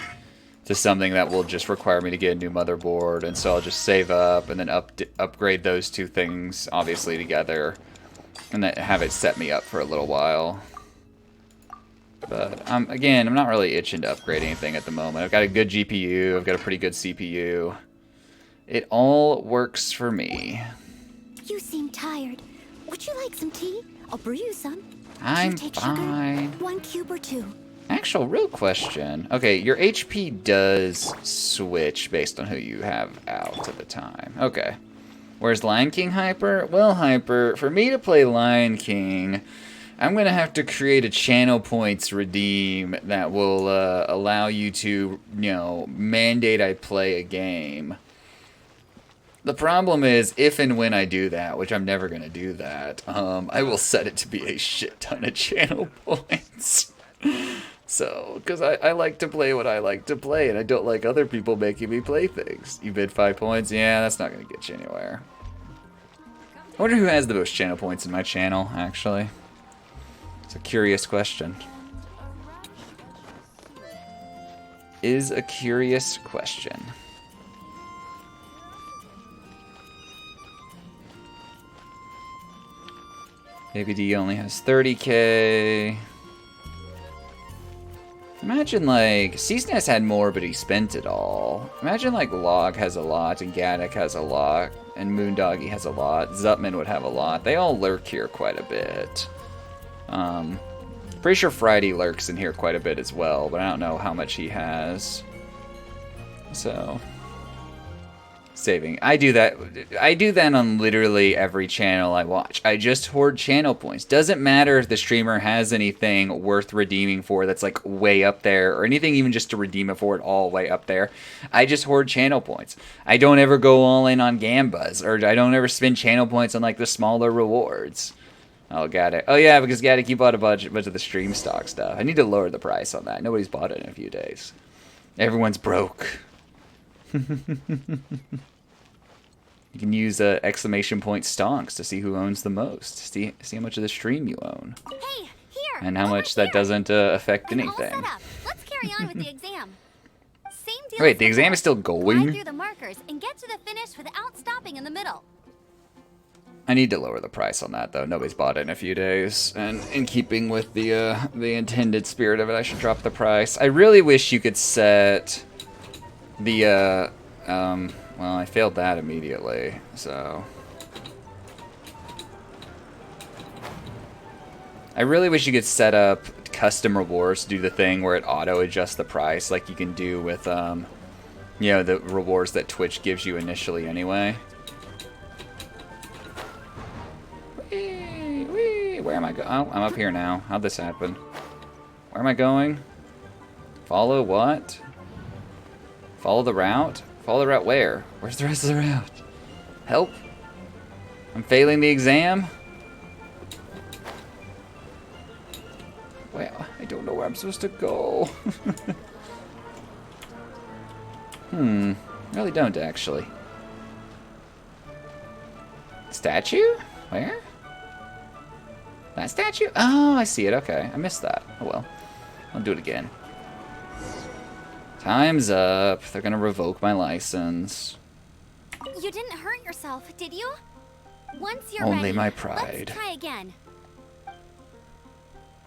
to something that will just require me to get a new motherboard, and so I'll just save up and then upgrade those two things, obviously, together, and then have it set me up for a little while. But, again, I'm not really itching to upgrade anything at the moment. I've got a good GPU, I've got a pretty good CPU. It all works for me. You seem tired. Would you like some tea? I'll brew you some. I'm take fine. Sugar? 1 cube or 2? Actual real question. Okay, your HP does switch based on who you have out at the time. Okay. Where's Lion King Hyper? Well, Hyper, for me to play Lion King, I'm going to have to create a channel points redeem that will allow you to, you know, mandate I play a game. The problem is, if and when I do that, which I'm never going to do that, I will set it to be a shit ton of channel points. So, because I like to play what I like to play, and I don't like other people making me play things. You bid 5 points? Yeah, that's not going to get you anywhere. I wonder who has the most channel points in my channel, actually. It's a curious question. Is a curious question. Baby D only has 30k. Imagine, like, Seasoness had more, but he spent it all. Imagine, like, Log has a lot, and Gaddock has a lot, and Moondoggy has a lot. Zutman would have a lot. They all lurk here quite a bit. Pretty sure Friday lurks in here quite a bit as well, but I don't know how much he has. So... saving. I do that on literally every channel I watch. I just hoard channel points. Doesn't matter if the streamer has anything worth redeeming for that's like way up there, or anything even just to redeem it for it all way up there. I just hoard channel points. I don't ever go all in on Gambas, or I don't ever spend channel points on like the smaller rewards. Oh, got it. Oh yeah, because got it. You bought a bunch of the stream stock stuff. I need to lower the price on that. Nobody's bought it in a few days. Everyone's broke. You can use exclamation point stonks to see who owns the most. See how much of the stream you own. Hey, here. And how much that doesn't affect anything. All set up. Let's carry on with the exam. Same deal. Wait, the exam is still Fly going? through the markers and get to the finish without stopping in the middle. I need to lower the price on that though. Nobody's bought it in a few days, and in keeping with the intended spirit of it, I should drop the price. I really wish you could set the well, I failed that immediately, so I really wish you could set up custom rewards to do the thing where it auto adjusts the price, like you can do with you know, the rewards that Twitch gives you initially anyway. Whee, whee. Where am I going? Oh, I'm up here now. How'd this happen? Where am I going? Follow what? Follow the route? Follow the route where? Where's the rest of the route? Help? I'm failing the exam? Well, I don't know where I'm supposed to go. Really don't, actually. Statue? Where? That statue? Oh, I see it. Okay, I missed that. Oh well. I'll do it again. Time's up. They're gonna revoke my license. You didn't hurt yourself, did you? Once you're Only ready, my pride. let's try again.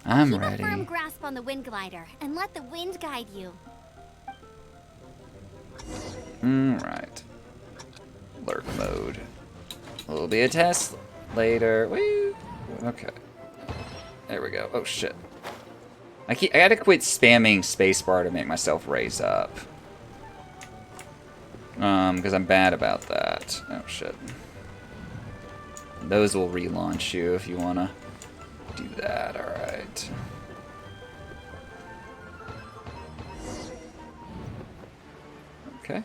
I'm Keep ready. a firm grasp on the wind glider and let the wind guide you. Right. Lurk mode. Will be a test later. Woo. Okay. There we go. Oh shit. I gotta quit spamming spacebar to make myself raise up. Because I'm bad about that. Oh shit. Those will relaunch you if you wanna do that. Alright. Okay.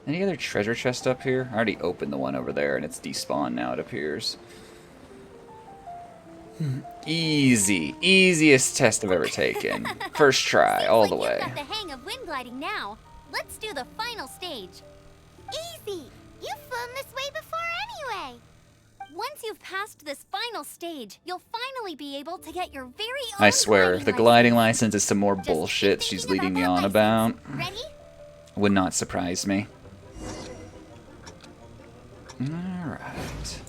Any other treasure chest up here? I already opened the one over there and it's despawned now, it appears. Easy. Easiest test I've ever taken. First try, all the way. You've got the hang of wind gliding now. Let's do the final stage. Easy! You've flown this way before anyway! Once you've passed this final stage, you'll finally be able to get your very own I swear, if the gliding license. license is some more bullshit she's leading me on about, Ready? would not surprise me. Alright.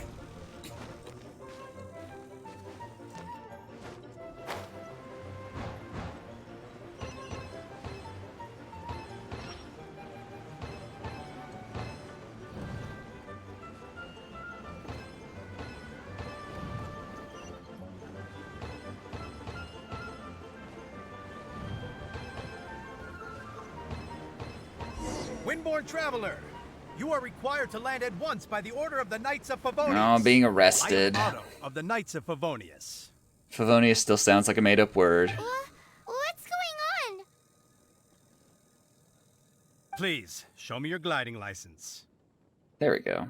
Windborne traveler, you are required to land at once by the order of the Knights of Favonius. No, I'm being arrested. I am Otto of the Knights of Favonius. Favonius still sounds like a made-up word. What's going on? Please, show me your gliding license. There we go.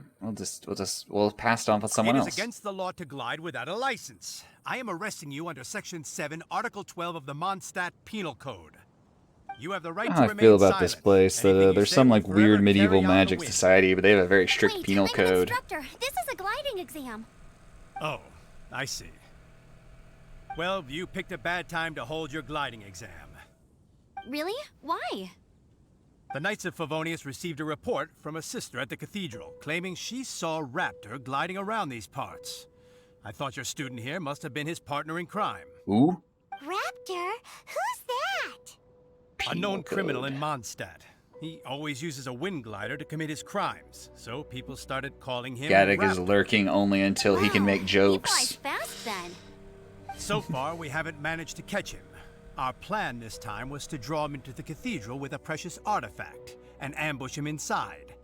We'll pass it on with someone It else. is against the law to glide without a license. I am arresting you under Section 7, Article 12 of the Mondstadt Penal Code. You have the right to How I remain feel about silent. this place. Anything you There's say some will like forever weird carry medieval on the magic wind. society, but they have a very strict Wait, penal I'm an code. instructor. This is a gliding exam. Oh, I see. Well, you picked a bad time to hold your gliding exam. Really? Why? The Knights of Favonius received a report from a sister at the cathedral claiming she saw Raptor gliding around these parts. I thought your student here must have been his partner in crime. Ooh. Raptor? Who's that? A known criminal in Mondstadt. He always uses a wind glider to commit his crimes, so people started calling him Gaddock is Raptor. lurking only until he can make He jokes. flies fast then. So far, we haven't managed to catch him. Our plan this time was to draw him into the cathedral with a precious artifact and ambush him inside.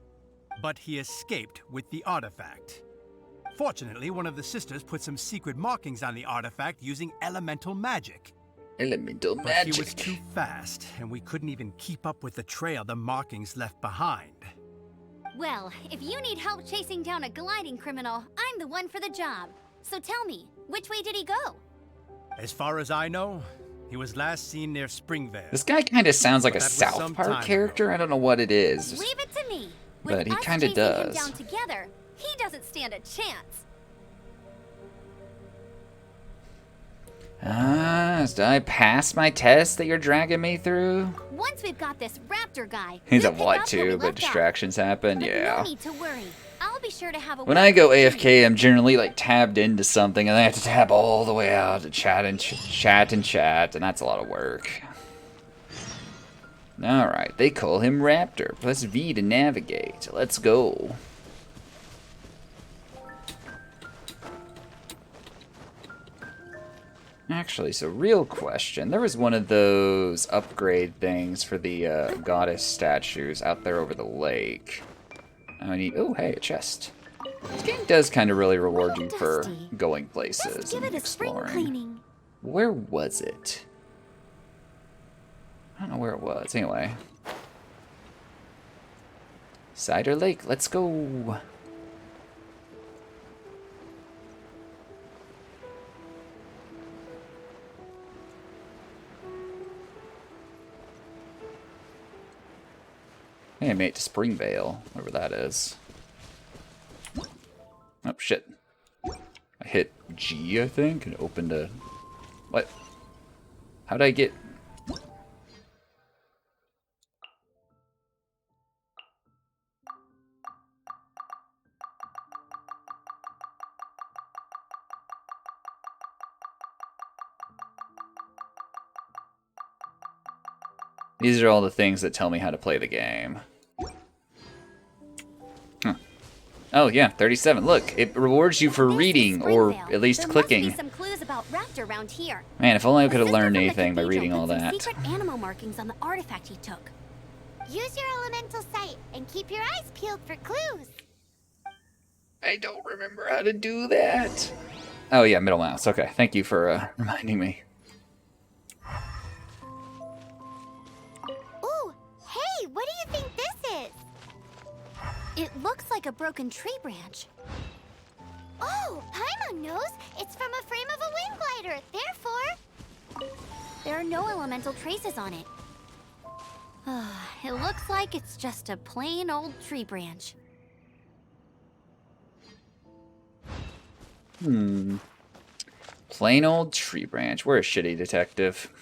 But he escaped with the artifact. Fortunately, one of the sisters put some secret markings on the artifact using elemental magic. Elemental But magic. he was too fast, and we couldn't even keep up with the trail the markings left behind. Well, if you need help chasing down a gliding criminal, I'm the one for the job. So tell me, which way did he go? As far as I know, he was last seen near Springvale. This guy kind of sounds like a That was South some Park time character. I don't know what it is. Leave it to me. But With he us kinda chasing him does. down together, he doesn't stand a chance. Did I pass my test that you're dragging me through? Once we've got this raptor guy, He's a we'll pick what up where we too, but left off. distractions happen. But Yeah. no need to worry. I'll be sure to have a When way I go of AFK, I'm generally like tabbed into something, and I have to tab all the way out to chat and chat, and that's a lot of work. Alright, they call him Raptor. Press V to navigate. Let's go. Actually, so real question. There was one of those upgrade things for the goddess statues out there over the lake. I need... Oh, hey, a chest. This game does kind of really reward you for going places and exploring. Where was it? I don't know where it was. Anyway. Cider Lake, let's go. Hey, I made it to Springvale, wherever that is. Oh, shit. I hit G, I think, and opened a... What? How'd I get... These are all the things that tell me how to play the game. Huh. Oh yeah, 37. Look, it rewards you for reading, or at least clicking. Must be some clues about Raptor around here. Man, if only I could have learned anything by reading all that. Secret animal markings on the artifact he took. Use your elemental sight and keep your eyes peeled for clues. I don't remember how to do that. Oh yeah, middle mouse. Okay, thank you for reminding me. Ooh, hey, what do you think this is? It looks like a broken tree branch. Oh, Paimon knows. It's from a frame of a wind glider. Therefore, there are no elemental traces on it. It looks like it's just a plain old tree branch. Plain old tree branch. We're a shitty detective.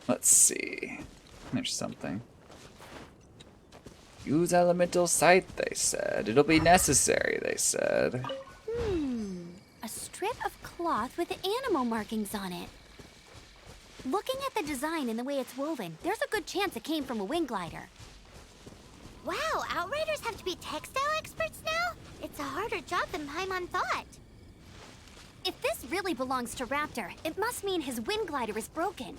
Let's see. There's something. Use elemental sight, they said. It'll be necessary, they said. A strip of cloth with animal markings on it. Looking at the design and the way it's woven, there's a good chance it came from a wind glider. wow, Outriders have to be textile experts now? It's a harder job than Paimon thought. If this really belongs to Raptor, it must mean his wind glider is broken.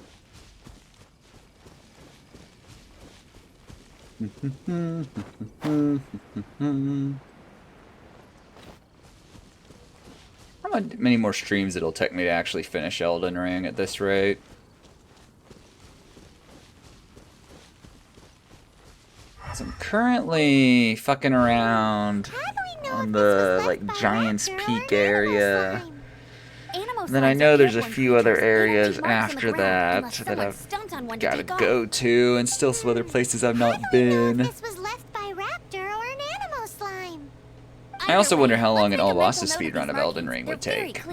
How many more streams it'll take me to actually finish Elden Ring at this rate? So I'm currently fucking around on the like Giant's Peak area. And then I know there's a few other areas after that that I've gotta go to, and still some other places I've not been. This was left by Raptor or an animal slime. I also wonder how long an all bosses speedrun of Elden Ring would take.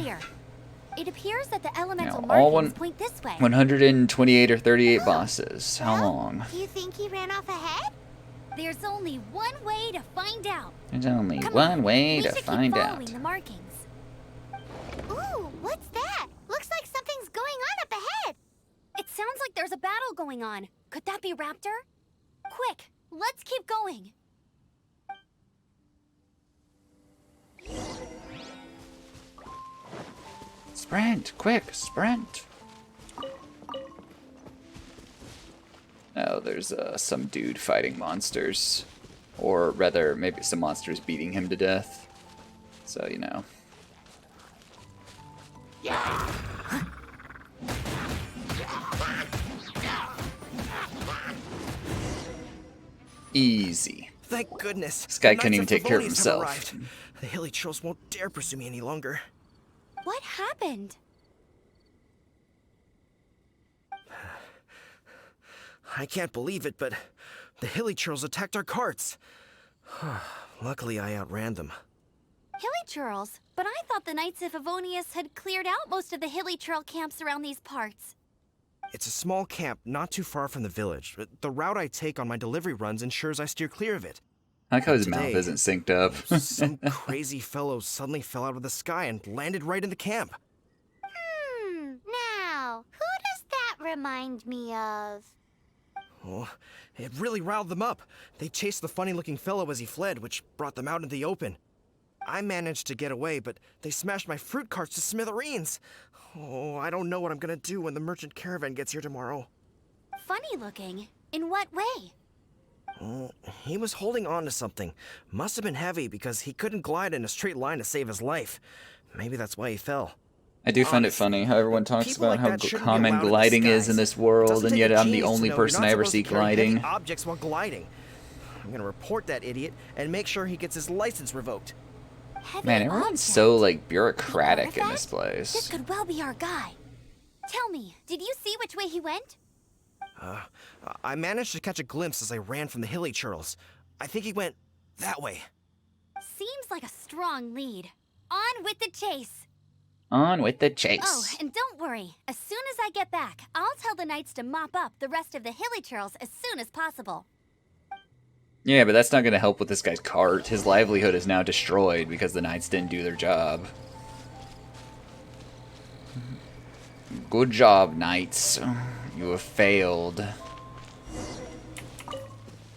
It appears that the elemental all markings point this way. 128 or 38 bosses. How long? Do you think he ran off ahead? There's only one way to find out. There's only one way to find out. The markings. Ooh, what's that? Looks like something's going on up ahead. It sounds like there's a battle going on. Could that be Raptor? Quick, let's keep going. Sprint, quick, sprint. Oh, there's some dude fighting monsters. Or rather, maybe some monsters beating him to death. So, you know. Easy. Thank goodness. This guy couldn't even take care of himself. The hilly trolls won't dare pursue me any longer. What happened? I can't believe it, but the hilly trolls attacked our carts. Luckily, I outran them. Hilly churls? But I thought the Knights of Favonius had cleared out most of the hilly churl camps around these parts. It's a small camp not too far from the village. The route I take on my delivery runs ensures I steer clear of it. I like how his mouth isn't synced up. Some crazy fellow suddenly fell out of the sky and landed right in the camp. Now, who does that remind me of? Oh, it really riled them up. They chased the funny-looking fellow as he fled, which brought them out into the open. I managed to get away, but they smashed my fruit carts to smithereens. Oh, I don't know what I'm gonna do when the merchant caravan gets here tomorrow. Funny looking. In what way? Oh, he was holding on to something. Must have been heavy because he couldn't glide in a straight line to save his life. Maybe that's why he fell. I do find it funny how everyone talks people about like how that shouldn't be common allowed in the gliding is skies. in this world, Doesn't and take yet a I'm the genius to only know you're person not I ever supposed see to carry heavy gliding. objects while gliding. I'm gonna report that idiot and make sure he gets his license revoked. Man, everyone's so like bureaucratic in this This place. could well be our guy. Tell me, did you see which way he went? I managed to catch a glimpse as I ran from the hilly churls. I think he went that way. Seems like a strong lead. On with the chase. On with the chase. Oh, and don't worry. As soon as I get back, I'll tell the knights to mop up the rest of the hilly churls as soon as possible. Yeah, but that's not going to help with this guy's cart. His livelihood is now destroyed because the knights didn't do their job. Good job, knights. You have failed.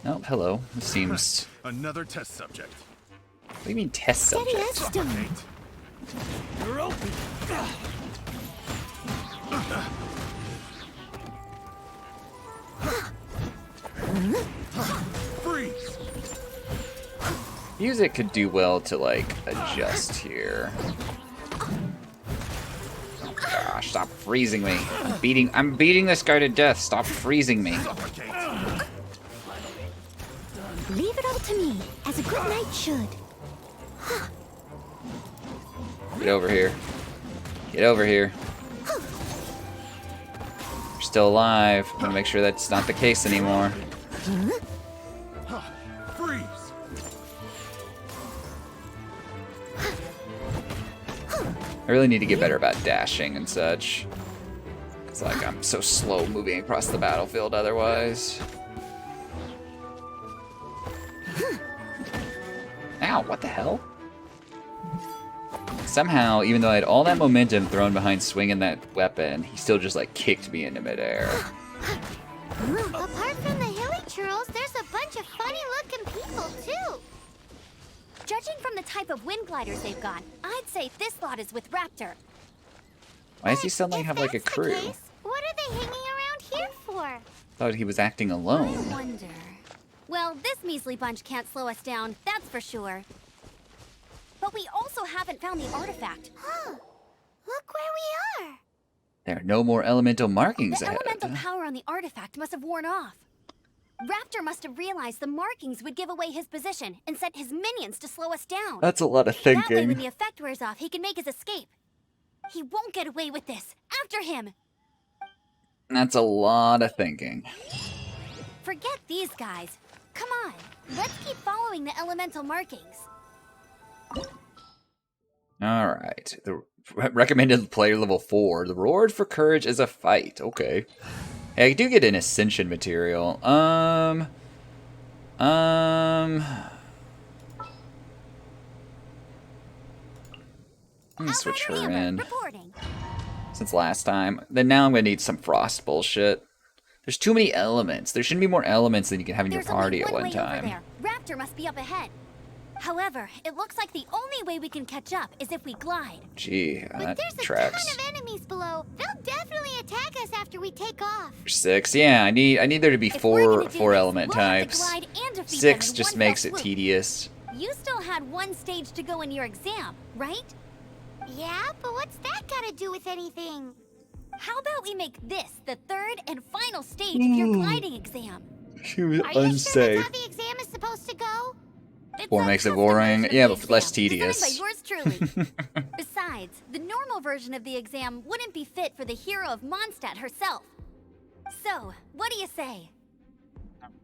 Oh, hello. This seems... Another test subject. What do you mean test subject? Freeze! Music could do well to, like, adjust here. Gosh, stop freezing me. I'm beating this guy to death. Stop freezing me. Leave it all to me, as a good knight should. Get over here. Get over here. You're still alive. I'm gonna make sure that's not the case anymore. Freeze! I really need to get better about dashing and such. Cause like I'm so slow moving across the battlefield otherwise. Ow, what the hell? Somehow, even though I had all that momentum thrown behind swinging that weapon, he still just like kicked me into midair. Apart from the hilly churls, there's a bunch of funny-looking people, too. Judging from the type of wind gliders they've got, I'd say this lot is with Raptor. Why does he suddenly have like a crew? What are they hanging around here for? Thought he was acting I alone. wonder. Well, this measly bunch can't slow us down, that's for sure. But we also haven't found the artifact. Huh. Look where we are. There are no more elemental markings The ahead. elemental power on the artifact must have worn off. Raptor must have realized the markings would give away his position and sent his minions to slow us down. That's a lot of That way, when thinking. the effect wears off, he can make his escape. He won't get away with this. After him! That's a lot of thinking. Forget these guys. Come on, let's keep following the elemental markings. Alright. The recommended player level 4. The reward for courage is a fight. Okay. Hey, I do get an ascension material. Let me switch her in. Since last time. Then now I'm gonna need some frost bullshit. There's too many elements. There shouldn't be more elements than you can have in your party at one time. There. Raptor must be up ahead. However, it looks like the only way we can catch up is if we glide. Gee, But that there's tracks. a ton of enemies below. They'll definitely attack us after we take off. 6. Yeah, I need there to be If we're gonna four do this, element we'll have to types. glide and defeat 6 them in just one makes fell it swoop. tedious. You still had one stage to go in your exam, right? Yeah, but what's that got to do with anything? How about we make this the third and final stage of your gliding exam? She was Are you sure unsafe. that's how the exam is supposed to go? 4 makes it boring. Yeah, but less Designed by tedious. yours truly. Besides, the normal version of the exam wouldn't be fit for the hero of Mondstadt herself. So, what do you say?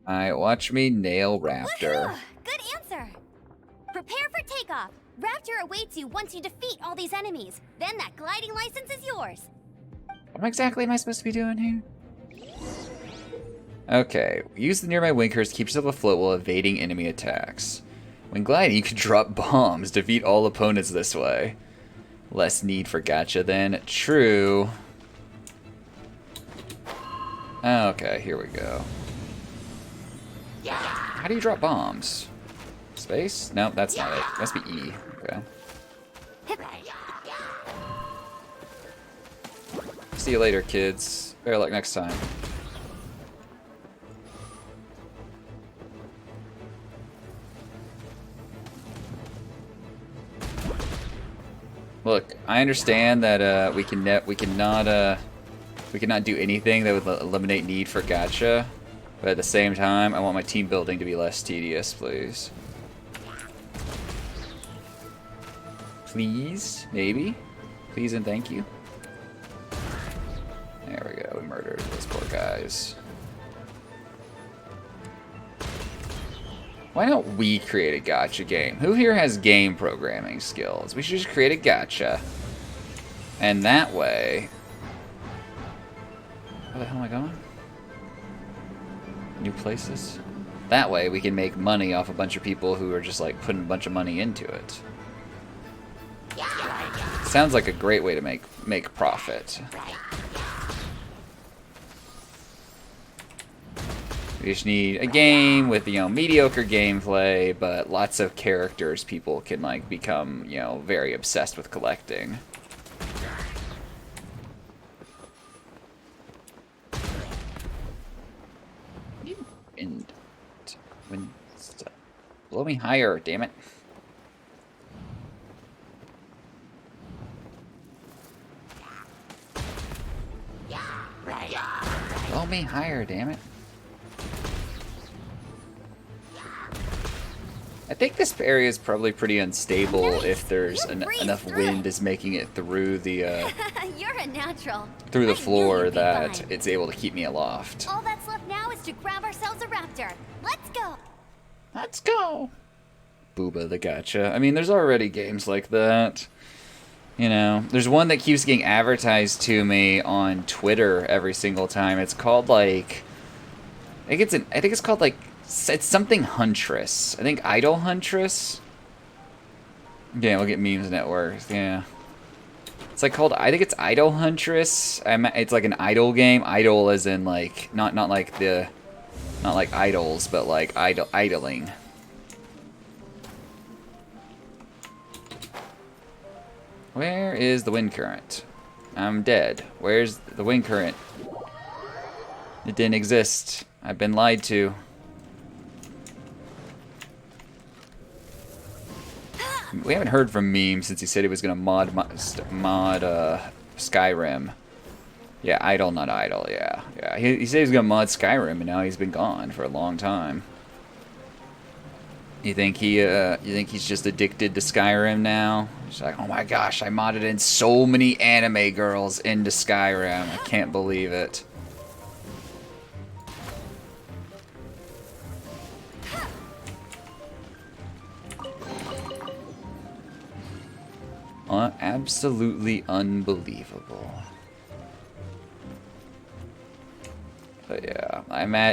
Alright, watch me nail Raptor. Good answer. Prepare for takeoff. Raptor awaits you once you defeat all these enemies. Then that gliding license is yours. What exactly am I supposed to be doing here? Okay, use the nearby winkers to keep yourself afloat while evading enemy attacks. When gliding, you can drop bombs, defeat all opponents this way. Less need for gacha then. True. Okay, here we go. How do you drop bombs? Space? No, that's not it. It must be E. Okay. See you later, kids. Better luck next time. Look, I understand that we cannot do anything that would eliminate need for gacha, but at the same time, I want my team building to be less tedious, please. Please, maybe, please and thank you. There we go. We murdered those poor guys. Why don't we create a gacha game? Who here has game programming skills? We should just create a gacha. And that way... Where the hell am I going? New places? That way we can make money off a bunch of people who are just like putting a bunch of money into it. Sounds like a great way to make profit. We just need a game with, you know, mediocre gameplay, but lots of characters people can, like, become, you know, very obsessed with collecting. Blow me higher, damn it. Blow me higher, damn it. I think this area is probably pretty unstable if there's enough wind is making it through the You're a natural. through the floor that it's able to keep me aloft. All that's left now is to grab ourselves a raptor. Let's go. Let's go. Booba the gacha. I mean, there's already games like that. You know, there's one that keeps getting advertised to me on Twitter every single time. It's called like I think it's called like it's something Huntress. I think Idol Huntress. Yeah, look at Memes Network. Yeah. It's like called, I think it's Idol Huntress. It's like an idol game. Idol as in like, not like idols, but like idling. Where is the wind current? I'm dead. Where's the wind current? It didn't exist. I've been lied to. We haven't heard from Meme since he said he was gonna mod Skyrim. Yeah, Idol, not Idol. Yeah. He said he was gonna mod Skyrim, and now he's been gone for a long time. You think he's just addicted to Skyrim now? He's like, oh my gosh, I modded in so many anime girls into Skyrim. I can't believe it. Absolutely unbelievable. But yeah,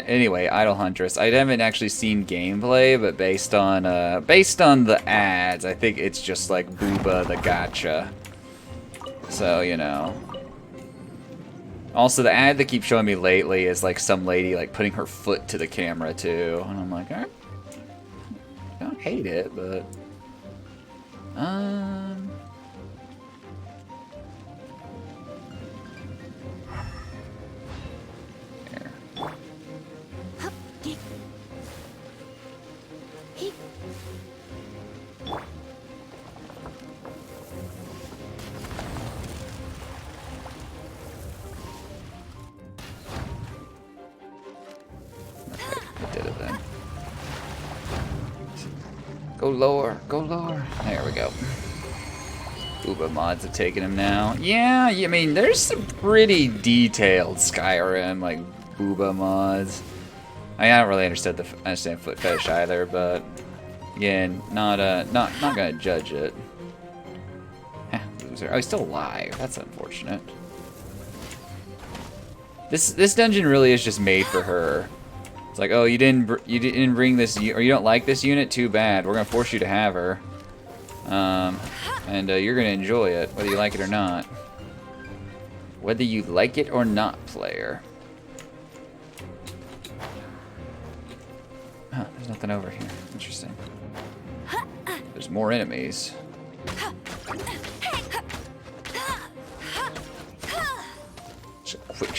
anyway, Idol Huntress. I haven't actually seen gameplay, but based on the ads, I think it's just like Booba the gacha. So, you know. Also, the ad that keeps showing me lately is like some lady like putting her foot to the camera too, and I'm like, I don't hate it, but go lower, go lower. There we go. Booba mods have taken him now. Yeah, I mean, there's some pretty detailed Skyrim, like, Booba mods. I don't really understand foot fetish either, but again, not gonna judge it. Loser. Oh, he's still alive. That's unfortunate. This dungeon really is just made for her. It's like, oh, you didn't bring this, or you don't like this unit? Too bad. We're gonna force you to have her, and you're gonna enjoy it, whether you like it or not. Whether you like it or not, player. Huh, there's nothing over here. Interesting. There's more enemies.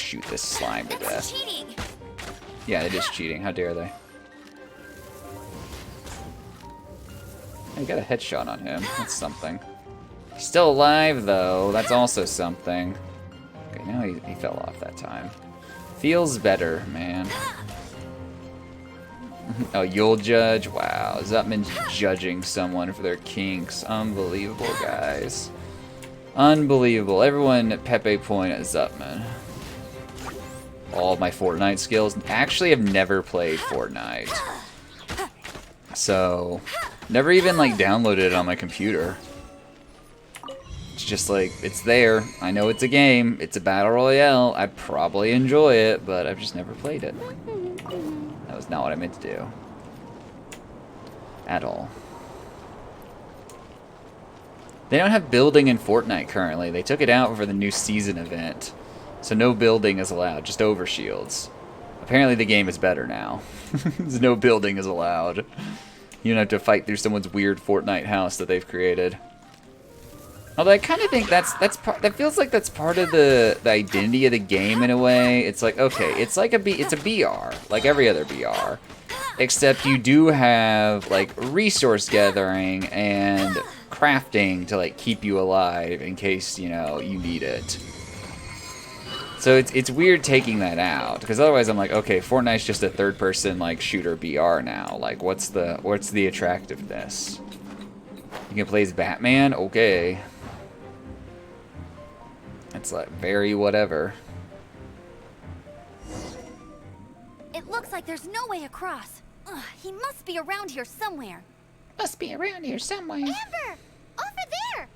shoot this slime to That's death. cheating. Yeah, it is cheating. How dare they? I got a headshot on him. That's something. He's still alive, though. That's also something. Okay, now he fell off that time. Feels better, man. Oh, you'll judge? Wow, Zutman's judging someone for their kinks. Unbelievable, guys. Unbelievable. Everyone Pepe point at Zutman. All of my Fortnite skills. Actually, I've never played Fortnite. So, never even like downloaded it on my computer. It's just like, it's there. I know it's a game. It's a battle royale. I'd probably enjoy it, but I've just never played it. That was not what I meant to do. At all. They don't have building in Fortnite currently. They took it out for the new season event. So no building is allowed, just overshields. Apparently the game is better now. No building is allowed. You don't have to fight through someone's weird Fortnite house that they've created. Although I kind of think that feels like that's part of the identity of the game in a way. It's like, okay, it's like it's a BR, like every other BR, except you do have like resource gathering and crafting to like keep you alive in case, you know, you need it. So it's weird taking that out, because otherwise I'm like, okay, Fortnite's just a third-person like shooter BR now. Like, what's the attractiveness? You can play as Batman, okay. It's like very whatever. It looks like there's no way across. Ugh, he must be around here somewhere. Must be around here somewhere. Amber! Over there!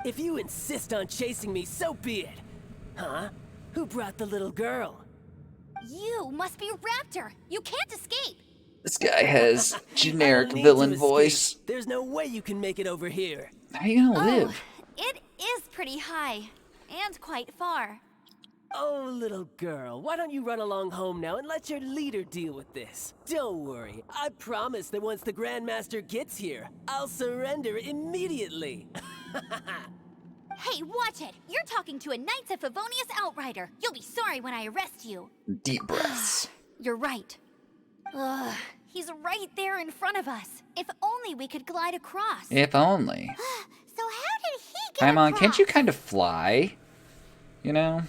If you insist on chasing me, so be it. Huh? Who brought the little girl? You must be Raptor. You can't escape. This guy has generic I don't need villain to voice. escape. There's no way you can make it over here. How you gonna live? It is pretty high. And quite far. Oh, little girl, why don't you run along home now and let your leader deal with this? Don't worry, I promise that once the Grandmaster gets here, I'll surrender immediately. Hey, watch it! You're talking to a Knights of Favonius outrider. You'll be sorry when I arrest you. Deep breaths. You're right. Ugh, he's right there in front of us. If only we could glide across. If only. So how did he get Paimon, across? can't you kind of fly? You know?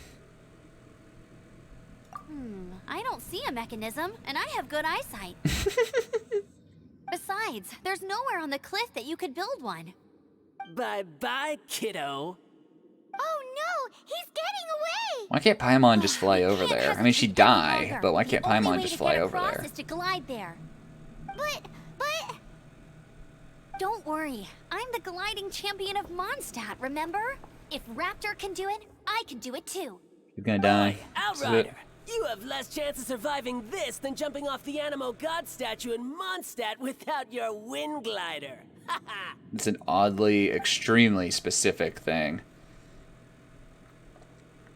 I don't see a mechanism, and I have good eyesight. Besides, there's nowhere on the cliff that you could build one. Bye-bye, kiddo. Oh no! He's getting away! Why can't Paimon just fly over there? I mean, she'd die, longer. but why can't The only Paimon way just to fly get over across there? is to glide there. But... Don't worry, I'm the gliding champion of Mondstadt, remember? If Raptor can do it, I can do it too. You're gonna die. Outrider, you have less chance of surviving this than jumping off the Animo God statue in Mondstadt without your wind glider. It's an oddly, extremely specific thing.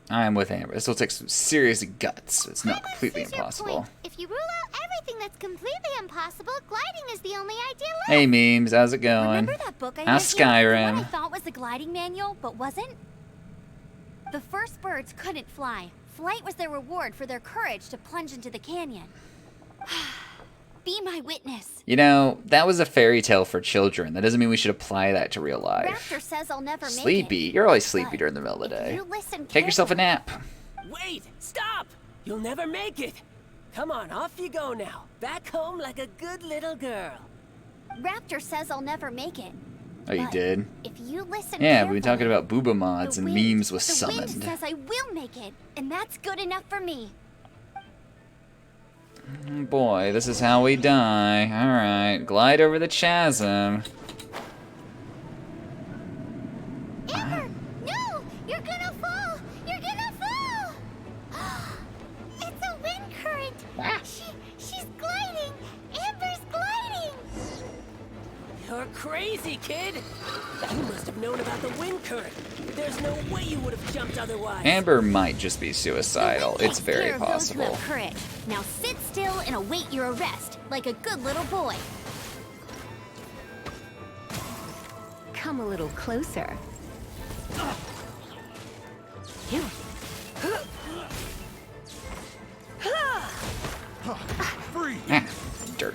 I'm with Amber. This will take some serious guts. It's not completely impossible. If you rule out everything that's completely impossible, gliding is the only idea left. Hey, memes, how's it going? Remember that book I How's read you? The one I Skyrim? thought was the gliding manual, but wasn't? The first birds couldn't fly. Flight was their reward for their courage to plunge into the canyon. Be my witness. You know, that was a fairy tale for children. That doesn't mean we should apply that to real life. Raptor says I'll never make it. Sleepy. You're always sleepy during the middle of the day. You listen Take yourself a nap. Wait! Stop! You'll never make it! Come on, off you go now. Back home like a good little girl. Raptor says I'll never make it. Oh, you did? If you listen Yeah, we've been carefully, talking about booba mods and memes with the wind summoned. says I will make it, and that's good enough for me. Boy, this is how we die. Alright, glide over the chasm. Amber, no! You're gonna fall! You're gonna fall! It's a wind current! She's gliding! Amber's gliding! You're crazy, kid! You must have known about the wind current. There's no way you would have jumped otherwise. Amber might just be suicidal. It's very Here goes possible. the courage. Now sit still and await your arrest, like a good little boy. Come a little closer.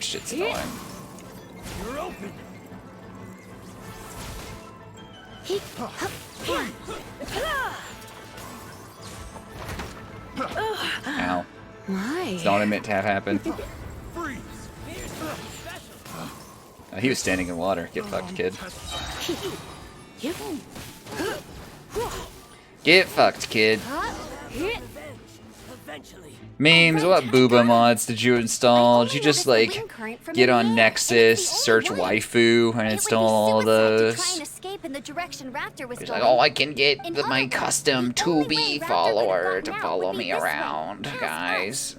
shit's annoying. You're open. Ow. My. It's not meant to have happen. He was standing in water. Get fucked, kid. Get fucked, kid. Memes, what booba mods did you install? Did you just like get on Nexus, search waifu, and install all those? He's like, oh, I can get my custom 2B follower to follow me around, guys.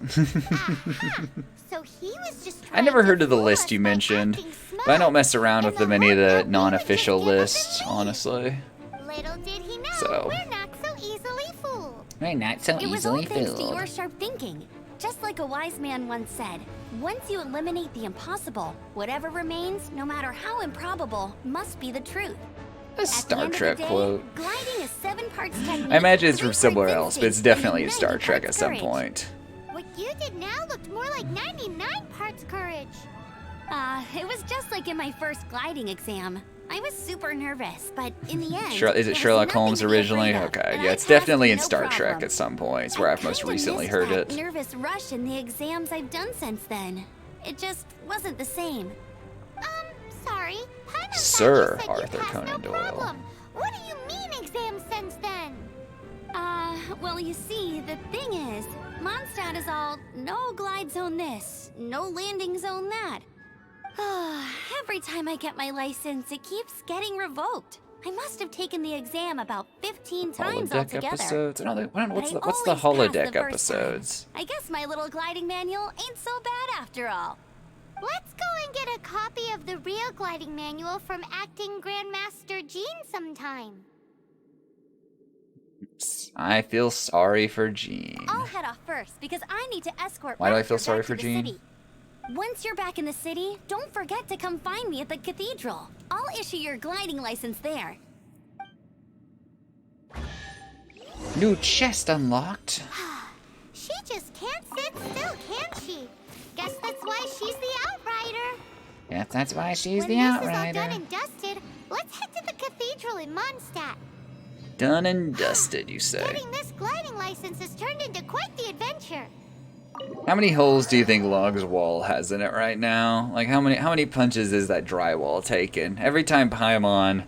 I never heard of the list you mentioned, but I don't mess around with many of the non-official lists, honestly. So. We're not so It was all easily thanks to fooled. your sharp thinking. Just like a wise man once said, once you eliminate the impossible, whatever remains, no matter how improbable, must be the truth. A Star Trek quote. Gliding is 7 parts technique. I imagine it's from somewhere else, but it's definitely in Star Trek at some point. What you did now looked more like 99 parts courage. It was just like in my first gliding exam. I was super nervous, but in the end, Is it Sherlock Holmes originally? Okay, yeah, it's definitely in Star Trek at some points, where I've most recently heard it. Nervous rush in the exams I've done since then. It just wasn't the same. Sorry. Sir Arthur Conan Doyle. What do you mean exam since then? Well, you see, the thing is, Mondstadt is all no glide zone this, no landing zone that. Every time I get my license, it keeps getting revoked. I must have taken the exam about 15 times Holodeck altogether. episodes? No, what's the always pass holodeck the first time. episodes? I guess my little gliding manual ain't so bad after all. Let's go and get a copy of the real gliding manual from acting Grandmaster Jean sometime. I feel sorry for Jean. I'll head off first because I need to escort Why do I Raptor feel sorry back for to the Jean? city. Once you're back in the city, don't forget to come find me at the cathedral. I'll issue your gliding license there. New chest unlocked. She just can't sit still, can she? Guess that's why she's the Outrider. Yeah, that's why she's When the this is all Outrider. done and dusted, let's head to the cathedral in Mondstadt. Done and dusted, you say. Getting this gliding license has turned into quite the adventure. How many holes do you think Log's wall has in it right now? Like, how many punches is that drywall taking? Every time Paimon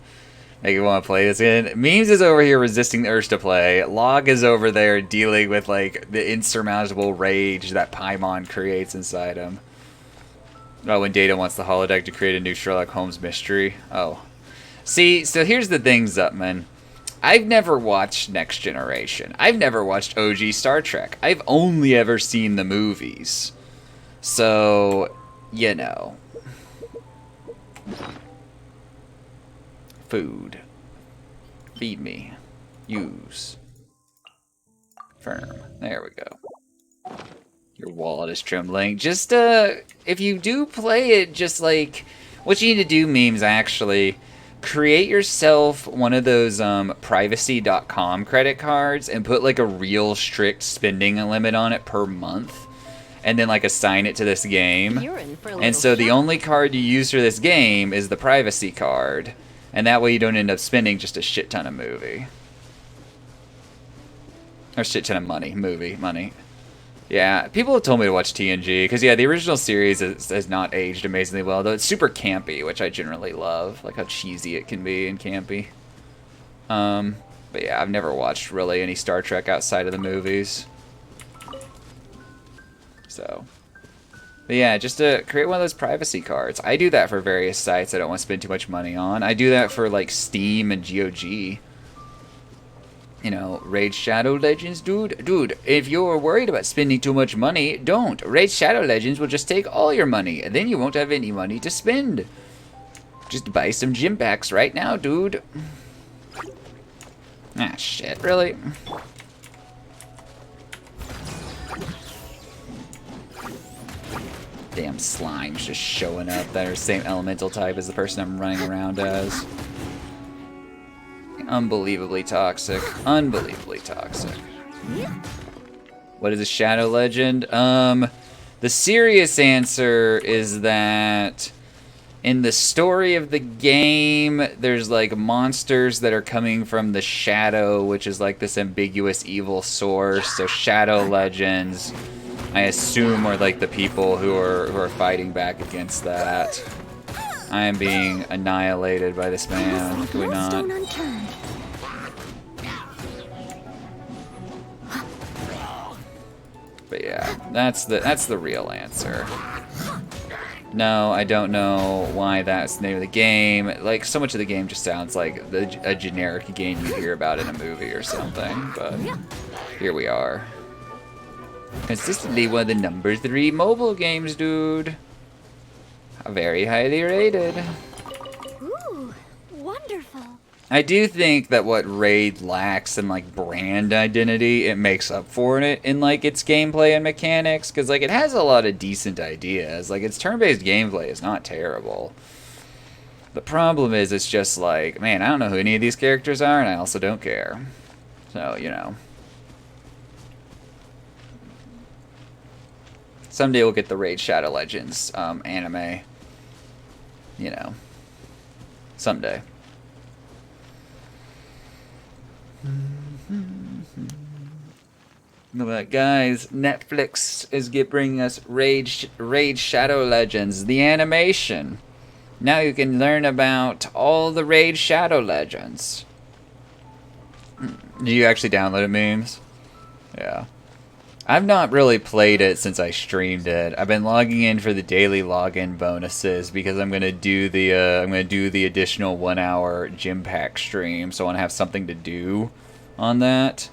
make you want to play this again, Memes is over here resisting the urge to play. Log is over there dealing with, like, the insurmountable rage that Paimon creates inside him. Oh, when Data wants the holodeck to create a new Sherlock Holmes mystery. Oh. See, so here's the thing, Zutman. I've never watched Next Generation. I've never watched OG Star Trek. I've only ever seen the movies. So, you know. Food. Feed me. Use. Firm. There we go. Your wallet is trembling. Just, if you do play it, just like, what you need to do, Memes, actually, create yourself one of those privacy.com credit cards and put like a real strict spending limit on it per month, and then like assign it to this game. And so the only card you use for this game is the privacy card, and that way you don't end up spending just a shit ton of movie. Or shit ton of money. Movie money. Yeah, people have told me to watch TNG, because, yeah, the original series has not aged amazingly well, though it's super campy, which I generally love, like how cheesy it can be and campy. But yeah, I've never watched really any Star Trek outside of the movies. So, but yeah, just to create one of those privacy cards. I do that for various sites I don't want to spend too much money on. I do that for, like, Steam and GOG. You know, Raid Shadow Legends, dude, if you're worried about spending too much money, don't. Raid Shadow Legends will just take all your money, and then you won't have any money to spend. Just buy some gym packs right now, dude. Ah, shit, really? Damn slime's just showing up that are the same elemental type as the person I'm running around as. Unbelievably toxic. Unbelievably toxic. What is a Shadow Legend? The serious answer is that in the story of the game, there's like monsters that are coming from the shadow, which is like this ambiguous evil source. So shadow legends, I assume, are like the people who are fighting back against that. I am being annihilated by this man. Do we not? But yeah, that's the real answer. No, I don't know why that's the name of the game. Like, so much of the game just sounds like a generic game you hear about in a movie or something. But here we are. Consistently one of the number 3 mobile games, dude. Very highly rated. Ooh, wonderful. I do think that what Raid lacks in like brand identity, it makes up for it in like its gameplay and mechanics, because like it has a lot of decent ideas. Like its turn-based gameplay is not terrible. The problem is it's just like, man, I don't know who any of these characters are, and I also don't care. So, you know. Someday we'll get the Raid Shadow Legends anime. You know. Someday. But guys, Netflix is bringing us Raid Shadow Legends, the animation. Now you can learn about all the Raid Shadow Legends. Do you actually download it, memes? Yeah. I've not really played it since I streamed it. I've been logging in for the daily login bonuses because I'm gonna do the additional 1 hour gym pack stream, so I want to have something to do on that.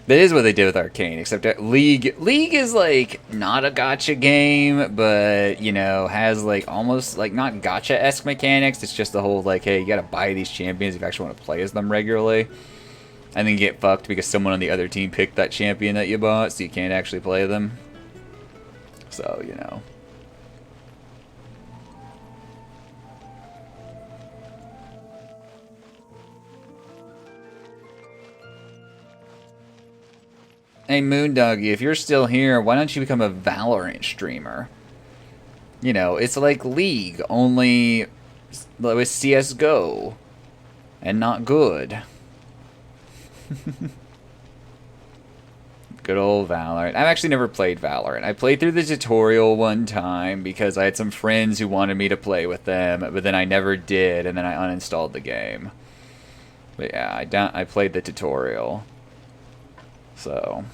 That is what they did with Arcane, except that League is like not a gacha game, but you know, has like almost like not gacha-esque mechanics. It's just the whole like, hey, you gotta buy these champions if you actually want to play as them regularly. And then you get fucked because someone on the other team picked that champion that you bought, so you can't actually play them. So, you know. Hey, Moondoggy, if you're still here, why don't you become a Valorant streamer? You know, it's like League, only with CSGO. And not good. Good old Valorant. I've actually never played Valorant. I played through the tutorial one time because I had some friends who wanted me to play with them, but then I never did, and then I uninstalled the game. But yeah, I played the tutorial. So,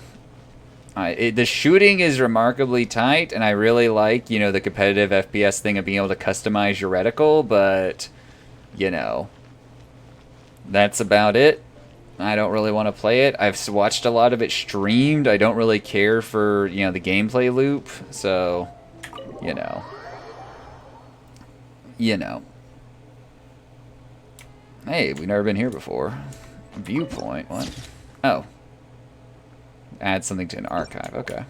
the shooting is remarkably tight, and I really like, you know, the competitive FPS thing of being able to customize your reticle, but, you know, that's about it. I don't really want to play it. I've watched a lot of it streamed. I don't really care for, you know, the gameplay loop. So, you know. You know. Hey, we've never been here before. Viewpoint, what? Oh. Add something to an archive, okay.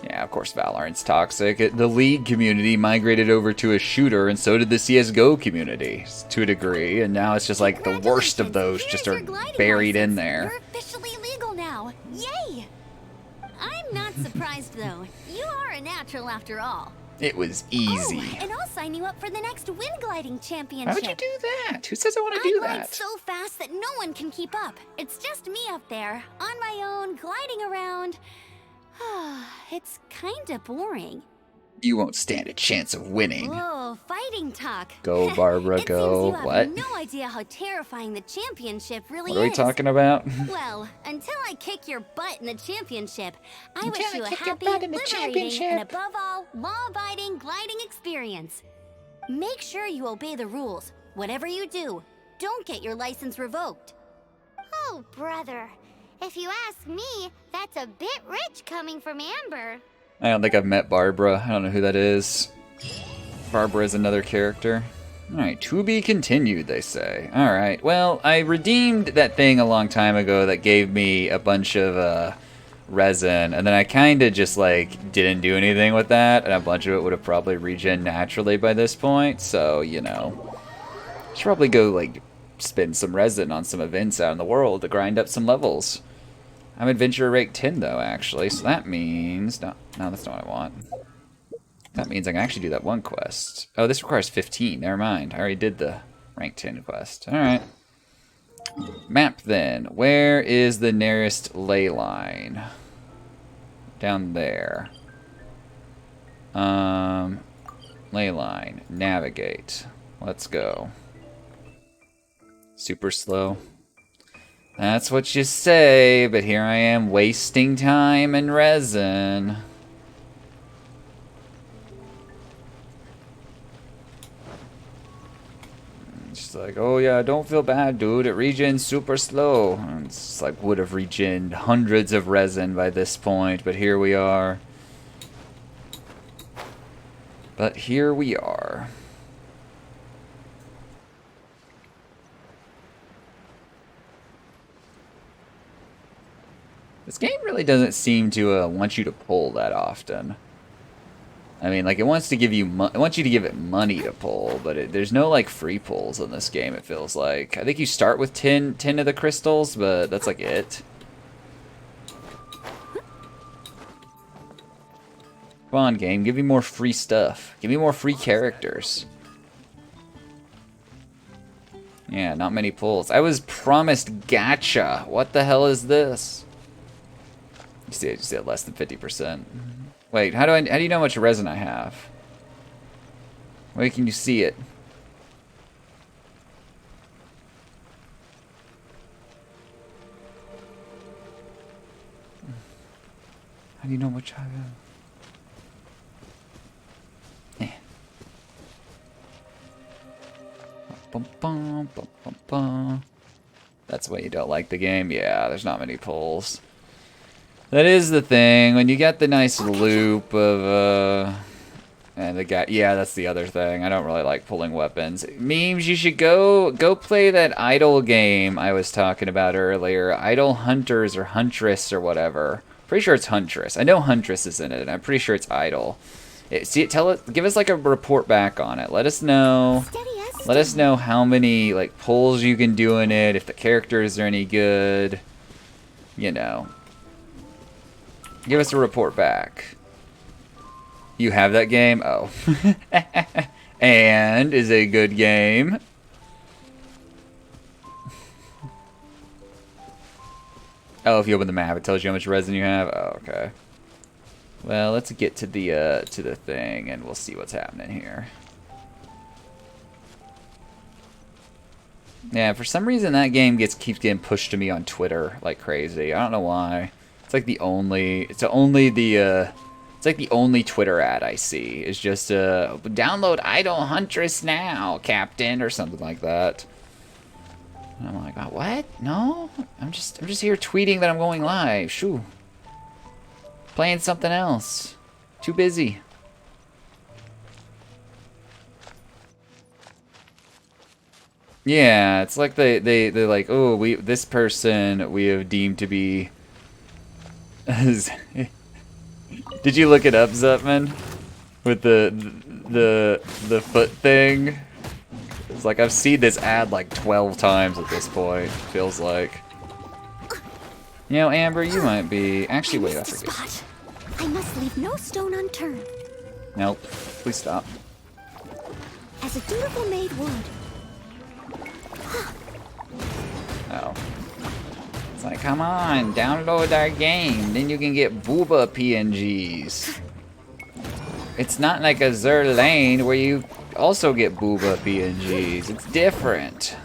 Yeah, of course Valorant's toxic. The League community migrated over to a shooter, and so did the CSGO community, to a degree, and now it's just like the worst of those just are buried in there. You're officially legal now. Yay! I'm not surprised, though. You are a natural after all. It was easy. Oh, and I'll sign you up for the next wind gliding championship. Why would you do that? Who says I want to do that? I glide so fast that no one can keep up. It's just me up there, on my own, gliding around. It's kinda boring. You won't stand a chance of winning. Whoa, fighting talk. Go, Barbara, go. Seems you What? have no idea how terrifying the championship really is. What are we talking about? Well, until I kick your butt in the championship, I Until wish I you a kick your happy, butt in the liberating, championship. and above all, law-abiding gliding experience. Make sure you obey the rules. Whatever you do, don't get your license revoked. Oh, brother. If you ask me, that's a bit rich coming from Amber. I don't think I've met Barbara. I don't know who that is. Barbara is another character. Alright, to be continued, they say. Alright, well, I redeemed that thing a long time ago that gave me a bunch of resin, and then I kind of just, like, didn't do anything with that, and a bunch of it would have probably regen naturally by this point, so, you know. Should probably go, like, spend some resin on some events out in the world to grind up some levels. I'm Adventurer rank 10 though, actually, so that means... No, that's not what I want. That means I can actually do that one quest. Oh, this requires 15. Never mind. I already did the rank 10 quest. Alright. Map then. Where is the nearest ley line? Down there. Ley line. Navigate. Let's go. Super slow. That's what you say, but here I am wasting time and resin. She's like, oh yeah, don't feel bad, dude. It regens super slow. And it's like, would have regened hundreds of resin by this point, but here we are. But here we are. This game really doesn't seem to want you to pull that often. I mean, like, it wants to give you it wants you to give it money to pull, but there's no like free pulls in this game. It feels like I think you start with 10 of the crystals, but that's like it. Come on, game, give me more free stuff. Give me more free characters. Yeah, not many pulls. I was promised gacha. What the hell is this? You see, I just said less than 50%. Wait, how do you know how much resin I have? Where can you see it? How do you know how much I have? Bum, bum, bum, bum, bum. That's why you don't like the game? Yeah, there's not many pulls. That is the thing. When you get the nice loop of, and the guy, yeah, that's the other thing. I don't really like pulling weapons. Memes, you should go play that idol game I was talking about earlier. Idol Hunters or Huntress or whatever. Pretty sure it's Huntress. I know Huntress is in it, and I'm pretty sure it's idol. Give us like a report back on it. Let us know. Let us know how many like pulls you can do in it. If the characters are any good. You know. Give us a report back. You have that game? Oh. And is a good game. Oh, if you open the map, it tells you how much resin you have? Oh, okay. Well, let's get to the thing, and we'll see what's happening here. Yeah, for some reason that game keeps getting pushed to me on Twitter like crazy. I don't know why. It's like the only Twitter ad I see is just download Idol Huntress now, Captain, or something like that. And I'm like, oh, what? No, I'm just here tweeting that I'm going live. Shoo, playing something else. Too busy. Yeah, it's like they're like, oh, this person we have deemed to be. Did you look it up, Zutman? With the foot thing? It's like I've seen this ad like 12 times at this point, feels like. You know, Amber, you might be... Actually, wait, I forget. I must leave no stone unturned. Nope. Please stop. As a dutiful maid would. Oh. It's like, come on, download our game, then you can get booba PNGs. It's not like a Zer Lane where you also get booba PNGs. It's different.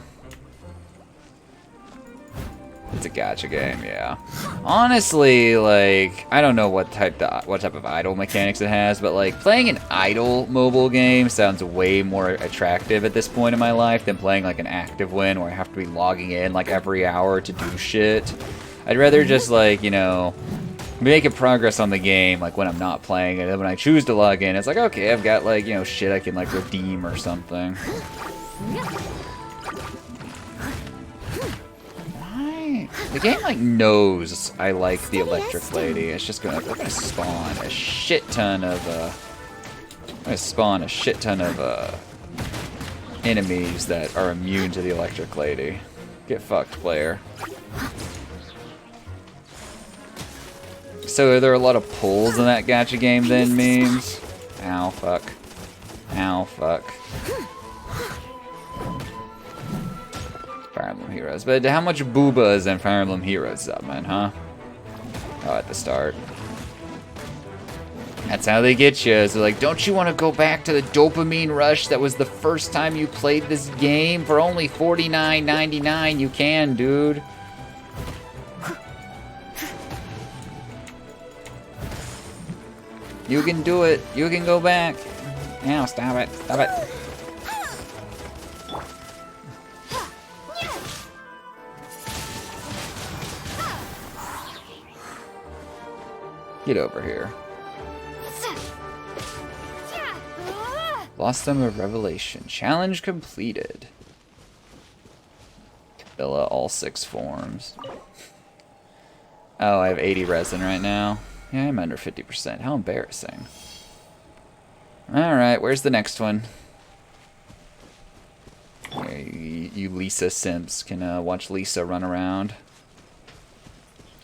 It's a gacha game, yeah. Honestly, like, I don't know what type of idle mechanics it has, but like playing an idle mobile game sounds way more attractive at this point in my life than playing like an active win where I have to be logging in like every hour to do shit. I'd rather just like, you know, making progress on the game like when I'm not playing it, and when I choose to log in, it's like, okay, I've got like, you know, shit I can like redeem or something. The game like knows I like the electric lady. It's just gonna spawn a shit ton of enemies that are immune to the electric lady. Get fucked, player. So are there a lot of pulls in that gacha game then, memes? Ow, fuck. Ow, fuck. Fire Emblem Heroes. But how much booba is in Fire Emblem Heroes up, man, huh? Oh, at the start. That's how they get you. So like, don't you want to go back to the dopamine rush that was the first time you played this game? For only $49.99, you can, dude. You can do it. You can go back. Now, stop it. Stop it. Get over here. Blossom of Revelation. Challenge completed. Cabela, all 6 forms. Oh, I have 80 resin right now. Yeah, I'm under 50%. How embarrassing. Alright, where's the next one? You Lisa simps can watch Lisa run around.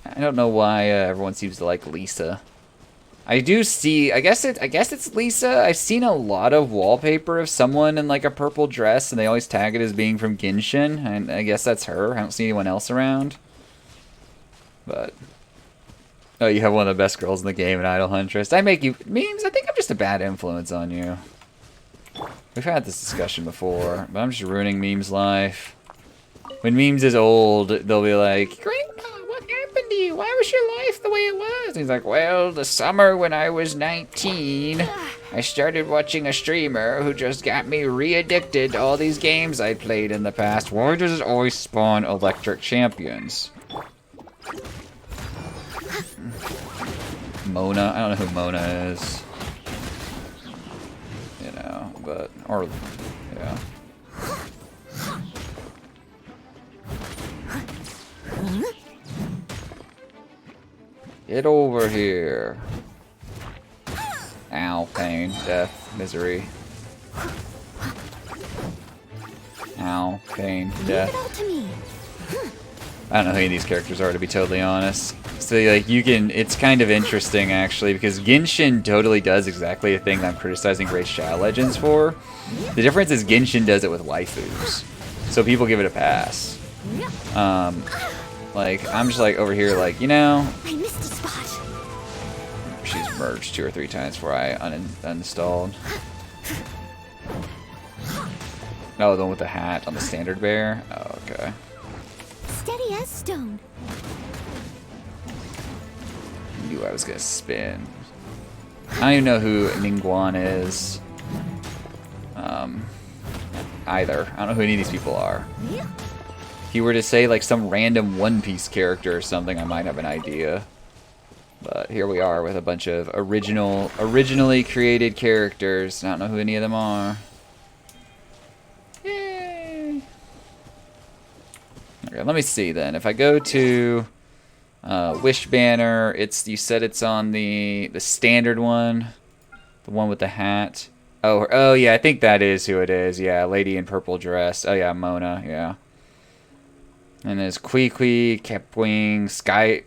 I don't know why everyone seems to like Lisa. I do see, I guess it's Lisa. I've seen a lot of wallpaper of someone in like a purple dress and they always tag it as being from Genshin, and I guess that's her. I don't see anyone else around. But oh, you have one of the best girls in the game, an Idol Huntress. I make you memes. I think I'm just a bad influence on you. We've had this discussion before, but I'm just ruining Meme's life. When Memes is old, they'll be like, Grandpa, what happened to you? Why was your life the way it was? And he's like, well, the summer when I was 19, I started watching a streamer who just got me re-addicted to all these games I played in the past. Why does it always spawn electric champions? Mona? I don't know who Mona is. You know, but, or, yeah. Get over here. Ow, pain, death, misery. Ow, pain, death. I don't know who any of these characters are, to be totally honest. So, like, you can, it's kind of interesting, actually, because Genshin totally does exactly the thing that I'm criticizing Raid Shadow Legends for. The difference is Genshin does it with waifus. So people give it a pass. Like, I'm just, like, over here, like, you know, I missed a spot. she's merged 2 or 3 times before I uninstalled. Oh, the one with the hat on the standard bear? Oh, okay. Steady as stone. Knew I was gonna spin. I don't even know who Ningguan is. Either. I don't know who any of these people are. If you were to say like some random One Piece character or something, I might have an idea. But here we are with a bunch of originally created characters. I don't know who any of them are. Yay! Okay, let me see then. If I go to Wish banner, you said it's on the standard one, the one with the hat. Oh yeah, I think that is who it is. Yeah, lady in purple dress. Oh yeah, Mona. Yeah. And there's Kui, Kepwing,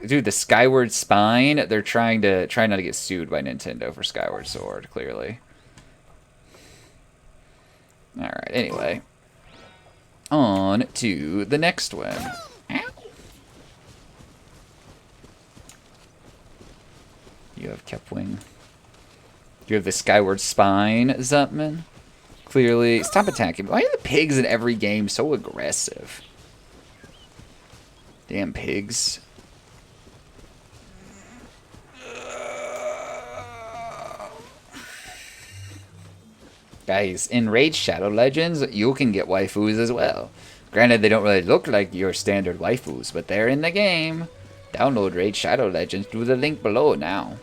Dude, the Skyward Spine. They're trying not to get sued by Nintendo for Skyward Sword. Clearly. All right. Anyway, on to the next one. You have Kepwing. You have the Skyward Spine, Zupman. Clearly, stop attacking. Why are the pigs in every game so aggressive? Damn pigs. Guys, in Raid Shadow Legends, you can get waifus as well. Granted, they don't really look like your standard waifus, but they're in the game. Download Raid Shadow Legends through the link below now.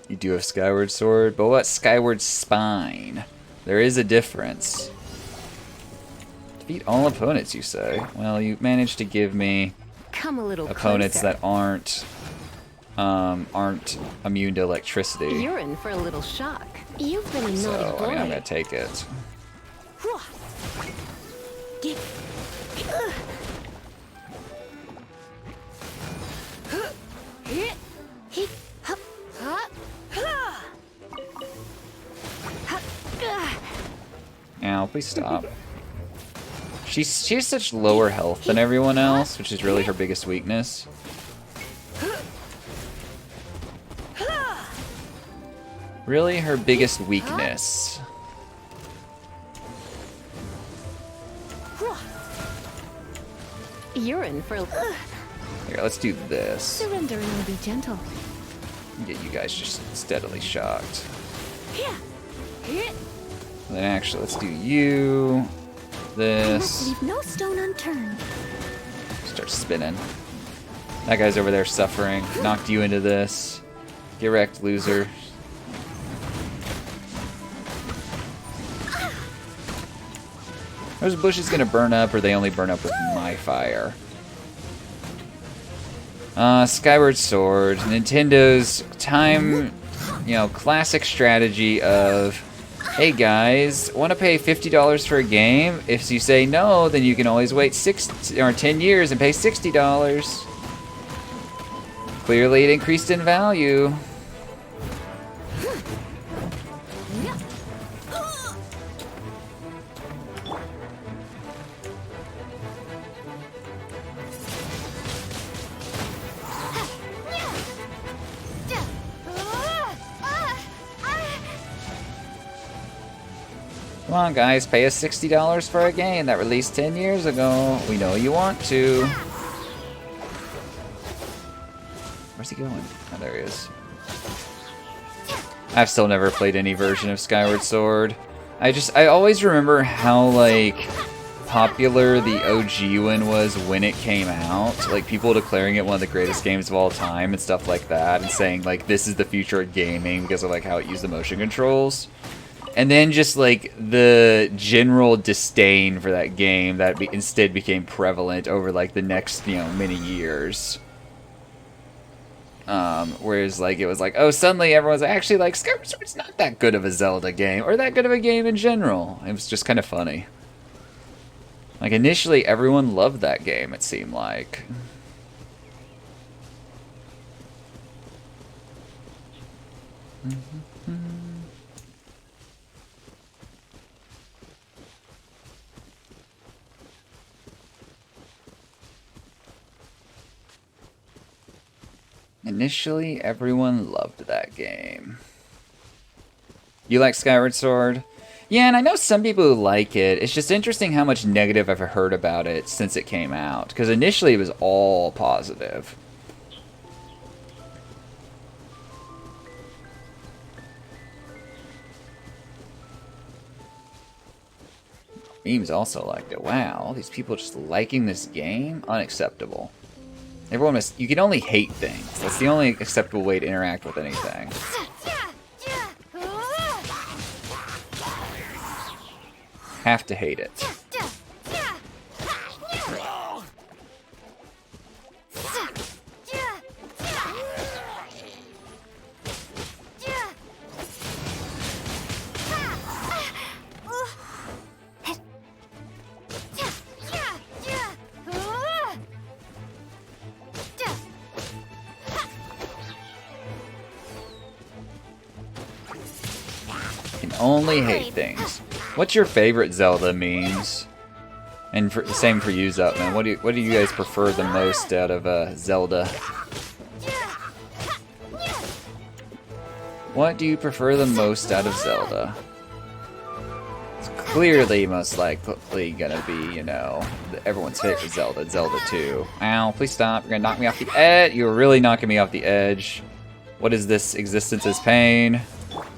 You do have Skyward Sword, but what Skyward Spine? There is a difference. Defeat all opponents, you say? Well, you managed to give me opponents that aren't immune to electricity. You're in for a little shock. You've been a naughty boy. I mean, I'm gonna take it. Ow, please stop. She has such lower health than everyone else, which is really her biggest weakness. Really her biggest weakness. You're in for... Here, let's do this. Surrender and I'll be gentle. Get you guys just steadily shocked. And then actually, let's do you. This. Leave no stone unturned. Start spinning. That guy's over there suffering. Knocked you into this. Get wrecked, loser. Are those bushes gonna burn up, or they only burn up with my fire? Skyward Sword. Nintendo's classic strategy of, hey guys, want to pay $50 for a game? If you say no, then you can always wait 10 years and pay $60. Clearly, it increased in value. Come on, guys, pay us $60 for a game that released 10 years ago. We know you want to. Where's he going? Oh, there he is. I've still never played any version of Skyward Sword. I always remember how, like, popular the OG one was when it came out. Like, people declaring it one of the greatest games of all time and stuff like that, and saying, like, this is the future of gaming because of, like, how it used the motion controls. And then just, like, the general disdain for that game that instead became prevalent over, like, the next, many years. Whereas, like, it was like, oh, suddenly everyone's actually like, Skyward Sword's not that good of a Zelda game, or that good of a game in general. It was just kind of funny. Like, initially, everyone loved that game, it seemed like. Initially, everyone loved that game. You like Skyward Sword? Yeah, and I know some people who like it. It's just interesting how much negative I've heard about it since it came out. Because initially it was all positive. Memes also liked it. Wow, all these people just liking this game? Unacceptable. Everyone must... You can only hate things. That's the only acceptable way to interact with anything. Have to hate it. Only hate things. What's your favorite Zelda memes? And the same for you, Zutman. What do you guys prefer the most out of Zelda? What do you prefer the most out of Zelda? It's clearly most likely gonna be, everyone's favorite Zelda, Zelda 2. Ow, please stop. You're gonna knock me off the edge. You're really knocking me off the edge. What is this? Existence is pain.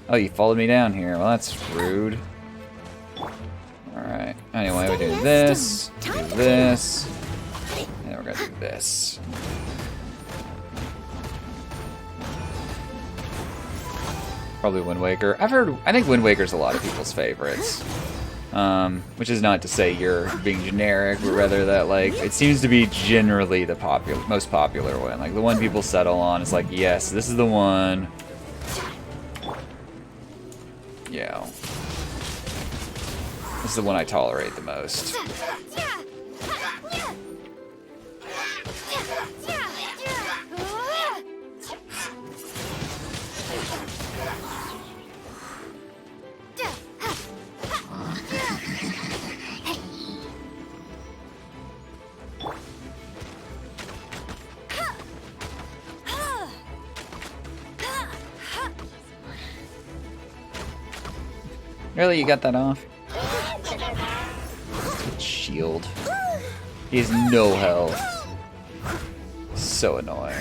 Oh, you followed me down here. Well, that's rude. Alright. Anyway, we do this, do this, and we're gonna do this. Probably Wind Waker. I think Wind Waker's a lot of people's favorites. Which is not to say you're being generic, but rather that, like, it seems to be generally the most popular one. Like, the one people settle on is like, yes, this is the one. Yeah. This is the one I tolerate the most. Really, you got that off? Shield. He has no health. So annoying.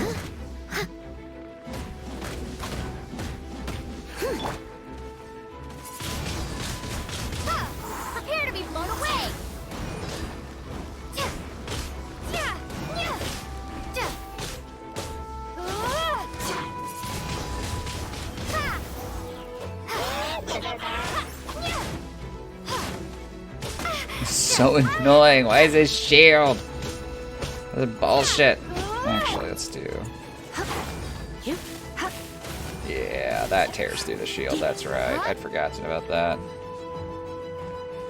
Prepare to be blown away! So annoying. Why is his shield? That's bullshit. Actually, let's do. Yeah, that tears through the shield. That's right. I'd forgotten about that.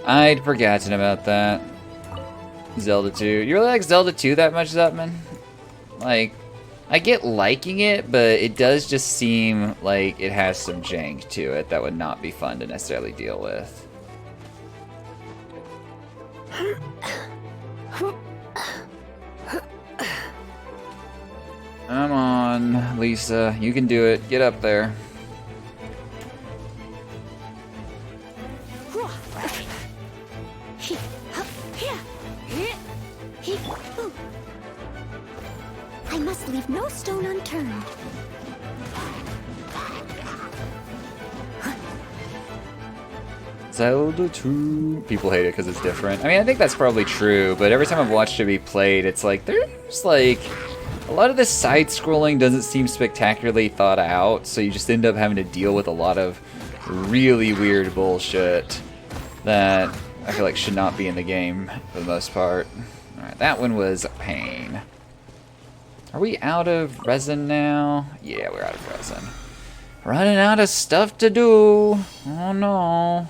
I'd forgotten about that. Zelda 2. You really like Zelda 2 that much, Zutman? Like, I get liking it, but it does just seem like it has some jank to it that would not be fun to necessarily deal with. Come on, Lisa. You can do it. Get up there. I must leave no stone unturned. Zelda 2. People hate it because it's different. I mean, I think that's probably true, but every time I've watched it be played, it's like, there's like, a lot of the side-scrolling doesn't seem spectacularly thought out, so you just end up having to deal with a lot of really weird bullshit that I feel like should not be in the game for the most part. Alright, that one was a pain. Are we out of resin now? Yeah, we're out of resin. Running out of stuff to do. Oh no.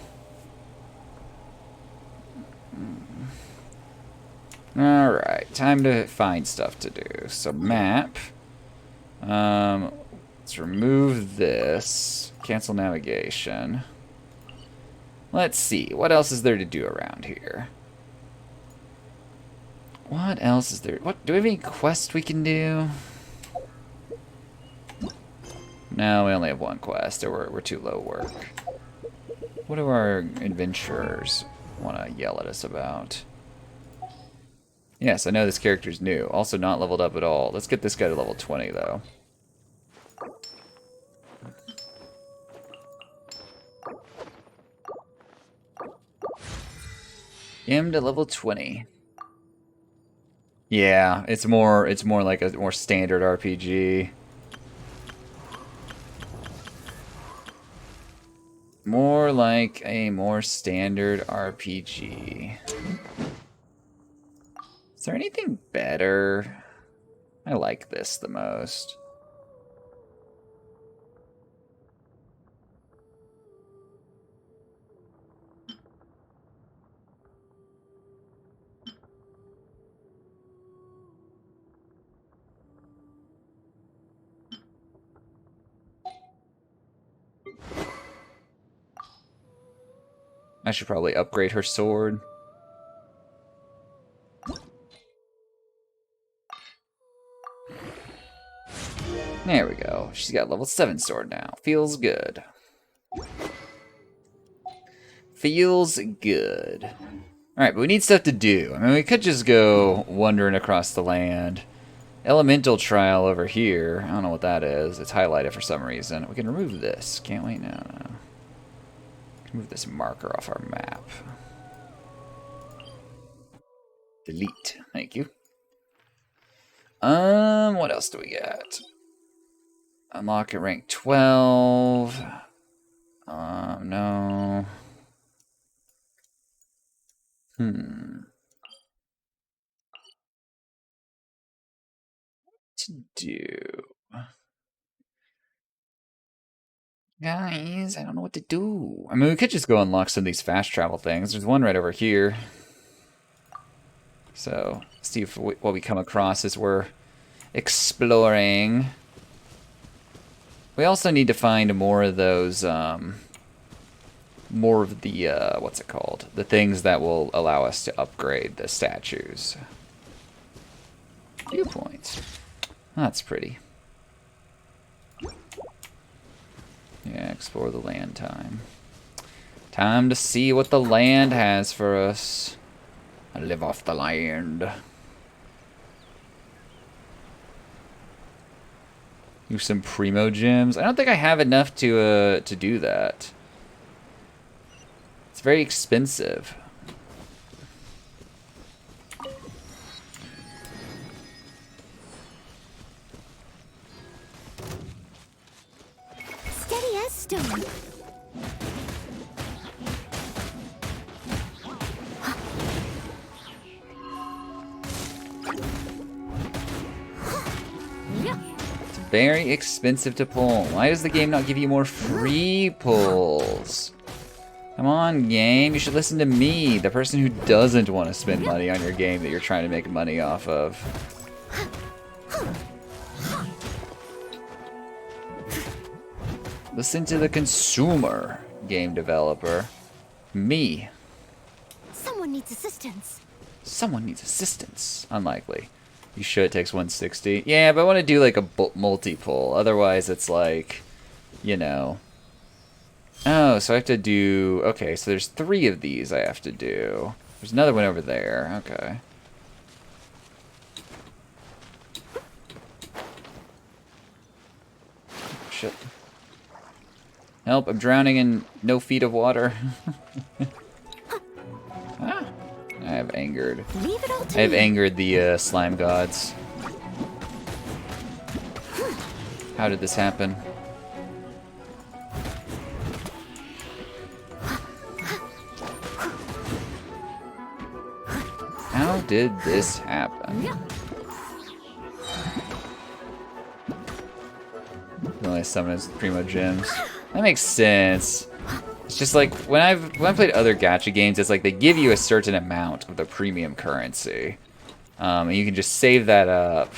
Alright, time to find stuff to do. So map. Let's remove this. Cancel navigation. Let's see, what else is there to do around here? What else is there? What, do we have any quests we can do? No, we only have one quest, or we're too low work. What do our adventurers want to yell at us about? Yes, I know this character's new. Also not leveled up at all. Let's get this guy to level 20, though. Him to level 20. Yeah, it's more like a more standard RPG. More like a more standard RPG. Is there anything better? I like this the most. I should probably upgrade her sword. There we go. She's got level 7 sword now. Feels good. Feels good. Alright, but we need stuff to do. I mean, we could just go wandering across the land. Elemental trial over here. I don't know what that is. It's highlighted for some reason. We can remove this. Can't we? No. Move this marker off our map. Delete. Thank you. What else do we got? Unlock at rank 12. No. To do. Guys, I don't know what to do. I mean, we could just go unlock some of these fast travel things. There's one right over here. So, see if what we come across as we're exploring. We also need to find more of those, more of the, what's it called? The things that will allow us to upgrade the statues. Viewpoints. That's pretty. Yeah, explore the land time. Time to see what the land has for us. I live off the land. Use some primo gems. I don't think I have enough to do that. It's very expensive. Steady as stone. It's very expensive to pull. Why does the game not give you more free pulls? Come on, game. You should listen to me, the person who doesn't want to spend money on your game that you're trying to make money off of. Listen to the consumer, game developer. Me. Someone needs assistance. Someone needs assistance. Unlikely. You should. It takes 160. Yeah, but I want to do like a multi-pull. Otherwise, it's like, you know. Oh, so I have to do... Okay, so there's 3 of these I have to do. There's another one over there. Okay. Shit. Help, I'm drowning in no feet of water. Ah, I have angered. I have angered the slime gods. How did this happen? How did this happen? Only summons primo gems. That makes sense. It's just like when I played other gacha games, it's like they give you a certain amount of the premium currency, and you can just save that up,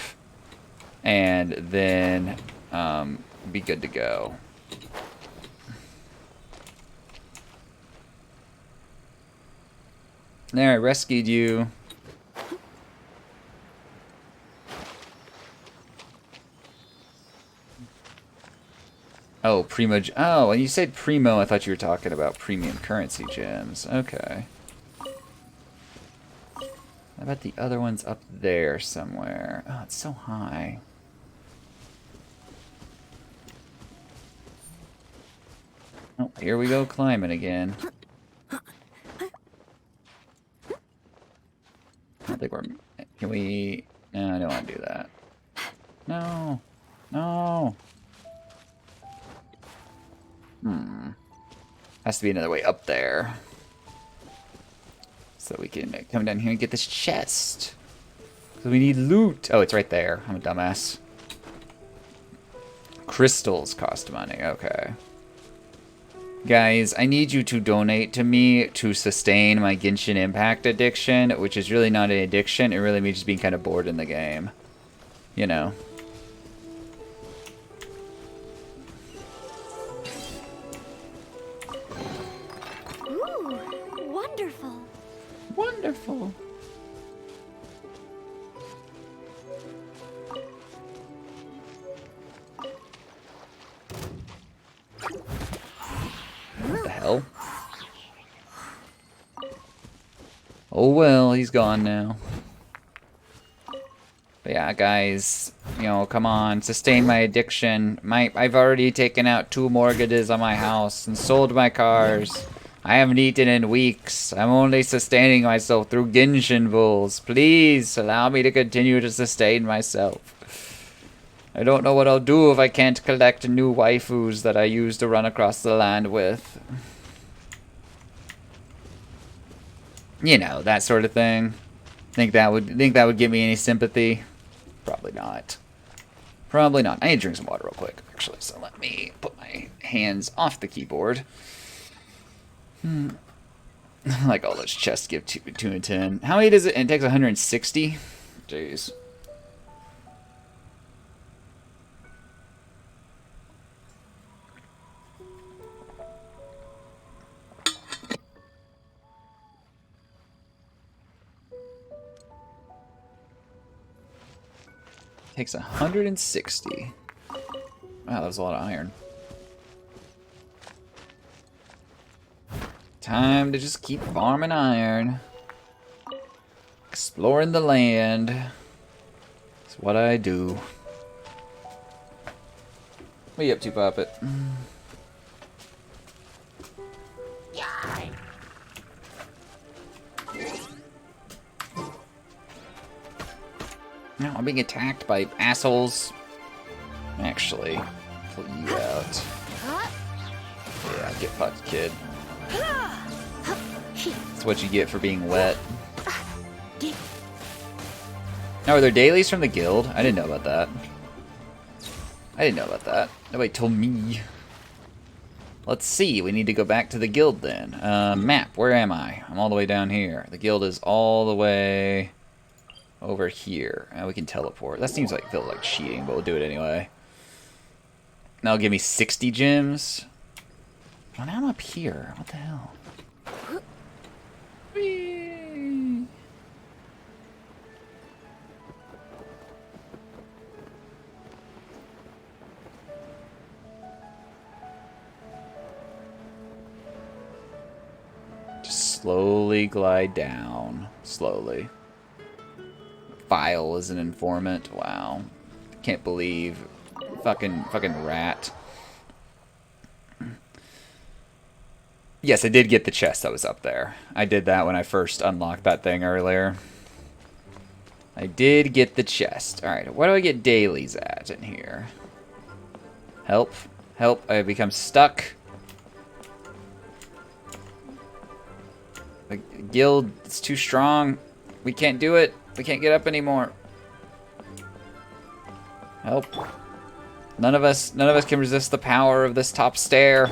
and then be good to go. There, I rescued you. Oh, primo. Oh, when you said primo, I thought you were talking about premium currency gems. Okay. How about the other ones up there somewhere? Oh, it's so high. Oh, here we go climbing again. I don't think we're... Can we... No, I don't want to do that. No. No. Has to be another way up there. So we can come down here and get this chest. So we need loot. Oh, it's right there. I'm a dumbass. Crystals cost money. Okay. Guys, I need you to donate to me to sustain my Genshin Impact addiction, which is really not an addiction. It really means just being kind of bored in the game. You know. Ooh, wonderful. Wonderful. What the hell? Oh well, he's gone now. But yeah, guys, you know, come on, sustain my addiction. I've already taken out 2 mortgages on my house and sold my cars. I haven't eaten in weeks. I'm only sustaining myself through Genshin bulls. Please allow me to continue to sustain myself. I don't know what I'll do if I can't collect new waifus that I use to run across the land with. You know, that sort of thing. Think that would give me any sympathy? Probably not. Probably not. I need to drink some water real quick, actually, so let me put my hands off the keyboard. Like all those chests give 2 and 10. How many does it? It takes 160? Jeez. Takes 160. Wow, that was a lot of iron. Time to just keep farming iron. Exploring the land. That's what I do. What are you up to, Puppet? No, I'm being attacked by assholes. Actually, pull you out. Yeah, get fucked, kid. That's what you get for being wet. Now, are there dailies from the guild? I didn't know about that. Nobody told me. Let's see. We need to go back to the guild then. Map. Where am I? I'm all the way down here. The guild is all the way over here. And we can teleport. That seems like feel like cheating, but we'll do it anyway. That'll give me 60 gems. Well, now I'm up here. What the hell? Whee! Just slowly glide down. Slowly. File is an informant. Wow. Can't believe. Fucking rat. Yes, I did get the chest that was up there. I did that when I first unlocked that thing earlier. I did get the chest. Alright, what do I get dailies at in here? Help. Help. I have become stuck. The guild is too strong. We can't do it. We can't get up anymore. Help. None of us can resist the power of this top stair.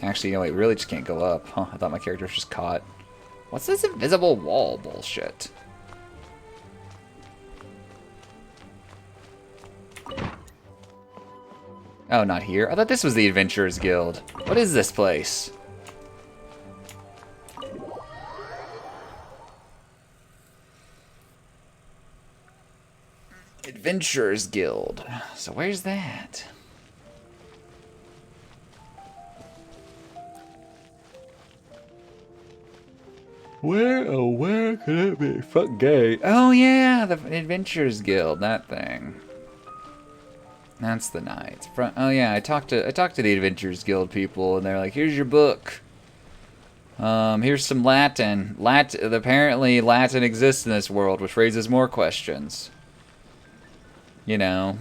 Actually, no, wait, we really just can't go up. Huh, I thought my character was just caught. What's this invisible wall bullshit? Oh, not here? I thought this was the Adventurers Guild. What is this place? Adventurers Guild. So where's that? Where could it be? Fuck gay. Oh yeah, the Adventurers Guild, that thing. That's the Knights. Oh yeah, I talked to the Adventurers Guild people, and they're like, "Here's your book. Here's some Latin. Apparently, Latin exists in this world, which raises more questions. You know,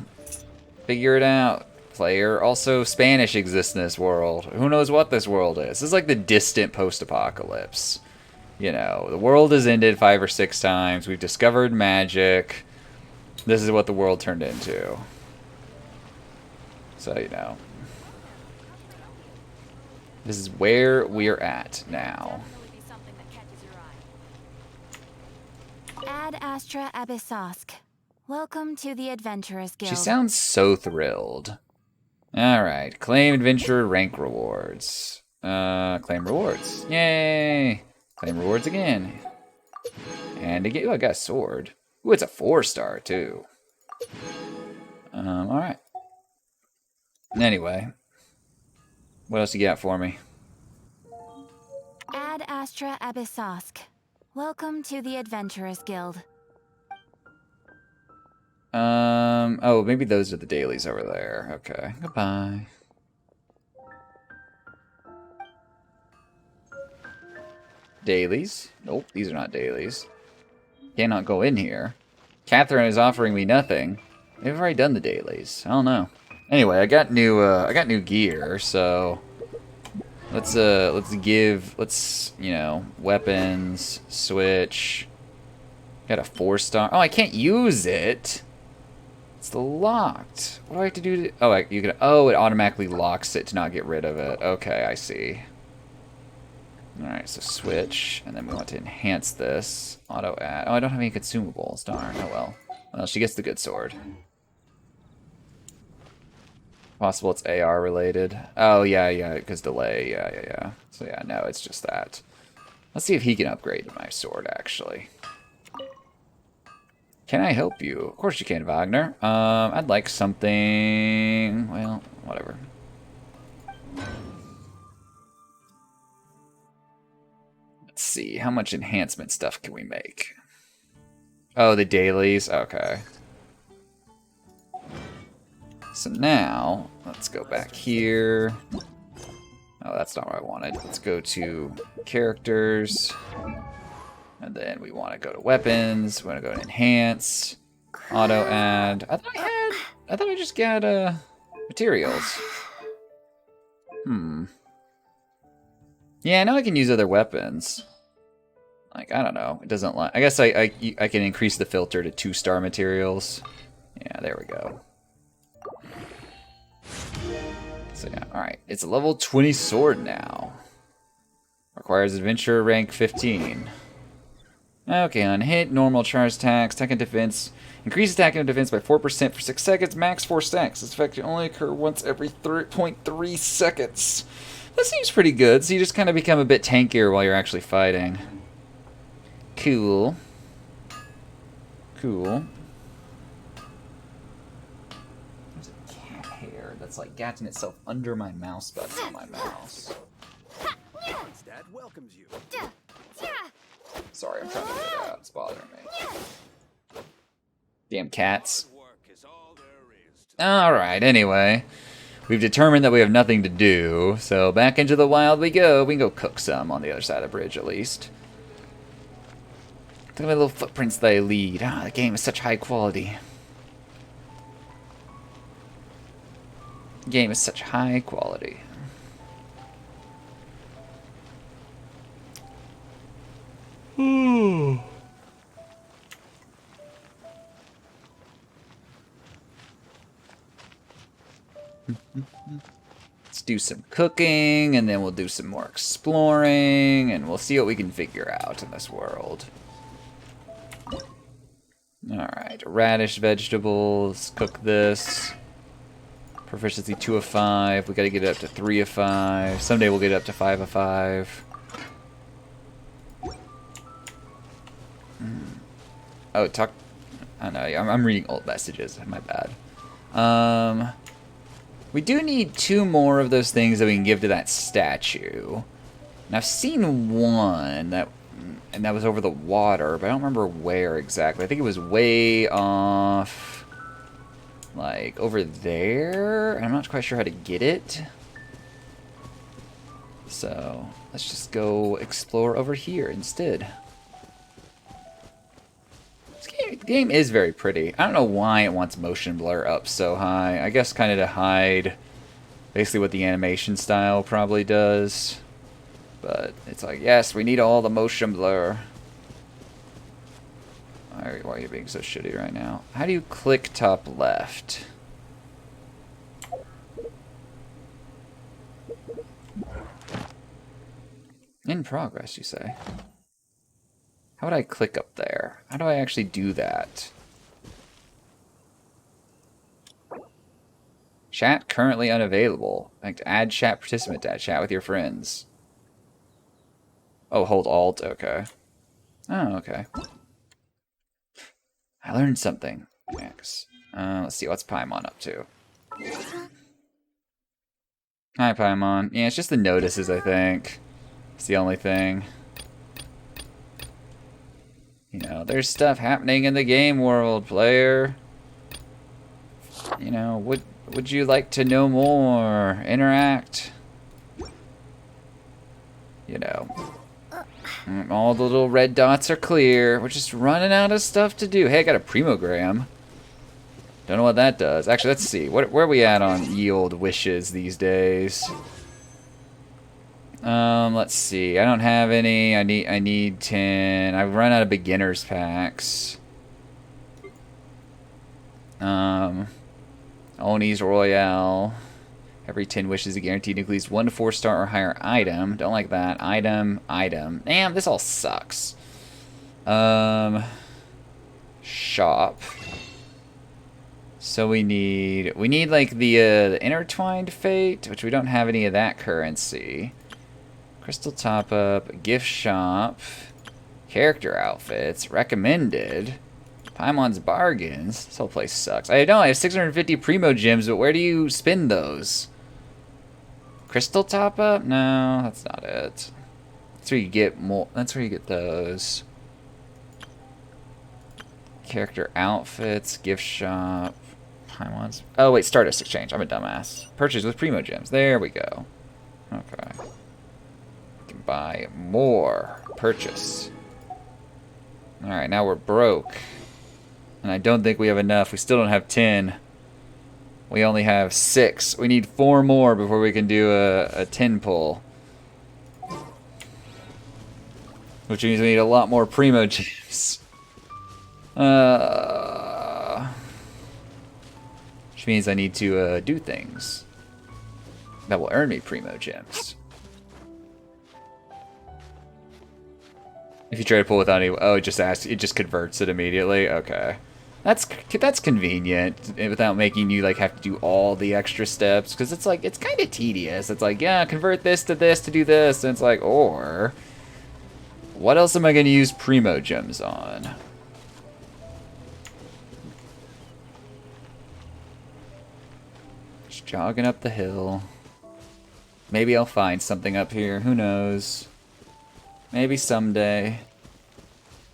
figure it out, player. Also, Spanish exists in this world. Who knows what this world is? This is like the distant post-apocalypse. You know, the world has ended 5 or 6 times. We've discovered magic. This is what the world turned into. So, you know. This is where we're at now. Ad Astra Abyssosk. Welcome to the Adventurers Guild. She sounds so thrilled. Alright, claim adventurer rank rewards. Claim rewards. Yay! Claim rewards again. And again, ooh, I got a sword. Ooh, it's a 4-star too. Alright. Anyway. What else you got for me? Ad Astra Abyssosk. Welcome to the Adventurers Guild. Oh, maybe those are the dailies over there. Okay, goodbye. Dailies? Nope, these are not dailies. Cannot go in here. Catherine is offering me nothing. Maybe I've already done the dailies. I don't know. Anyway, I got new gear, so let's you know, weapons, switch. Got a 4-star. Oh, I can't use it. It's locked. What do I have to do to... Oh, you can... Oh, it automatically locks it to not get rid of it. Okay, I see. Alright, so switch. And then we want to enhance this. Auto add. Oh, I don't have any consumables. Darn. Oh, well. Well, she gets the good sword. Possible it's AR related. Oh, yeah, because delay. Yeah. So, yeah, no, it's just that. Let's see if he can upgrade my sword, actually. Can I help you? Of course you can, Wagner. I'd like something... Well, whatever. see. How much enhancement stuff can we make? Oh, the dailies? Okay. So now, let's go back here. Oh, that's not what I wanted. Let's go to characters. And then we want to go to weapons. We want to go to enhance. Auto add. I thought I just got materials. Yeah, I know I can use other weapons. Like, I don't know. It doesn't like. I guess I can increase the filter to 2-star materials. Yeah, there we go. So yeah, alright. It's a level 20 sword now. Requires adventure rank 15. Okay, on hit, normal charge attacks, attack and defense. Increase attack and defense by 4% for 6 seconds, max 4 stacks. This effect can only occur once every 3.3 seconds. That seems pretty good, so you just kind of become a bit tankier while you're actually fighting. Cool. Cool. There's a cat hair that's like gatting itself under my mouse button on my mouse. Mondstadt welcomes you. Sorry, I'm trying to get it out. It's bothering me. Damn cats. Alright, anyway. We've determined that we have nothing to do, so back into the wild we go. We can go cook some on the other side of the bridge, at least. Look at the little footprints they lead. Ah, the game is such high quality. The game is such high quality. Let's do some cooking, and then we'll do some more exploring, and we'll see what we can figure out in this world. Alright, radish vegetables, cook this. Proficiency 2 of 5, we gotta get it up to 3 of 5. Someday we'll get it up to 5 of 5. Oh, talk. I know, I'm reading old messages. My bad. We do need 2 more of those things that we can give to that statue. And I've seen one and that was over the water, but I don't remember where exactly. I think it was way off, like over there. I'm not quite sure how to get it. So let's just go explore over here instead. The game is very pretty. I don't know why it wants motion blur up so high. I guess kind of to hide basically what the animation style probably does. But it's like, yes, we need all the motion blur. Why are you being so shitty right now? How do you click top left? In progress, you say? How would I click up there? How do I actually do that? Chat currently unavailable. Like, add chat participant to chat with your friends. Oh, hold Alt. Okay. Oh, okay. I learned something. X. Let's see. What's Paimon up to? Hi, Paimon. Yeah, it's just the notices, I think. It's the only thing. You know, there's stuff happening in the game world, player. You know, would you like to know more? Interact? You know. All the little red dots are clear. We're just running out of stuff to do. Hey, I got a primogram. Don't know what that does. Actually, let's see. Where are we at on yield wishes these days? Let's see. I don't have any. I need 10. I've run out of beginners packs. Oni's Royale. Every 10 wishes are guaranteed to include 1 4-star or higher item. Don't like that. Item. Damn, this all sucks. Shop. So we need like the intertwined fate, which we don't have any of that currency. Crystal top up, gift shop, character outfits, recommended, Paimon's bargains. This whole place sucks. I know I have 650 primo gems, but where do you spend those? Crystal top up? No, that's not it. That's where you get more. That's where you get those. Character outfits, gift shop, Paimons. Oh wait, Stardust Exchange. I'm a dumbass. Purchase with Primo Gems. There we go. Okay. You can buy more. Purchase. Alright, now we're broke. And I don't think we have enough. We still don't have 10. We only have 6. We need 4 more before we can do a 10 pull. Which means we need a lot more Primo Gems. Which means I need to do things that will earn me Primo Gems. If you try to pull without any, oh, it just converts it immediately. Okay, that's convenient without making you like have to do all the extra steps, because it's like it's kind of tedious. It's like, yeah, convert this to do this, and it's like, or what else am I going to use Primo Gems on? Just jogging up the hill. Maybe I'll find something up here. Who knows? Maybe someday.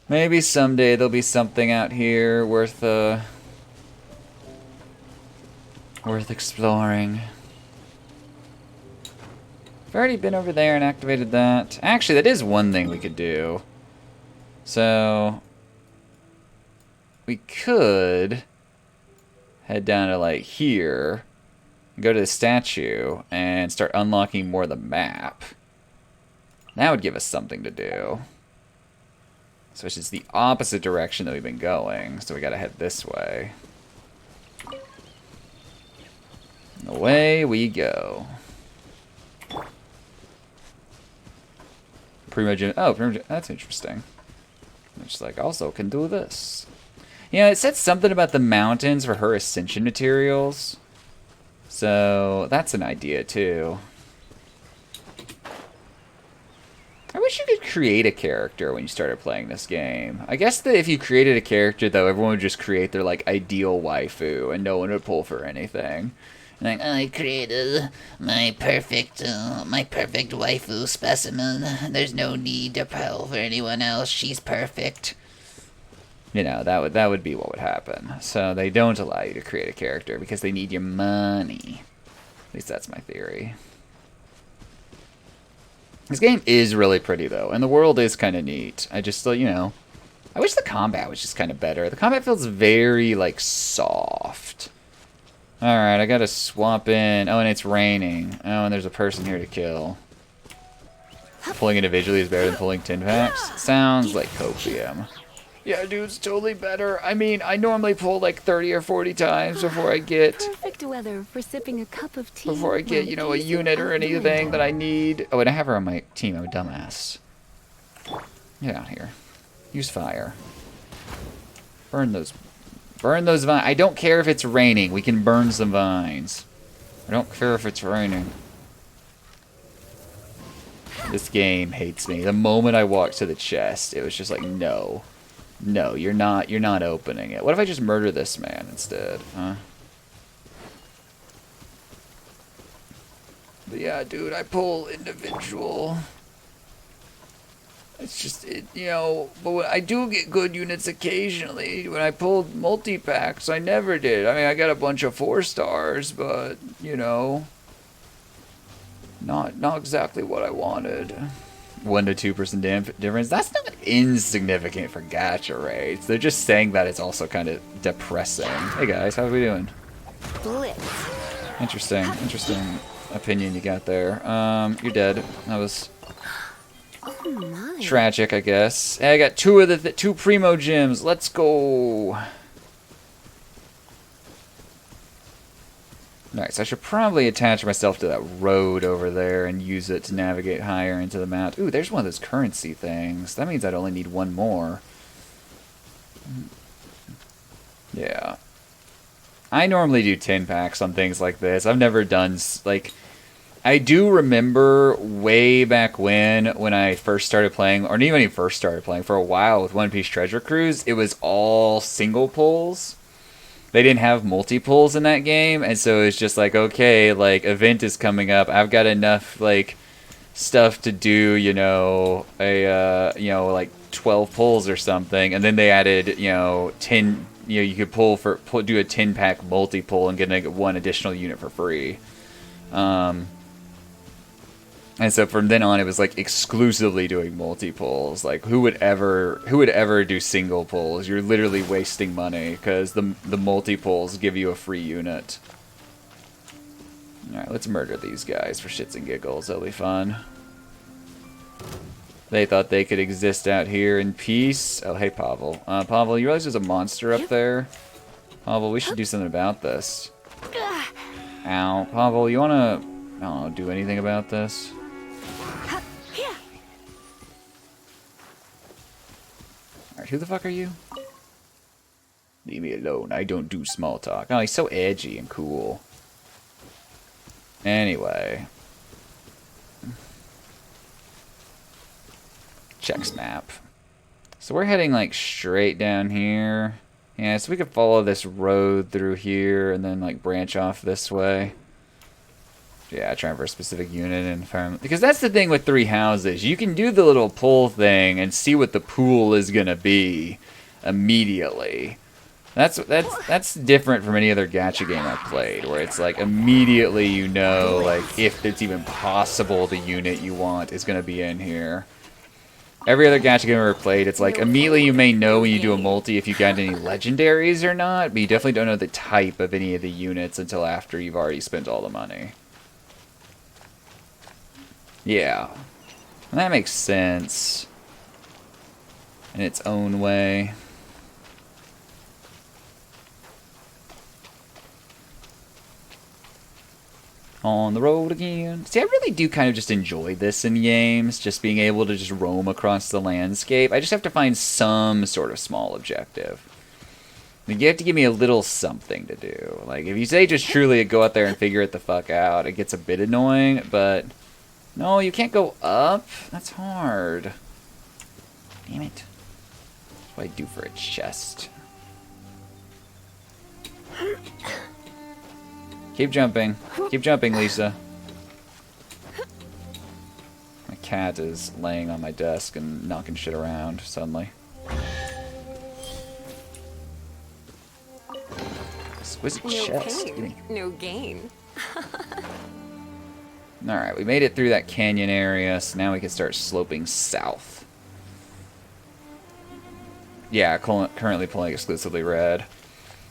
Maybe someday there'll be something out here worth exploring. I've already been over there and activated that. Actually, that is one thing we could do. So we could head down to like here, go to the statue, and start unlocking more of the map. That would give us something to do. So it's just the opposite direction that we've been going. So we gotta head this way. And away we go. Primogen. Oh, Primogen. That's interesting. It's like, also can do this. You know, it said something about the mountains for her ascension materials. So that's an idea too. I wish you could create a character when you started playing this game. I guess that if you created a character, though, everyone would just create their, like, ideal waifu, and no one would pull for anything. Like, I created my perfect waifu specimen. There's no need to pull for anyone else. She's perfect. You know, that would be what would happen. So they don't allow you to create a character because they need your money. At least that's my theory. This game is really pretty, though, and the world is kind of neat. I just, you know, I wish the combat was just kind of better. The combat feels very, like, soft. Alright, I gotta swap in. Oh, and it's raining. Oh, and there's a person here to kill. Pulling individually is better than pulling 10 packs? Sounds like copium. Yeah, dude, it's totally better. I mean, I normally pull like 30 or 40 times before I get... Perfect weather for sipping a cup of tea. Before I get, you know, a unit or anything that I need. Oh, and I have her on my team. I'm a dumbass. Get out here. Use fire. Burn those vines. I don't care if it's raining. We can burn some vines. I don't care if it's raining. This game hates me. The moment I walked to the chest, it was just like, no. No, you're not opening it. What if I just murder this man instead, huh? But yeah, dude, I pull individual. It's just, you know, but when I do get good units occasionally. When I pulled multi-packs, I never did. I mean, I got a bunch of 4 stars, but, you know, not exactly what I wanted. 1 to 2% difference. That's not insignificant for gacha raids. They're just saying that it's also kind of depressing. Hey guys, how are we doing? Blitz. Interesting opinion you got there. You're dead. That was tragic, I guess. Hey, I got 2 of the 2 Primo Gems. Let's go. Alright, so I should probably attach myself to that road over there and use it to navigate higher into the map. Ooh, there's one of those currency things. That means I'd only need 1 more. Yeah. I normally do 10 packs on things like this. I've never done, like... I do remember way back when I first started playing, or even first started playing, for a while with One Piece Treasure Cruise, it was all single pulls. They didn't have multi-pulls in that game, and so it's just like, okay, like, event is coming up. I've got enough, like, stuff to do, you know, like 12 pulls or something, and then they added, you know, 10, you know, you could do a 10-pack multi-pull and get one additional unit for free. And so from then on, it was like exclusively doing multi-pulls. Like who would ever do single pulls? You're literally wasting money because the multi-pulls give you a free unit. All right, let's murder these guys for shits and giggles. That'll be fun. They thought they could exist out here in peace. Oh, hey, Pavel. Pavel, you realize there's a monster up there? Pavel, we should do something about this. Ow. Pavel, you wanna, I don't know, do anything about this? Alright, who the fuck are you? Leave me alone. I don't do small talk. Oh, he's so edgy and cool. Anyway. Checks map. So we're heading like straight down here. Yeah, so we could follow this road through here and then like branch off this way. Yeah, trying for a specific unit and environment. Because that's the thing with 3 houses. You can do the little pull thing and see what the pool is gonna be immediately. That's different from any other gacha game I've played, where it's like immediately you know like if it's even possible the unit you want is gonna be in here. Every other gacha game I've ever played, it's like immediately you may know when you do a multi if you got any legendaries or not, but you definitely don't know the type of any of the units until after you've already spent all the money. Yeah. And that makes sense. In its own way. On the road again. See, I really do kind of just enjoy this in games, just being able to just roam across the landscape. I just have to find some sort of small objective. I mean, you have to give me a little something to do. Like, if you say just truly go out there and figure it the fuck out, it gets a bit annoying, but... No, you can't go up. That's hard. Damn it. That's what I do for a chest. Keep jumping. Keep jumping, Lisa. My cat is laying on my desk and knocking shit around suddenly. Exquisite chest. Pain, no gain. Alright, we made it through that canyon area, so now we can start sloping south. Yeah, currently pulling exclusively red.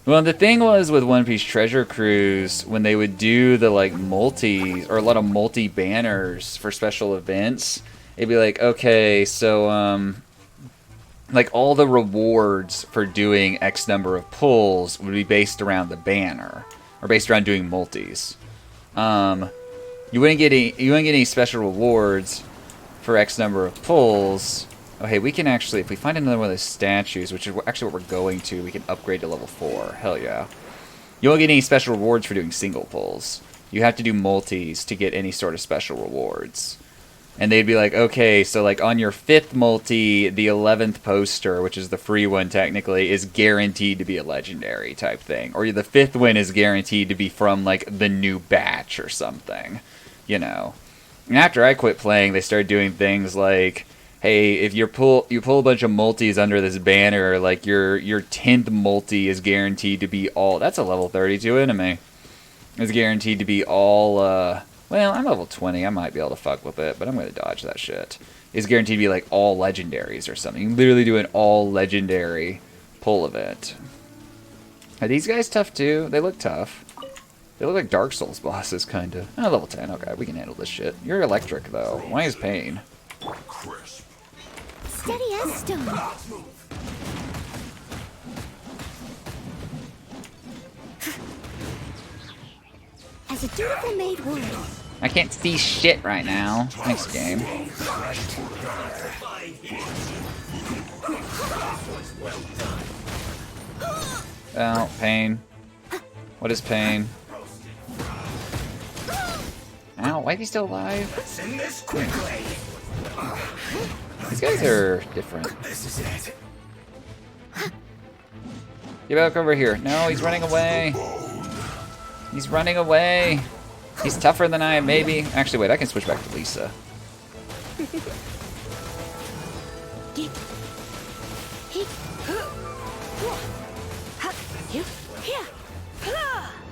Well, the thing was with One Piece Treasure Cruise, when they would do the, like, multis, or a lot of multi-banners for special events, it'd be like, okay, so, like, all the rewards for doing X number of pulls would be based around the banner, or based around doing multis. You wouldn't get any special rewards for X number of pulls. Oh, hey, we can actually, if we find another one of those statues, which is actually what we're going to, we can upgrade to level 4. Hell yeah. You won't get any special rewards for doing single pulls. You have to do multis to get any sort of special rewards. And they'd be like, okay, so like on your 5th multi, the 11th poster, which is the free one technically, is guaranteed to be a legendary type thing. Or the 5th one is guaranteed to be from like the new batch or something. You know. And after I quit playing, they started doing things like, hey, if you pull a bunch of multis under this banner, like your 10th multi is guaranteed to be all. That's a level 32 enemy. It's guaranteed to be all. Well, I'm level 20. I might be able to fuck with it, but I'm gonna dodge that shit. It's guaranteed to be like all legendaries or something. You can literally do an all legendary pull event. Are these guys tough too? They look tough. They look like Dark Souls bosses, kind of. Oh, level 10. Okay, we can handle this shit. You're electric, though. Why is pain? Steady as stone. As a dutiful maid would. I can't see shit right now. Thanks, game. Oh, pain. What is pain? Ow, why is he still alive? These guys are different. Get back over here. No, he's running away. He's running away. He's tougher than I am, maybe. Actually, wait, I can switch back to Lisa.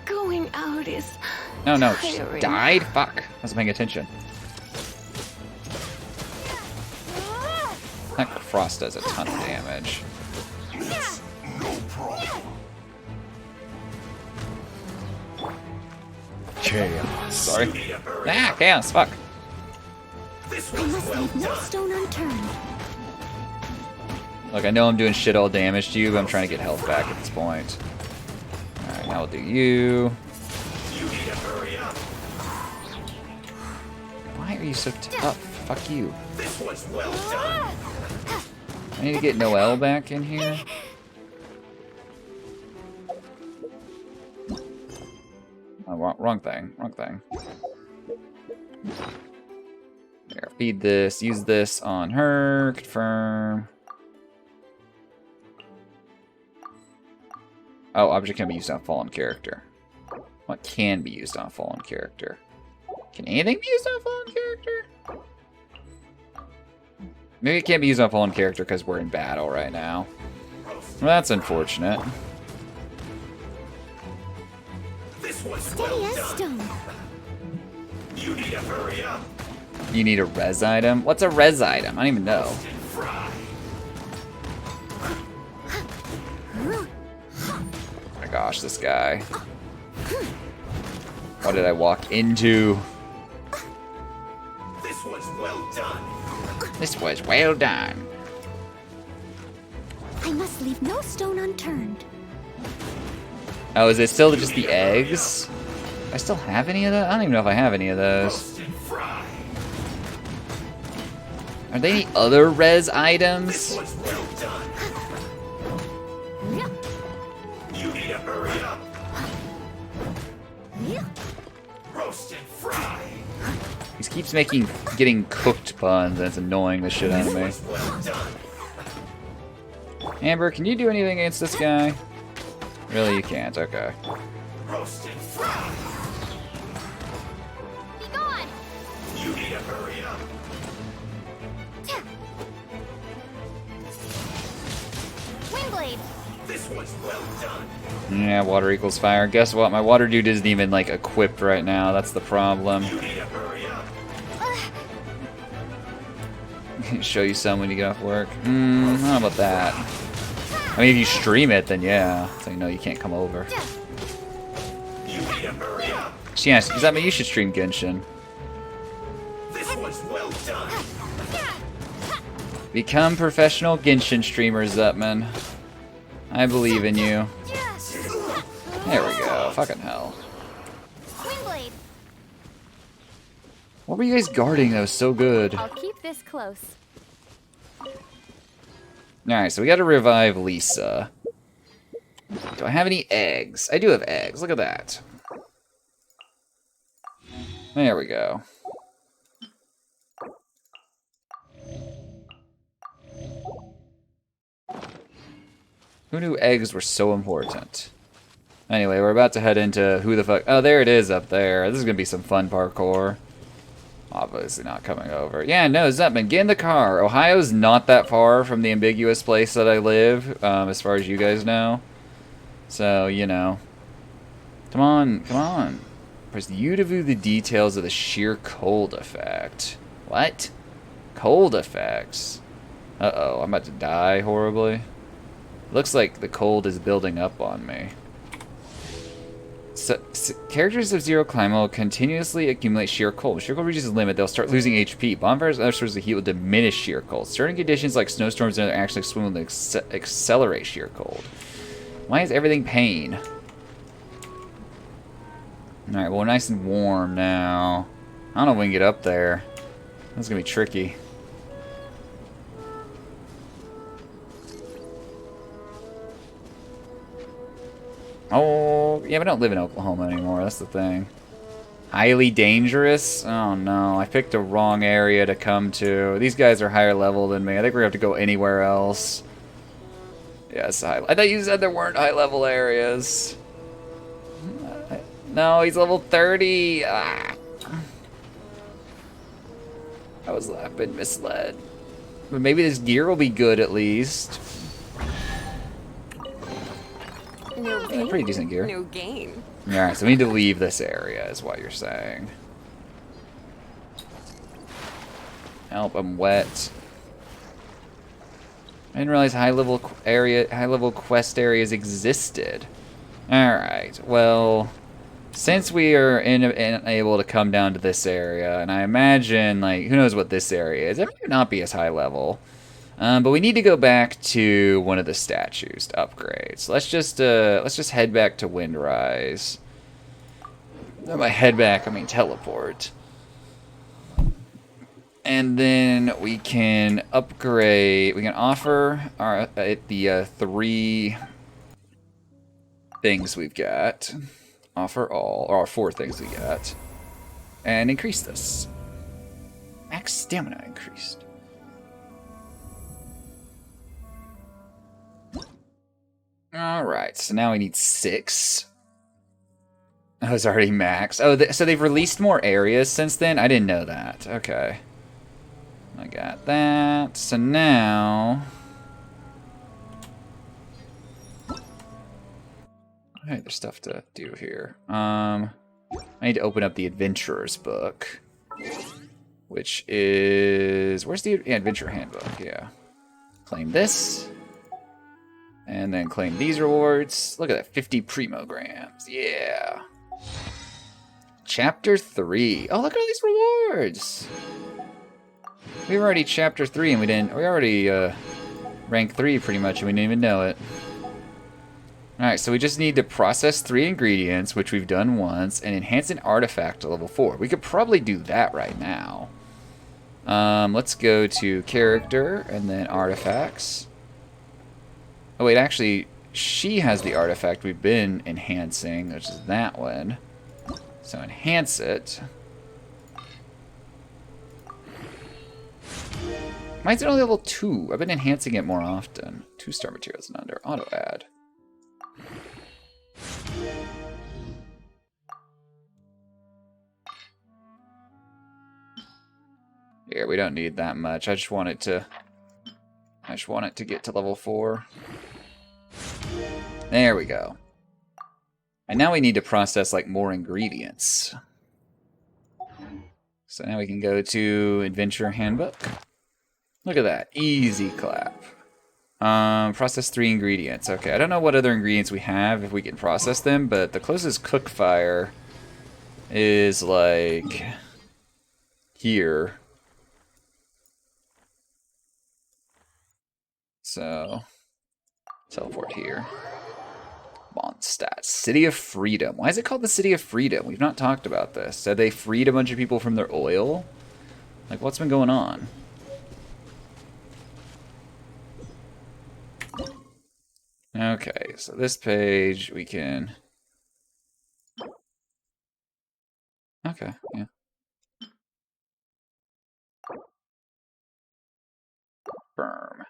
Going out is No, she tiring. died? Fuck. I wasn't paying attention. That cross does a ton of damage. Chaos. Sorry. Ah, chaos, fuck. I must leave no stone unturned. Look, I know I'm doing shit all damage to you, but I'm trying to get health back at this point. Alright, now we'll do you. Why are you so tough? Fuck you. This was well done. I need to get Noelle back in here. Oh, wrong thing. Wrong thing. Here, feed this. Use this on her. Confirm. Oh, object can be used on fallen character. What can be used on fallen character? Can anything be used on fallen character? Maybe it can't be used on fallen character because we're in battle right now. Well, that's unfortunate. This was Steady as stone. You need to hurry up. You need a res item? What's a res item? I don't even know. Oh my gosh, this guy. What did I walk into? This was well done. This was well done. I must leave no stone unturned. Oh, is it still just the eggs? Do I still have any of those? I don't even know if I have any of those. Are there any other res items? Well done. You need to hurry up. Roast and fry. He keeps making getting cooked puns, and it's annoying the shit out of me. Well done. Amber, can you do anything against this guy? Really, you can't. Okay. Roast and fry. Be gone. You need to hurry up. Windblade. This was well done. Yeah, water equals fire. Guess what? My water dude isn't even, like, equipped right now. That's the problem. You need to hurry up. Show you some when you get off work. I don't know about that. I mean, if you stream it, then yeah. So you know you can't come over. You need to hurry up. Yeah, does that mean you should stream Genshin? This was well done. Become professional Genshin streamers, Zutman. I believe in you. There we go. Fucking hell. Windblade. What were you guys guarding that was so good? I'll keep this close. Alright, so we gotta revive Lisa. Do I have any eggs? I do have eggs. Look at that. There we go. Who knew eggs were so important? Anyway, we're about to head into who the fuck... Oh, there it is up there. This is gonna be some fun parkour. Obviously not coming over. Yeah, no, Zutman, get in the car. Ohio's not that far from the ambiguous place that I live, as far as you guys know. So, you know. Come on, come on. Press U to view the details of the sheer cold effect. What? Cold effects? Uh-oh, I'm about to die horribly. Looks like the cold is building up on me. So, characters of Zero Climb will continuously accumulate sheer cold. When sheer cold reaches its limit, they'll start losing HP. Bonfires and other sources of heat will diminish sheer cold. Certain conditions like snowstorms and other actions like swimming will accelerate sheer cold. Why is everything pain? Alright, well, we're nice and warm now. I don't know if we can get up there. That's gonna be tricky. Oh, yeah, we don't live in Oklahoma anymore. That's the thing. Highly dangerous? Oh, no. I picked a wrong area to come to. These guys are higher level than me. I think we're going to have to go anywhere else. Yes, I thought you said there weren't high-level areas. No, he's level 30. Ah. I've been misled. But maybe this gear will be good at least. No pain, Pretty decent gear. no gain. Alright, so we need to leave this area, is what you're saying. Help, I'm wet. I didn't realize high level quest areas existed. Alright, well, since we are unable to come down to this area, and I imagine, like, who knows what this area is, it might not be as high level. But we need to go back to one of the statues to upgrade. So let's just head back to Windrise. By head back, I mean teleport. And then we can upgrade. We can offer the 3 things we've got. Offer all, or 4 things we got, and increase this. Max stamina increased. Alright, so now we need 6. Oh, it's already max. Oh, so they've released more areas since then? I didn't know that. Okay. I got that. So now... Hey, there's stuff to do here. I need to open up the Adventurer's Book. Which is... Where's the Adventure Handbook? Yeah. Claim this. And then claim these rewards. Look at that, 50 primograms. Yeah. Chapter 3. Oh, look at all these rewards. We were already Chapter 3 and we already rank 3 pretty much and we didn't even know it. Alright, so we just need to process 3 ingredients, which we've done once, and enhance an artifact to level 4. We could probably do that right now. Let's go to character and then artifacts. Oh wait, actually, she has the artifact we've been enhancing, which is that one. So enhance it. Mine's only level 2. I've been enhancing it more often. 2-star materials and under. Auto add. Here, we don't need that much. I just want it to get to level 4. There we go. And now we need to process like more ingredients. So now we can go to Adventure Handbook. Look at that. Easy clap. Process 3 ingredients. Okay, I don't know what other ingredients we have if we can process them, but the closest cook fire is like here. So, teleport here. Mondstadt, City of Freedom. Why is it called the City of Freedom? We've not talked about this. So they freed a bunch of people from their oil? Like, what's been going on? Okay, so this page we can... Okay, yeah. Firm.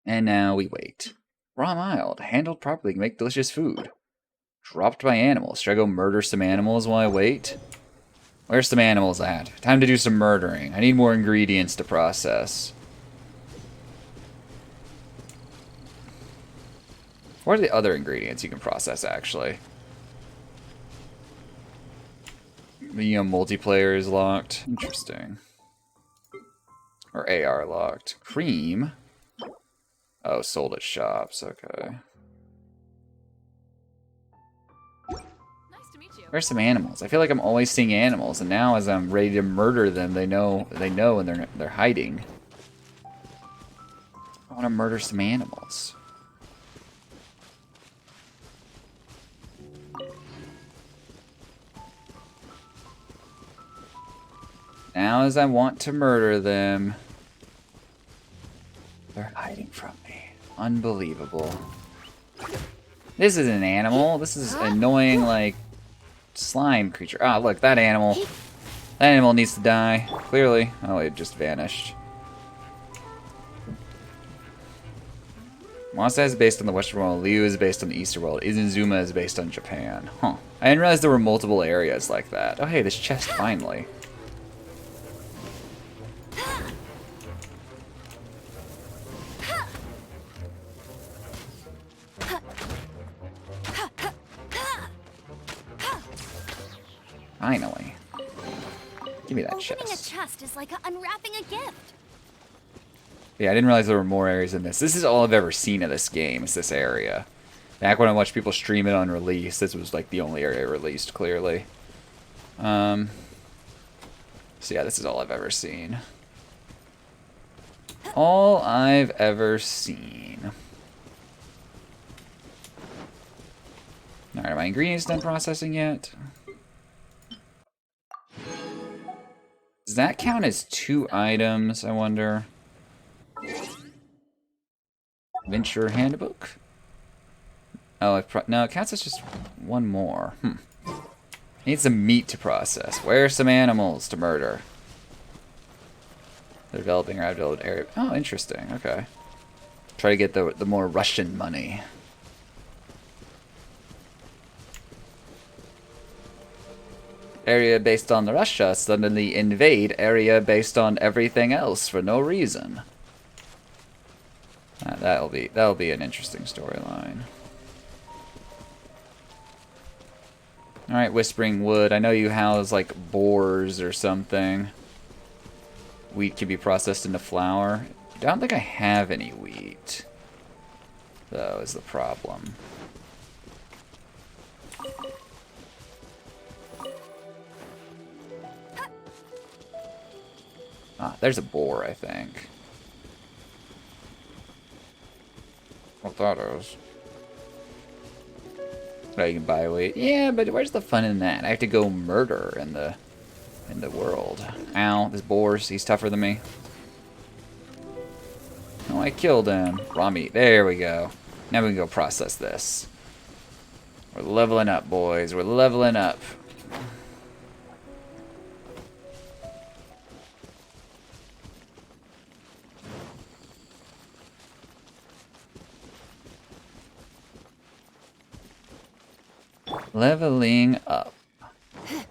And now we wait. Raw mild, handled properly, can make delicious food. Dropped by animals. Should I go murder some animals while I wait? Where's some animals at? Time to do some murdering. I need more ingredients to process. What are the other ingredients you can process, actually? You know, multiplayer is locked. Interesting. Or AR locked. Cream. Oh, sold at shops. Okay. Where's some animals? I feel like I'm always seeing animals, and now as I'm ready to murder them, they know, and they're hiding. I want to murder some animals. Now as I want to murder them, they're hiding from me. Unbelievable. This is an animal. This is annoying, like, slime creature. Ah, look, that animal. That animal needs to die. Clearly. Oh, it just vanished. Mondstadt is based on the Western world. Liu is based on the Eastern world. Izenzuma is based on Japan. Huh. I didn't realize there were multiple areas like that. Oh, hey, this chest finally. Finally. Give me that Opening chest. a chest is like unwrapping a gift. Yeah, I didn't realize there were more areas in this. This is all I've ever seen of this game, is this area. Back when I watched people stream it on release, this was like the only area released, clearly. So yeah, this is all I've ever seen. All I've ever seen. Alright, are my ingredients done processing yet? Does that count as 2 items, I wonder? Venture handbook? Oh, no, it counts as just 1 more. Need some meat to process. Where are some animals to murder? They're developing or I've developed area. Oh, interesting. Okay. Try to get the more Russian money. Area based on Russia suddenly invade area based on everything else for no reason. That'll be an interesting storyline. All right, Whispering Wood. I know you house like boars or something. Wheat can be processed into flour. I don't think I have any wheat, though, is the problem. Ah, there's a boar, I think. What that is. Oh, you can buy wheat. Yeah, but where's the fun in that? I have to go murder in the world. Ow, this boar, he's tougher than me. Oh, I killed him. Raw meat. There we go. Now we can go process this. We're leveling up, boys. We're leveling up. Leveling up. Yeah,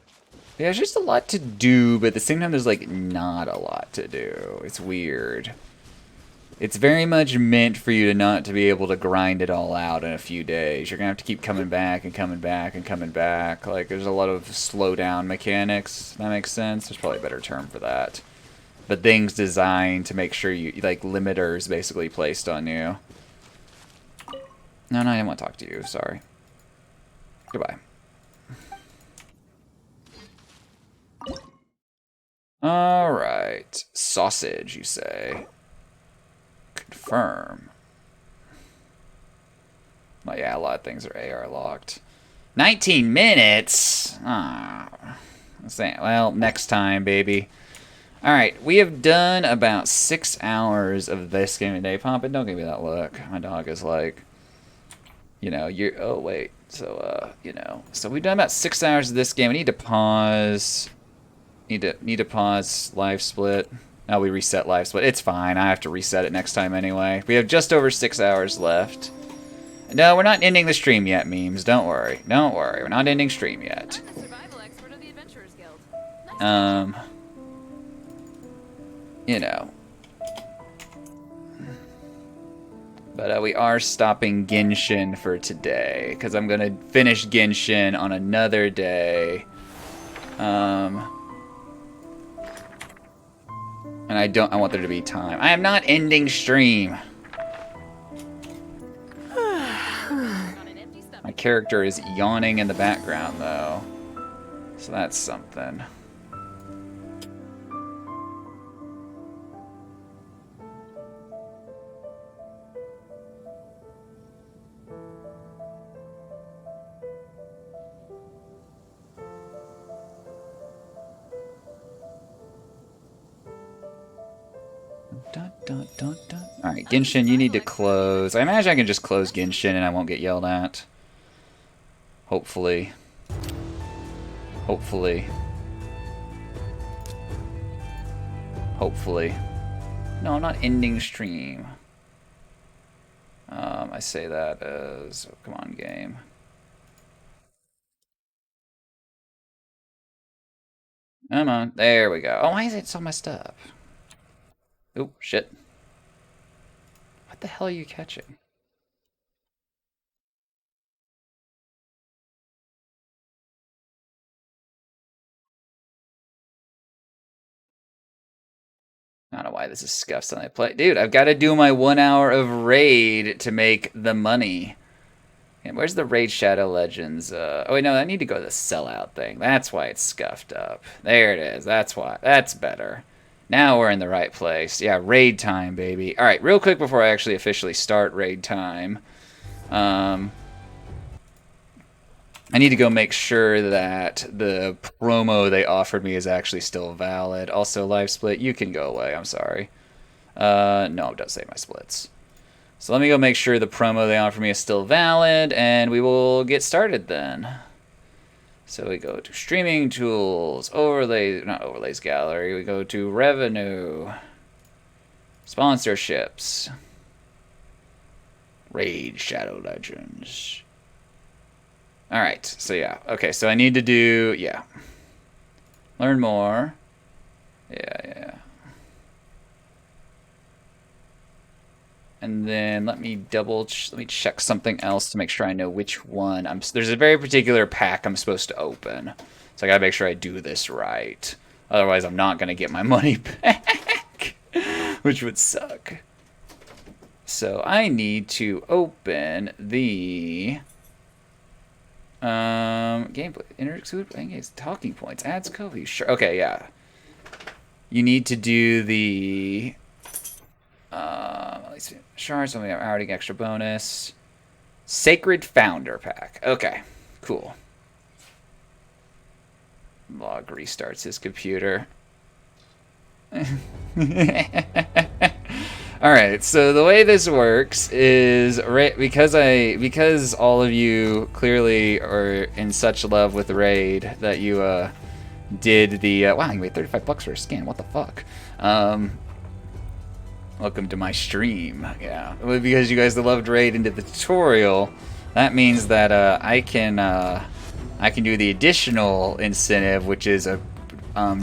there's just a lot to do, but at the same time, there's like not a lot to do. It's weird. It's very much meant for you to not to be able to grind it all out in a few days. You're gonna have to keep coming back and coming back and coming back. Like, there's a lot of slowdown mechanics. That makes sense. There's probably a better term for that. But things designed to make sure you, like, limiters basically placed on you. No, I didn't want to talk to you. Sorry. Goodbye. Alright. Sausage, you say. Confirm. Well, yeah, a lot of things are AR locked. 19 minutes? Ah. Well, next time, baby. Alright, we have done about 6 hours of this game today. Pompin, don't give me that look. My dog is like, you know, you're... Oh, wait. So, you know. So we've done about 6 hours of this game. I need to pause... Need to pause live split. Oh, we reset live split. It's fine. I have to reset it next time anyway. We have just over 6 hours left. No, we're not ending the stream yet, memes. Don't worry. Don't worry. We're not ending stream yet. You know. But we are stopping Genshin for today, because I'm going to finish Genshin on another day. And I want there to be time. I am not ending stream. My character is yawning in the background, though. So that's something. Alright, Genshin, you need to close. I imagine I can just close Genshin and I won't get yelled at. Hopefully. Hopefully. Hopefully. No, I'm not ending stream. I say that as... Oh, come on, game. Come on. There we go. Oh, why is it so messed up? Oh, shit. What the hell are you catching? don't know why this is scuffed on the play. Dude, I've got to do my 1 hour of raid to make the money. And where's the Raid Shadow Legends? Oh, wait, no, I need to go to the sellout thing. That's why it's scuffed up. There it is. That's why. That's better. Now we're in the right place. Yeah, raid time, baby. All right, real quick before I actually officially start raid time. I need to go make sure that the promo they offered me is actually still valid. Also, live split, you can go away. I'm sorry. No, don't save my splits. So let me go make sure the promo they offer me is still valid, and we will get started then. So we go to streaming tools, overlays, not overlays gallery. We go to revenue, sponsorships, Raid Shadow Legends. All right, so yeah, okay, so I need to do, yeah, learn more. Yeah. And then let me check something else to make sure I know which one. There's a very particular pack I'm supposed to open. So I gotta make sure I do this right. Otherwise I'm not gonna get my money back, which would suck. So I need to open the gameplay, exclude playing games, talking points, adds Kobe. Sure, okay, yeah. You need to do the let's see, shards, something adding extra bonus. Sacred Founder Pack. Okay, cool. Log restarts his computer. Alright, so the way this works is because all of you clearly are in such love with Raid that you did the wow, you made $35 for a scan. What the fuck? Welcome to my stream. Yeah, well, because you guys loved Raid into the tutorial, that means that I can do the additional incentive, which is a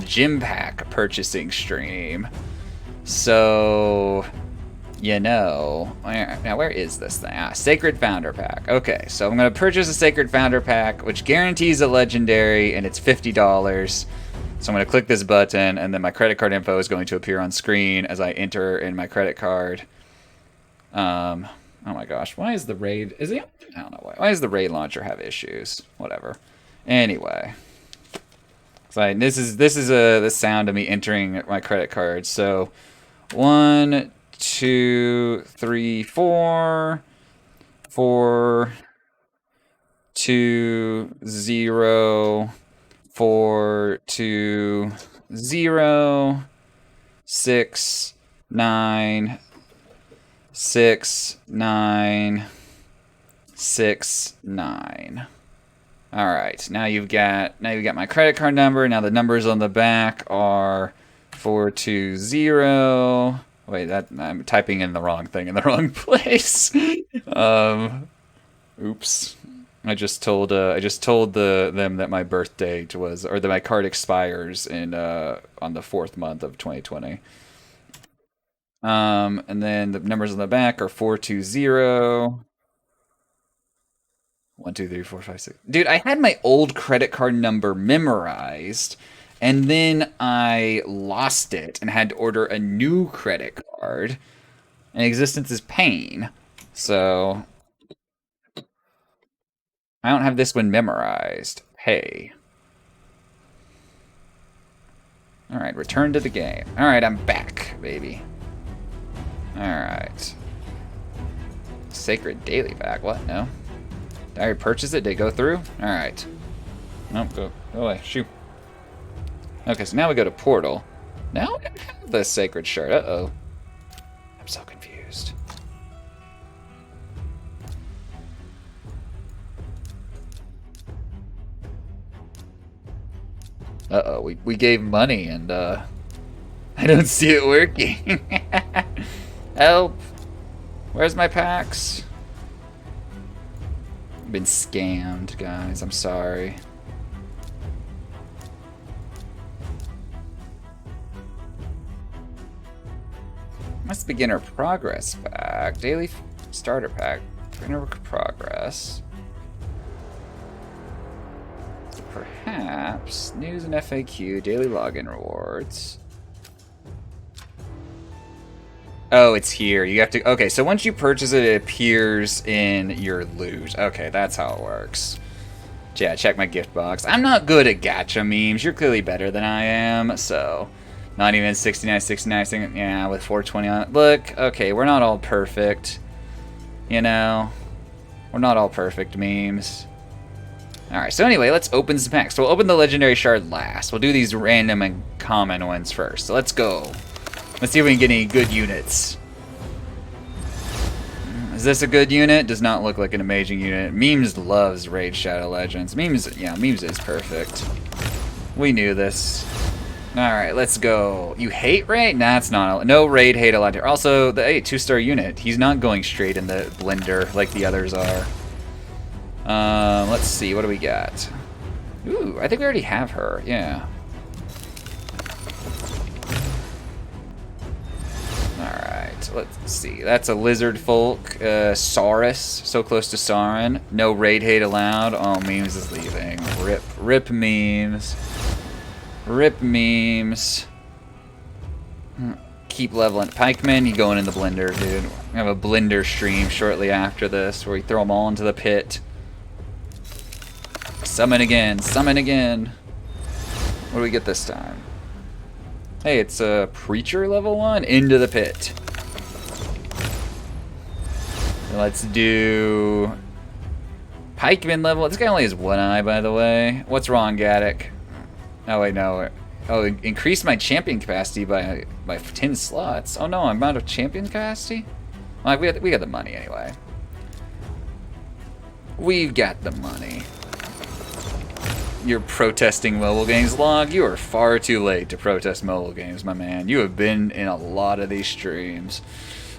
gym pack purchasing stream. So, you know, where is this thing? Sacred Founder Pack. Okay, so I'm gonna purchase a Sacred Founder Pack, which guarantees a legendary, and it's $50. So I'm going to click this button, and then my credit card info is going to appear on screen as I enter in my credit card. Oh my gosh, why is the Raid... I don't know why. Why does the Raid launcher have issues? Whatever. Anyway. So this is the sound of me entering my credit card. So 1, 2, 3, 4, 4, 2, 0... 4, 2, 0, 6, 9, 6, 9, 6, 9. All right, now you've got my credit card number. Now the numbers on the back are 420. Wait, I'm typing in the wrong thing in the wrong place. Oops. I just told them that my birth date was, or that my card expires in on the 4th month of 2020. And then the numbers on the back are 420. 1, 2, 3, 4, 5, 6. Dude, I had my old credit card number memorized, and then I lost it and had to order a new credit card. And existence is pain. So I don't have this one memorized. Hey. Alright, return to the game. Alright, I'm back, baby. Alright. Sacred Daily Pack. What? No? Did I already purchase it? Did it go through? Alright. Nope, go away. Shoot. Okay, so now we go to Portal. Now I have the Sacred Shirt. Uh-oh. I'm so confused. Uh-oh, we gave money and I don't see it working. Help! Where's my packs? I've been scammed, guys. I'm sorry. That's beginner progress pack. Daily starter pack. Beginner progress. So perhaps news and FAQ, daily login rewards. Oh, it's here. You have to... Okay, so once you purchase it, it appears in your loot. Okay, that's how it works. Yeah, check my gift box. I'm not good at gacha memes. You're clearly better than I am, so... Not even 69. Yeah, with 420 on it. Look, okay, we're not all perfect. You know? We're not all perfect memes. Alright, so anyway, let's open some packs. So we'll open the Legendary Shard last. We'll do these random and common ones first. So let's go. Let's see if we can get any good units. Is this a good unit? Does not look like an amazing unit. Memes loves Raid Shadow Legends. Memes, yeah, Memes is perfect. We knew this. Alright, let's go. You hate Raid? Nah, it's not. No Raid hate allowed here. Also, the 2-star unit. He's not going straight in the blender like the others are. Let's see. What do we got? Ooh, I think we already have her. Yeah. Alright, let's see. That's a lizard folk. Saurus. So close to Sauron. No raid hate allowed. Oh, Memes is leaving. Rip. Rip Memes. Rip Memes. Keep leveling. Pikeman, you going in the blender, dude. We have a blender stream shortly after this where we throw them all into the pit. Summon again. Summon again. What do we get this time? Hey, it's a Preacher level 1. Into the pit. Let's do... Pikeman level... This guy only has one eye, by the way. What's wrong, Gaddick? Oh, wait, no. Oh, increase my champion capacity by 10 slots. Oh, no, I'm out of champion capacity? Well, we got the money, anyway. We've got the money. You're protesting mobile games, Log. You are far too late to protest mobile games, my man. You have been in a lot of these streams.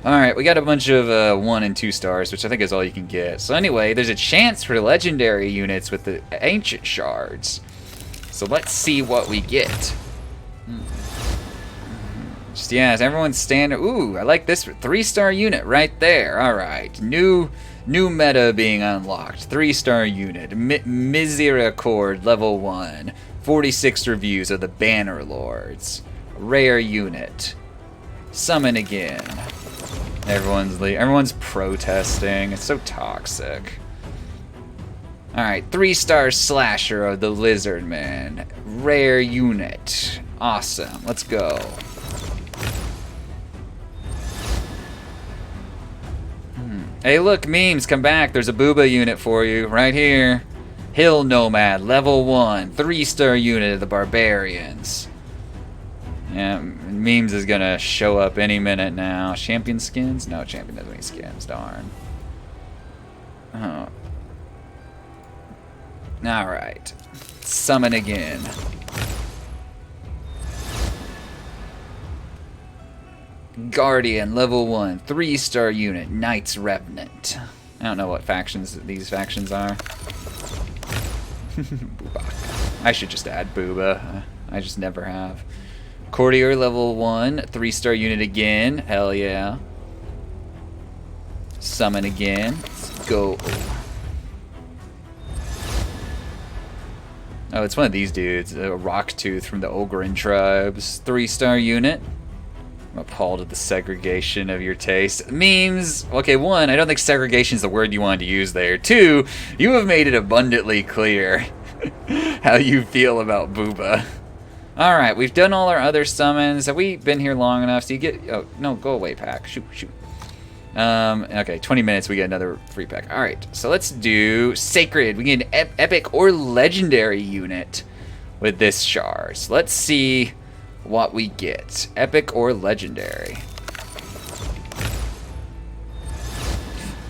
Alright, we got a bunch of 1 and 2 stars, which I think is all you can get. So anyway, there's a chance for legendary units with the ancient shards. So let's see what we get. Just, yeah, is everyone standard? Ooh, I like this 3-star unit right there. Alright, new meta being unlocked. 3-star unit. Misericord level 1. 46 reviews of the Banner Lords. Rare unit. Summon again. Everyone's protesting. It's so toxic. Alright, 3-star Slasher of the Lizardman. Rare unit. Awesome. Let's go. Hey, look, Memes, come back. There's a Booba unit for you right here. Hill Nomad, level 1. 3-star unit of the Barbarians. Yeah, Memes is gonna show up any minute now. Champion skins? No, Champion doesn't have any skins, darn. Oh. Alright. Summon again. Guardian, level 1, 3-star unit, Knights Revenant. I don't know what factions these factions are. I should just add Booba. I just never have. Courtier, level 1, 3-star unit again. Hell yeah. Summon again. Let's go. Oh, it's one of these dudes. A Rocktooth from the Ogren tribes. 3-star unit. I'm appalled at the segregation of your taste. Memes! Okay, 1, I don't think segregation is the word you wanted to use there. 2, you have made it abundantly clear how you feel about Booba. Alright, we've done all our other summons. Have we been here long enough? So you get... Oh, no, go away, pack. Shoot. Okay, 20 minutes, we get another free pack. Alright, so let's do Sacred. We get an epic or legendary unit with this shard. So let's see what we get. Epic or legendary.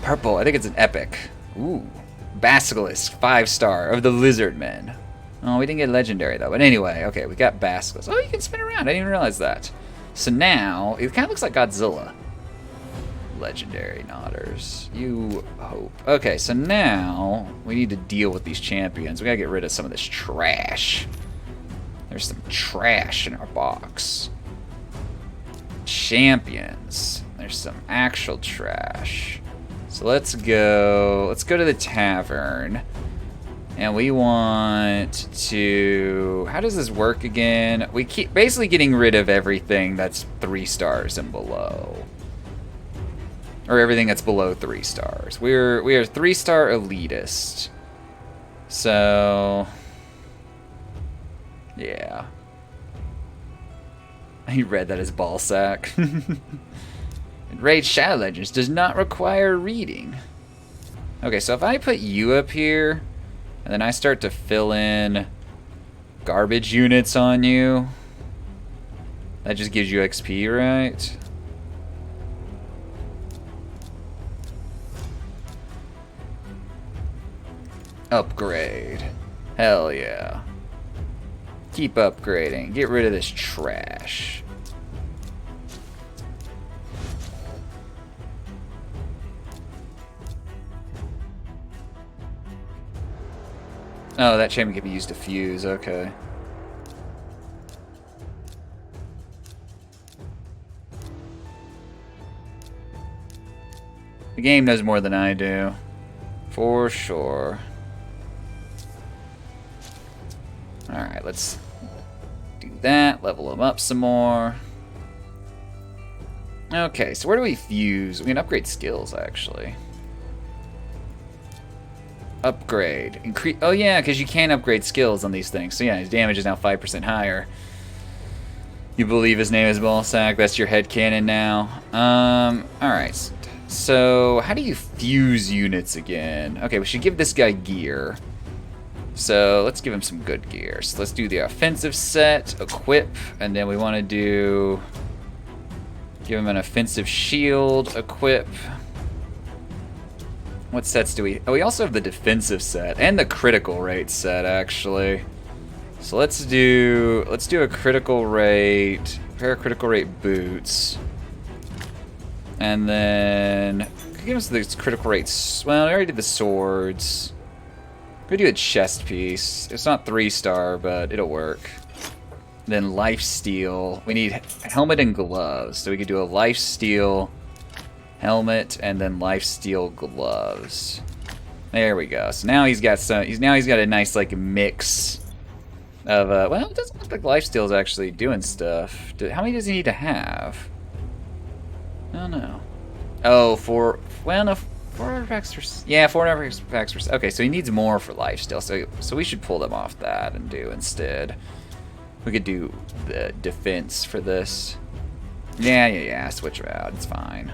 Purple, I think it's an epic. Ooh. Basilisk, 5-star of the Lizardmen. Oh, we didn't get legendary though. But anyway, okay, we got Basilisk. Oh, you can spin around. I didn't even realize that. So now, it kind of looks like Godzilla. Legendary Nodders. You hope. Okay, so now we need to deal with these champions. We gotta get rid of some of this trash. There's some trash in our box. Champions. There's some actual trash. So let's go to the tavern. And we want to... How does this work again? We keep basically getting rid of everything that's 3 stars and below. Or everything that's below 3 stars. We are 3-star elitist. So yeah. He read that as ball sack. Raid Shadow Legends does not require reading. Okay, so if I put you up here, and then I start to fill in garbage units on you, that just gives you XP, right? Upgrade. Hell yeah. Keep upgrading. Get rid of this trash. Oh, that champion can be used to fuse. Okay. The game knows more than I do. For sure. Alright, let's do that. Level them up some more. Okay, so where do we fuse? We can upgrade skills, actually. Upgrade. Increase. Oh, yeah, because you can upgrade skills on these things. So, yeah, his damage is now 5% higher. You believe his name is Ballsack. That's your headcanon now. Alright. So, how do you fuse units again? Okay, we should give this guy gear. So, let's give him some good gear. So, let's do the offensive set, equip, and then we want to do... Give him an offensive shield, equip. What sets do we... Oh, we also have the defensive set and the critical rate set, actually. So let's do a critical rate, pair of critical rate boots. And then give us these critical rates. Well, I already did the swords. We do a chest piece. It's not 3-star, but it'll work. Then lifesteal. We need helmet and gloves. So we could do a lifesteal helmet and then lifesteal gloves. There we go. So now he's got some. He's got a nice like mix of. Well, it doesn't look like lifesteal's actually doing stuff. How many does he need to have? I don't know. Oh, well, no, 400 packs for. Yeah, 400 packs for. Okay, so he needs more for lifesteal. So we should pull them off that and do instead. We could do the defense for this. Yeah. Switch her out. It's fine.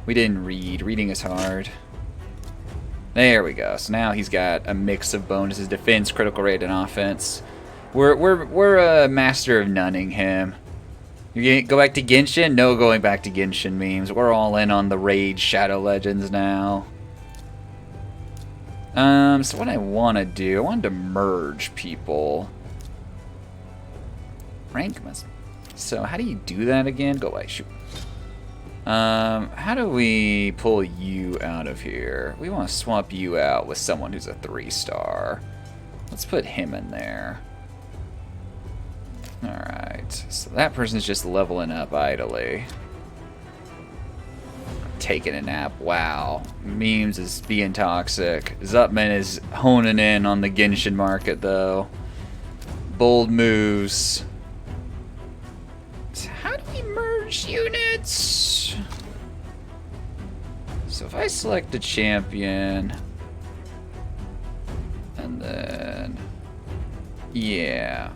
We didn't read. Reading is hard. There we go. So now he's got a mix of bonuses: defense, critical rate, and offense. We're a master of nunning him. You gonna go back to Genshin? No going back to Genshin memes. We're all in on the Raid Shadow Legends now. So what I want to do, I wanted to merge people. Rank must. So how do you do that again? Go away. Shoot. How do we pull you out of here? We want to swap you out with someone who's a 3-star. Let's put him in there. Alright, so that person's just leveling up idly. Taking a nap. Wow. Memes is being toxic. Zupman is honing in on the Genshin market, though. Bold moves. How do we merge units? So if I select a champion, and then, yeah,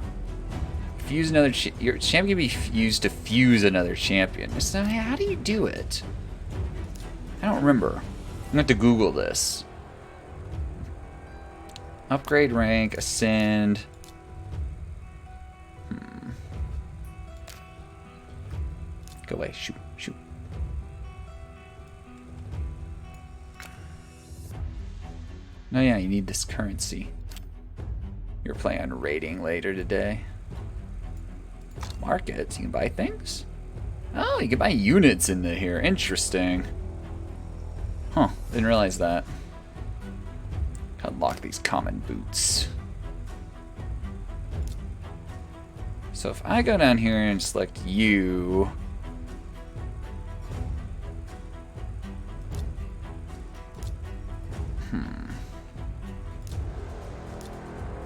fuse another. Your champion can be used to fuse another champion. So how do you do it? I don't remember. I'm gonna have to Google this. Upgrade rank, ascend. Go away. Shoot. No, yeah, you need this currency. You're playing on raiding later today. Markets. You can buy things? Oh, you can buy units in here. Interesting. Huh. Didn't realize that. Unlock these common boots. So if I go down here and select you...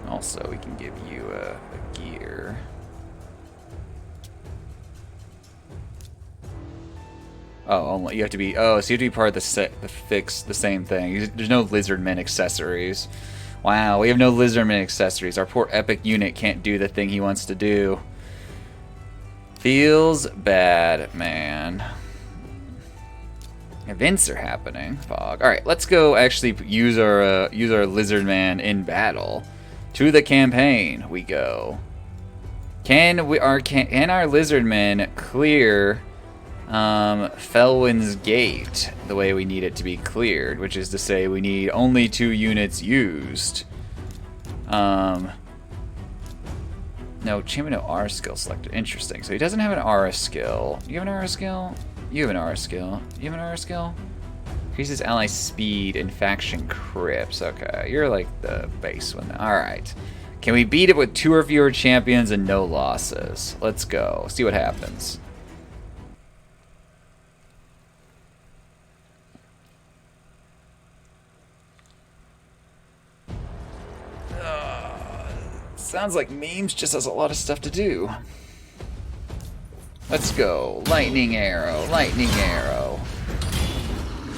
Also, we can give you a gear. Oh, only you have to be. Oh, so you have to be part of the same thing. There's no lizardmen accessories. Wow, we have no lizardmen accessories. Our poor epic unit can't do the thing he wants to do. Feels bad, man. Events are happening. Fog. All right, let's go. Actually, use our lizardman in battle. To the campaign we go. Can our lizardmen clear Felwyn's Gate the way we need it to be cleared, which is to say we need only 2 units used. No, Champion no R skill selected. Interesting. So he doesn't have an R skill. You have an R skill? You have an R skill. You have an R skill? Increases ally speed and faction crypts. Okay, you're like the base one. Alright. Can we beat it with 2 or fewer champions and no losses? Let's go. See what happens. Sounds like Memes just has a lot of stuff to do. Let's go. Lightning arrow. Lightning arrow.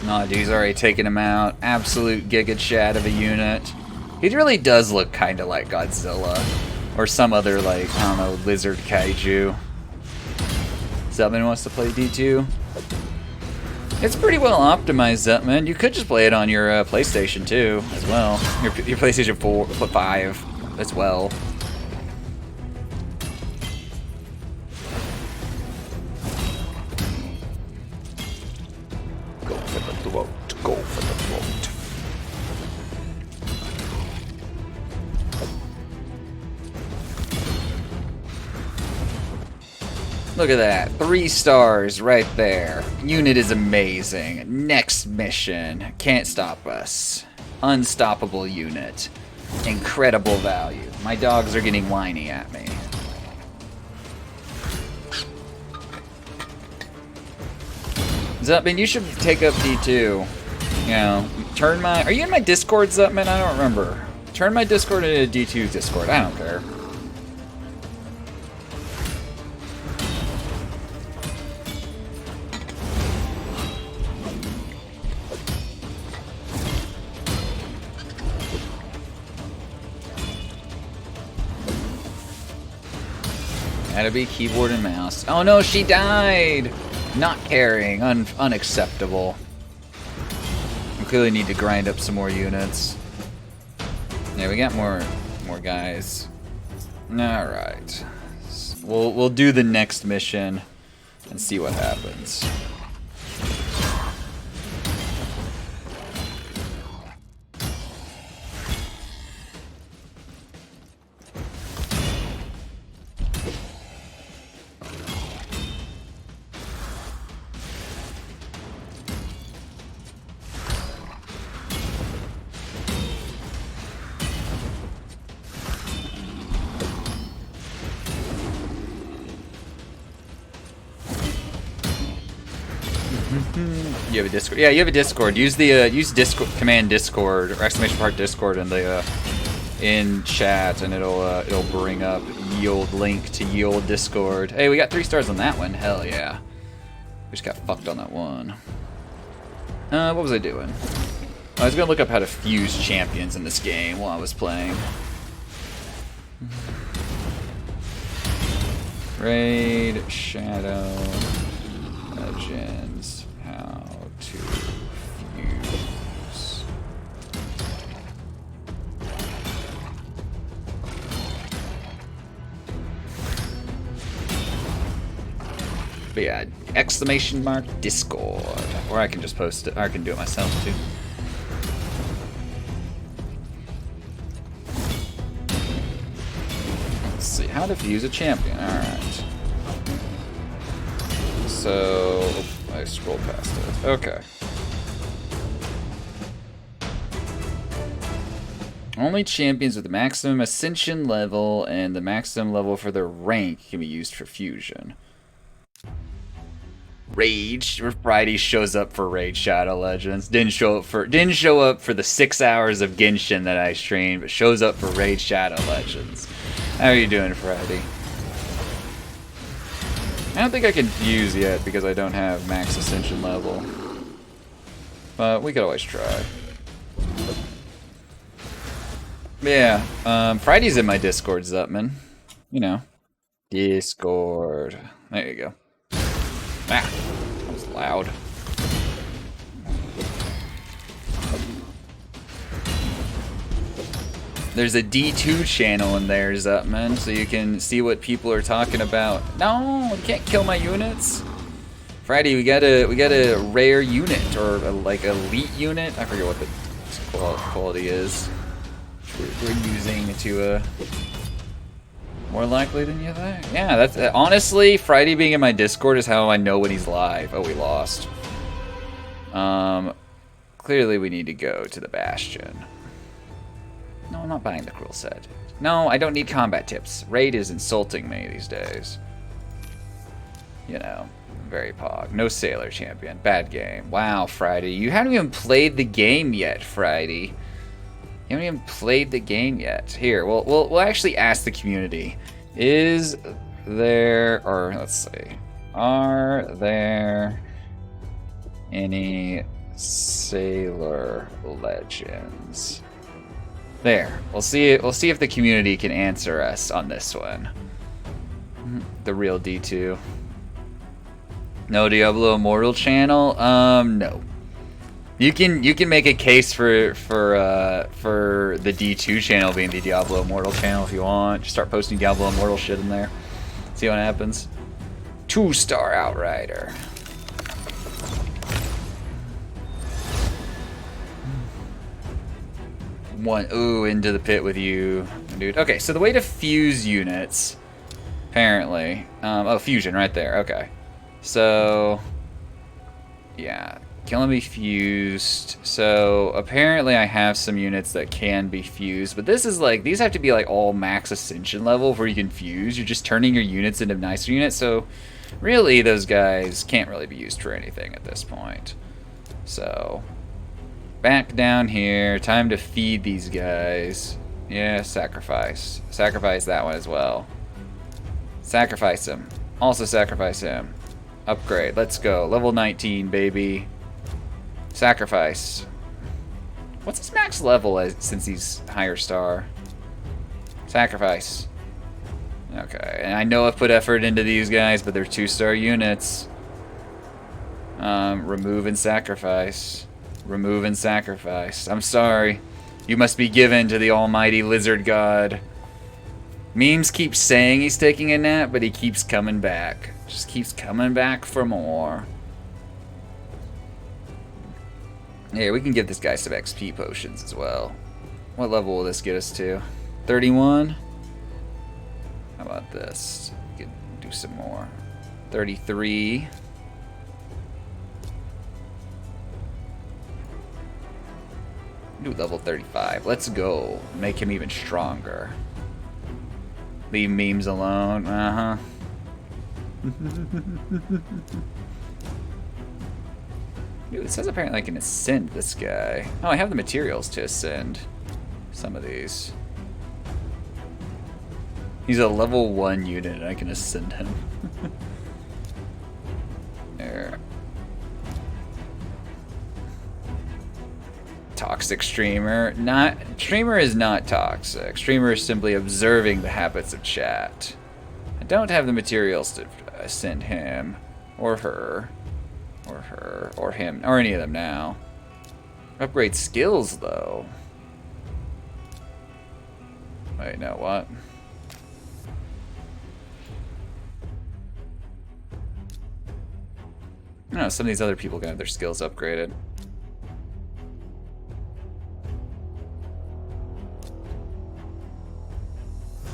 Nah, dude, he's already taken him out. Absolute giga chat of a unit. He really does look kind of like Godzilla. Or some other, like, I don't know, lizard kaiju. Zutman wants to play D2. It's pretty well optimized, Zutman. You could just play it on your PlayStation 2 as well. Your PlayStation 4, 5 as well. Go for the throat. Go for the throat. Look at that. 3 stars right there. Unit is amazing. Next mission. Can't stop us. Unstoppable unit. Incredible value. My dogs are getting whiny at me. Zutman, you should take up D2. You know, turn my... Are you in my Discord, Zutman? I don't remember. Turn my Discord into D2 Discord. I don't care. Gotta be keyboard and mouse. Oh no, she died! Not caring. Unacceptable. We clearly need to grind up some more units. Yeah, we got more guys. Alright. We'll do the next mission and see what happens. You have a Discord. Yeah, you have a Discord. Use the use Discord command Discord or exclamation mark Discord in the in chat, and it'll bring up yield link to yield Discord. Hey, we got 3 stars on that one. Hell yeah. We just got fucked on that one. What was I doing? I was gonna look up how to fuse champions in this game while I was playing. Raid Shadow Legends. How to fuse. But yeah, exclamation mark Discord. Or I can just post it. Or I can do it myself too. Let's see, how to fuse a champion. Alright. So, I scrolled past it. Okay. Only champions with the maximum ascension level and the maximum level for their rank can be used for fusion. Rage. Friday shows up for Raid Shadow Legends. Didn't show up for the 6 hours of Genshin that I streamed, but shows up for Raid Shadow Legends. How are you doing, Friday? I don't think I can fuse yet because I don't have max ascension level. But we could always try. Yeah, Friday's in my Discord, Zutman. You know. Discord. There you go. Ah, that was loud. There's a D2 channel in there, Zutman, so you can see what people are talking about. No, you can't kill my units. Friday, we got a rare unit or a, like elite unit. I forget what the quality is. We're using to more likely than you think. Yeah, that's honestly Friday being in my Discord is how I know when he's live. Oh, we lost. Clearly we need to go to the Bastion. No, I'm not buying the Cruel set. No, I don't need combat tips. Raid is insulting me these days. You know, very pog. No Sailor Champion. Bad game. Wow, Friday. You haven't even played the game yet, Friday. You haven't even played the game yet. Here, we'll actually ask the community. Is there, or let's see, are there any Sailor Legends? There. We'll see if the community can answer us on this one. The real D2. No Diablo Immortal channel? No. You can make a case for the D2 channel being the Diablo Immortal channel if you want. Just start posting Diablo Immortal shit in there. See what happens. 2-star Outrider. Ooh, into the pit with you, dude. Okay, so the way to fuse units, apparently. Oh, fusion right there. Okay. So, yeah. Can be fused. So, apparently I have some units that can be fused. But this is like, these have to be like all max ascension level where you can fuse. You're just turning your units into nicer units. So, really, those guys can't really be used for anything at this point. So, back down here. Time to feed these guys. Yeah, sacrifice. Sacrifice that one as well. Sacrifice him. Also sacrifice him. Upgrade. Let's go. Level 19, baby. Sacrifice. What's his max level since he's higher star? Sacrifice. Okay, and I know I've put effort into these guys, but they're 2-star units. Remove and sacrifice. Remove and sacrifice. I'm sorry. You must be given to the almighty lizard god. Memes keep saying he's taking a nap, but he keeps coming back. Just keeps coming back for more. Yeah, we can give this guy some XP potions as well. What level will this get us to? 31? How about this? We could do some more. 33. Do level 35. Let's go. Make him even stronger. Leave memes alone. Uh-huh. Dude, it says apparently I can ascend this guy. Oh, I have the materials to ascend some of these. He's a level 1 unit and I can ascend him. There. Toxic streamer. Streamer is not toxic. Streamer is simply observing the habits of chat. I don't have the materials to ascend him or her or her or him or any of them now. Upgrade skills though. Wait, no, what? No, some of these other people can have their skills upgraded.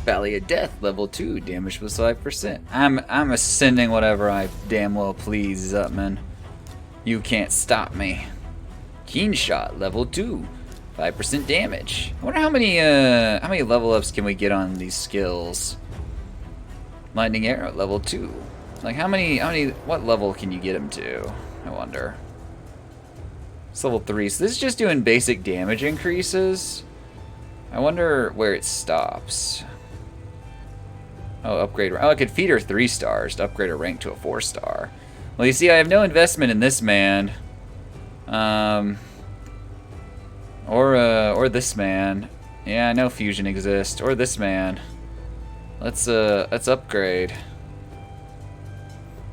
Valley of Death, level 2, damage plus 5%. I'm ascending whatever I damn well please, Zutman. You can't stop me. Keen Shot, level 2, 5% damage. I wonder how many level ups can we get on these skills? Lightning Arrow, level 2. Like what level can you get him to? I wonder. It's level 3, so this is just doing basic damage increases. I wonder where it stops. Oh, upgrade. Oh, I could feed her 3 stars to upgrade her rank to a 4-star. Well, you see, I have no investment in this man. Or this man. Yeah, I know fusion exists. Or this man. Let's upgrade.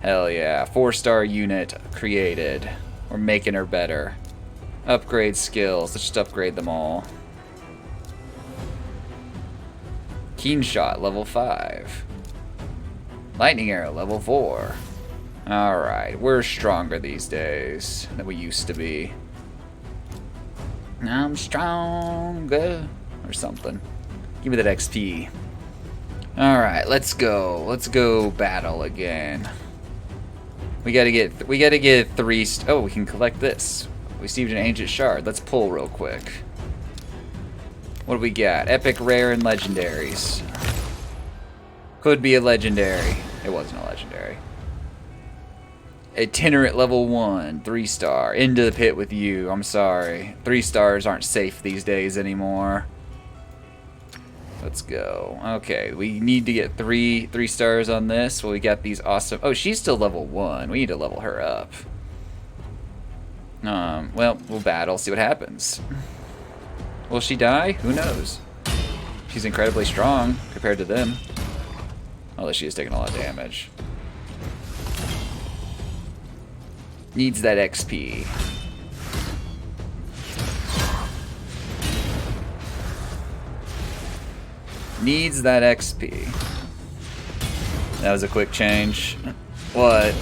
Hell yeah. 4-star unit created. We're making her better. Upgrade skills. Let's just upgrade them all. Keen shot, level 5. Lightning arrow, level 4. Alright, we're stronger these days than we used to be. I'm stronger. Or something. Give me that XP. Alright, let's go. Let's go battle again. We gotta get 3 oh, we can collect this. We received an ancient shard. Let's pull real quick. What do we got? Epic, rare, and legendaries. Could be a legendary. It wasn't a legendary. Itinerant level 1, 3-star. Into the pit with you. I'm sorry. 3 stars aren't safe these days anymore. Let's go. Okay, we need to get 3 stars on this. Well, we got these awesome... Oh, she's still level 1. We need to level her up. Well, we'll battle, see what happens. Will she die? Who knows? She's incredibly strong compared to them. Although she is taking a lot of damage. Needs that XP. Needs that XP. That was a quick change. What?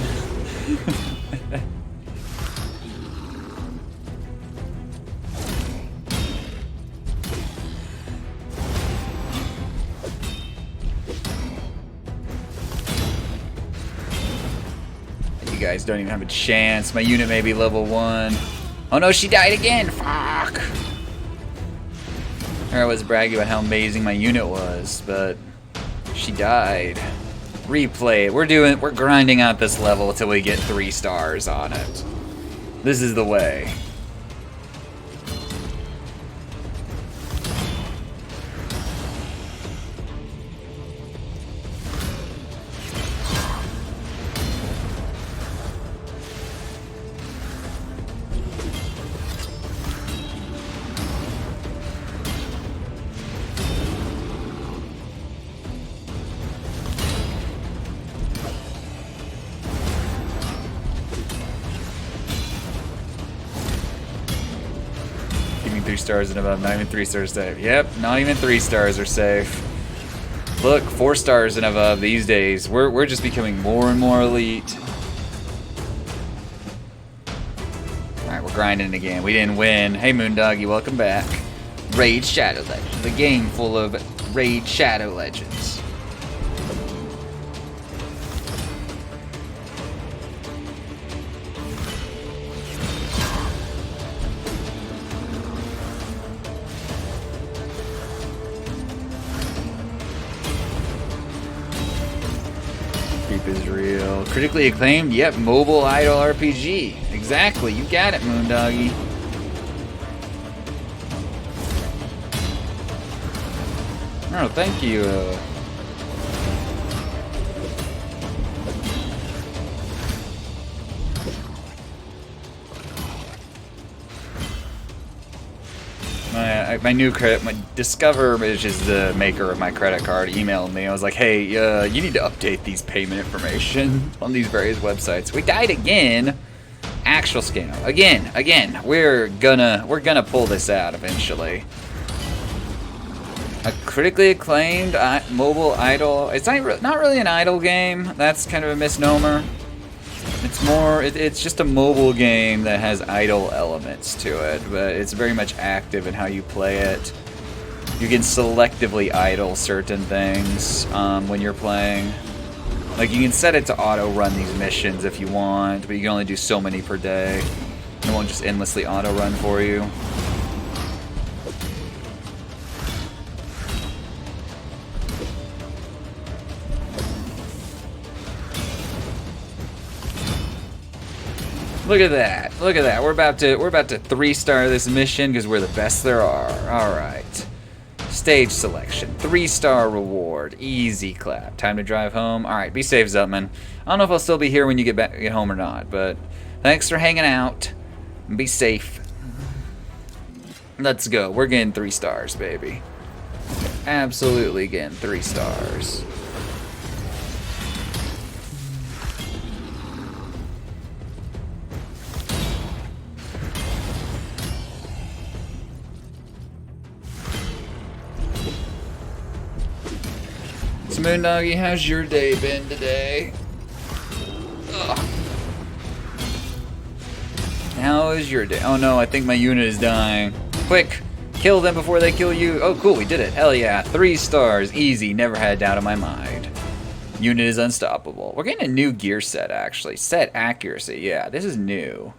You guys don't even have a chance. My unit may be level 1. Oh no, she died again! Fuck! I was bragging about how amazing my unit was, but she died. Replay it. We're grinding out this level until we get 3 stars on it. This is the way. Stars and above, not even 3 stars safe. Yep, not even 3 stars are safe. Look, 4 stars and above these days. We're just becoming more and more elite. Alright, we're grinding again. We didn't win. Hey Moondoggy, welcome back. Raid Shadow Legends. The game full of Raid Shadow Legends. Is real. Critically acclaimed? Yep, mobile idle RPG. Exactly, you got it, Moondoggy. Oh, thank you. My new credit, my Discover, which is the maker of my credit card, emailed me. I was like, hey, you need to update these payment information on these various websites. We died again. Actual scam. Again. We're gonna pull this out eventually. A critically acclaimed mobile idle. It's not really an idle game. That's kind of a misnomer. It's more, it's just a mobile game that has idle elements to it, but it's very much active in how you play it. You can selectively idle certain things when you're playing. Like, you can set it to auto-run these missions if you want, but you can only do so many per day. It won't just endlessly auto-run for you. Look at that. Look at that. We're about to 3-star this mission because we're the best there are. All right. Stage selection. 3-star reward. Easy clap. Time to drive home. Alright, be safe, Zutman. I don't know if I'll still be here when you get home or not, but thanks for hanging out. Be safe. Let's go. We're getting 3 stars, baby. Absolutely getting 3 stars. So Moondoggy, how's your day been today? Ugh. How is your day? Oh no, I think my unit is dying. Quick, kill them before they kill you. Oh cool, we did it. Hell yeah, 3 stars, easy, never had a doubt in my mind. Unit is unstoppable. We're getting a new gear set actually. Set accuracy, yeah, this is new.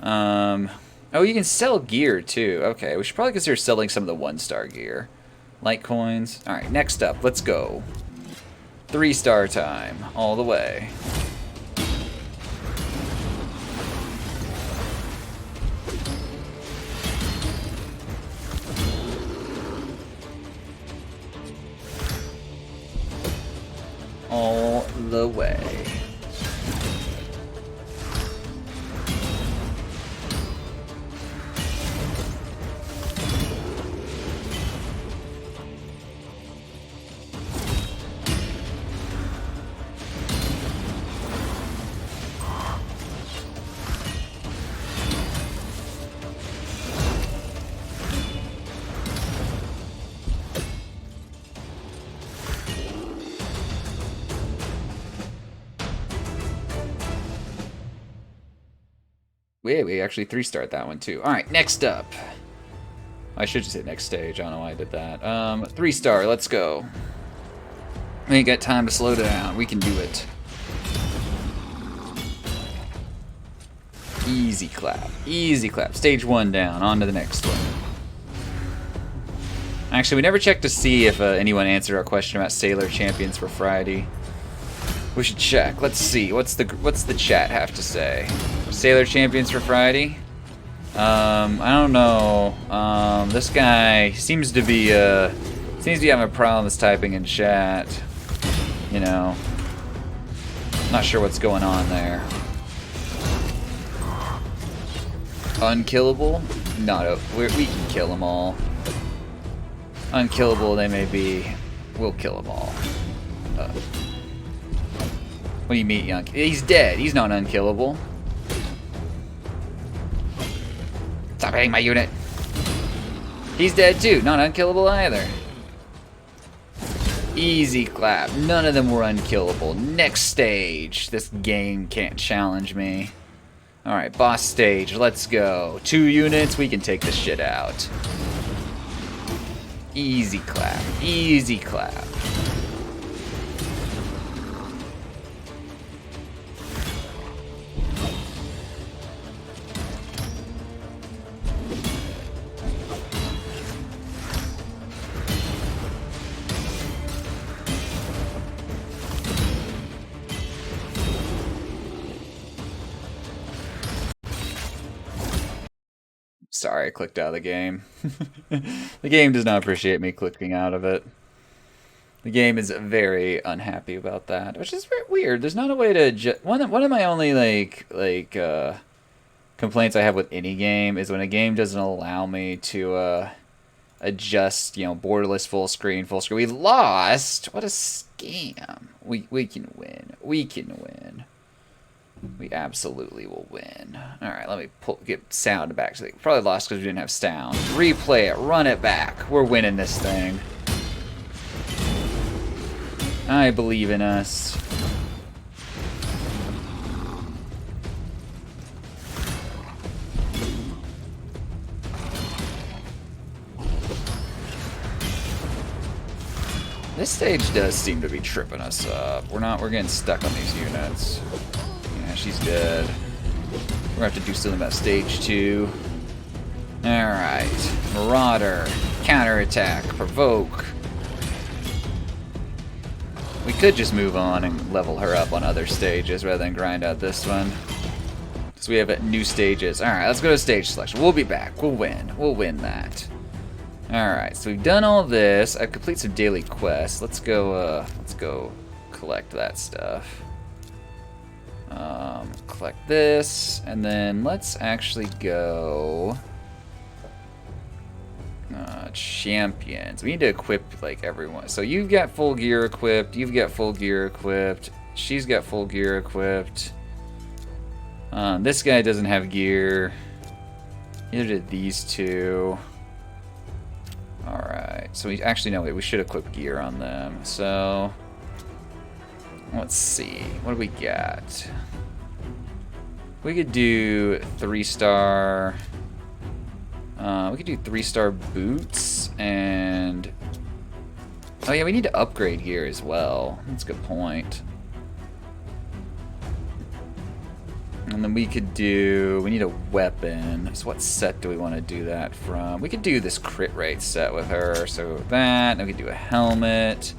Oh, you can sell gear too. Okay, we should probably consider selling some of the 1-star gear. Light coins. Alright, next up, let's go. 3-star time, all the way. All the way. We actually 3-starred that one too. Alright, next up. I should just hit next stage. I don't know why I did that. 3-star, let's go. We ain't got time to slow down. We can do it. Easy clap. Easy clap. Stage 1 down. On to the next one. Actually, we never checked to see if anyone answered our question about Sailor Champions for Friday. We should check. Let's see. What's the chat have to say? Sailor Champions for Friday? I don't know. This guy seems to be having a problem with typing in chat. You know. Not sure what's going on there. Unkillable? Not we can kill them all. Unkillable they may be. We'll kill them all. What do you mean, young? He's dead. He's not unkillable. Stop hitting my unit. He's dead too. Not unkillable either. Easy clap. None of them were unkillable. Next stage. This game can't challenge me. Alright, boss stage. Let's go. 2 units. We can take this shit out. Easy clap. Easy clap. Sorry, I clicked out of the game. The game does not appreciate me clicking out of it. The game is very unhappy about that, which is very weird. There's not a way to one of my only complaints I have with any game is when a game doesn't allow me to adjust, borderless full screen. We lost. What a scam. We can win. We can win. We absolutely will win. Alright, let me get sound back. So probably lost because we didn't have sound. Replay it. Run it back. We're winning this thing. I believe in us. This stage does seem to be tripping us up. We're getting stuck on these units. Yeah, she's dead. We're gonna have to do something about stage 2. Alright. Marauder. Counterattack. Provoke. We could just move on and level her up on other stages rather than grind out this one. So we have new stages. Alright, let's go to stage selection. We'll be back. We'll win. We'll win that. Alright, so we've done all this. I've completed some daily quests. Let's go collect that stuff. Collect this, and then let's actually go... champions. We need to equip, like, everyone. So you've got full gear equipped, you've got full gear equipped, she's got full gear equipped. This guy doesn't have gear. Neither did these two. Alright, so we actually, no, wait, we should equip gear on them. So, let's see. What do we got? We could do 3-star... we could do 3-star boots, and... Oh yeah, we need to upgrade gear as well. That's a good point. And then we could do... We need a weapon. So what set do we want to do that from? We could do this crit rate set with her. So that, and we could do a helmet,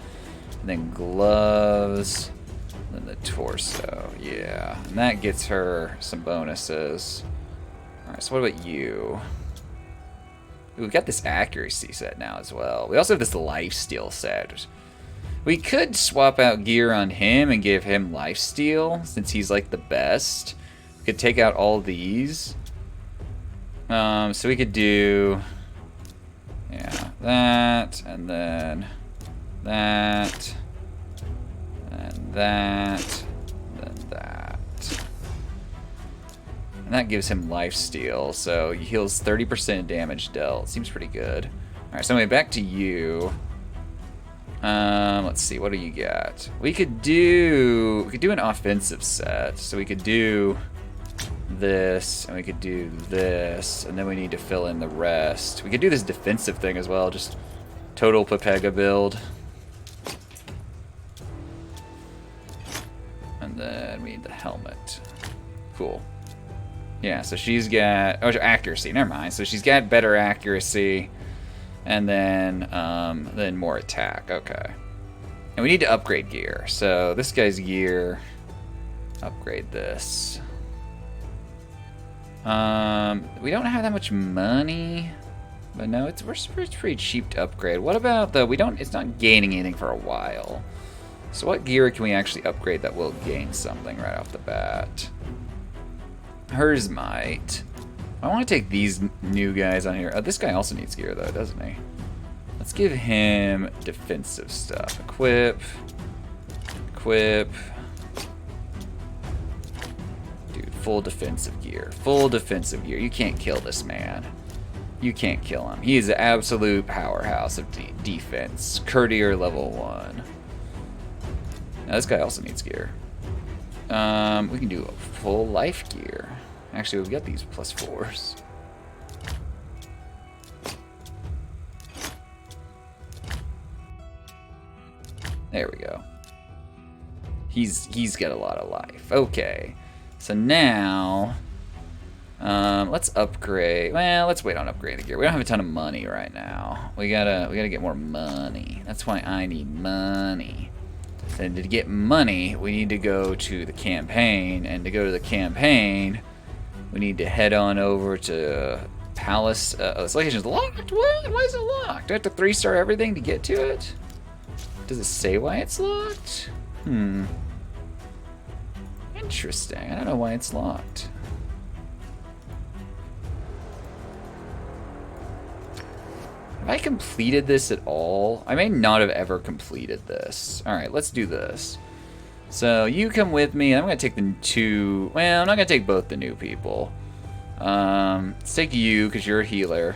and then gloves, and then the torso. Yeah, and that gets her some bonuses. Alright, so what about you? We've got this accuracy set now as well. We also have this lifesteal set. We could swap out gear on him and give him lifesteal, since he's like the best. We could take out all these. So we could do... Yeah, that, and then that, and that, and then that. And that gives him lifesteal, so he heals 30% damage dealt. Seems pretty good. Alright, so anyway, back to you. Let's see, what do you got? We could do an offensive set. So we could do this, and we could do this, and then we need to fill in the rest. We could do this defensive thing as well, just total Pepega build. And then we need the helmet. Cool. Yeah, so she's got... Oh, accuracy, never mind. So she's got better accuracy, and then more attack. Okay. And we need to upgrade gear. So this guy's gear... Upgrade this. We don't have that much money, but no, it's pretty cheap to upgrade. What about the... It's not gaining anything for a while. So what gear can we actually upgrade that will gain something right off the bat? Hers might. I want to take these new guys on here. Oh, this guy also needs gear, though, doesn't he? Let's give him defensive stuff. Equip. Equip. Dude, full defensive gear. Full defensive gear. You can't kill this man. You can't kill him. He is an absolute powerhouse of defense. Courtier level 1. Now, this guy also needs gear. We can do a full life gear. Actually, we've got these +4s. There we go. He's got a lot of life. Okay. So now, let's upgrade. Well, let's wait on upgrading the gear. We don't have a ton of money right now. We gotta get more money. That's why I need money. And to get money, we need to go to the campaign, and to go to the campaign, we need to head on over to Palace. This location's locked? What? Why is it locked? Do I have to 3-star everything to get to it? Does it say why it's locked? Interesting. I don't know why it's locked. Have I completed this at all? I may not have ever completed this. Alright, let's do this. So, you come with me, and I'm going to take the two... Well, I'm not going to take both the new people. Let's take you, because you're a healer.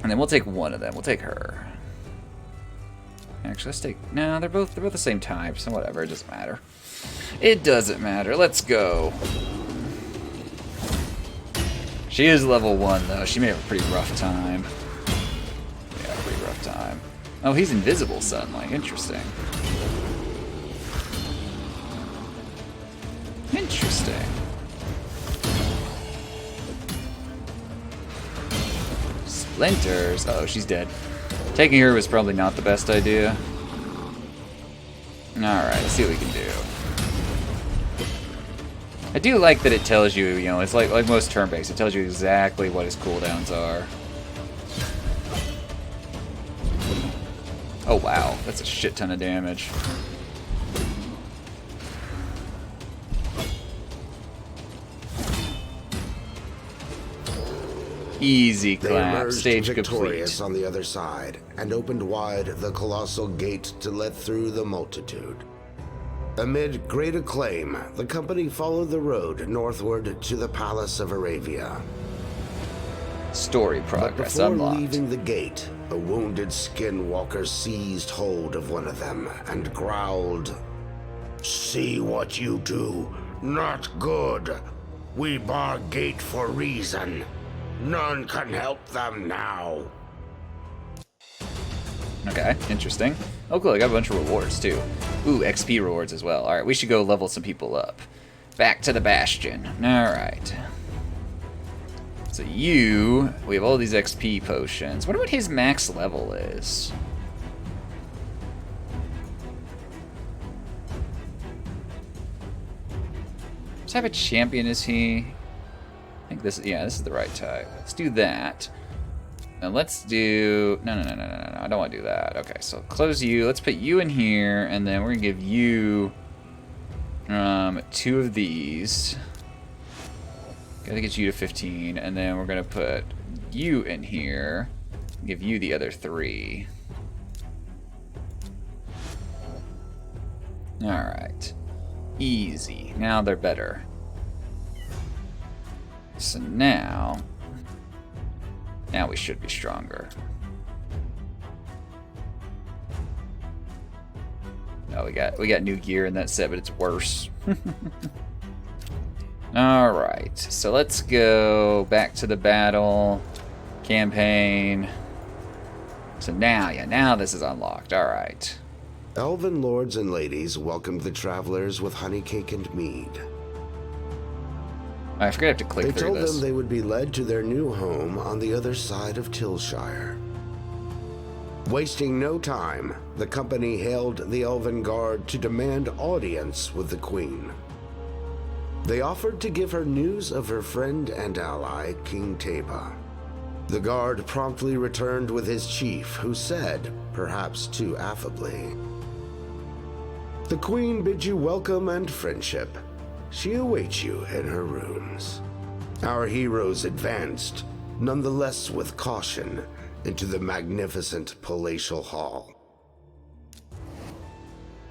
And then we'll take one of them. We'll take her. Actually, let's take... No, they're both the same type, so whatever, it doesn't matter. It doesn't matter. Let's go. She is level 1, though. She may have a pretty rough time. Yeah, pretty rough time. Oh, he's invisible suddenly. Interesting. Interesting. Splinters. Oh, she's dead. Taking her was probably not the best idea. Alright, let's see what we can do. I do like that it tells you, you know, it's like most turn-based. It tells you exactly what his cooldowns are. Oh wow, that's a shit ton of damage. Easy They clap. emerged Stage victorious complete. on the other side and opened wide the colossal gate to let through the multitude. Amid great acclaim, the company followed the road northward to the Palace of Aravia. Story But progress before unlocked. leaving the gate, a wounded skinwalker seized hold of one of them and growled, "See what you do. Not good. We bar gate for reason. None can help them now." Okay, interesting. Oh cool, I got a bunch of rewards too. Ooh, XP rewards as well. Alright, we should go level some people up. Back to the Bastion. Alright. So we have all these XP potions. Wonder what his max level is. What type of champion is he? I think this is the right type. Let's do that. Now let's do... No, I don't want to do that. Okay, so close you. Let's put you in here, and then we're going to give you 2 of these. Gotta get you to 15, and then we're going to put you in here. Give you the other 3. Alright. Easy. Now they're better. So now we should be stronger. Oh, we got new gear in that set, but it's worse. All right, so let's go back to the battle campaign. So now this is unlocked. All right. Elven lords and ladies welcomed the travelers with honey cake and mead. I forgot I have to click They through told this. them they would be led to their new home on the other side of Tilshire. Wasting no time, the company hailed the Elven Guard to demand audience with the Queen. They offered to give her news of her friend and ally, King Teba. The Guard promptly returned with his chief, who said, perhaps too affably, "The Queen bids you welcome and friendship. She awaits you in her rooms." Our heroes advanced, nonetheless with caution, into the magnificent palatial hall.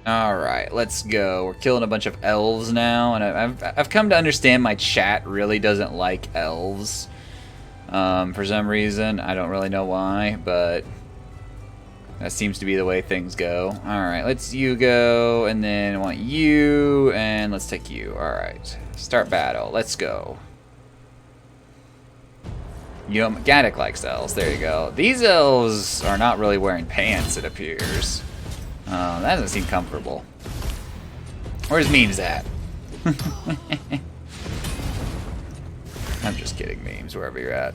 All right, let's go. We're killing a bunch of elves now, and I've come to understand my chat really doesn't like elves for some reason. I don't really know why, but that seems to be the way things go. All right, let's you go, and then I want you, and let's take you. All right, start battle. Let's go. Gaddock likes elves. There you go. These elves are not really wearing pants, it appears. That doesn't seem comfortable. Where's Memes at? I'm just kidding, Memes, wherever you're at.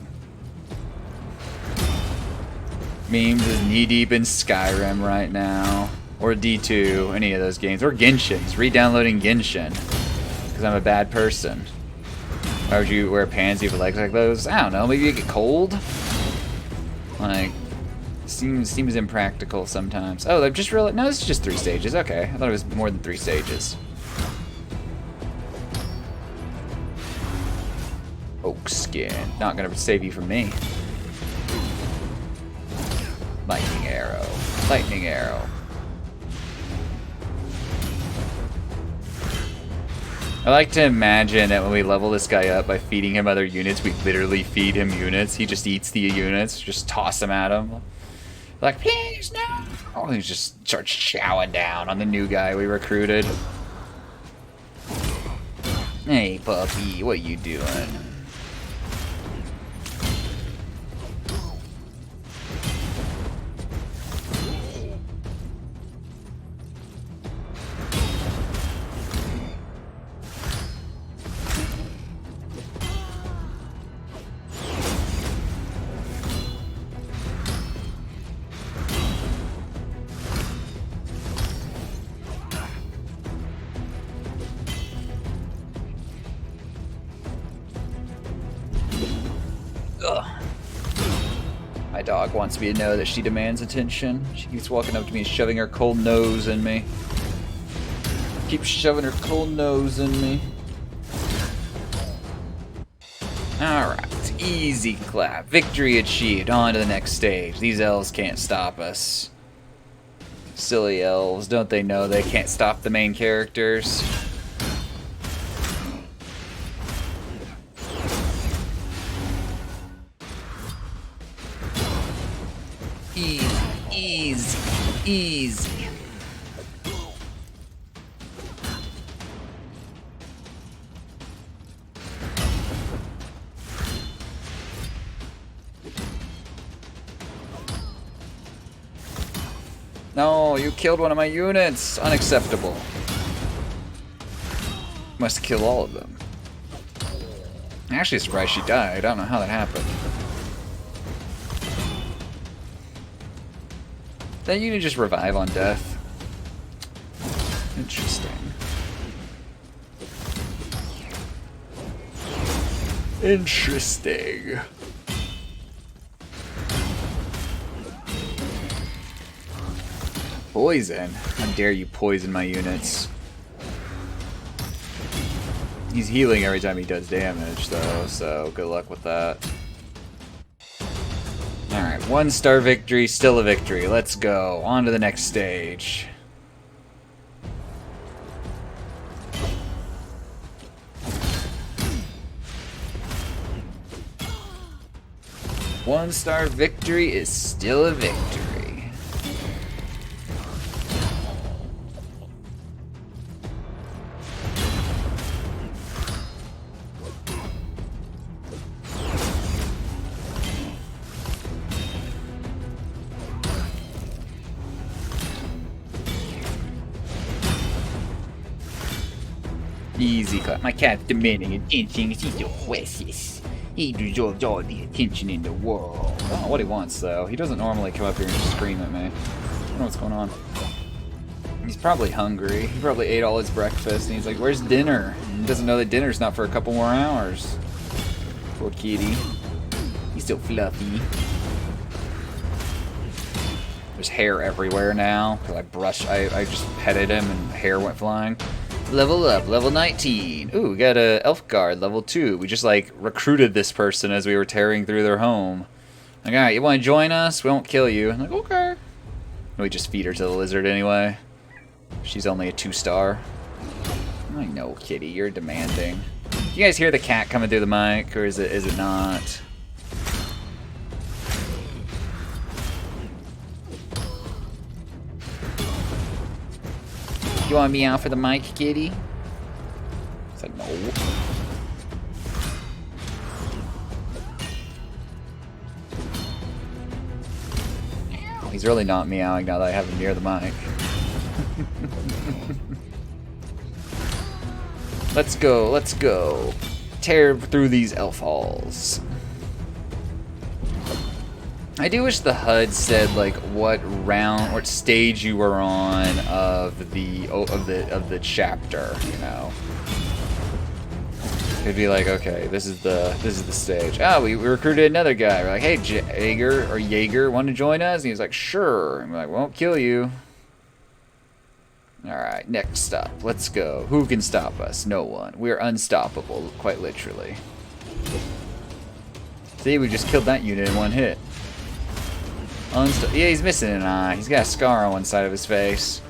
Memes is knee-deep in Skyrim right now. Or D2, any of those games. Or Genshin. He's re-downloading Genshin. Because I'm a bad person. Why would you wear pants with legs like those? I don't know, maybe you get cold? Like... Seems impractical sometimes. Oh, they've just realized. No, this is just 3 stages. Okay, I thought it was more than 3 stages. Oak skin. Not gonna save you from me. Lightning arrow. Lightning arrow. I like to imagine that when we level this guy up by feeding him other units, we literally feed him units. He just eats the units. Just toss them at him. Like, please, no! Oh, he just starts chowing down on the new guy we recruited. Hey, puppy, what you doing? My dog wants me to know that she demands attention. She keeps walking up to me and shoving her cold nose in me. Keeps shoving her cold nose in me. Alright, easy clap. Victory achieved. On to the next stage. These elves can't stop us. Silly elves, don't they know they can't stop the main characters? Easy, easy, easy. No, you killed one of my units. Unacceptable. Must kill all of them. I'm actually surprised she died. I don't know how that happened. That unit just revive on death. Interesting. Interesting. Poison? How dare you poison my units? He's healing every time he does damage, though, so good luck with that. Alright, 1-star victory, still a victory. Let's go. On to the next stage. One-star victory is still a victory. Easy clap. My cat's demanding attention. He's the wisest. He deserves all the attention in the world. I don't know what he wants, though. He doesn't normally come up here and just scream at me. I don't know what's going on. He's probably hungry. He probably ate all his breakfast, and he's like, where's dinner? And he doesn't know that dinner's not for a couple more hours. Poor kitty. He's so fluffy. There's hair everywhere now, because I just petted him and hair went flying. Level up, level 19. Ooh, we got a elf guard, level 2. We just like recruited this person as we were tearing through their home. Like, alright, you want to join us? We won't kill you. I'm like, okay. We just feed her to the lizard anyway. She's only a 2-star. I know, kitty, you're demanding. You guys hear the cat coming through the mic, or is it not? You want me out for the mic, kitty? I said no. He's really not meowing now that I have him near the mic. Let's go, let's go. Tear through these elf halls. I do wish the HUD said like what stage you were on of the chapter, you know. It'd be like, okay, this is the stage. Oh, we recruited another guy. We're like, hey, Jaeger, want to join us? And he's like, sure. And we're like, won't kill you. All right, next up, let's go. Who can stop us? No one. We're unstoppable, quite literally. See, we just killed that unit in one hit. Yeah, he's missing an eye. He's got a scar on one side of his face.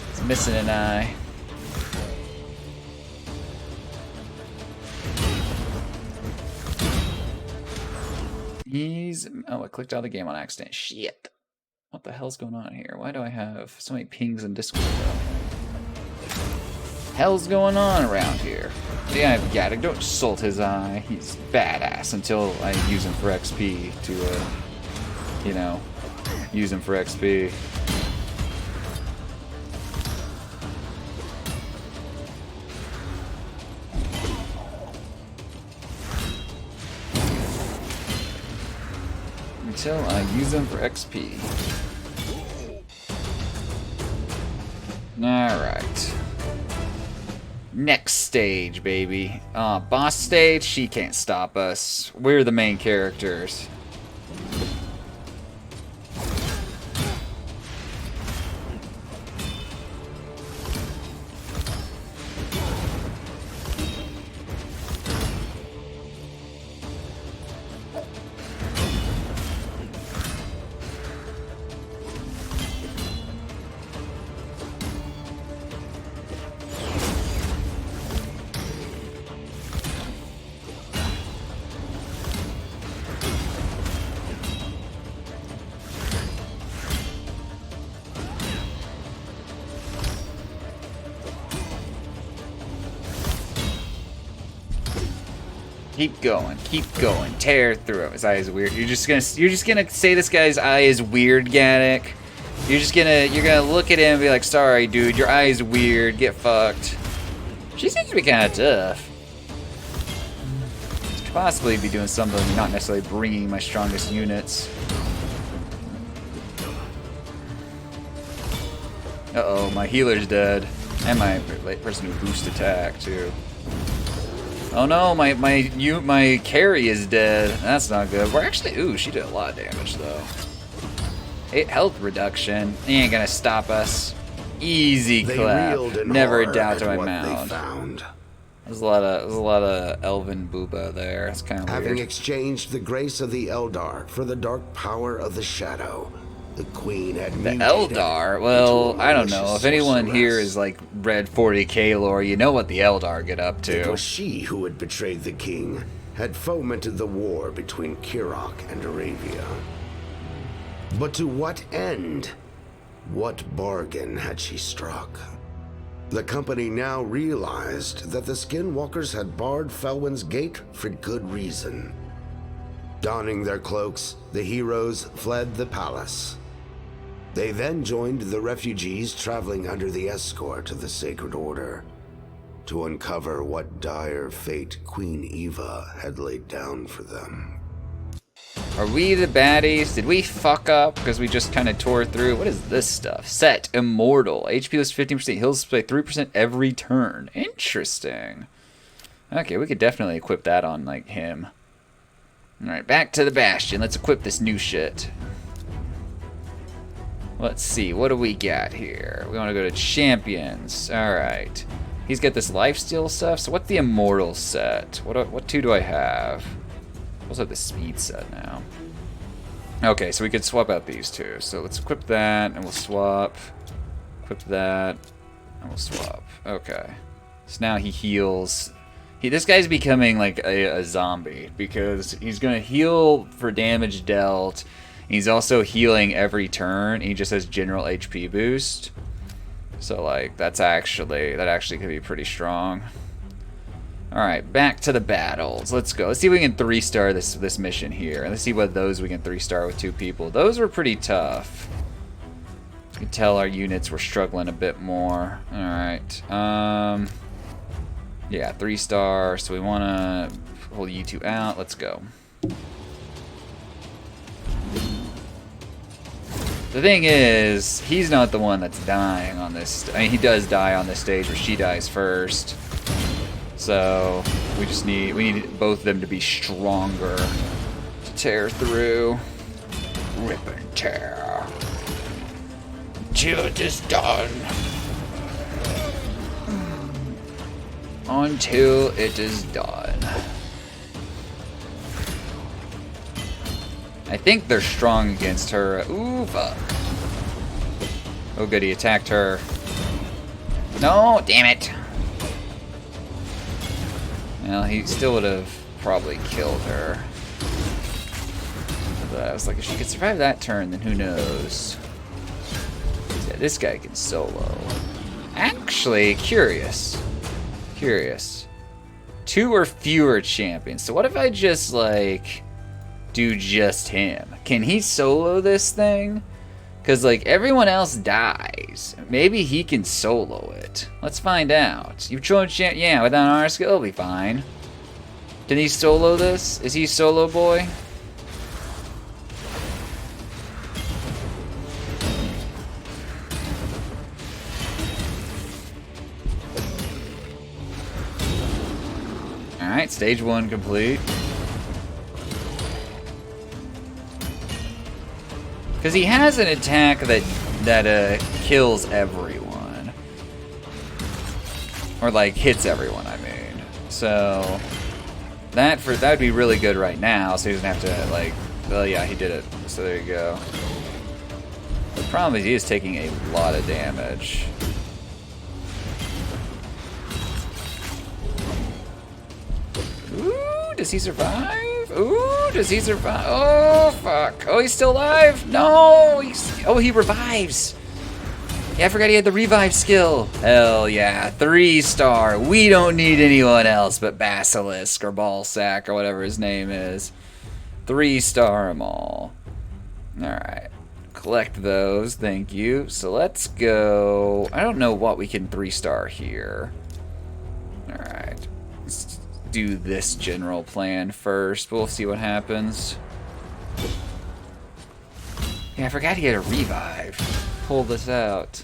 He's missing an eye. Oh, I clicked out of the game on accident. Shit. What the hell's going on here? Why do I have so many pings in Discord? Hell's going on around here? Yeah, Gaddock, don't insult his eye. He's badass until I use him for XP to, you know, use him for XP. Until I use him for XP. Alright. Next stage, baby. Boss stage, she can't stop us. We're the main characters. Keep going, tear through him. His eye is weird. You're just gonna say this guy's eye is weird, Gaddick. You're gonna look at him and be like, sorry, dude, your eye is weird. Get fucked. She seems to be kind of tough. Could possibly be doing something, not necessarily bringing my strongest units. Uh-oh, my healer's dead. And my person who boosts attack, too. Oh no, my carry is dead. That's not good. We're actually, ooh, she did a lot of damage, though. 8 health reduction. He ain't gonna stop us. Easy clap. Never a doubt to my mouth. There's a lot of elven booba there. It's kind of weird. Having exchanged the grace of the Eldar for the dark power of the Shadow, the Queen had the Eldar. Well, I don't know. If anyone here is like read 40k lore, you know what the Eldar get up to. It was she who had betrayed the king, had fomented the war between Kirok and Arabia. But to what end? What bargain had she struck? The company now realized that the Skinwalkers had barred Felwyn's gate for good reason. Donning their cloaks, the heroes fled the palace. They then joined the refugees traveling under the escort of the Sacred Order to uncover what dire fate Queen Eva had laid down for them. Are we the baddies? Did we fuck up because we just kind of tore through? What is this stuff? Set Immortal. HP was 15%. Heals by 3% every turn. Interesting. Okay, we could definitely equip that on, like, him. Alright, back to the Bastion. Let's equip this new shit. Let's see. What do we got here? We want to go to Champions. Alright. He's got this lifesteal stuff. So what's the Immortal set? What two do I have? I also have the speed set now. Okay, so we could swap out these two. So let's equip that, and we'll swap. Equip that, and we'll swap. Okay. So now he heals. This guy's becoming like a zombie because he's going to heal for damage dealt. He's also healing every turn. He just has general HP boost. So like that actually could be pretty strong. Alright, back to the battles. Let's go. Let's see if we can 3-star this mission here. And let's see what those we can 3-star with 2 people. Those were pretty tough. You can tell our units were struggling a bit more. Alright. Yeah, 3-star. So we want to pull you two out. Let's go. The thing is, he's not the one that's dying on this. I mean, he does die on this stage where she dies first. So we need both of them to be stronger to tear through. Rip and tear. Till it is done. Until it is done. I think they're strong against her. Ooh, fuck. Oh, good, he attacked her. No, damn it. Well, he still would have probably killed her. But I was like, if she could survive that turn, then who knows? Yeah, this guy can solo. Actually, curious. 2 or fewer champions. So what if I just, like, do just him? Can he solo this thing? Because, like, everyone else dies. Maybe he can solo it. Let's find out. You've chosen champ. Yeah, without our skill, it'll be fine. Did he solo this? Is he solo boy? Alright, stage 1 complete. Because he has an attack that kills everyone. Or like hits everyone, I mean. So that would be really good right now, so he doesn't have to like, well yeah, he did it. So there you go. The problem is he is taking a lot of damage. Ooh, does he survive? Ooh, does he survive? Oh, fuck. Oh, he's still alive? No! Oh, he revives. Yeah, I forgot he had the revive skill. Hell yeah, 3-star. We don't need anyone else but Basilisk or Ballsack or whatever his name is. 3-star them all. Alright. Collect those, thank you. So let's go... I don't know what we can 3-star here. Alright. Let's do this general plan first. We'll see what happens. Yeah, I forgot he had a revive. Pull this out.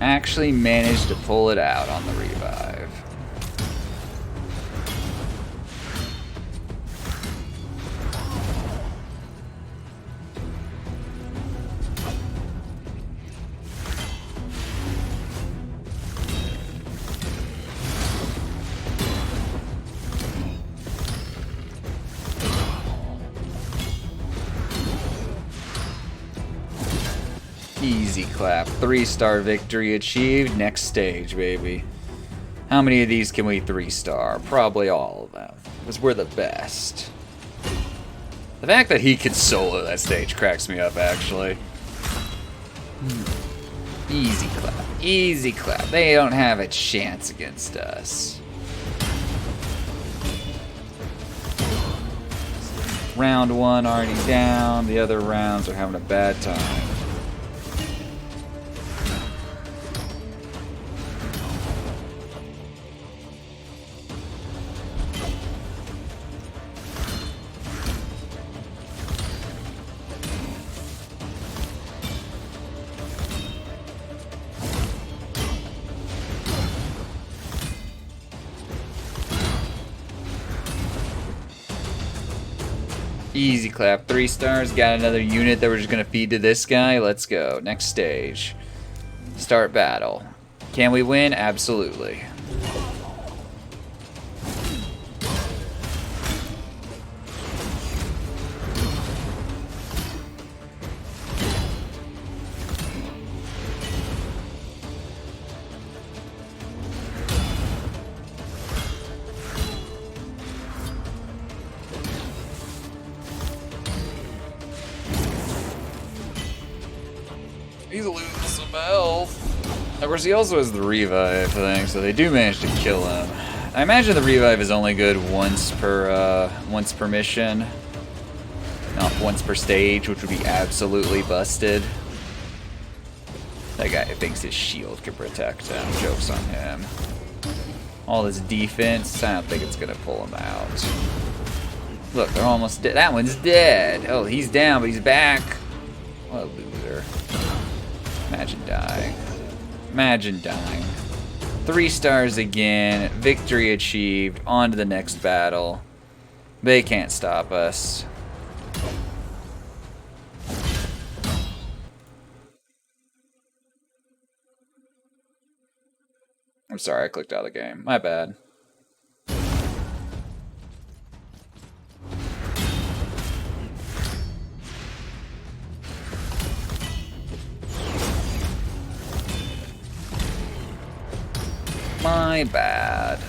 Actually managed to pull it out on the revive. Easy clap. 3-star victory achieved. Next stage, baby. How many of these can we 3-star? Probably all of them. Because we're the best. The fact that he could solo that stage cracks me up, actually. Easy clap. Easy clap. They don't have a chance against us. Round 1 already down. The other rounds are having a bad time. Easy clap. 3 stars. Got another unit that we're just going to feed to this guy. Let's go. Next stage. Start battle. Can we win? Absolutely. He's losing some health. Of course, he also has the revive thing, so they do manage to kill him. I imagine the revive is only good once per mission, not once per stage, which would be absolutely busted. That guy thinks his shield can protect him. Joke's on him. All this defense, I don't think it's gonna pull him out. Look, they're almost dead. That one's dead. Oh, he's down, but he's back. What a loser. Imagine dying. Imagine dying. 3 stars again. Victory achieved. On to the next battle. They can't stop us. I'm sorry, I clicked out of the game. My bad. My bad.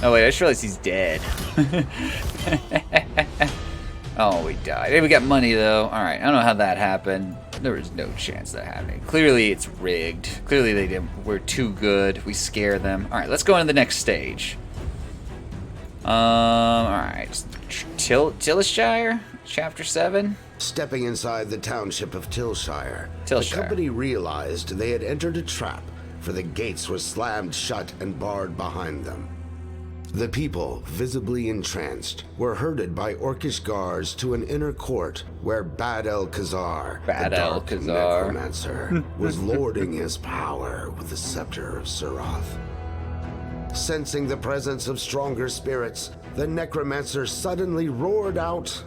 Oh wait, I just realized he's dead. Oh, we died. Hey, we got money though. Alright, I don't know how that happened. There was no chance that happening. Clearly it's rigged. Clearly they didn't. We're too good. We scare them. Alright, let's go on to the next stage. Alright. Tillshire? Chapter 7? Stepping inside the township of Tillshire, the Tillshire. company realized they had entered a trap, for the gates were slammed shut and barred behind them. The people, visibly entranced, were herded by orcish guards to an inner court where Bad El-Khazar, the dark necromancer, was lording his power with the scepter of Surath. Sensing the presence of stronger spirits, the necromancer suddenly roared out,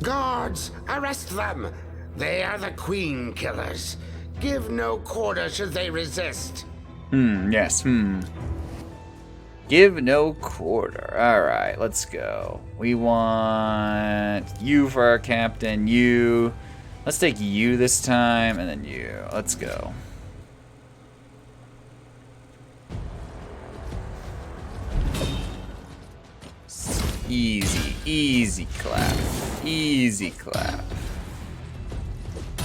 "Guards, arrest them! They are the queen killers. Give no quarter should they resist." Yes, Give no quarter. Alright, let's go. We want you for our captain, you. Let's take you this time, and then you. Let's go. Easy, easy clap. Easy clap.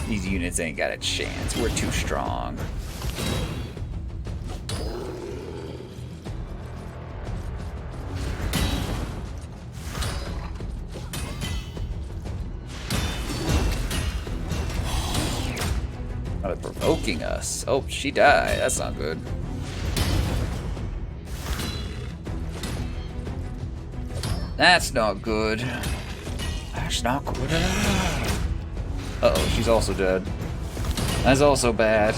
These units ain't got a chance. We're too strong. Oh, they're provoking us. Oh, she died. That's not good. That's not good. That's not good. Uh-oh, she's also dead. That's also bad.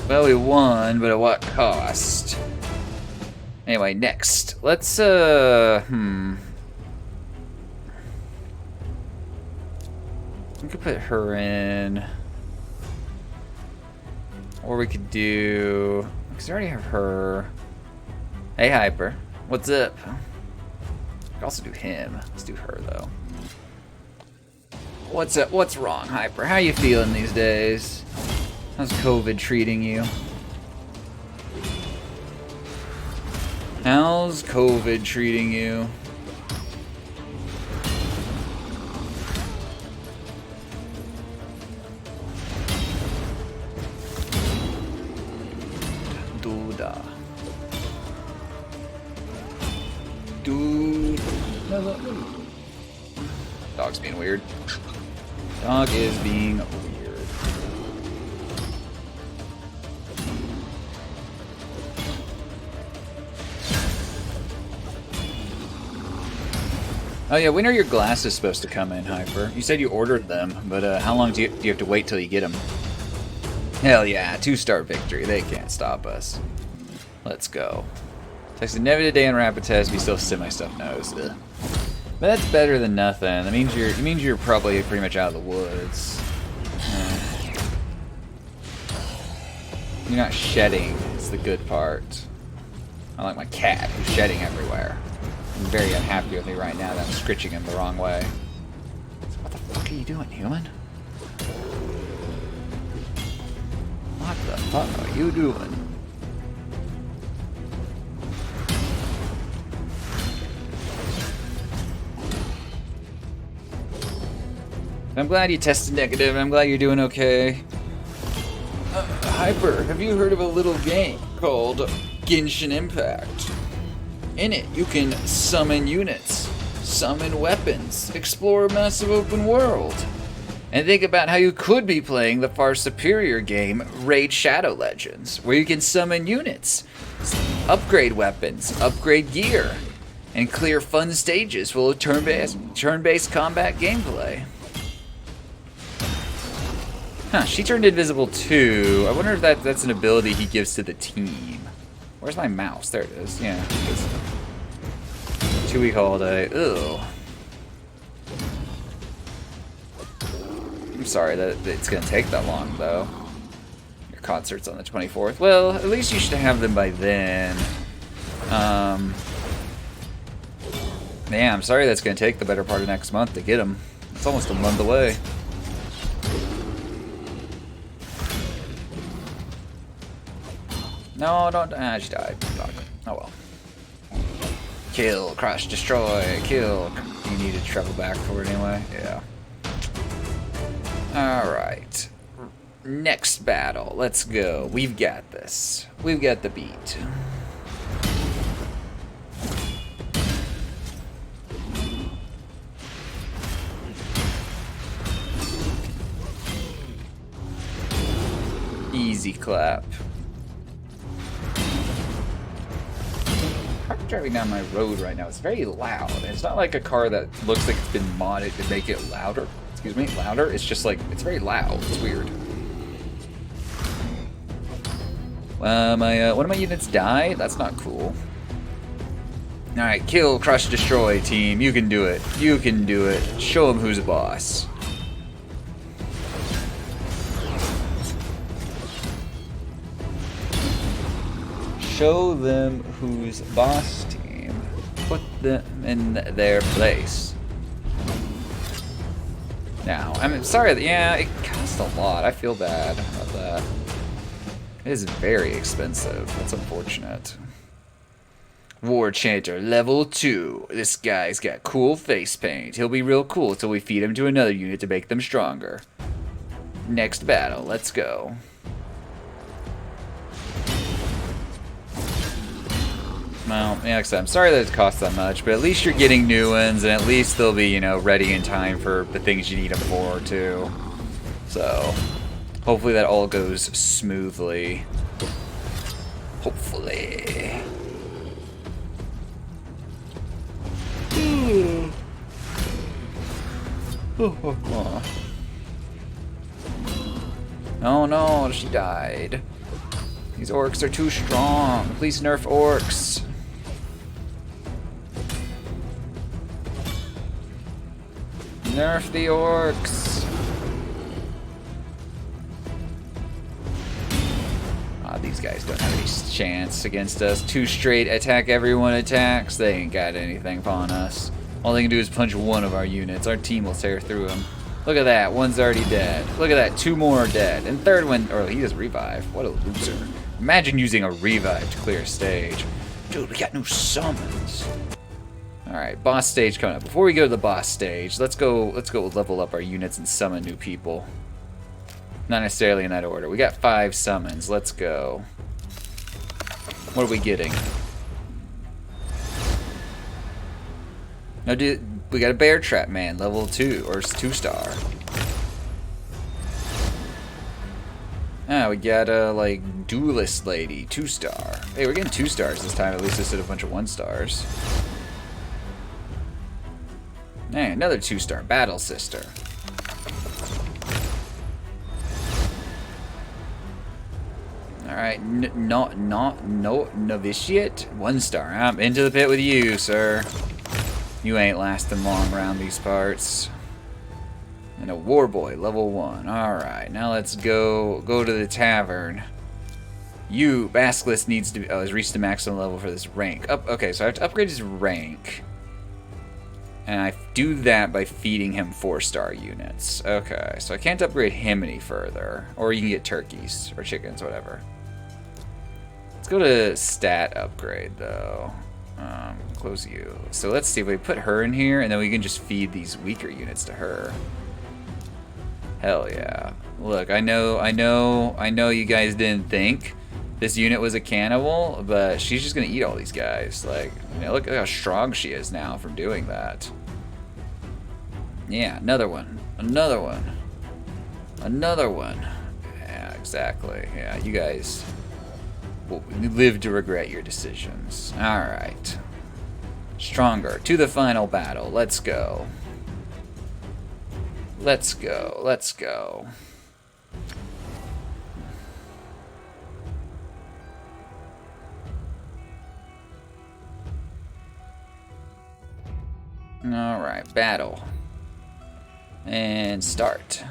Well, we won, but at what cost? Anyway, next. Let's, We could put her in. Or we could do... Because we already have her. Hey, Hyper. What's up? We could also do him. Let's do her, though. What's up? What's wrong, Hyper? How you feeling these days? How's COVID treating you? How's COVID treating you? Duda. Dude. Dog's being weird. Dog is being weird. Oh yeah, when are your glasses supposed to come in, Hyper? You said you ordered them, but how long do you have to wait till you get them? Hell yeah, 2-star victory. They can't stop us. Let's go. Texted never today on rapid test, we still sit my stuff nose. Ugh. But that's better than nothing. That means you're probably pretty much out of the woods. You're not shedding. It's the good part. Unlike my cat, who's shedding everywhere. I'm very unhappy with me right now that I'm scritching him the wrong way. So what the fuck are you doing, human? What the fuck are you doing? I'm glad you tested negative. I'm glad you're doing okay. Hyper, have you heard of a little game called Genshin Impact? In it, you can summon units, summon weapons, explore a massive open world, and think about how you could be playing the far superior game Raid Shadow Legends, where you can summon units, upgrade weapons, upgrade gear, and clear fun stages full of turn-based combat gameplay. Huh, she turned invisible too. I wonder if that's an ability he gives to the team. Where's my mouse? There it is. Yeah. 2-week holiday. Ugh. I'm sorry that it's gonna take that long, though. Your concert's on the 24th. Well, at least you should have them by then. Yeah, I'm sorry that's gonna take the better part of next month to get them. It's almost a month away. No, don't. Ah, she died. Fuck. Oh well. Kill, crush, destroy, kill. You need to travel back for it anyway. Yeah. Alright. Next battle. Let's go. We've got this. We've got the beat. Easy clap. I'm driving down my road right now. It's very loud. It's not like a car that looks like it's been modded to make it louder. Excuse me, louder. It's just like, it's very loud. It's weird. One of my units died? That's not cool. Alright, kill, crush, destroy, team. You can do it. You can do it. Show them who's boss. Show them who's boss, team. Put them in their place. Now, I'm sorry that, yeah, it costs a lot. I feel bad about that. It is very expensive. That's unfortunate. War Chanter, level 2. This guy's got cool face paint. He'll be real cool until we feed him to another unit to make them stronger. Next battle, let's go. Well, yeah, like I said, I'm sorry that it costs that much, but at least you're getting new ones, and at least they'll be, you know, ready in time for the things you need them for, too. So, hopefully that all goes smoothly. Hopefully. Oh no, she died. These orcs are too strong. Please nerf orcs. Nerf the orcs. These guys don't have any chance against us. 2 straight attack everyone attacks. They ain't got anything on us. All they can do is punch one of our units. Our team will tear through them. Look at that. One's already dead. Look at that. 2 more are dead. And third one, or he does revive. What a loser. Imagine using a revive to clear a stage. Dude, we got new summons. Alright, boss stage coming up. Before we go to the boss stage, let's go level up our units and summon new people. Not necessarily in that order. We got 5 summons. Let's go. What are we getting? No, dude, we got a bear trap man, level 2 or 2-star. Ah, we got a like duelist lady, 2-star. Hey, we're getting 2 stars this time, at least instead of a bunch of 1-stars. Hey, another 2-star, battle sister. Alright, no novitiate? 1-star. I'm into the pit with you, sir. You ain't lasting long around these parts. And a war boy, level 1. Alright, now let's go to the tavern. You, Basilisk needs to has reached the maximum level for this rank. Okay, so I have to upgrade his rank. And I do that by feeding him 4-star units. Okay, so I can't upgrade him any further. Or you can get turkeys or chickens, whatever. Let's go to stat upgrade, though. Close you. So let's see if we put her in here, and then we can just feed these weaker units to her. Hell yeah. Look, I know you guys didn't think this unit was a cannibal, but she's just gonna eat all these guys. Like, you know, look at how strong she is now from doing that. Yeah, another one. Another one. Another one. Yeah, exactly. Yeah, you guys will live to regret your decisions. Alright. Stronger. To the final battle. Let's go. Let's go. Let's go. Alright, battle. And start.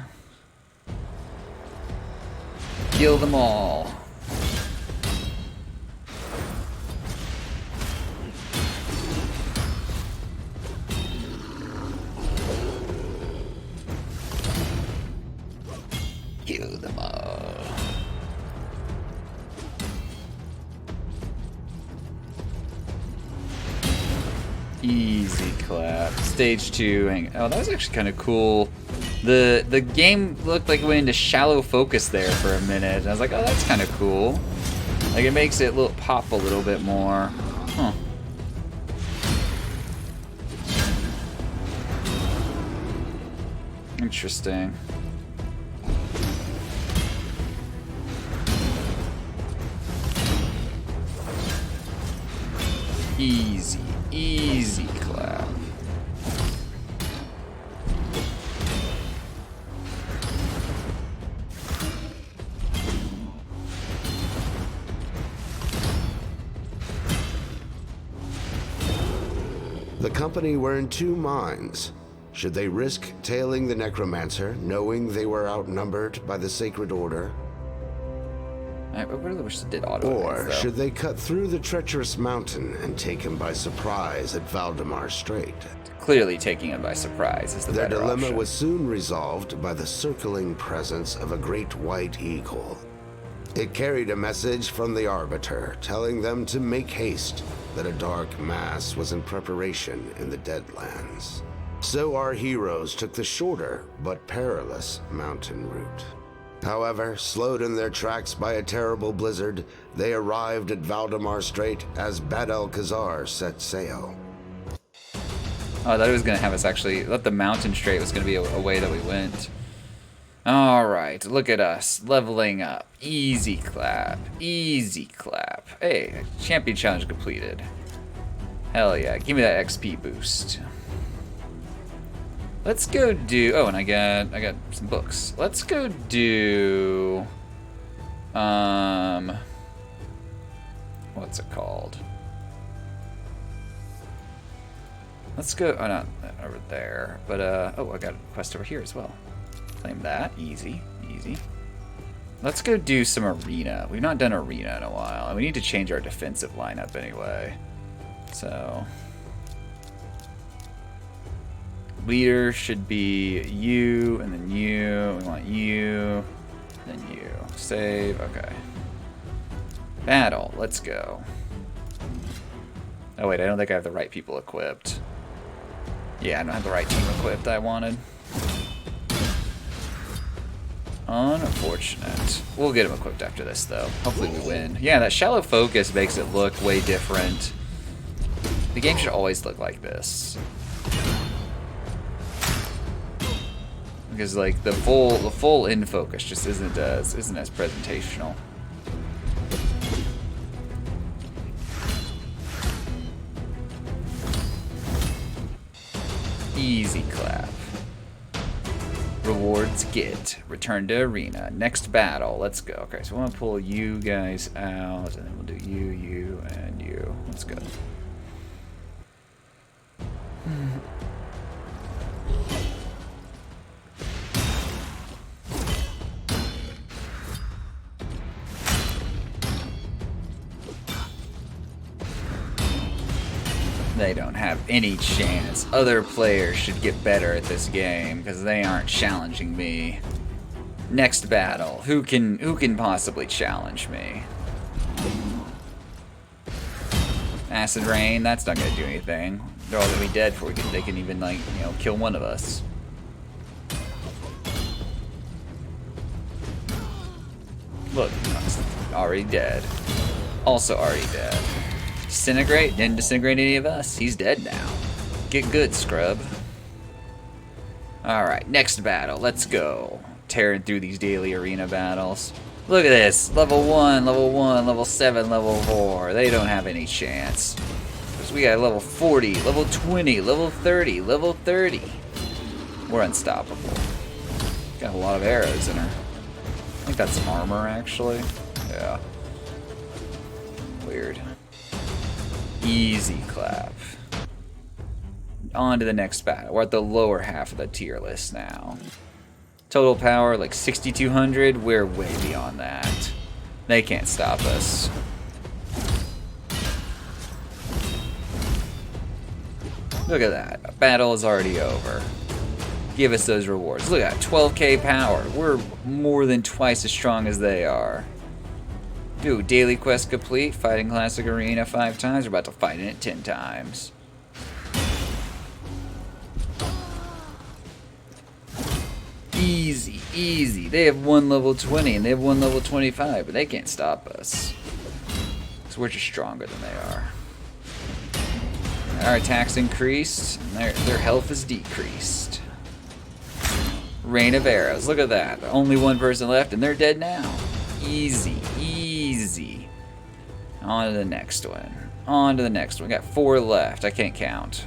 Kill them all. Kill them all. Easy clap. Stage 2. Oh, that was actually kind of cool. The game looked like it went into shallow focus there for a minute. I was like, oh, that's kind of cool. Like, it makes it pop a little bit more. Huh. Easy, easy clap. The company were in two minds. Should they risk tailing the necromancer, knowing they were outnumbered by the Sacred Order? I really wish they did auto. Or should they cut through the treacherous mountain and take him by surprise at Valdemar Strait? Clearly taking him by surprise is the Their better dilemma option. was soon resolved by the circling presence of a great white eagle. It carried a message from the Arbiter, telling them to make haste, that a dark mass was in preparation in the Deadlands. So our heroes took the shorter, but perilous, mountain route. However, slowed in their tracks by a terrible blizzard, they arrived at Valdemar Strait as Bad Alcazar set sail. Oh, I thought it was going to have us actually... I thought the mountain strait was going to be a way that we went. Alright, look at us. Leveling up. Easy clap. Easy clap. Hey, champion challenge completed. Hell yeah. Give me that XP boost. Let's go do... Oh, and I got some books. Let's go do... What's it called? Let's go... Oh, not over there. But, oh, I got a quest over here as well. Claim that. Easy. Easy. Let's go do some arena. We've not done arena in a while. And we need to change our defensive lineup anyway. So... Leader should be you, and then you. We want you, then you. Save. Okay. Battle. Let's go. Oh, wait. I don't think I have the right people equipped. Yeah, I don't have the right team equipped I wanted. Unfortunate. We'll get him equipped after this, though. Hopefully we win. Yeah, that shallow focus makes it look way different. The game should always look like this. Because like the full in focus just isn't as presentational. Easy clap. Rewards get. Return to arena. Next battle. Let's go. Okay, so I want to pull you guys out, and then we'll do you, you, and you. Let's go. They don't have any chance. Other players should get better at this game because they aren't challenging me. Next battle. Who can possibly challenge me? Acid rain. That's not gonna do anything. They're all gonna be dead before they can even like kill one of us. Look, already dead. Also already dead. Disintegrate? Didn't disintegrate any of us. He's dead now. Get good, scrub. Alright, next battle. Let's go. Tearing through these daily arena battles. Look at this. Level 1, level 7, level 4. They don't have any chance. Because we got level 40, level 20, level 30, level 30. We're unstoppable. Got a lot of arrows in her. I think that's armor, actually. Yeah. Weird. Easy clap. On to the next battle. We're at the lower half of the tier list now. Total power like 6,200. We're way beyond that. They can't stop us. Look at that. Battle is already over. Give us those rewards. Look at that. 12k power. We're more than twice as strong as they are. Dude, daily quest complete. Fighting Classic Arena 5 times. We're about to fight in it 10 times. Easy, easy. They have one level 20 and they have one level 25, but they can't stop us. So we're just stronger than they are. Our attacks increased, and their health is decreased. Rain of arrows. Look at that. Only one person left, and they're dead now. Easy, easy. On to the next one. On to the next one. We got 4 left. I can't count.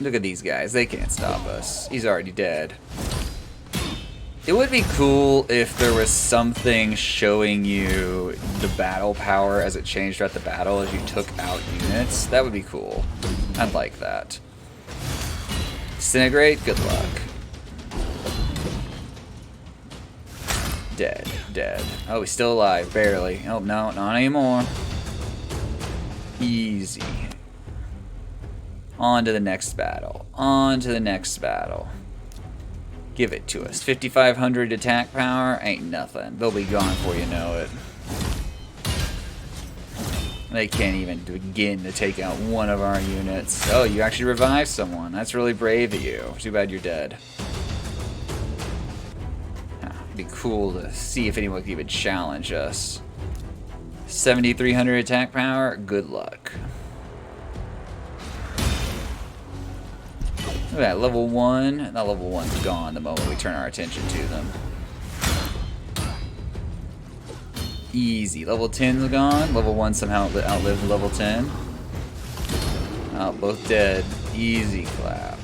Look at these guys. They can't stop us. He's already dead. It would be cool if there was something showing you the battle power as it changed throughout the battle as you took out units. That would be cool. I'd like that. Disintegrate? Good luck. Dead. Dead. Oh, he's still alive. Barely. Oh, no. Not anymore. Easy. On to the next battle. On to the next battle. Give it to us. 5,500 attack power? Ain't nothing. They'll be gone before you know it. They can't even begin to take out one of our units. Oh, you actually revived someone. That's really brave of you. Too bad you're dead. It'd be cool to see if anyone could even challenge us. 7,300 attack power? Good luck. Look at that, level 1. That level 1's gone the moment we turn our attention to them. Easy. Level 10's gone. Level 1 somehow outlived level 10. Oh, both dead. Easy clap.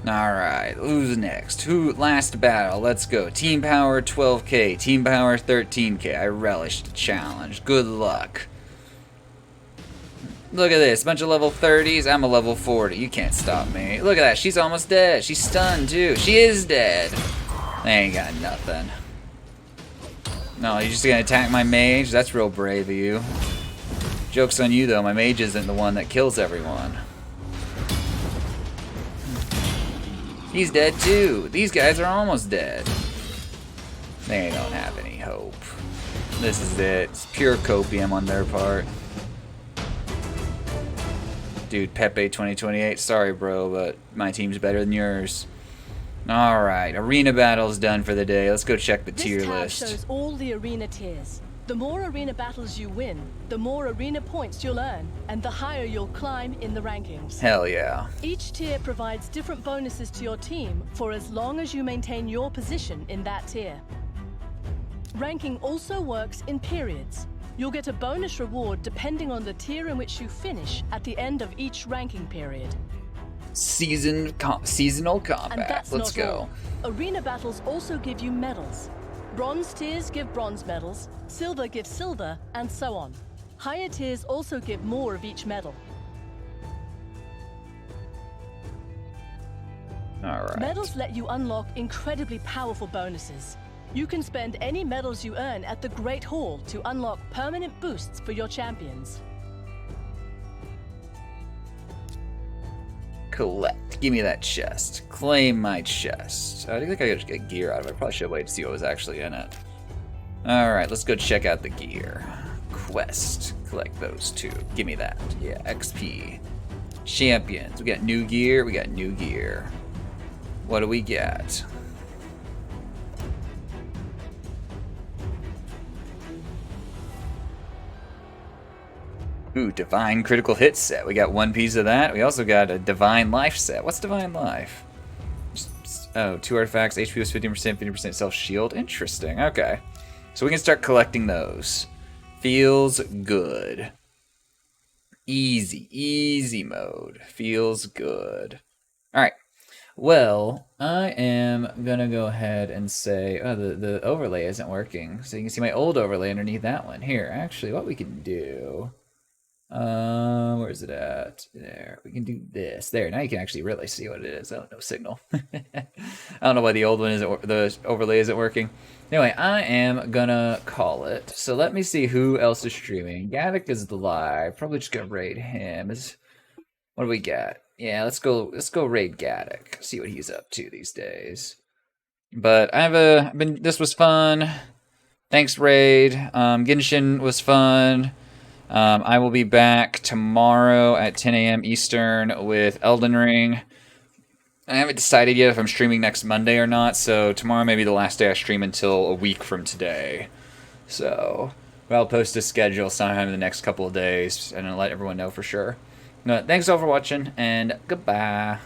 Alright, who's next? Last battle. Let's go. Team power 12k. Team power 13k. I relish the challenge. Good luck. Look at this. Bunch of level 30s. I'm a level 40. You can't stop me. Look at that. She's almost dead. She's stunned, too. She is dead. They ain't got nothing. No, you're just gonna attack my mage? That's real brave of you. Joke's on you, though. My mage isn't the one that kills everyone. He's dead, too. These guys are almost dead. They don't have any hope. This is it. It's pure copium on their part. Dude, Pepe 2028, sorry bro, but my team's better than yours. Alright, arena battle's done for the day. Let's go check the tier list. This tab shows all the arena tiers. The more arena battles you win, the more arena points you'll earn, and the higher you'll climb in the rankings. Hell yeah. Each tier provides different bonuses to your team for as long as you maintain your position in that tier. Ranking also works in periods. You'll get a bonus reward depending on the tier in which you finish at the end of each ranking period. Seasonal combat. And that's Let's not go. all. Arena battles also give you medals. Bronze tiers give bronze medals, silver gives silver, and so on. Higher tiers also give more of each medal. Alright. Medals let you unlock incredibly powerful bonuses. You can spend any medals you earn at the Great Hall to unlock permanent boosts for your champions. Collect. Give me that chest. Claim my chest. I think I could just get gear out of it. I probably should wait to see what was actually in it. Alright, let's go check out the gear. Quest. Collect those two. Give me that. Yeah, XP. Champions. We got new gear. We got new gear. What do we get? Ooh, Divine Critical Hit set. We got one piece of that. We also got a Divine Life set. What's Divine Life? Oh, 2 artifacts, HP was 15%, 50% self-shield. Interesting, okay. So we can start collecting those. Feels good. Easy mode. Feels good. Alright. Well, I am gonna go ahead and say, oh, the overlay isn't working. So you can see my old overlay underneath that one. Here, actually, what we can do... where is it at? There. We can do this. There. Now you can actually really see what it is. Oh, no signal. I don't know why the old one isn't. The overlay isn't working. Anyway, I am gonna call it. So let me see who else is streaming. Gaddick is live. Probably just gonna raid him. What do we got? Yeah, let's go raid Gaddick. See what he's up to these days. But this was fun. Thanks, raid. Genshin was fun. I will be back tomorrow at 10 a.m. Eastern with Elden Ring. I haven't decided yet if I'm streaming next Monday or not, so tomorrow may be the last day I stream until a week from today. So, I'll post a schedule sometime in the next couple of days and I'll let everyone know for sure. Thanks all for watching, and goodbye.